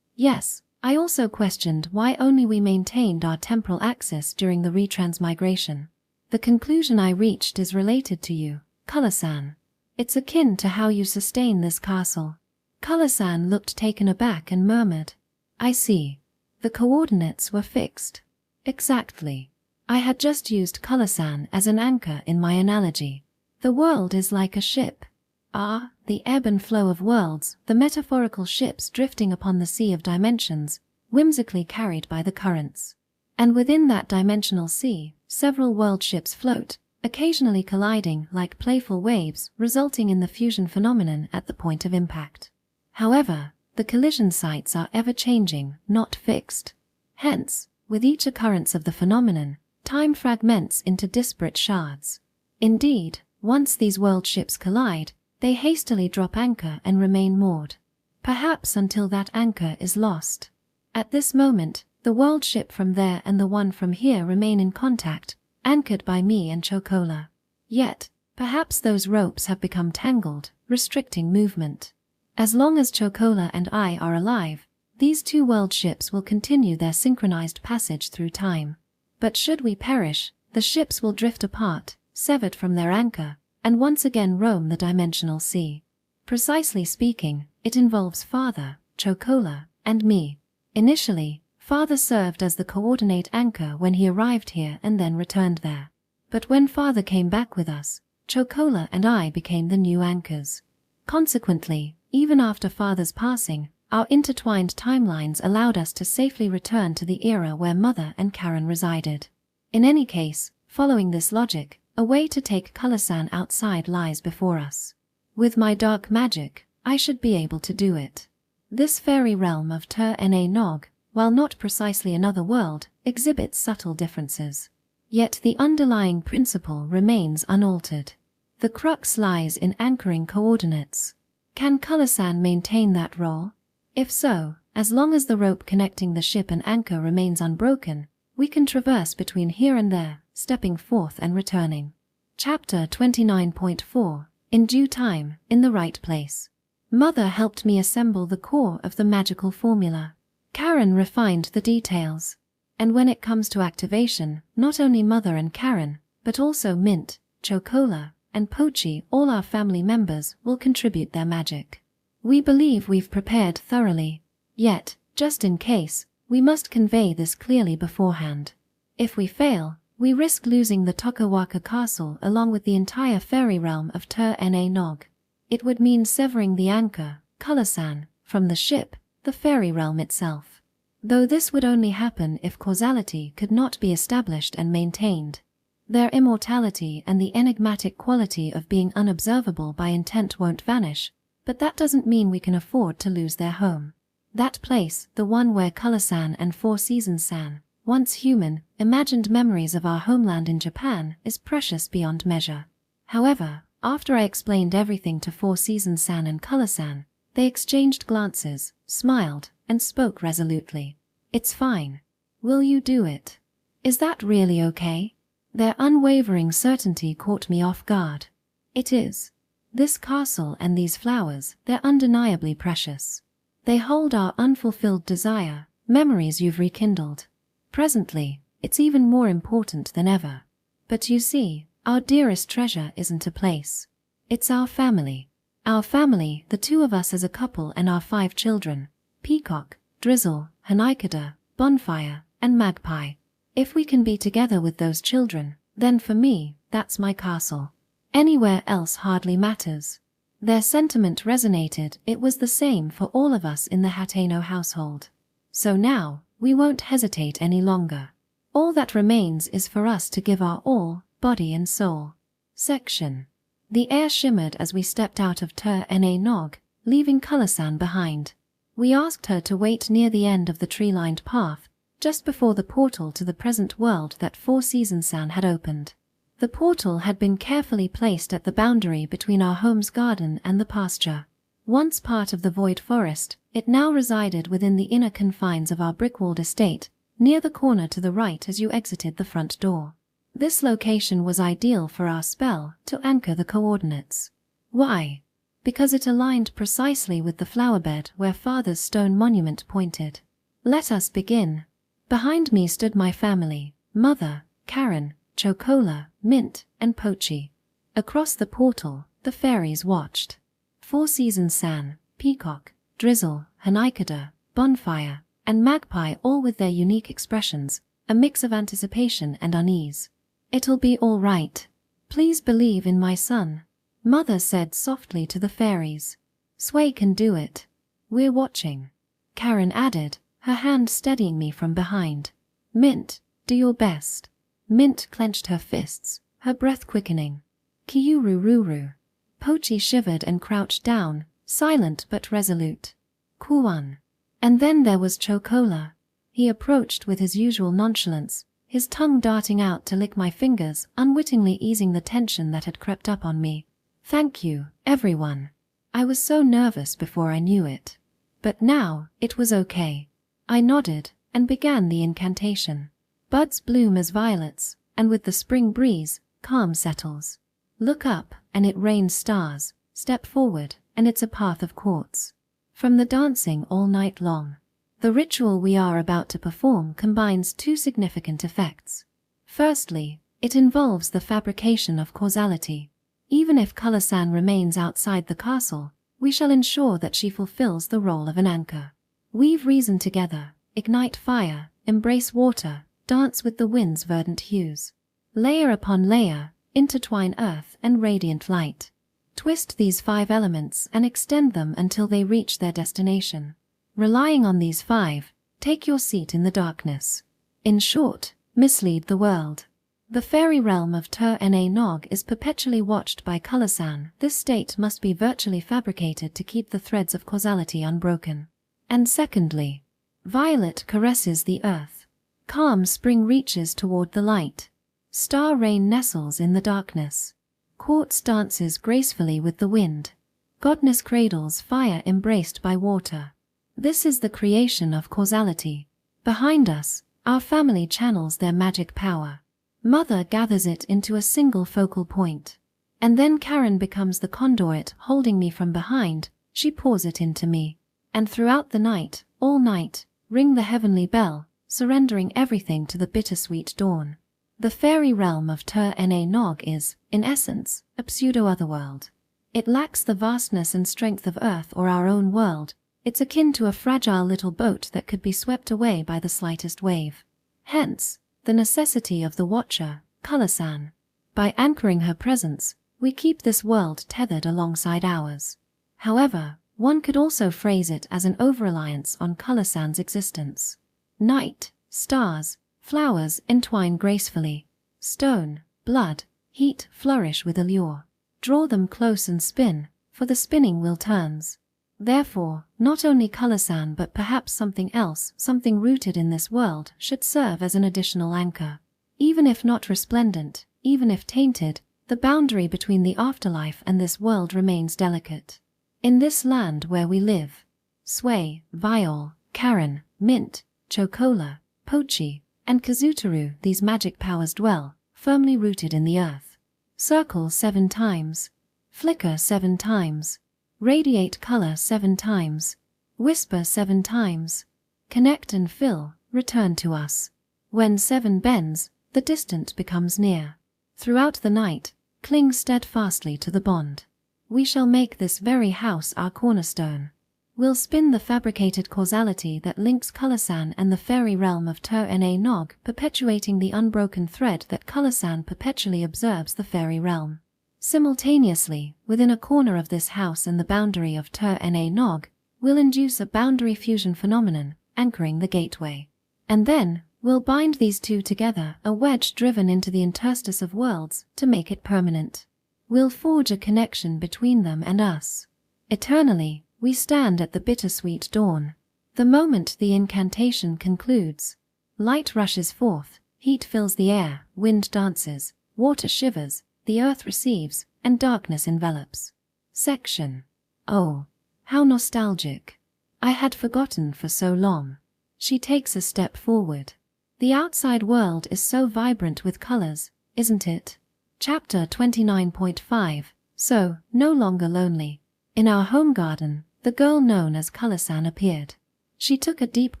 yes. I also questioned why only we maintained our temporal axis during the retransmigration. The conclusion I reached is related to you, Color-san. It's akin to how you sustain this castle. Color-san looked taken aback and murmured, "I see. The coordinates were fixed." Exactly. I had just used Color-san as an anchor in my analogy. The world is like a ship. The ebb and flow of worlds, the metaphorical ships drifting upon the sea of dimensions, whimsically carried by the currents. And within that dimensional sea, several world ships float, occasionally colliding like playful waves, resulting in the fusion phenomenon at the point of impact. However, the collision sites are ever-changing, not fixed. Hence, with each occurrence of the phenomenon, time fragments into disparate shards. Indeed, once these world ships collide, they hastily drop anchor and remain moored. Perhaps until that anchor is lost. At this moment, the world ship from there and the one from here remain in contact, anchored by me and Chocola. Yet, perhaps those ropes have become tangled, restricting movement. As long as Chocola and I are alive, these two world ships will continue their synchronized passage through time. But should we perish, the ships will drift apart, severed from their anchor, and once again roam the dimensional sea. Precisely speaking, it involves Father, Chocola, and me. Initially, Father served as the coordinate anchor when he arrived here and then returned there. But when Father came back with us, Chocola and I became the new anchors. Consequently, even after Father's passing, our intertwined timelines allowed us to safely return to the era where Mother and Karen resided. In any case, following this logic, a way to take Color-san outside lies before us. With my dark magic, I should be able to do it. This fairy realm of Ter-Na-Nog, while not precisely another world, exhibits subtle differences. Yet the underlying principle remains unaltered. The crux lies in anchoring coordinates. Can Color-san maintain that role? If so, as long as the rope connecting the ship and anchor remains unbroken, we can traverse between here and there, stepping forth and returning. Chapter 29.4. In due time, in the right place. Mother helped me assemble the core of the magical formula. Karen refined the details. And when it comes to activation, not only Mother and Karen, but also Mint, Chocola, and Pochi, all our family members, will contribute their magic. We believe we've prepared thoroughly. Yet, just in case, we must convey this clearly beforehand. If we fail, we risk losing the Tokawaka castle along with the entire fairy realm of Nog. It would mean severing the anchor, Color-san, from the ship, the fairy realm itself. Though this would only happen if causality could not be established and maintained. Their immortality and the enigmatic quality of being unobservable by intent won't vanish, but that doesn't mean we can afford to lose their home. That place, the one where Color-san and Four Seasons-san, once human, imagined memories of our homeland in Japan, is precious beyond measure. However, after I explained everything to Four Seasons-san and Color-san, they exchanged glances, smiled, and spoke resolutely. It's fine. Will you do it? Is that really okay? Their unwavering certainty caught me off guard. It is. This castle and these flowers, they're undeniably precious. They hold our unfulfilled desire, memories you've rekindled. Presently, it's even more important than ever. But you see, our dearest treasure isn't a place. It's our family. Our family, the two of us as a couple and our 5 children, Peacock, Drizzle, Hanaikada, Bonfire, and Magpie. If we can be together with those children, then for me, that's my castle. Anywhere else hardly matters. Their sentiment resonated. It was the same for all of us in the Hateno household. So now, we won't hesitate any longer. All that remains is for us to give our all, body and soul. Section. The air shimmered as we stepped out of Nog, leaving Color-san behind. We asked her to wait near the end of the tree-lined path, just before the portal to the present world that Four Seasons-san had opened. The portal had been carefully placed at the boundary between our home's garden and the pasture. Once part of the Void Forest, it now resided within the inner confines of our brick-walled estate, near the corner to the right as you exited the front door. This location was ideal for our spell to anchor the coordinates. Why? Because it aligned precisely with the flowerbed where Father's stone monument pointed. Let us begin. Behind me stood my family, Mother, Karen, Chocola, Mint, and Pochi. Across the portal, the fairies watched. Four Seasons-san, Peacock, Drizzle, Hanaikada, Bonfire, and Magpie, all with their unique expressions, a mix of anticipation and unease. It'll be all right. Please believe in my son, Mother said softly to the fairies. Sway can do it. We're watching. Karen added, her hand steadying me from behind. Mint, do your best. Mint clenched her fists, her breath quickening. Kyuru-ruru. Pochi shivered and crouched down, silent but resolute. Kuan. And then there was Chocola. He approached with his usual nonchalance, his tongue darting out to lick my fingers, unwittingly easing the tension that had crept up on me. Thank you, everyone. I was so nervous before I knew it. But now, it was okay. I nodded, and began the incantation. Buds bloom as violets, and with the spring breeze, calm settles. Look up, and it rains stars. Step forward, and it's a path of quartz. From the dancing all night long. The ritual we are about to perform combines 2 significant effects. Firstly, it involves the fabrication of causality. Even if Color-san remains outside the castle, we shall ensure that she fulfills the role of an anchor. Weave reason together, ignite fire, embrace water, dance with the wind's verdant hues. Layer upon layer, intertwine earth and radiant light. Twist these 5 elements and extend them until they reach their destination. Relying on these 5, take your seat in the darkness. In short, mislead the world. The fairy realm of Nog is perpetually watched by Color-san. This state must be virtually fabricated to keep the threads of causality unbroken. And secondly, violet caresses the earth. Calm spring reaches toward the light. Star rain nestles in the darkness. Quartz dances gracefully with the wind. Godness cradles fire embraced by water. This is the creation of causality. Behind us, our family channels their magic power. Mother gathers it into a single focal point. And then Karen becomes the conduit, holding me from behind, She pours it into me. And throughout the night, all night, ring the heavenly bell, surrendering everything to the bittersweet dawn. The fairy realm of Nog is, in essence, a pseudo-otherworld. It lacks the vastness and strength of Earth or our own world. It's akin to a fragile little boat that could be swept away by the slightest wave. Hence, the necessity of the watcher, Color-san. By anchoring her presence, we keep this world tethered alongside ours. However, one could also phrase it as an over-reliance on Color-san's existence. Night, stars, flowers entwine gracefully. Stone, blood, heat flourish with allure. Draw them close and spin, for the spinning wheel turns. Therefore, not only Color-san but perhaps something else, something rooted in this world, should serve as an additional anchor. Even if not resplendent, even if tainted, the boundary between the afterlife and this world remains delicate. In this land where we live, Sway, Viol, Karen, Mint, Chocola, Pochi, and Kazutaru, these magic powers dwell, firmly rooted in the earth. Circle 7 times. Flicker 7 times. Radiate color 7 times. Whisper 7 times. Connect and fill, return to us. When 7 bends, the distant becomes near. Throughout the night, cling steadfastly to the bond. We shall make this very house our cornerstone. We'll spin the fabricated causality that links Color-san and the fairy realm of Nog, perpetuating the unbroken thread that Color-san perpetually observes the fairy realm. Simultaneously, within a corner of this house and the boundary of Nog, we'll induce a boundary fusion phenomenon, anchoring the gateway. And then, we'll bind these two together, a wedge driven into the interstice of worlds, to make it permanent. We'll forge a connection between them and us. Eternally, we stand at the bittersweet dawn. The moment the incantation concludes, light rushes forth, heat fills the air, wind dances, water shivers, the earth receives, and darkness envelops. Section. Oh, how nostalgic. I had forgotten for so long. She takes a step forward. The outside world is so vibrant with colors, isn't it? Chapter 29.5. So, no longer lonely. In our home garden, the girl known as Color-san appeared. She took a deep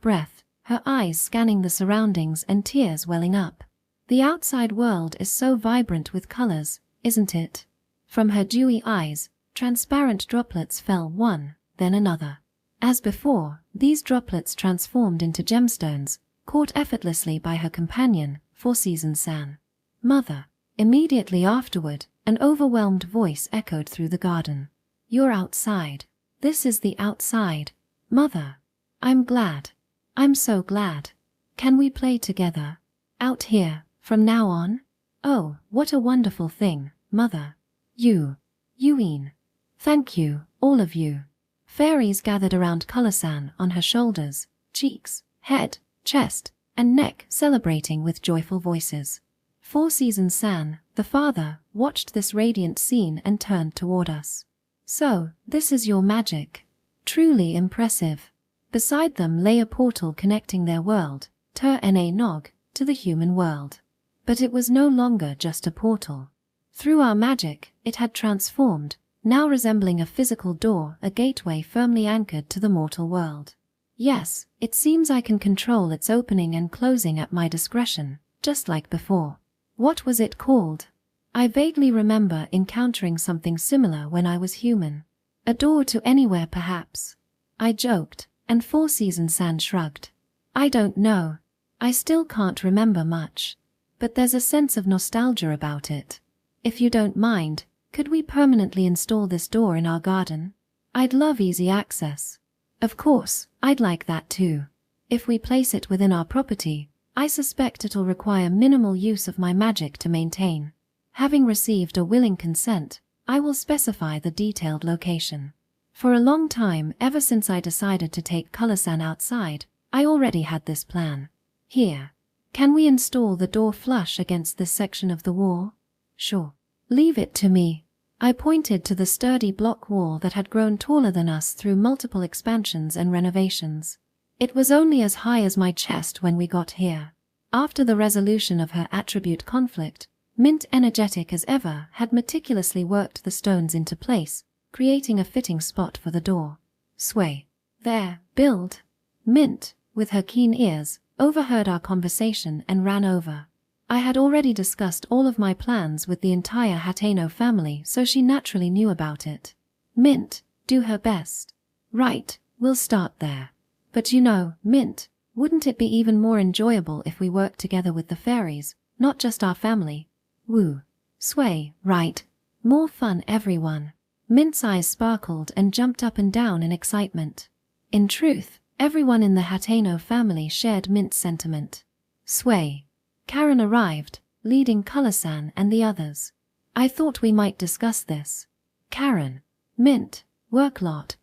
breath, her eyes scanning the surroundings and tears welling up. The outside world is so vibrant with colors, isn't it? From her dewy eyes, transparent droplets fell one, then another. As before, these droplets transformed into gemstones, caught effortlessly by her companion, Four-Season-san. Mother. Immediately afterward, an overwhelmed voice echoed through the garden. You're outside. This is the outside. Mother. I'm glad. I'm so glad. Can we play together? Out here, from now on? Oh, what a wonderful thing, Mother. Yuin. Thank you, all of you. Fairies gathered around Color-san on her shoulders, cheeks, head, chest, and neck, celebrating with joyful voices. Four-Season-san, the father, watched this radiant scene and turned toward us. So, this is your magic. Truly impressive. Beside them lay a portal connecting their world, Nog, to the human world. But it was no longer just a portal. Through our magic, it had transformed, now resembling a physical door, a gateway firmly anchored to the mortal world. Yes, it seems I can control its opening and closing at my discretion, just like before. What was it called? I vaguely remember encountering something similar when I was human. A door to anywhere, perhaps. I joked, and Four-Season-san shrugged. I don't know. I still can't remember much. But there's a sense of nostalgia about it. If you don't mind, could we permanently install this door in our garden? I'd love easy access. Of course, I'd like that too. If we place it within our property, I suspect it'll require minimal use of my magic to maintain. Having received a willing consent, I will specify the detailed location. For a long time, ever since I decided to take Color-san outside, I already had this plan. Here. Can we install the door flush against this section of the wall? Sure. Leave it to me. I pointed to the sturdy block wall that had grown taller than us through multiple expansions and renovations. It was only as high as my chest when we got here. After the resolution of her attribute conflict, Mint, energetic as ever, had meticulously worked the stones into place, creating a fitting spot for the door. Sway. There, build. Mint, with her keen ears, overheard our conversation and ran over. I had already discussed all of my plans with the entire Hateno family, so she naturally knew about it. Mint, do her best. Right, we'll start there. But you know, Mint, wouldn't it be even more enjoyable if we worked together with the fairies, not just our family? Woo. Sway, right. More fun, everyone. Mint's eyes sparkled and jumped up and down in excitement. In truth, everyone in the Hateno family shared Mint's sentiment. Sway. Karen arrived, leading Color-san and the others. I thought we might discuss this. Karen. Mint. Work lot.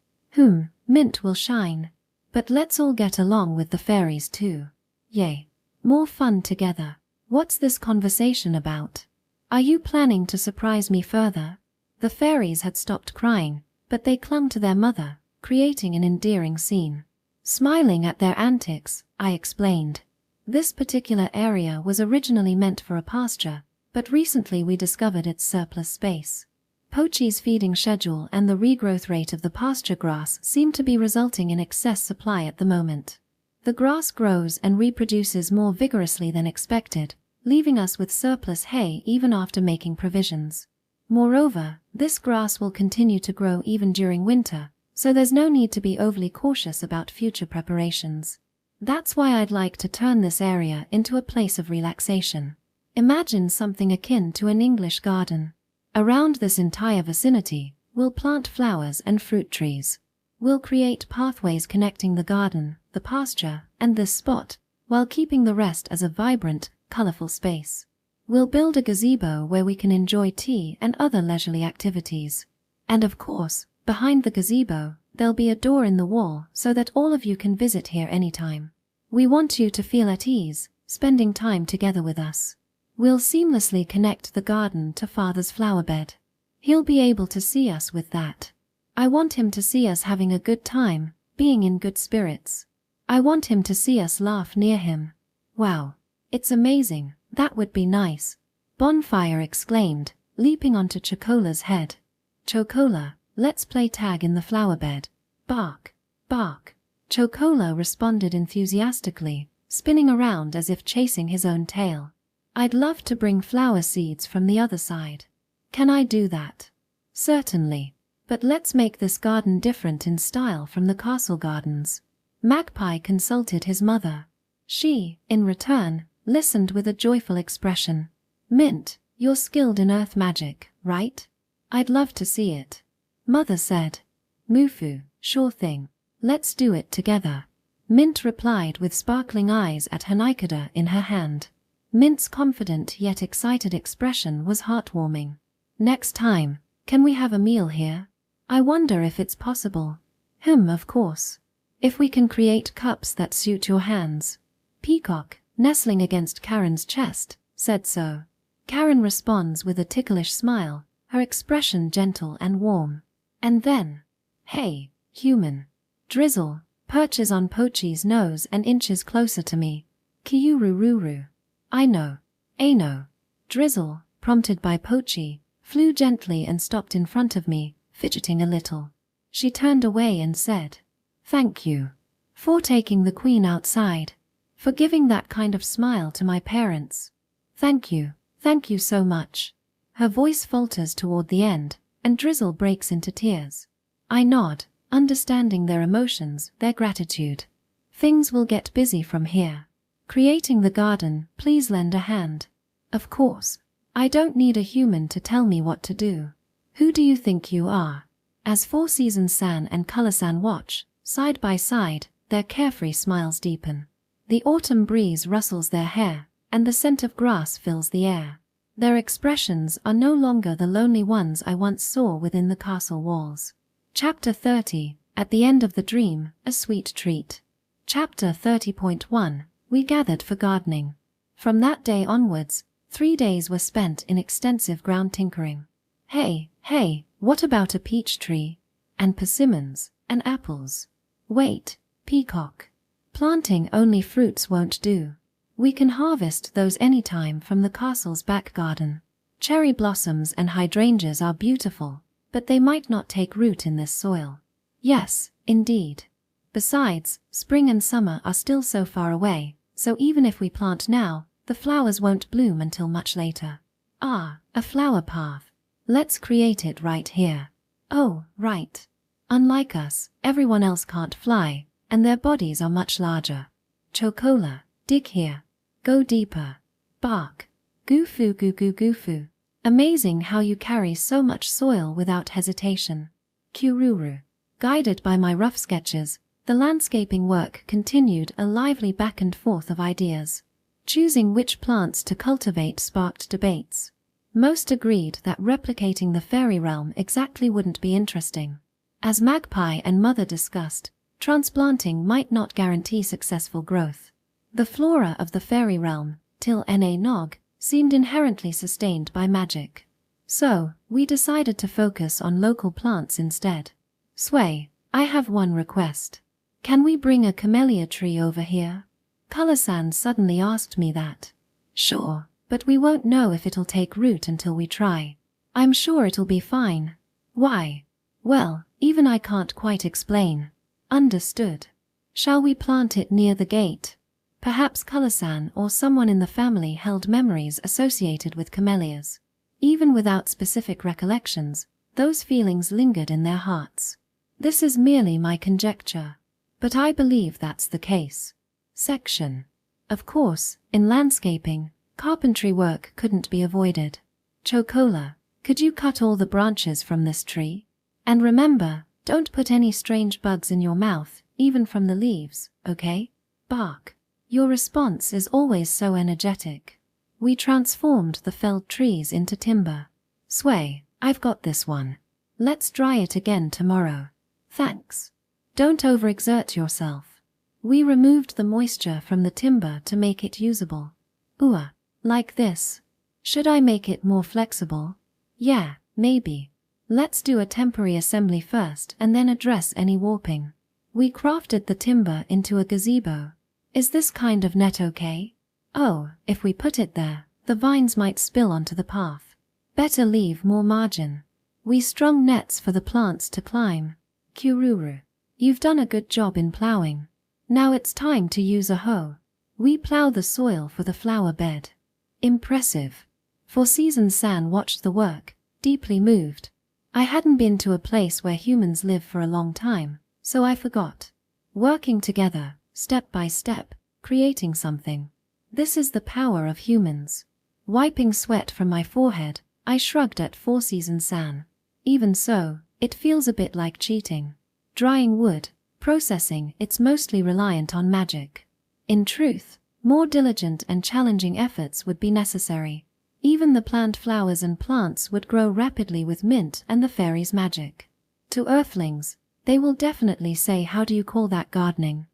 Mint will shine. But let's all get along with the fairies too. Yay. More fun together. What's this conversation about? Are you planning to surprise me further? The fairies had stopped crying, but they clung to their mother, creating an endearing scene. Smiling at their antics, I explained. This particular area was originally meant for a pasture, but recently we discovered its surplus space. Pochi's feeding schedule and the regrowth rate of the pasture grass seem to be resulting in excess supply at the moment. The grass grows and reproduces more vigorously than expected, leaving us with surplus hay even after making provisions. Moreover, this grass will continue to grow even during winter, so there's no need to be overly cautious about future preparations. That's why I'd like to turn this area into a place of relaxation. Imagine something akin to an English garden. Around this entire vicinity, we'll plant flowers and fruit trees. We'll create pathways connecting the garden, the pasture, and this spot, while keeping the rest as a vibrant, colorful space. We'll build a gazebo where we can enjoy tea and other leisurely activities. And of course, behind the gazebo, there'll be a door in the wall so that all of you can visit here anytime. We want you to feel at ease, spending time together with us. We'll seamlessly connect the garden to Father's flower bed. He'll be able to see us with that. I want him to see us having a good time, being in good spirits. I want him to see us laugh near him. Wow. It's amazing. That would be nice. Bonfire exclaimed, leaping onto Chocola's head. Chocola, let's play tag in the flower bed. Bark, bark. Chocola responded enthusiastically, spinning around as if chasing his own tail. I'd love to bring flower seeds from the other side. Can I do that? Certainly. But let's make this garden different in style from the castle gardens. Magpie consulted his mother. She, in return, listened with a joyful expression. Mint, you're skilled in earth magic, right? I'd love to see it. Mother said. Mufu, sure thing. Let's do it together. Mint replied with sparkling eyes at Hanaikada in her hand. Mint's confident yet excited expression was heartwarming. Next time, can we have a meal here? I wonder if it's possible. Of course. If we can create cups that suit your hands. Peacock, nestling against Karen's chest, said so. Karen responds with a ticklish smile, her expression gentle and warm. And then, hey, human. Drizzle, perches on Pochi's nose and inches closer to me. Kiurururu. I know. Drizzle, prompted by Pochi, flew gently and stopped in front of me, fidgeting a little. She turned away and said, Thank you. For taking the queen outside. For giving that kind of smile to my parents. Thank you so much. Her voice falters toward the end, and Drizzle breaks into tears. I nod, understanding their emotions, their gratitude. Things will get busy from here. Creating the garden, please lend a hand. Of course. I don't need a human to tell me what to do. Who do you think you are? As Four Seasons-san and Color-san watch, side by side, their carefree smiles deepen. The autumn breeze rustles their hair, and the scent of grass fills the air. Their expressions are no longer the lonely ones I once saw within the castle walls. Chapter 30, At the End of the Dream, A Sweet Treat. Chapter 30.1, We Gathered for Gardening. From that day onwards, 3 days were spent in extensive ground tinkering. Hey, what about a peach tree? And persimmons, and apples? Wait, Peacock. Planting only fruits won't do. We can harvest those anytime from the castle's back garden. Cherry blossoms and hydrangeas are beautiful, but they might not take root in this soil. Yes, indeed. Besides, spring and summer are still so far away, so even if we plant now, the flowers won't bloom until much later. Ah, a flower path. Let's create it right here. Oh, right. Unlike us, everyone else can't fly, and their bodies are much larger. Chocola, dig here. Go deeper. Bark. Goofoo goo goo goofoo. Amazing how you carry so much soil without hesitation. Kururu. Guided by my rough sketches, the landscaping work continued a lively back and forth of ideas. Choosing which plants to cultivate sparked debates. Most agreed that replicating the fairy realm exactly wouldn't be interesting. As Magpie and Mother discussed, transplanting might not guarantee successful growth. The flora of the fairy realm, till Na Nog, seemed inherently sustained by magic. So, we decided to focus on local plants instead. Sway, I have one request. Can we bring a camellia tree over here? Color-san suddenly asked me that. Sure, but we won't know if it'll take root until we try. I'm sure it'll be fine. Why? Well, even I can't quite explain. Understood. Shall we plant it near the gate? Perhaps Color-san or someone in the family held memories associated with camellias. Even without specific recollections, those feelings lingered in their hearts. This is merely my conjecture, but I believe that's the case. Section. Of course, in landscaping, carpentry work couldn't be avoided. Chocola, could you cut all the branches from this tree? And remember, don't put any strange bugs in your mouth, even from the leaves, okay? Bark. Your response is always so energetic. We transformed the felled trees into timber. Sway, I've got this one. Let's dry it again tomorrow. Thanks. Don't overexert yourself. We removed the moisture from the timber to make it usable. Like this. Should I make it more flexible? Yeah, maybe. Let's do a temporary assembly first and then address any warping. We crafted the timber into a gazebo. Is this kind of net okay? Oh, if we put it there, the vines might spill onto the path. Better leave more margin. We strung nets for the plants to climb. Kururu, you've done a good job in plowing. Now it's time to use a hoe. We plow the soil for the flower bed. Impressive. 4Seasons-san watched the work, deeply moved. I hadn't been to a place where humans live for a long time, so I forgot. Working together, step by step, creating something. This is the power of humans. Wiping sweat from my forehead, I shrugged at 4Seasons-san. Even so, it feels a bit like cheating. Drying wood, processing, it's mostly reliant on magic. In truth, more diligent and challenging efforts would be necessary. Even the plant flowers and plants would grow rapidly with mint and the fairies' magic. To earthlings, they will definitely say, how do you call that gardening?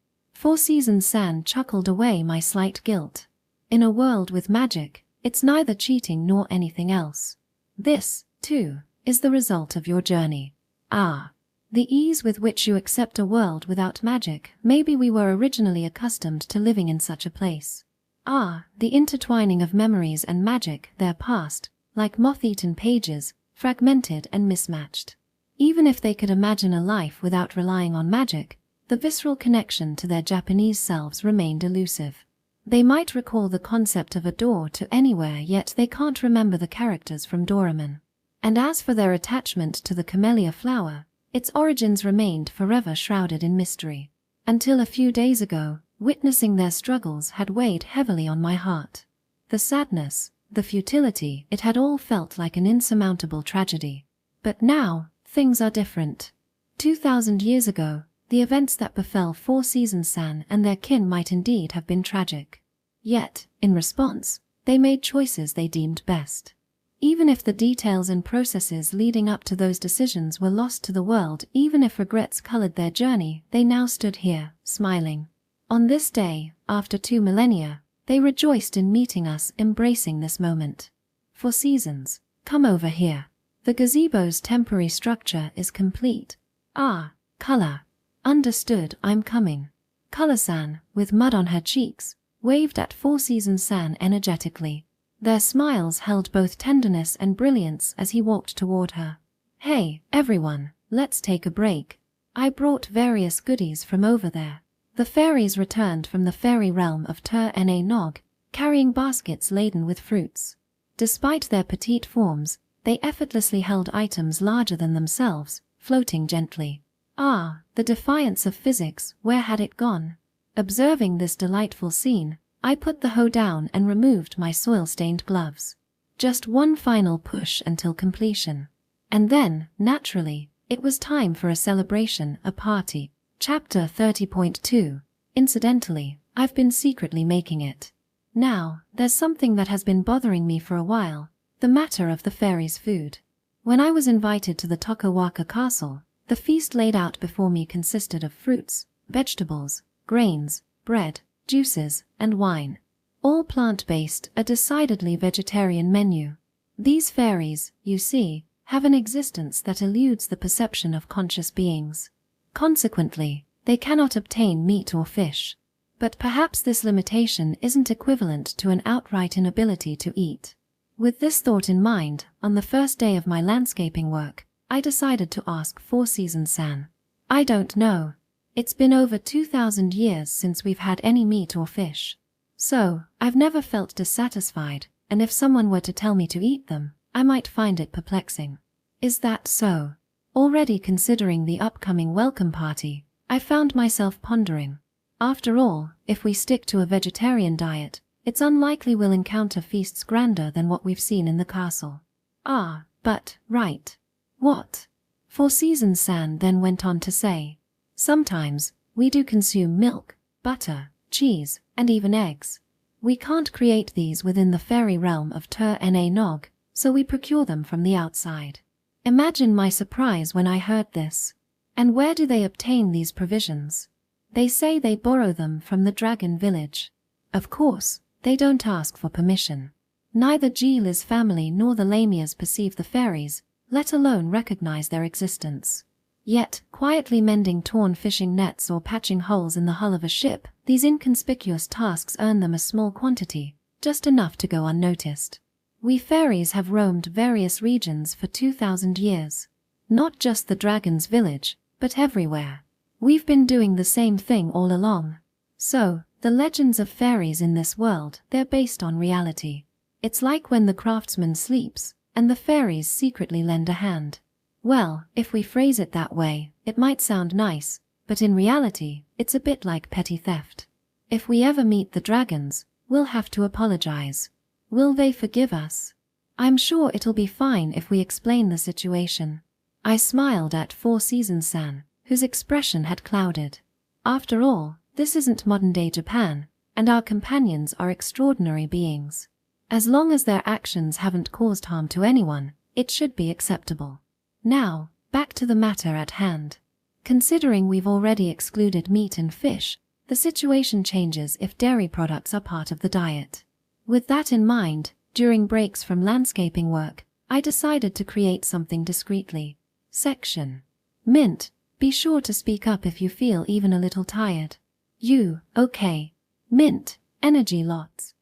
4Seasons-san chuckled away my slight guilt. In a world with magic, it's neither cheating nor anything else. This, too, is the result of your journey. The ease with which you accept a world without magic. Maybe we were originally accustomed to living in such a place. The intertwining of memories and magic, their past, like moth-eaten pages, fragmented and mismatched. Even if they could imagine a life without relying on magic, the visceral connection to their Japanese selves remained elusive. They might recall the concept of a door to anywhere, yet they can't remember the characters from Doraemon. And as for their attachment to the camellia flower, its origins remained forever shrouded in mystery. Until a few days ago, witnessing their struggles had weighed heavily on my heart. The sadness, the futility, it had all felt like an insurmountable tragedy. But now, things are different. 2,000 years ago, the events that befell 4Seasons-san and their kin might indeed have been tragic. Yet, in response, they made choices they deemed best. Even if the details and processes leading up to those decisions were lost to the world, even if regrets colored their journey, they now stood here, smiling. On this day, after 2 millennia, they rejoiced in meeting us, embracing this moment. 4Seasons, come over here. The gazebo's temporary structure is complete. Color. Understood, I'm coming. Color-san, with mud on her cheeks, waved at 4Seasons-san energetically. Their smiles held both tenderness and brilliance as he walked toward her. Hey, everyone, let's take a break. I brought various goodies from over there. The fairies returned from the fairy realm of Nog, carrying baskets laden with fruits. Despite their petite forms, they effortlessly held items larger than themselves, floating gently. Ah, the defiance of physics, where had it gone? Observing this delightful scene, I put the hoe down and removed my soil-stained gloves. Just one final push until completion. And then, naturally, it was time for a celebration, a party. Chapter 30.2. Incidentally, I've been secretly making it. Now, there's something that has been bothering me for a while, the matter of the fairies' food. When I was invited to the Tokawaka castle, the feast laid out before me consisted of fruits, vegetables, grains, bread, juices, and wine. All plant-based, a decidedly vegetarian menu. These fairies, you see, have an existence that eludes the perception of conscious beings. Consequently, they cannot obtain meat or fish. But perhaps this limitation isn't equivalent to an outright inability to eat. With this thought in mind, on the first day of my landscaping work, I decided to ask Four Seasons-san. I don't know. It's been over 2,000 years since we've had any meat or fish. So, I've never felt dissatisfied, and if someone were to tell me to eat them, I might find it perplexing. Is that so? Already considering the upcoming welcome party, I found myself pondering. After all, if we stick to a vegetarian diet, it's unlikely we'll encounter feasts grander than what we've seen in the castle. Ah, but, right. What? Four Seasons-san then went on to say, sometimes, we do consume milk, butter, cheese, and even eggs. We can't create these within the fairy realm of Nog, so we procure them from the outside. Imagine my surprise when I heard this. And where do they obtain these provisions? They say they borrow them from the dragon village. Of course, they don't ask for permission. Neither Gila's family nor the Lamias perceive the fairies, let alone recognize their existence. Yet, quietly mending torn fishing nets or patching holes in the hull of a ship, these inconspicuous tasks earn them a small quantity, just enough to go unnoticed. We fairies have roamed various regions for 2,000 years. Not just the dragon's village, but everywhere. We've been doing the same thing all along. So, the legends of fairies in this world, they're based on reality. It's like when the craftsman sleeps, and the fairies secretly lend a hand. Well, if we phrase it that way, it might sound nice, but in reality, it's a bit like petty theft. If we ever meet the dragons, we'll have to apologize. Will they forgive us? I'm sure it'll be fine if we explain the situation. I smiled at Four Seasons-san, whose expression had clouded. After all, this isn't modern-day Japan, and our companions are extraordinary beings. As long as their actions haven't caused harm to anyone, it should be acceptable. Now, back to the matter at hand. Considering we've already excluded meat and fish, the situation changes if dairy products are part of the diet. With that in mind, during breaks from landscaping work, I decided to create something discreetly. Section. Mint, be sure to speak up if you feel even a little tired. You, okay. Mint, energy lots.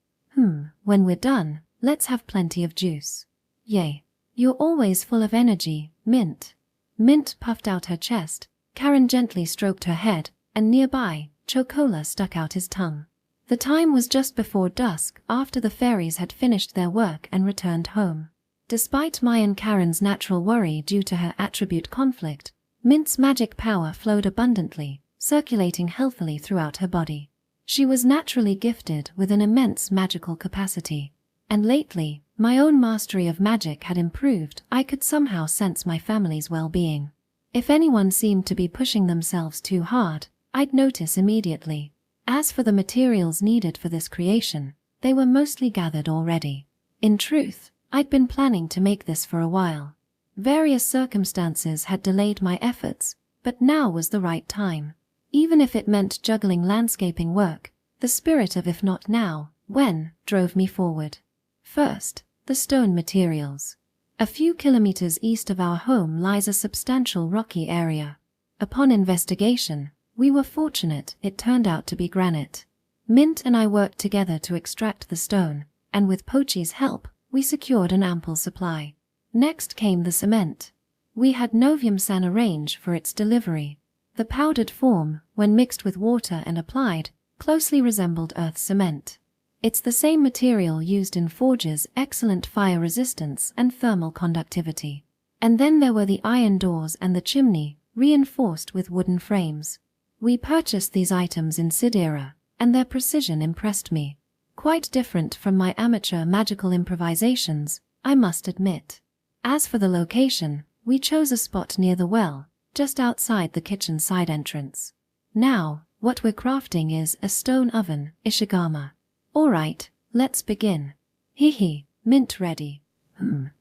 When we're done, let's have plenty of juice. Yay. You're always full of energy, Mint. Mint puffed out her chest, Karen gently stroked her head, and nearby, Chocola stuck out his tongue. The time was just before dusk after the fairies had finished their work and returned home. Despite my and Karen's natural worry due to her attribute conflict, Mint's magic power flowed abundantly, circulating healthily throughout her body. She was naturally gifted with an immense magical capacity, and lately, my own mastery of magic had improved. I could somehow sense my family's well-being. If anyone seemed to be pushing themselves too hard, I'd notice immediately. As for the materials needed for this creation, they were mostly gathered already. In truth, I'd been planning to make this for a while. Various circumstances had delayed my efforts, but now was the right time. Even if it meant juggling landscaping work, the spirit of if not now, when, drove me forward. First, the stone materials. A few kilometers east of our home lies a substantial rocky area. Upon investigation, we were fortunate it turned out to be granite. Mint and I worked together to extract the stone, and with Pochi's help, we secured an ample supply. Next came the cement. We had Novium-san arrange for its delivery. The powdered form, when mixed with water and applied, closely resembled earth cement. It's the same material used in forges, excellent fire resistance and thermal conductivity. And then there were the iron doors and the chimney, reinforced with wooden frames. We purchased these items in Sidera, and their precision impressed me. Quite different from my amateur magical improvisations, I must admit. As for the location, we chose a spot near the well, just outside the kitchen side entrance. Now, what we're crafting is a stone oven, Ishigama. Alright, let's begin. Hee, mint ready.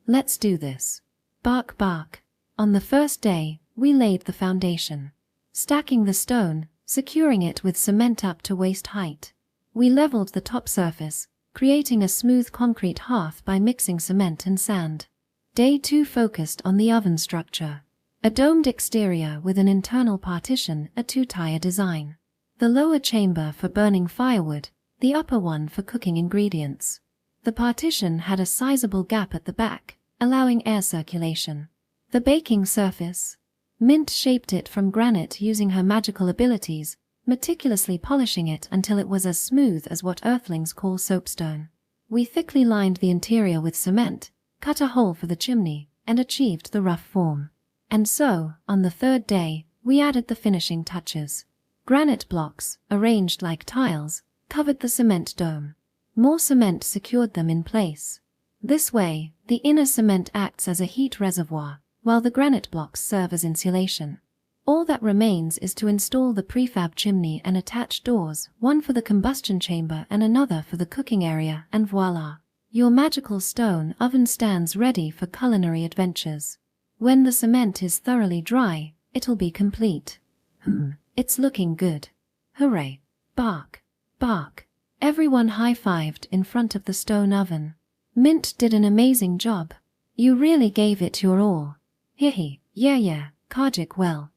Let's do this. Bark bark. On the first day, we laid the foundation. Stacking the stone, securing it with cement up to waist height. We leveled the top surface, creating a smooth concrete hearth by mixing cement and sand. Day 2 focused on the oven structure. A domed exterior with an internal partition, a two-tier design. The lower chamber for burning firewood, the upper one for cooking ingredients. The partition had a sizable gap at the back, allowing air circulation. The baking surface. Mint shaped it from granite using her magical abilities, meticulously polishing it until it was as smooth as what earthlings call soapstone. We thickly lined the interior with cement, cut a hole for the chimney, and achieved the rough form. And so, on the third day, we added the finishing touches. Granite blocks, arranged like tiles, covered the cement dome. More cement secured them in place. This way, the inner cement acts as a heat reservoir, while the granite blocks serve as insulation. All that remains is to install the prefab chimney and attach doors, one for the combustion chamber and another for the cooking area, and voila! Your magical stone oven stands ready for culinary adventures. When the cement is thoroughly dry, it'll be complete. It's looking good. Hooray! Bark! Bark! Everyone high-fived in front of the stone oven. Mint did an amazing job. You really gave it your all. Hehe, yeah, Kajik well.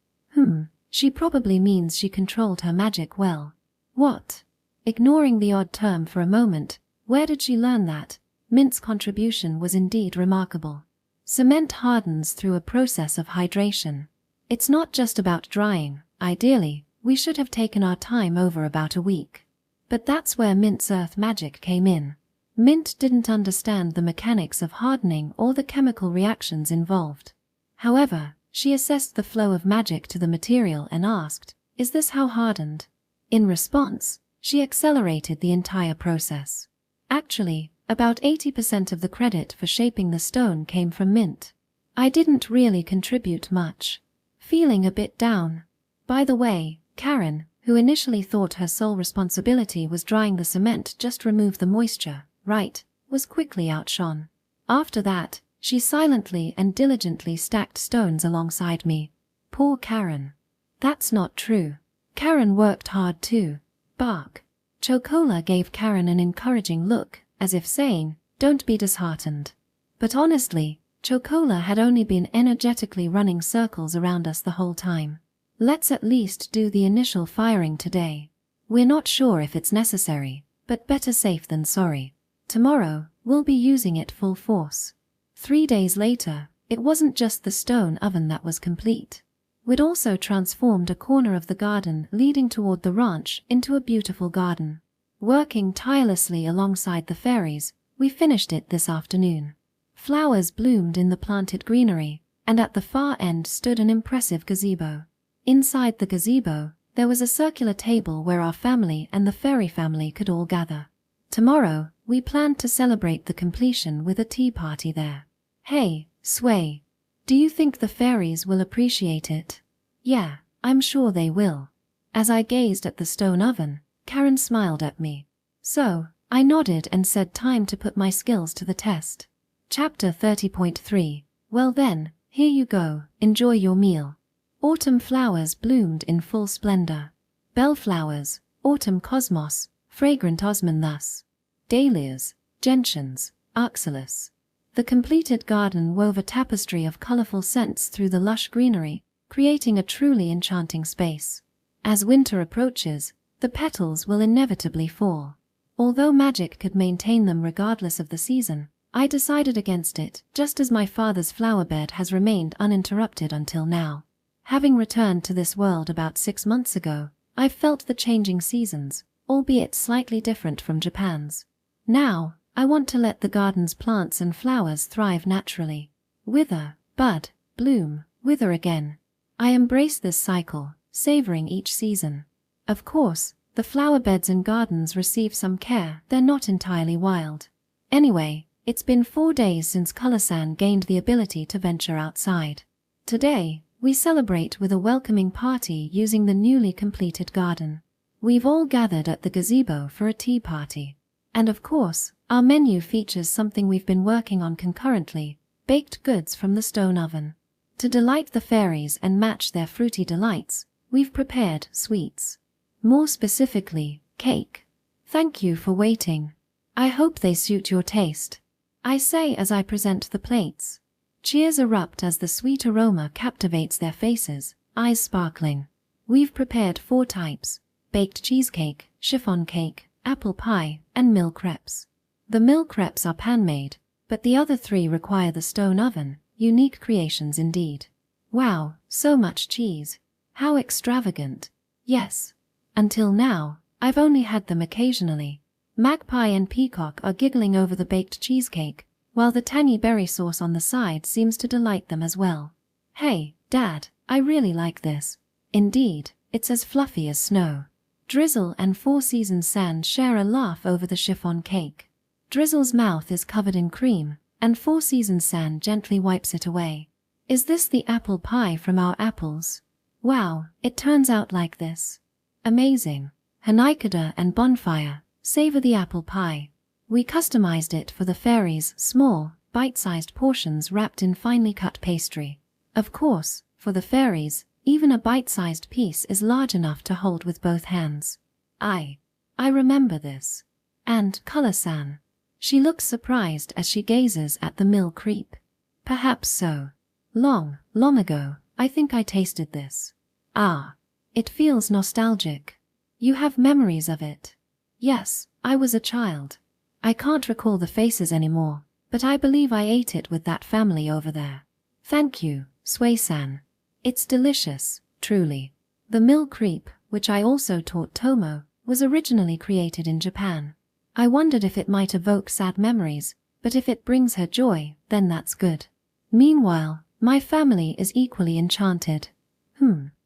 She probably means she controlled her magic well. What? Ignoring the odd term for a moment, where did she learn that? Mint's contribution was indeed remarkable. Cement hardens through a process of hydration. It's not just about drying. Ideally, we should have taken our time over about a week. But that's where Mint's earth magic came in. Mint didn't understand the mechanics of hardening or the chemical reactions involved. However, she assessed the flow of magic to the material and asked, "Is this how hardened?" In response, she accelerated the entire process. Actually, about 80% of the credit for shaping the stone came from Mint. I didn't really contribute much. Feeling a bit down. By the way, Karen, who initially thought her sole responsibility was drying the cement, just remove the moisture, right, was quickly outshone. After that, she silently and diligently stacked stones alongside me. Poor Karen. That's not true. Karen worked hard too. Bark. Chocola gave Karen an encouraging look, as if saying, "Don't be disheartened." But honestly, Chocola had only been energetically running circles around us the whole time. Let's at least do the initial firing today. We're not sure if it's necessary, but better safe than sorry. Tomorrow, we'll be using it full force. 3 days later, it wasn't just the stone oven that was complete. We'd also transformed a corner of the garden leading toward the ranch into a beautiful garden. Working tirelessly alongside the fairies, we finished it this afternoon. Flowers bloomed in the planted greenery, and at the far end stood an impressive gazebo. Inside the gazebo, there was a circular table where our family and the fairy family could all gather. Tomorrow, we planned to celebrate the completion with a tea party there. Hey, Sway. Do you think the fairies will appreciate it? Yeah, I'm sure they will. As I gazed at the stone oven, Karen smiled at me. So, I nodded and said time to put my skills to the test. Chapter 30.3. Well then, here you go, enjoy your meal. Autumn flowers bloomed in full splendor. Bellflowers, autumn cosmos, fragrant osman thus. Dahlias, gentians, oxalis. The completed garden wove a tapestry of colorful scents through the lush greenery, creating a truly enchanting space. As winter approaches, the petals will inevitably fall. Although magic could maintain them regardless of the season, I decided against it, just as my father's flower bed has remained uninterrupted until now. Having returned to this world about 6 months ago, I've felt the changing seasons, albeit slightly different from Japan's. Now, I want to let the garden's plants and flowers thrive naturally. Wither, bud, bloom, wither again. I embrace this cycle, savoring each season. Of course, the flower beds and gardens receive some care, they're not entirely wild. Anyway, it's been 4 days since Color-san gained the ability to venture outside. Today, we celebrate with a welcoming party using the newly completed garden. We've all gathered at the gazebo for a tea party. And of course, our menu features something we've been working on concurrently, baked goods from the stone oven. To delight the fairies and match their fruity delights, we've prepared sweets. More specifically, cake. Thank you for waiting. I hope they suit your taste, I say as I present the plates. Cheers erupt as the sweet aroma captivates their faces, eyes sparkling. We've prepared 4 types: baked cheesecake, chiffon cake, apple pie, and milk crepes. The milk crepes are pan-made, but the other 3 require the stone oven, unique creations indeed. Wow, so much cheese. How extravagant. Yes. Until now, I've only had them occasionally. Magpie and Peacock are giggling over the baked cheesecake, while the tangy berry sauce on the side seems to delight them as well. Hey, Dad, I really like this. Indeed, it's as fluffy as snow. Drizzle and 4 Seasons San share a laugh over the chiffon cake. Drizzle's mouth is covered in cream, and 4 Seasons San gently wipes it away. Is this the apple pie from our apples? Wow, it turns out like this. Amazing. Hanaikada and Bonfire, savor the apple pie. We customized it for the fairies, small, bite-sized portions wrapped in finely cut pastry. Of course, for the fairies, even a bite-sized piece is large enough to hold with both hands. I remember this. And Color-san. She looks surprised as she gazes at the mill creep. Perhaps so. Long ago, I think I tasted this. Ah. It feels nostalgic. You have memories of it. Yes, I was a child. I can't recall the faces anymore, but I believe I ate it with that family over there. Thank you, Sui-san. It's delicious, truly. The mill creep, which I also taught Tomo, was originally created in Japan. I wondered if it might evoke sad memories, but if it brings her joy, then that's good. Meanwhile, my family is equally enchanted.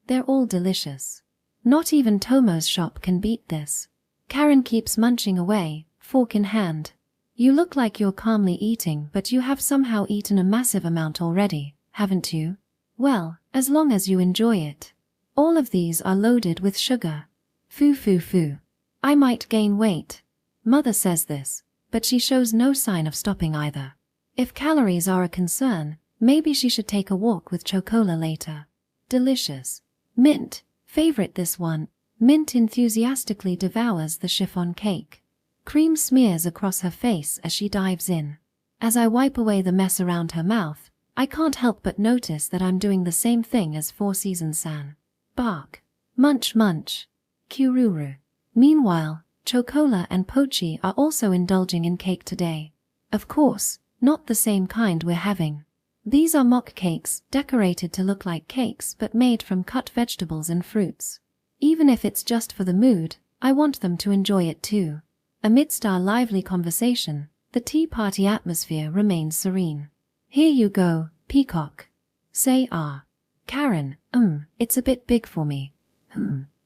They're all delicious. Not even Tomo's shop can beat this. Karen keeps munching away, fork in hand. You look like you're calmly eating, but you have somehow eaten a massive amount already, haven't you? Well, as long as you enjoy it. All of these are loaded with sugar. Foo. I might gain weight. Mother says this, but she shows no sign of stopping either. If calories are a concern, maybe she should take a walk with Chocola later. Delicious. Mint, favorite this one. Mint enthusiastically devours the chiffon cake. Cream smears across her face as she dives in. As I wipe away the mess around her mouth, I can't help but notice that I'm doing the same thing as 4 Seasons San. Bark. Munch. Kururu. Meanwhile, Chocola and Pochi are also indulging in cake today. Of course, not the same kind we're having. These are mock cakes, decorated to look like cakes but made from cut vegetables and fruits. Even if it's just for the mood, I want them to enjoy it too. Amidst our lively conversation, the tea party atmosphere remains serene. Here you go, Peacock. Say ah. Karen, it's a bit big for me.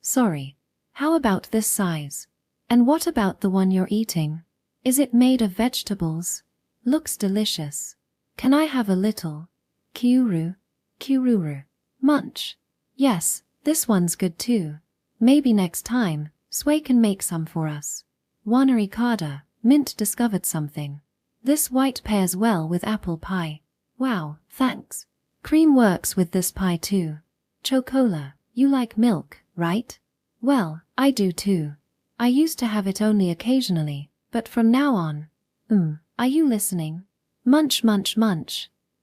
Sorry. How about this size? And what about the one you're eating? Is it made of vegetables? Looks delicious. Can I have a little? Kururu. Munch. Yes, this one's good too. Maybe next time, Sui can make some for us. Wanarikada, Mint discovered something. This white pairs well with apple pie. Wow, thanks. Cream works with this pie too. Chocola, you like milk, right? Well, I do too. I used to have it only occasionally, but from now on. Are you listening? Munch.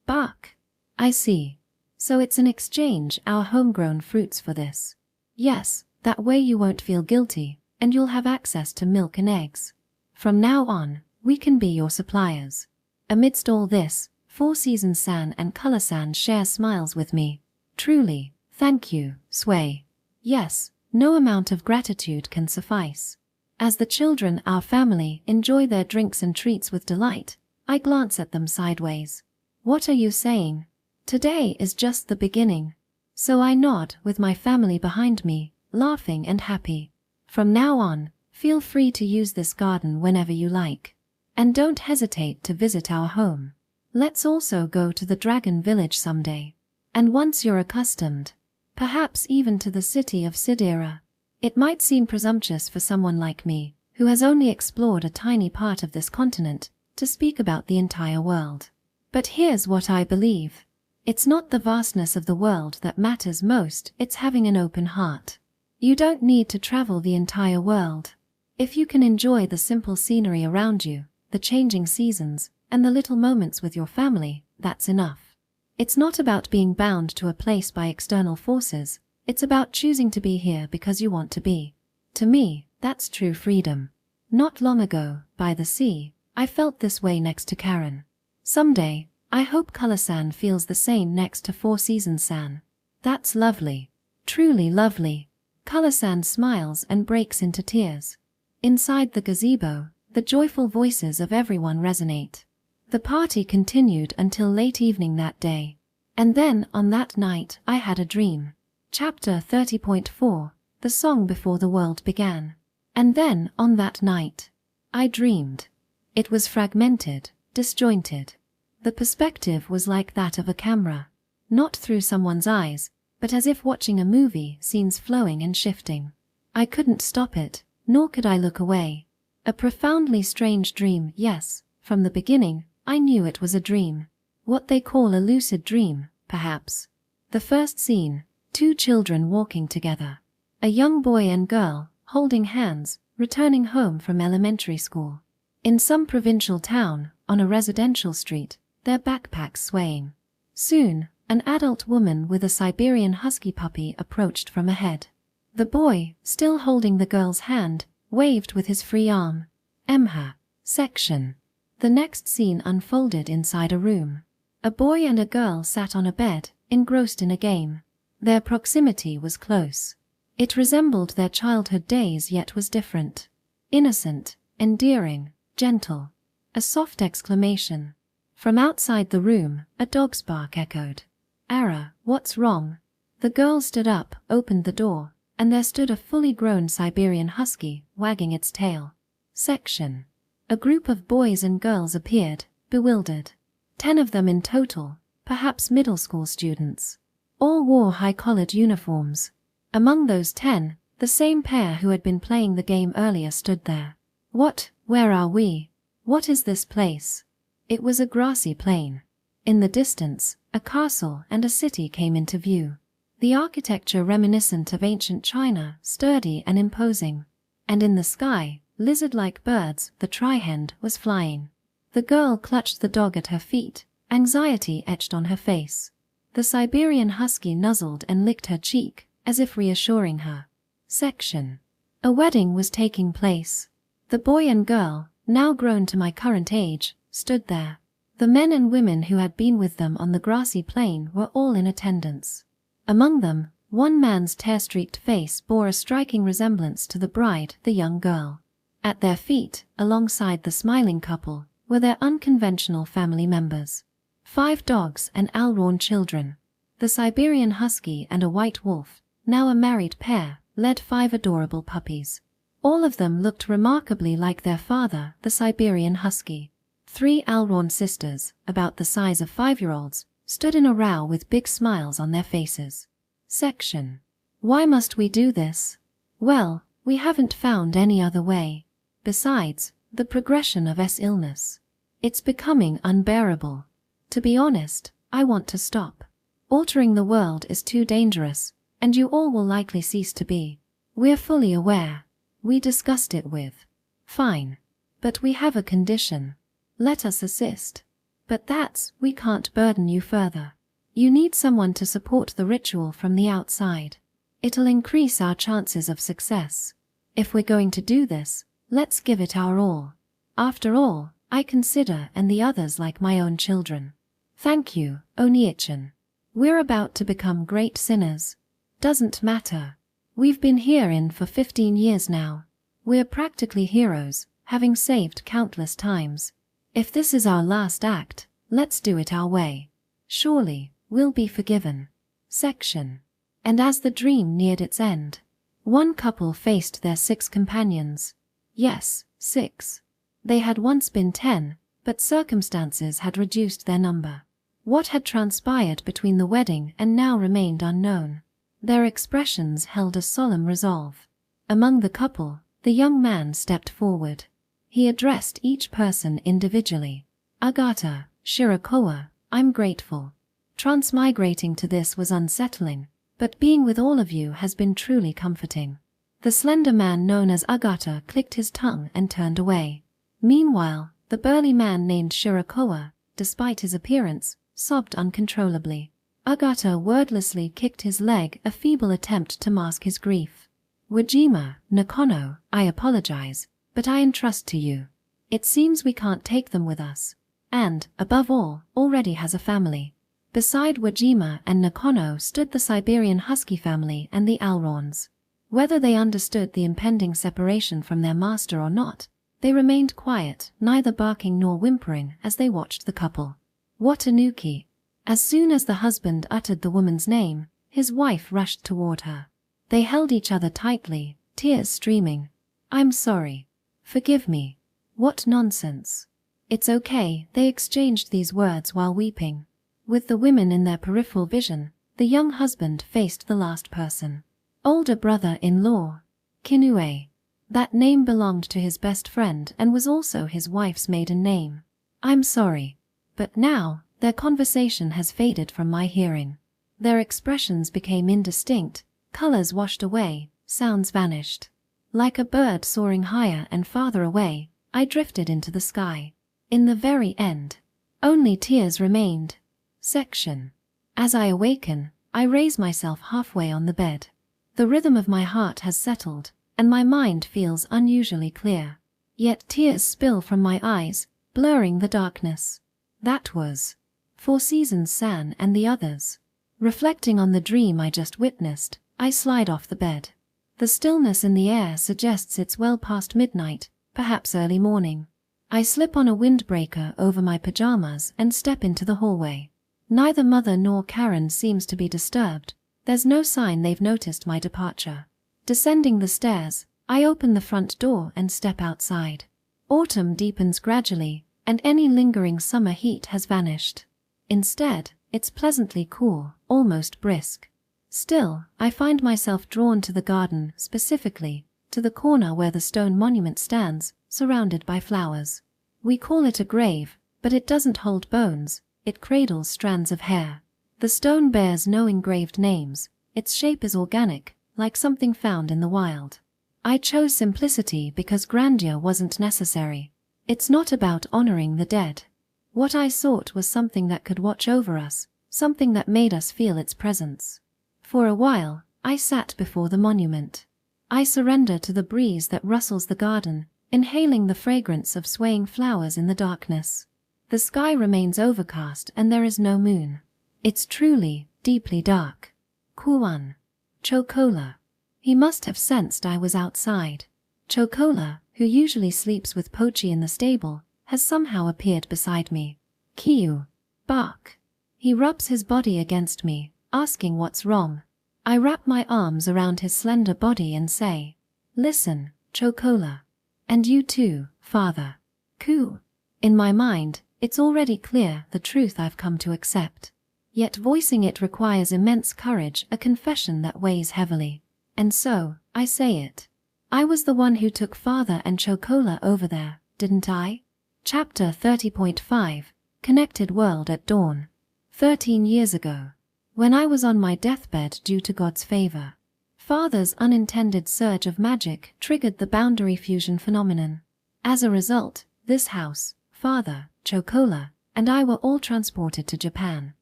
Bark. I see. So it's an exchange, our homegrown fruits for this. Yes, that way you won't feel guilty, and you'll have access to milk and eggs. From now on, we can be your suppliers. Amidst all this, Four Seasons-san and Color-san share smiles with me. Truly, thank you, Sway. Yes, no amount of gratitude can suffice. As the children, our family, enjoy their drinks and treats with delight, I glance at them sideways. What are you saying? Today is just the beginning. So I nod with my family behind me, laughing and happy. From now on, feel free to use this garden whenever you like. And don't hesitate to visit our home. Let's also go to the Dragon Village someday. And once you're accustomed, perhaps even to the city of Sidera. It might seem presumptuous for someone like me, who has only explored a tiny part of this continent, to speak about the entire world. But here's what I believe. It's not the vastness of the world that matters most, it's having an open heart. You don't need to travel the entire world. If you can enjoy the simple scenery around you, the changing seasons, and the little moments with your family, that's enough. It's not about being bound to a place by external forces, it's about choosing to be here because you want to be. To me, that's true freedom. Not long ago, by the sea, I felt this way next to Karen. Someday, I hope Color-san feels the same next to Four Seasons-san. That's lovely. Truly lovely. Color-san smiles and breaks into tears. Inside the gazebo, the joyful voices of everyone resonate. The party continued until late evening that day. And then, on that night, I had a dream. Chapter 30.4, The Song Before the World Began. And then, on that night, I dreamed. It was fragmented, disjointed. The perspective was like that of a camera. Not through someone's eyes, but as if watching a movie, scenes flowing and shifting. I couldn't stop it, nor could I look away. A profoundly strange dream, yes. From the beginning, I knew it was a dream. What they call a lucid dream, perhaps. The first scene, two children walking together. A young boy and girl, holding hands, returning home from elementary school. In some provincial town, on a residential street, their backpacks swaying. Soon, an adult woman with a Siberian husky puppy approached from ahead. The boy, still holding the girl's hand, waved with his free arm. Emha. Section. The next scene unfolded inside a room. A boy and a girl sat on a bed, engrossed in a game. Their proximity was close. It resembled their childhood days yet was different. Innocent, endearing, gentle. A soft exclamation. From outside the room, a dog's bark echoed. Ara, what's wrong? The girl stood up, opened the door, and there stood a fully grown Siberian husky, wagging its tail. Section. A group of boys and girls appeared, bewildered. 10 of them in total, perhaps middle school students. All wore high-collared uniforms. Among those 10, the same pair who had been playing the game earlier stood there. Where are we? What is this place? It was a grassy plain. In the distance, a castle and a city came into view. The architecture reminiscent of ancient China, sturdy and imposing. And in the sky, lizard-like birds, the trihend was flying. The girl clutched the dog at her feet, anxiety etched on her face. The Siberian husky nuzzled and licked her cheek, as if reassuring her. Section. A wedding was taking place. The boy and girl, now grown to my current age, stood there. The men and women who had been with them on the grassy plain were all in attendance. Among them, one man's tear-streaked face bore a striking resemblance to the bride, the young girl. At their feet, alongside the smiling couple, were their unconventional family members. 5 dogs and Alraun children. The Siberian husky and a white wolf, now a married pair, led 5 adorable puppies. All of them looked remarkably like their father, the Siberian husky. 3 Alraun sisters, about the size of 5-year-olds, stood in a row with big smiles on their faces. Section. Why must we do this? Well, we haven't found any other way. Besides, the progression of illness. It's becoming unbearable. To be honest, I want to stop. Altering the world is too dangerous, and you all will likely cease to be. We're fully aware. We discussed it with. Fine. But we have a condition. Let us assist. But we can't burden you further. You need someone to support the ritual from the outside. It'll increase our chances of success. If we're going to do this, let's give it our all. After all, I consider and the others like my own children. Thank you, Oni-chan. We're about to become great sinners. Doesn't matter. We've been here for 15 years now. We're practically heroes, having saved countless times. If this is our last act, let's do it our way. Surely, we'll be forgiven. Section. And as the dream neared its end, one couple faced their 6 companions. Yes, 6. They had once been 10, but circumstances had reduced their number. What had transpired between the wedding and now remained unknown. Their expressions held a solemn resolve. Among the couple, the young man stepped forward. He addressed each person individually. Agata, Shirakawa, I'm grateful. Transmigrating to this was unsettling, but being with all of you has been truly comforting. The slender man known as Agata clicked his tongue and turned away. Meanwhile, the burly man named Shirakawa, despite his appearance, sobbed uncontrollably. Agata wordlessly kicked his leg, a feeble attempt to mask his grief. Wajima, Nakono, I apologize, but I entrust to you. It seems we can't take them with us. And, above all, already has a family. Beside Wajima and Nakono stood the Siberian Husky family and the Alrons. Whether they understood the impending separation from their master or not, they remained quiet, neither barking nor whimpering as they watched the couple. Watanuki. As soon as the husband uttered the woman's name, his wife rushed toward her. They held each other tightly, tears streaming. I'm sorry. Forgive me. What nonsense. It's okay, they exchanged these words while weeping. With the women in their peripheral vision, the young husband faced the last person. Older brother-in-law. Kinue. That name belonged to his best friend and was also his wife's maiden name. I'm sorry. But now, their conversation has faded from my hearing. Their expressions became indistinct, colors washed away, sounds vanished. Like a bird soaring higher and farther away, I drifted into the sky. In the very end, only tears remained. Section. As I awaken, I raise myself halfway on the bed. The rhythm of my heart has settled, and my mind feels unusually clear. Yet tears spill from my eyes, blurring the darkness. That was 4 Seasons San and the others. Reflecting on the dream I just witnessed, I slide off the bed. The stillness in the air suggests it's well past midnight, perhaps early morning. I slip on a windbreaker over my pajamas and step into the hallway. Neither Mother nor Karen seems to be disturbed. There's no sign they've noticed my departure. Descending the stairs, I open the front door and step outside. Autumn deepens gradually, and any lingering summer heat has vanished. Instead, it's pleasantly cool, almost brisk. Still, I find myself drawn to the garden, specifically, to the corner where the stone monument stands, surrounded by flowers. We call it a grave, but it doesn't hold bones, it cradles strands of hair. The stone bears no engraved names, its shape is organic, like something found in the wild. I chose simplicity because grandeur wasn't necessary. It's not about honoring the dead. What I sought was something that could watch over us, something that made us feel its presence. For a while, I sat before the monument. I surrender to the breeze that rustles the garden, inhaling the fragrance of swaying flowers in the darkness. The sky remains overcast and there is no moon. It's truly, deeply dark. Kuan. Chocola. He must have sensed I was outside. Chocola, who usually sleeps with Pochi in the stable, has somehow appeared beside me. Kiyu. Bark. He rubs his body against me, asking what's wrong. I wrap my arms around his slender body and say, "Listen, Chocola. And you too, Father." Ku. In my mind, it's already clear the truth I've come to accept. Yet voicing it requires immense courage, a confession that weighs heavily. And so, I say it. I was the one who took Father and Chocola over there, didn't I? Chapter 30.5, Connected World at Dawn. 13 years ago, when I was on my deathbed due to God's favor, Father's unintended surge of magic triggered the boundary fusion phenomenon. As a result, this house, Father, Chocola, and I were all transported to Japan.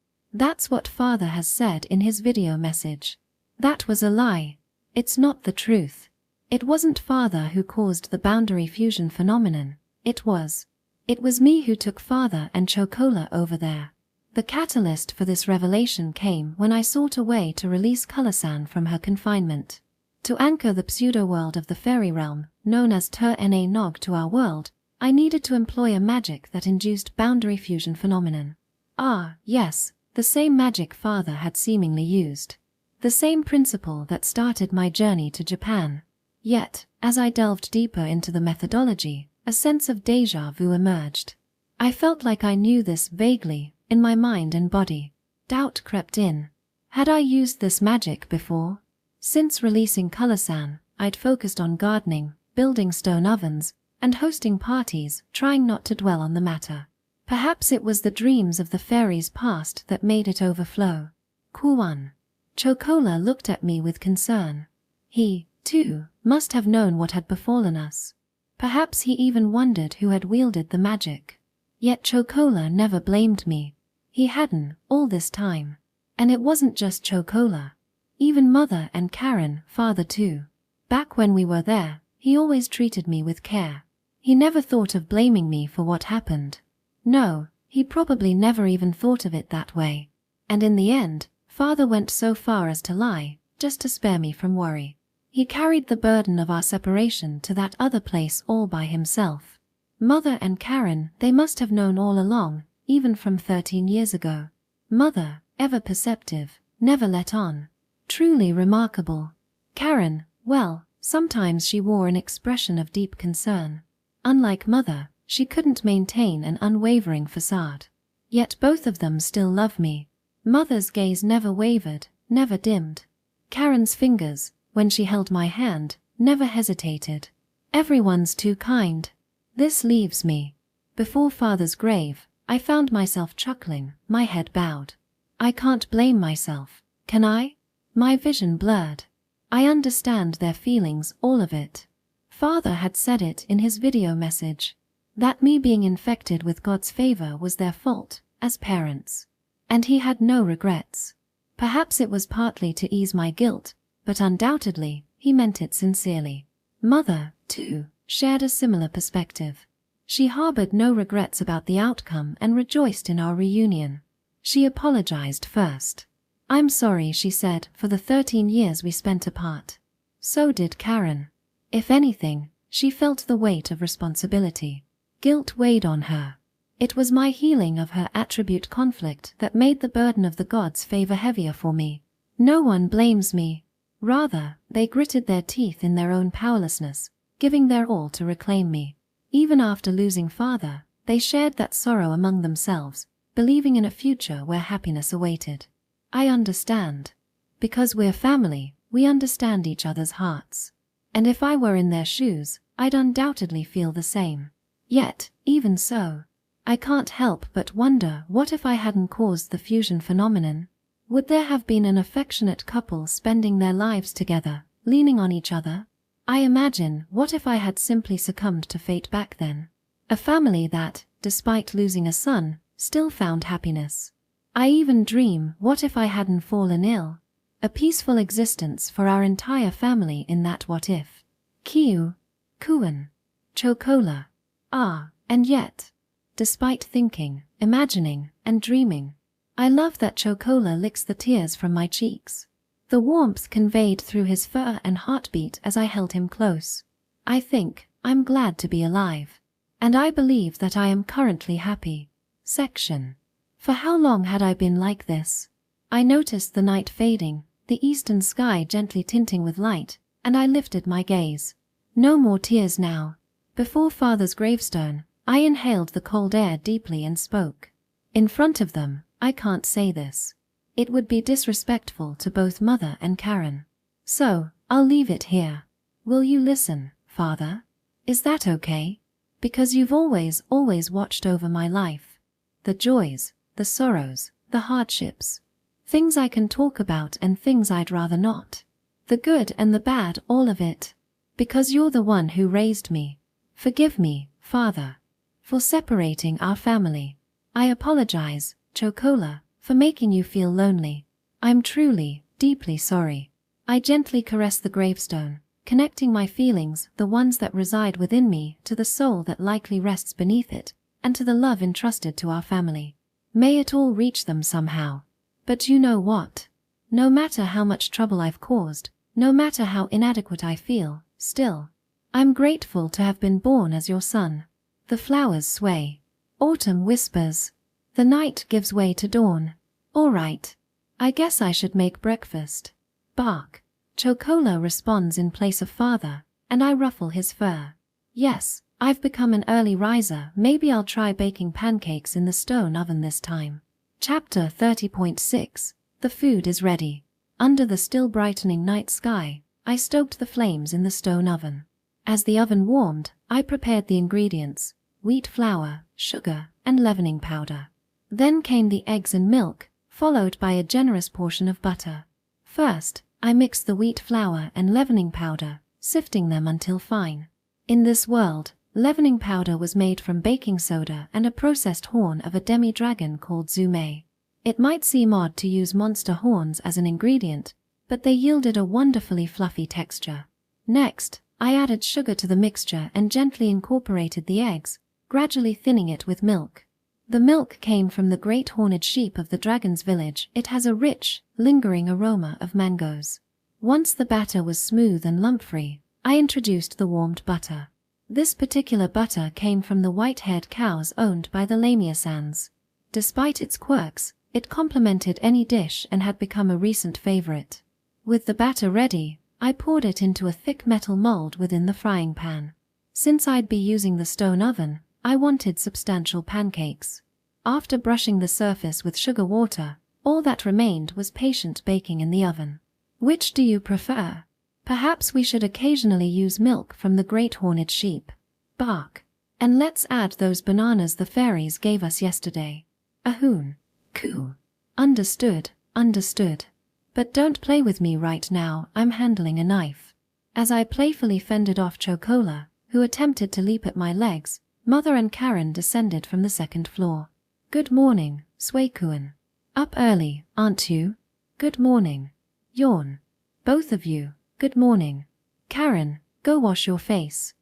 That's what Father has said in his video message. That was a lie. It's not the truth. It wasn't Father who caused the boundary fusion phenomenon. It was It was me who took Father and Chocola over there. The catalyst for this revelation came when I sought a way to release Colorsan from her confinement. To anchor the pseudo-world of the fairy realm, known as Ter-Na Nog, to our world, I needed to employ a magic that induced boundary fusion phenomenon. Ah, yes, the same magic Father had seemingly used. The same principle that started my journey to Japan. Yet, as I delved deeper into the methodology, a sense of déjà vu emerged. I felt like I knew this vaguely, in my mind and body. Doubt crept in. Had I used this magic before? Since releasing Colorsan, I'd focused on gardening, building stone ovens, and hosting parties, trying not to dwell on the matter. Perhaps it was the dreams of the fairies past that made it overflow. Kuan. Chocola looked at me with concern. He, too, must have known what had befallen us. Perhaps he even wondered who had wielded the magic. Yet Chocola never blamed me. He hadn't, all this time. And it wasn't just Chocola. Even Mother and Karen, Father too. Back when we were there, he always treated me with care. He never thought of blaming me for what happened. No, he probably never even thought of it that way. And in the end, Father went so far as to lie, just to spare me from worry. He carried the burden of our separation to that other place all by himself. Mother and Karen, they must have known all along, even from 13 years ago. Mother, ever perceptive, never let on. Truly remarkable. Karen, well, sometimes she wore an expression of deep concern. Unlike Mother, she couldn't maintain an unwavering facade. Yet both of them still love me. Mother's gaze never wavered, never dimmed. Karen's fingers, when she held my hand, never hesitated. Everyone's too kind. This leaves me. Before Father's grave, I found myself chuckling, my head bowed. I can't blame myself, can I? My vision blurred. I understand their feelings, all of it. Father had said it in his video message. That me being infected with God's favor was their fault, as parents. And he had no regrets. Perhaps it was partly to ease my guilt, but undoubtedly, he meant it sincerely. Mother, too, shared a similar perspective. She harbored no regrets about the outcome and rejoiced in our reunion. She apologized first. I'm sorry, she said, for the 13 years we spent apart. So did Karen. If anything, she felt the weight of responsibility. Guilt weighed on her. It was my healing of her attribute conflict that made the burden of the gods' favor heavier for me. No one blames me. Rather, they gritted their teeth in their own powerlessness, giving their all to reclaim me. Even after losing Father, they shared that sorrow among themselves, believing in a future where happiness awaited. I understand. Because we're family, we understand each other's hearts. And if I were in their shoes, I'd undoubtedly feel the same. Yet, even so, I can't help but wonder, what if I hadn't caused the fusion phenomenon? Would there have been an affectionate couple spending their lives together, leaning on each other? I imagine, what if I had simply succumbed to fate back then? A family that, despite losing a son, still found happiness. I even dream, what if I hadn't fallen ill? A peaceful existence for our entire family in that what if. Kiu, Kuan, Chocola. Ah, and yet, despite thinking, imagining, and dreaming, I love that Chocola licks the tears from my cheeks. The warmth conveyed through his fur and heartbeat as I held him close. I think, I'm glad to be alive. And I believe that I am currently happy. Section. For how long had I been like this? I noticed the night fading, the eastern sky gently tinting with light, and I lifted my gaze. No more tears now. Before Father's gravestone, I inhaled the cold air deeply and spoke. In front of them, I can't say this. It would be disrespectful to both Mother and Karen. So, I'll leave it here. Will you listen, Father? Is that okay? Because you've always watched over my life. The joys, the sorrows, the hardships. Things I can talk about and things I'd rather not. The good and the bad, all of it. Because you're the one who raised me. Forgive me, Father, for separating our family. I apologize, Chocola, for making you feel lonely. I'm truly, deeply sorry. I gently caress the gravestone, connecting my feelings, the ones that reside within me, to the soul that likely rests beneath it, and to the love entrusted to our family. May it all reach them somehow. But you know what? No matter how much trouble I've caused, no matter how inadequate I feel, still, I'm grateful to have been born as your son. The flowers sway. Autumn whispers. The night gives way to dawn. All right. I guess I should make breakfast. Bark. Chocola responds in place of father, and I ruffle his fur. Yes, I've become an early riser. Maybe I'll try baking pancakes in the stone oven this time. Chapter 30.6. The food is ready. Under the still brightening night sky, I stoked the flames in the stone oven. As the oven warmed, I prepared the ingredients: wheat flour, sugar, and leavening powder. Then came the eggs and milk, followed by a generous portion of butter. First, I mixed the wheat flour and leavening powder, sifting them until fine. In this world, leavening powder was made from baking soda and a processed horn of a demi-dragon called zume. It might seem odd to use monster horns as an ingredient, but they yielded a wonderfully fluffy texture. Next, I added sugar to the mixture and gently incorporated the eggs, gradually thinning it with milk. The milk came from the great horned sheep of the dragon's village. It has a rich, lingering aroma of mangoes. Once the batter was smooth and lump-free, I introduced the warmed butter. This particular butter came from the white-haired cows owned by the Lamia-sans. Despite its quirks, it complemented any dish and had become a recent favorite. With the batter ready, I poured it into a thick metal mold within the frying pan. Since I'd be using the stone oven, I wanted substantial pancakes. After brushing the surface with sugar water, all that remained was patient baking in the oven. Which do you prefer? Perhaps we should occasionally use milk from the great horned sheep. Bark. And let's add those bananas the fairies gave us yesterday. Ahoon. Coo. Understood, understood. But don't play with me right now, I'm handling a knife. As I playfully fended off Chocola, who attempted to leap at my legs, Mother and Karen descended from the second floor. Good morning, Suekuan. Up early, aren't you? Good morning. Yawn. Both of you, good morning. Karen, go wash your face.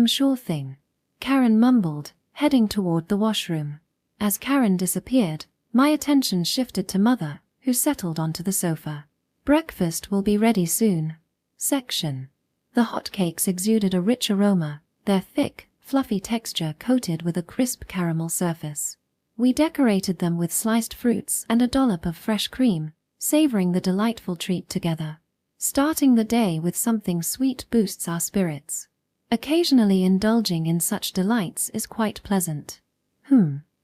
Sure thing. Karen mumbled, heading toward the washroom. As Karen disappeared, my attention shifted to Mother, who settled onto the sofa. Breakfast will be ready soon. Section. The hotcakes exuded a rich aroma, their thick, fluffy texture coated with a crisp caramel surface. We decorated them with sliced fruits and a dollop of fresh cream, savoring the delightful treat together. Starting the day with something sweet boosts our spirits. Occasionally indulging in such delights is quite pleasant.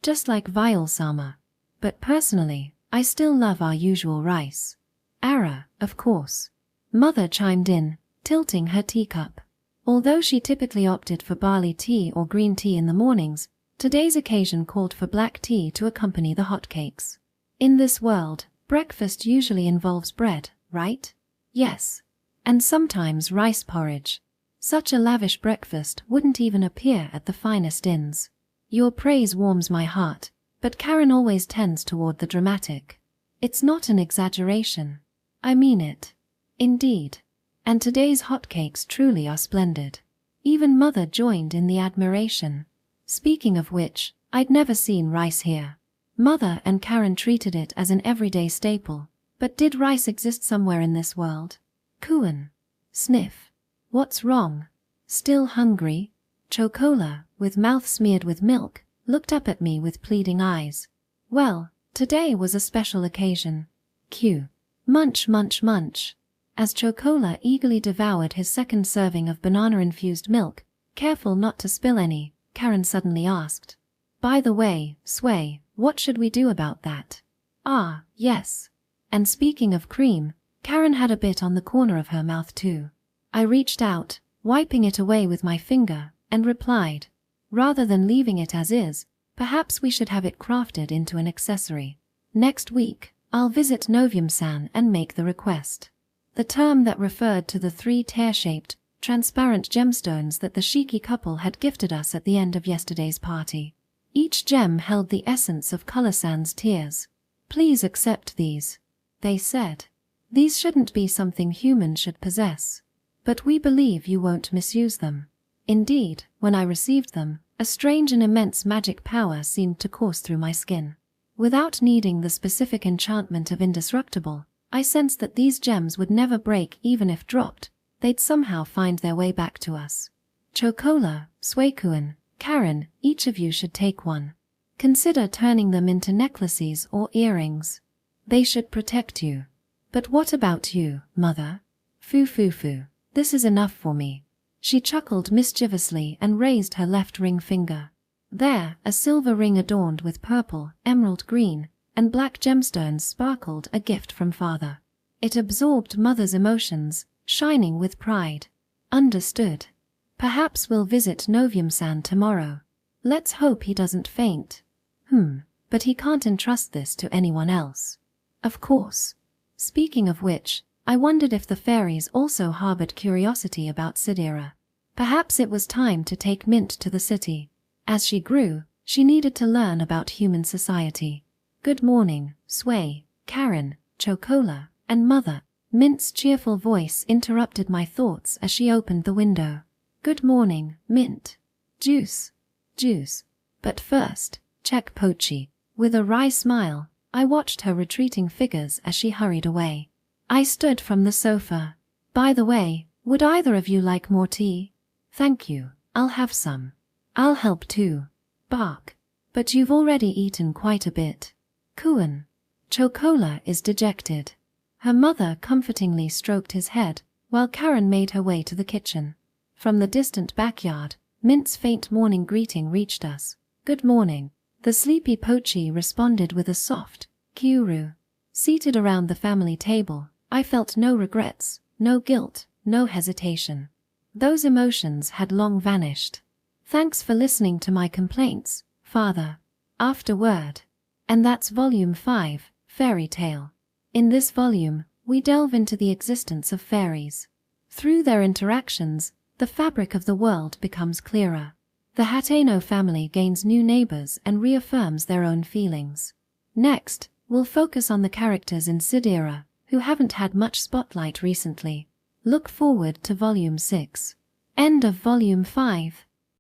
Just like Viol Sama. But personally, I still love our usual rice. Ara, of course. Mother chimed in, tilting her teacup. Although she typically opted for barley tea or green tea in the mornings, today's occasion called for black tea to accompany the hotcakes. In this world, breakfast usually involves bread, right? Yes. And sometimes rice porridge. Such a lavish breakfast wouldn't even appear at the finest inns. Your praise warms my heart, but Karen always tends toward the dramatic. It's not an exaggeration. I mean it. Indeed. And today's hotcakes truly are splendid. Even Mother joined in the admiration. Speaking of which, I'd never seen rice here. Mother and Karen treated it as an everyday staple. But did rice exist somewhere in this world? Kuan. Sniff. What's wrong? Still hungry? Chocola, with mouth smeared with milk, looked up at me with pleading eyes. Well, today was a special occasion. Q. Munch, munch, munch. As Chocola eagerly devoured his second serving of banana-infused milk, careful not to spill any, Karen suddenly asked. By the way, Sway, what should we do about that? Ah, yes. And speaking of cream, Karen had a bit on the corner of her mouth too. I reached out, wiping it away with my finger, and replied, rather than leaving it as is, perhaps we should have it crafted into an accessory. Next week, I'll visit Novium-san and make the request. The term that referred to the 3 tear-shaped, transparent gemstones that the Shiki couple had gifted us at the end of yesterday's party. Each gem held the essence of Color-san's tears. Please accept these, they said. These shouldn't be something humans should possess. But we believe you won't misuse them. Indeed, when I received them, a strange and immense magic power seemed to course through my skin. Without needing the specific enchantment of indestructible, I sensed that these gems would never break even if dropped. They'd somehow find their way back to us. Chocola, Suekuan, Karen, each of you should take one. Consider turning them into necklaces or earrings. They should protect you. But what about you, mother? Fu. This is enough for me. She chuckled mischievously and raised her left ring finger. There, a silver ring adorned with purple, emerald green, and black gemstones sparkled, a gift from father. It absorbed mother's emotions, shining with pride. Understood. Perhaps we'll visit Novium-san tomorrow. Let's hope he doesn't faint. But he can't entrust this to anyone else. Of course. Speaking of which, I wondered if the fairies also harbored curiosity about Sidera. Perhaps it was time to take Mint to the city. As she grew, she needed to learn about human society. Good morning, Sway, Karen, Chocola, and Mother. Mint's cheerful voice interrupted my thoughts as she opened the window. Good morning, Mint. Juice. But first, check Pochi. With a wry smile, I watched her retreating figures as she hurried away. I stood from the sofa. By the way, would either of you like more tea? Thank you, I'll have some. I'll help too. Bark. But you've already eaten quite a bit. Kuan. Chocola is dejected. Her mother comfortingly stroked his head, while Karen made her way to the kitchen. From the distant backyard, Mint's faint morning greeting reached us. Good morning. The sleepy Pochi responded with a soft, Kyuru. Seated around the family table, I felt no regrets, no guilt, no hesitation. Those emotions had long vanished. Thanks for listening to my complaints, Father. Afterword. And that's Volume 5, Fairy Tale. In this volume, we delve into the existence of fairies. Through their interactions, the fabric of the world becomes clearer. The Hateno family gains new neighbors and reaffirms their own feelings. Next, we'll focus on the characters in Sidera, who haven't had much spotlight recently. Look forward to Volume 6. End of Volume 5.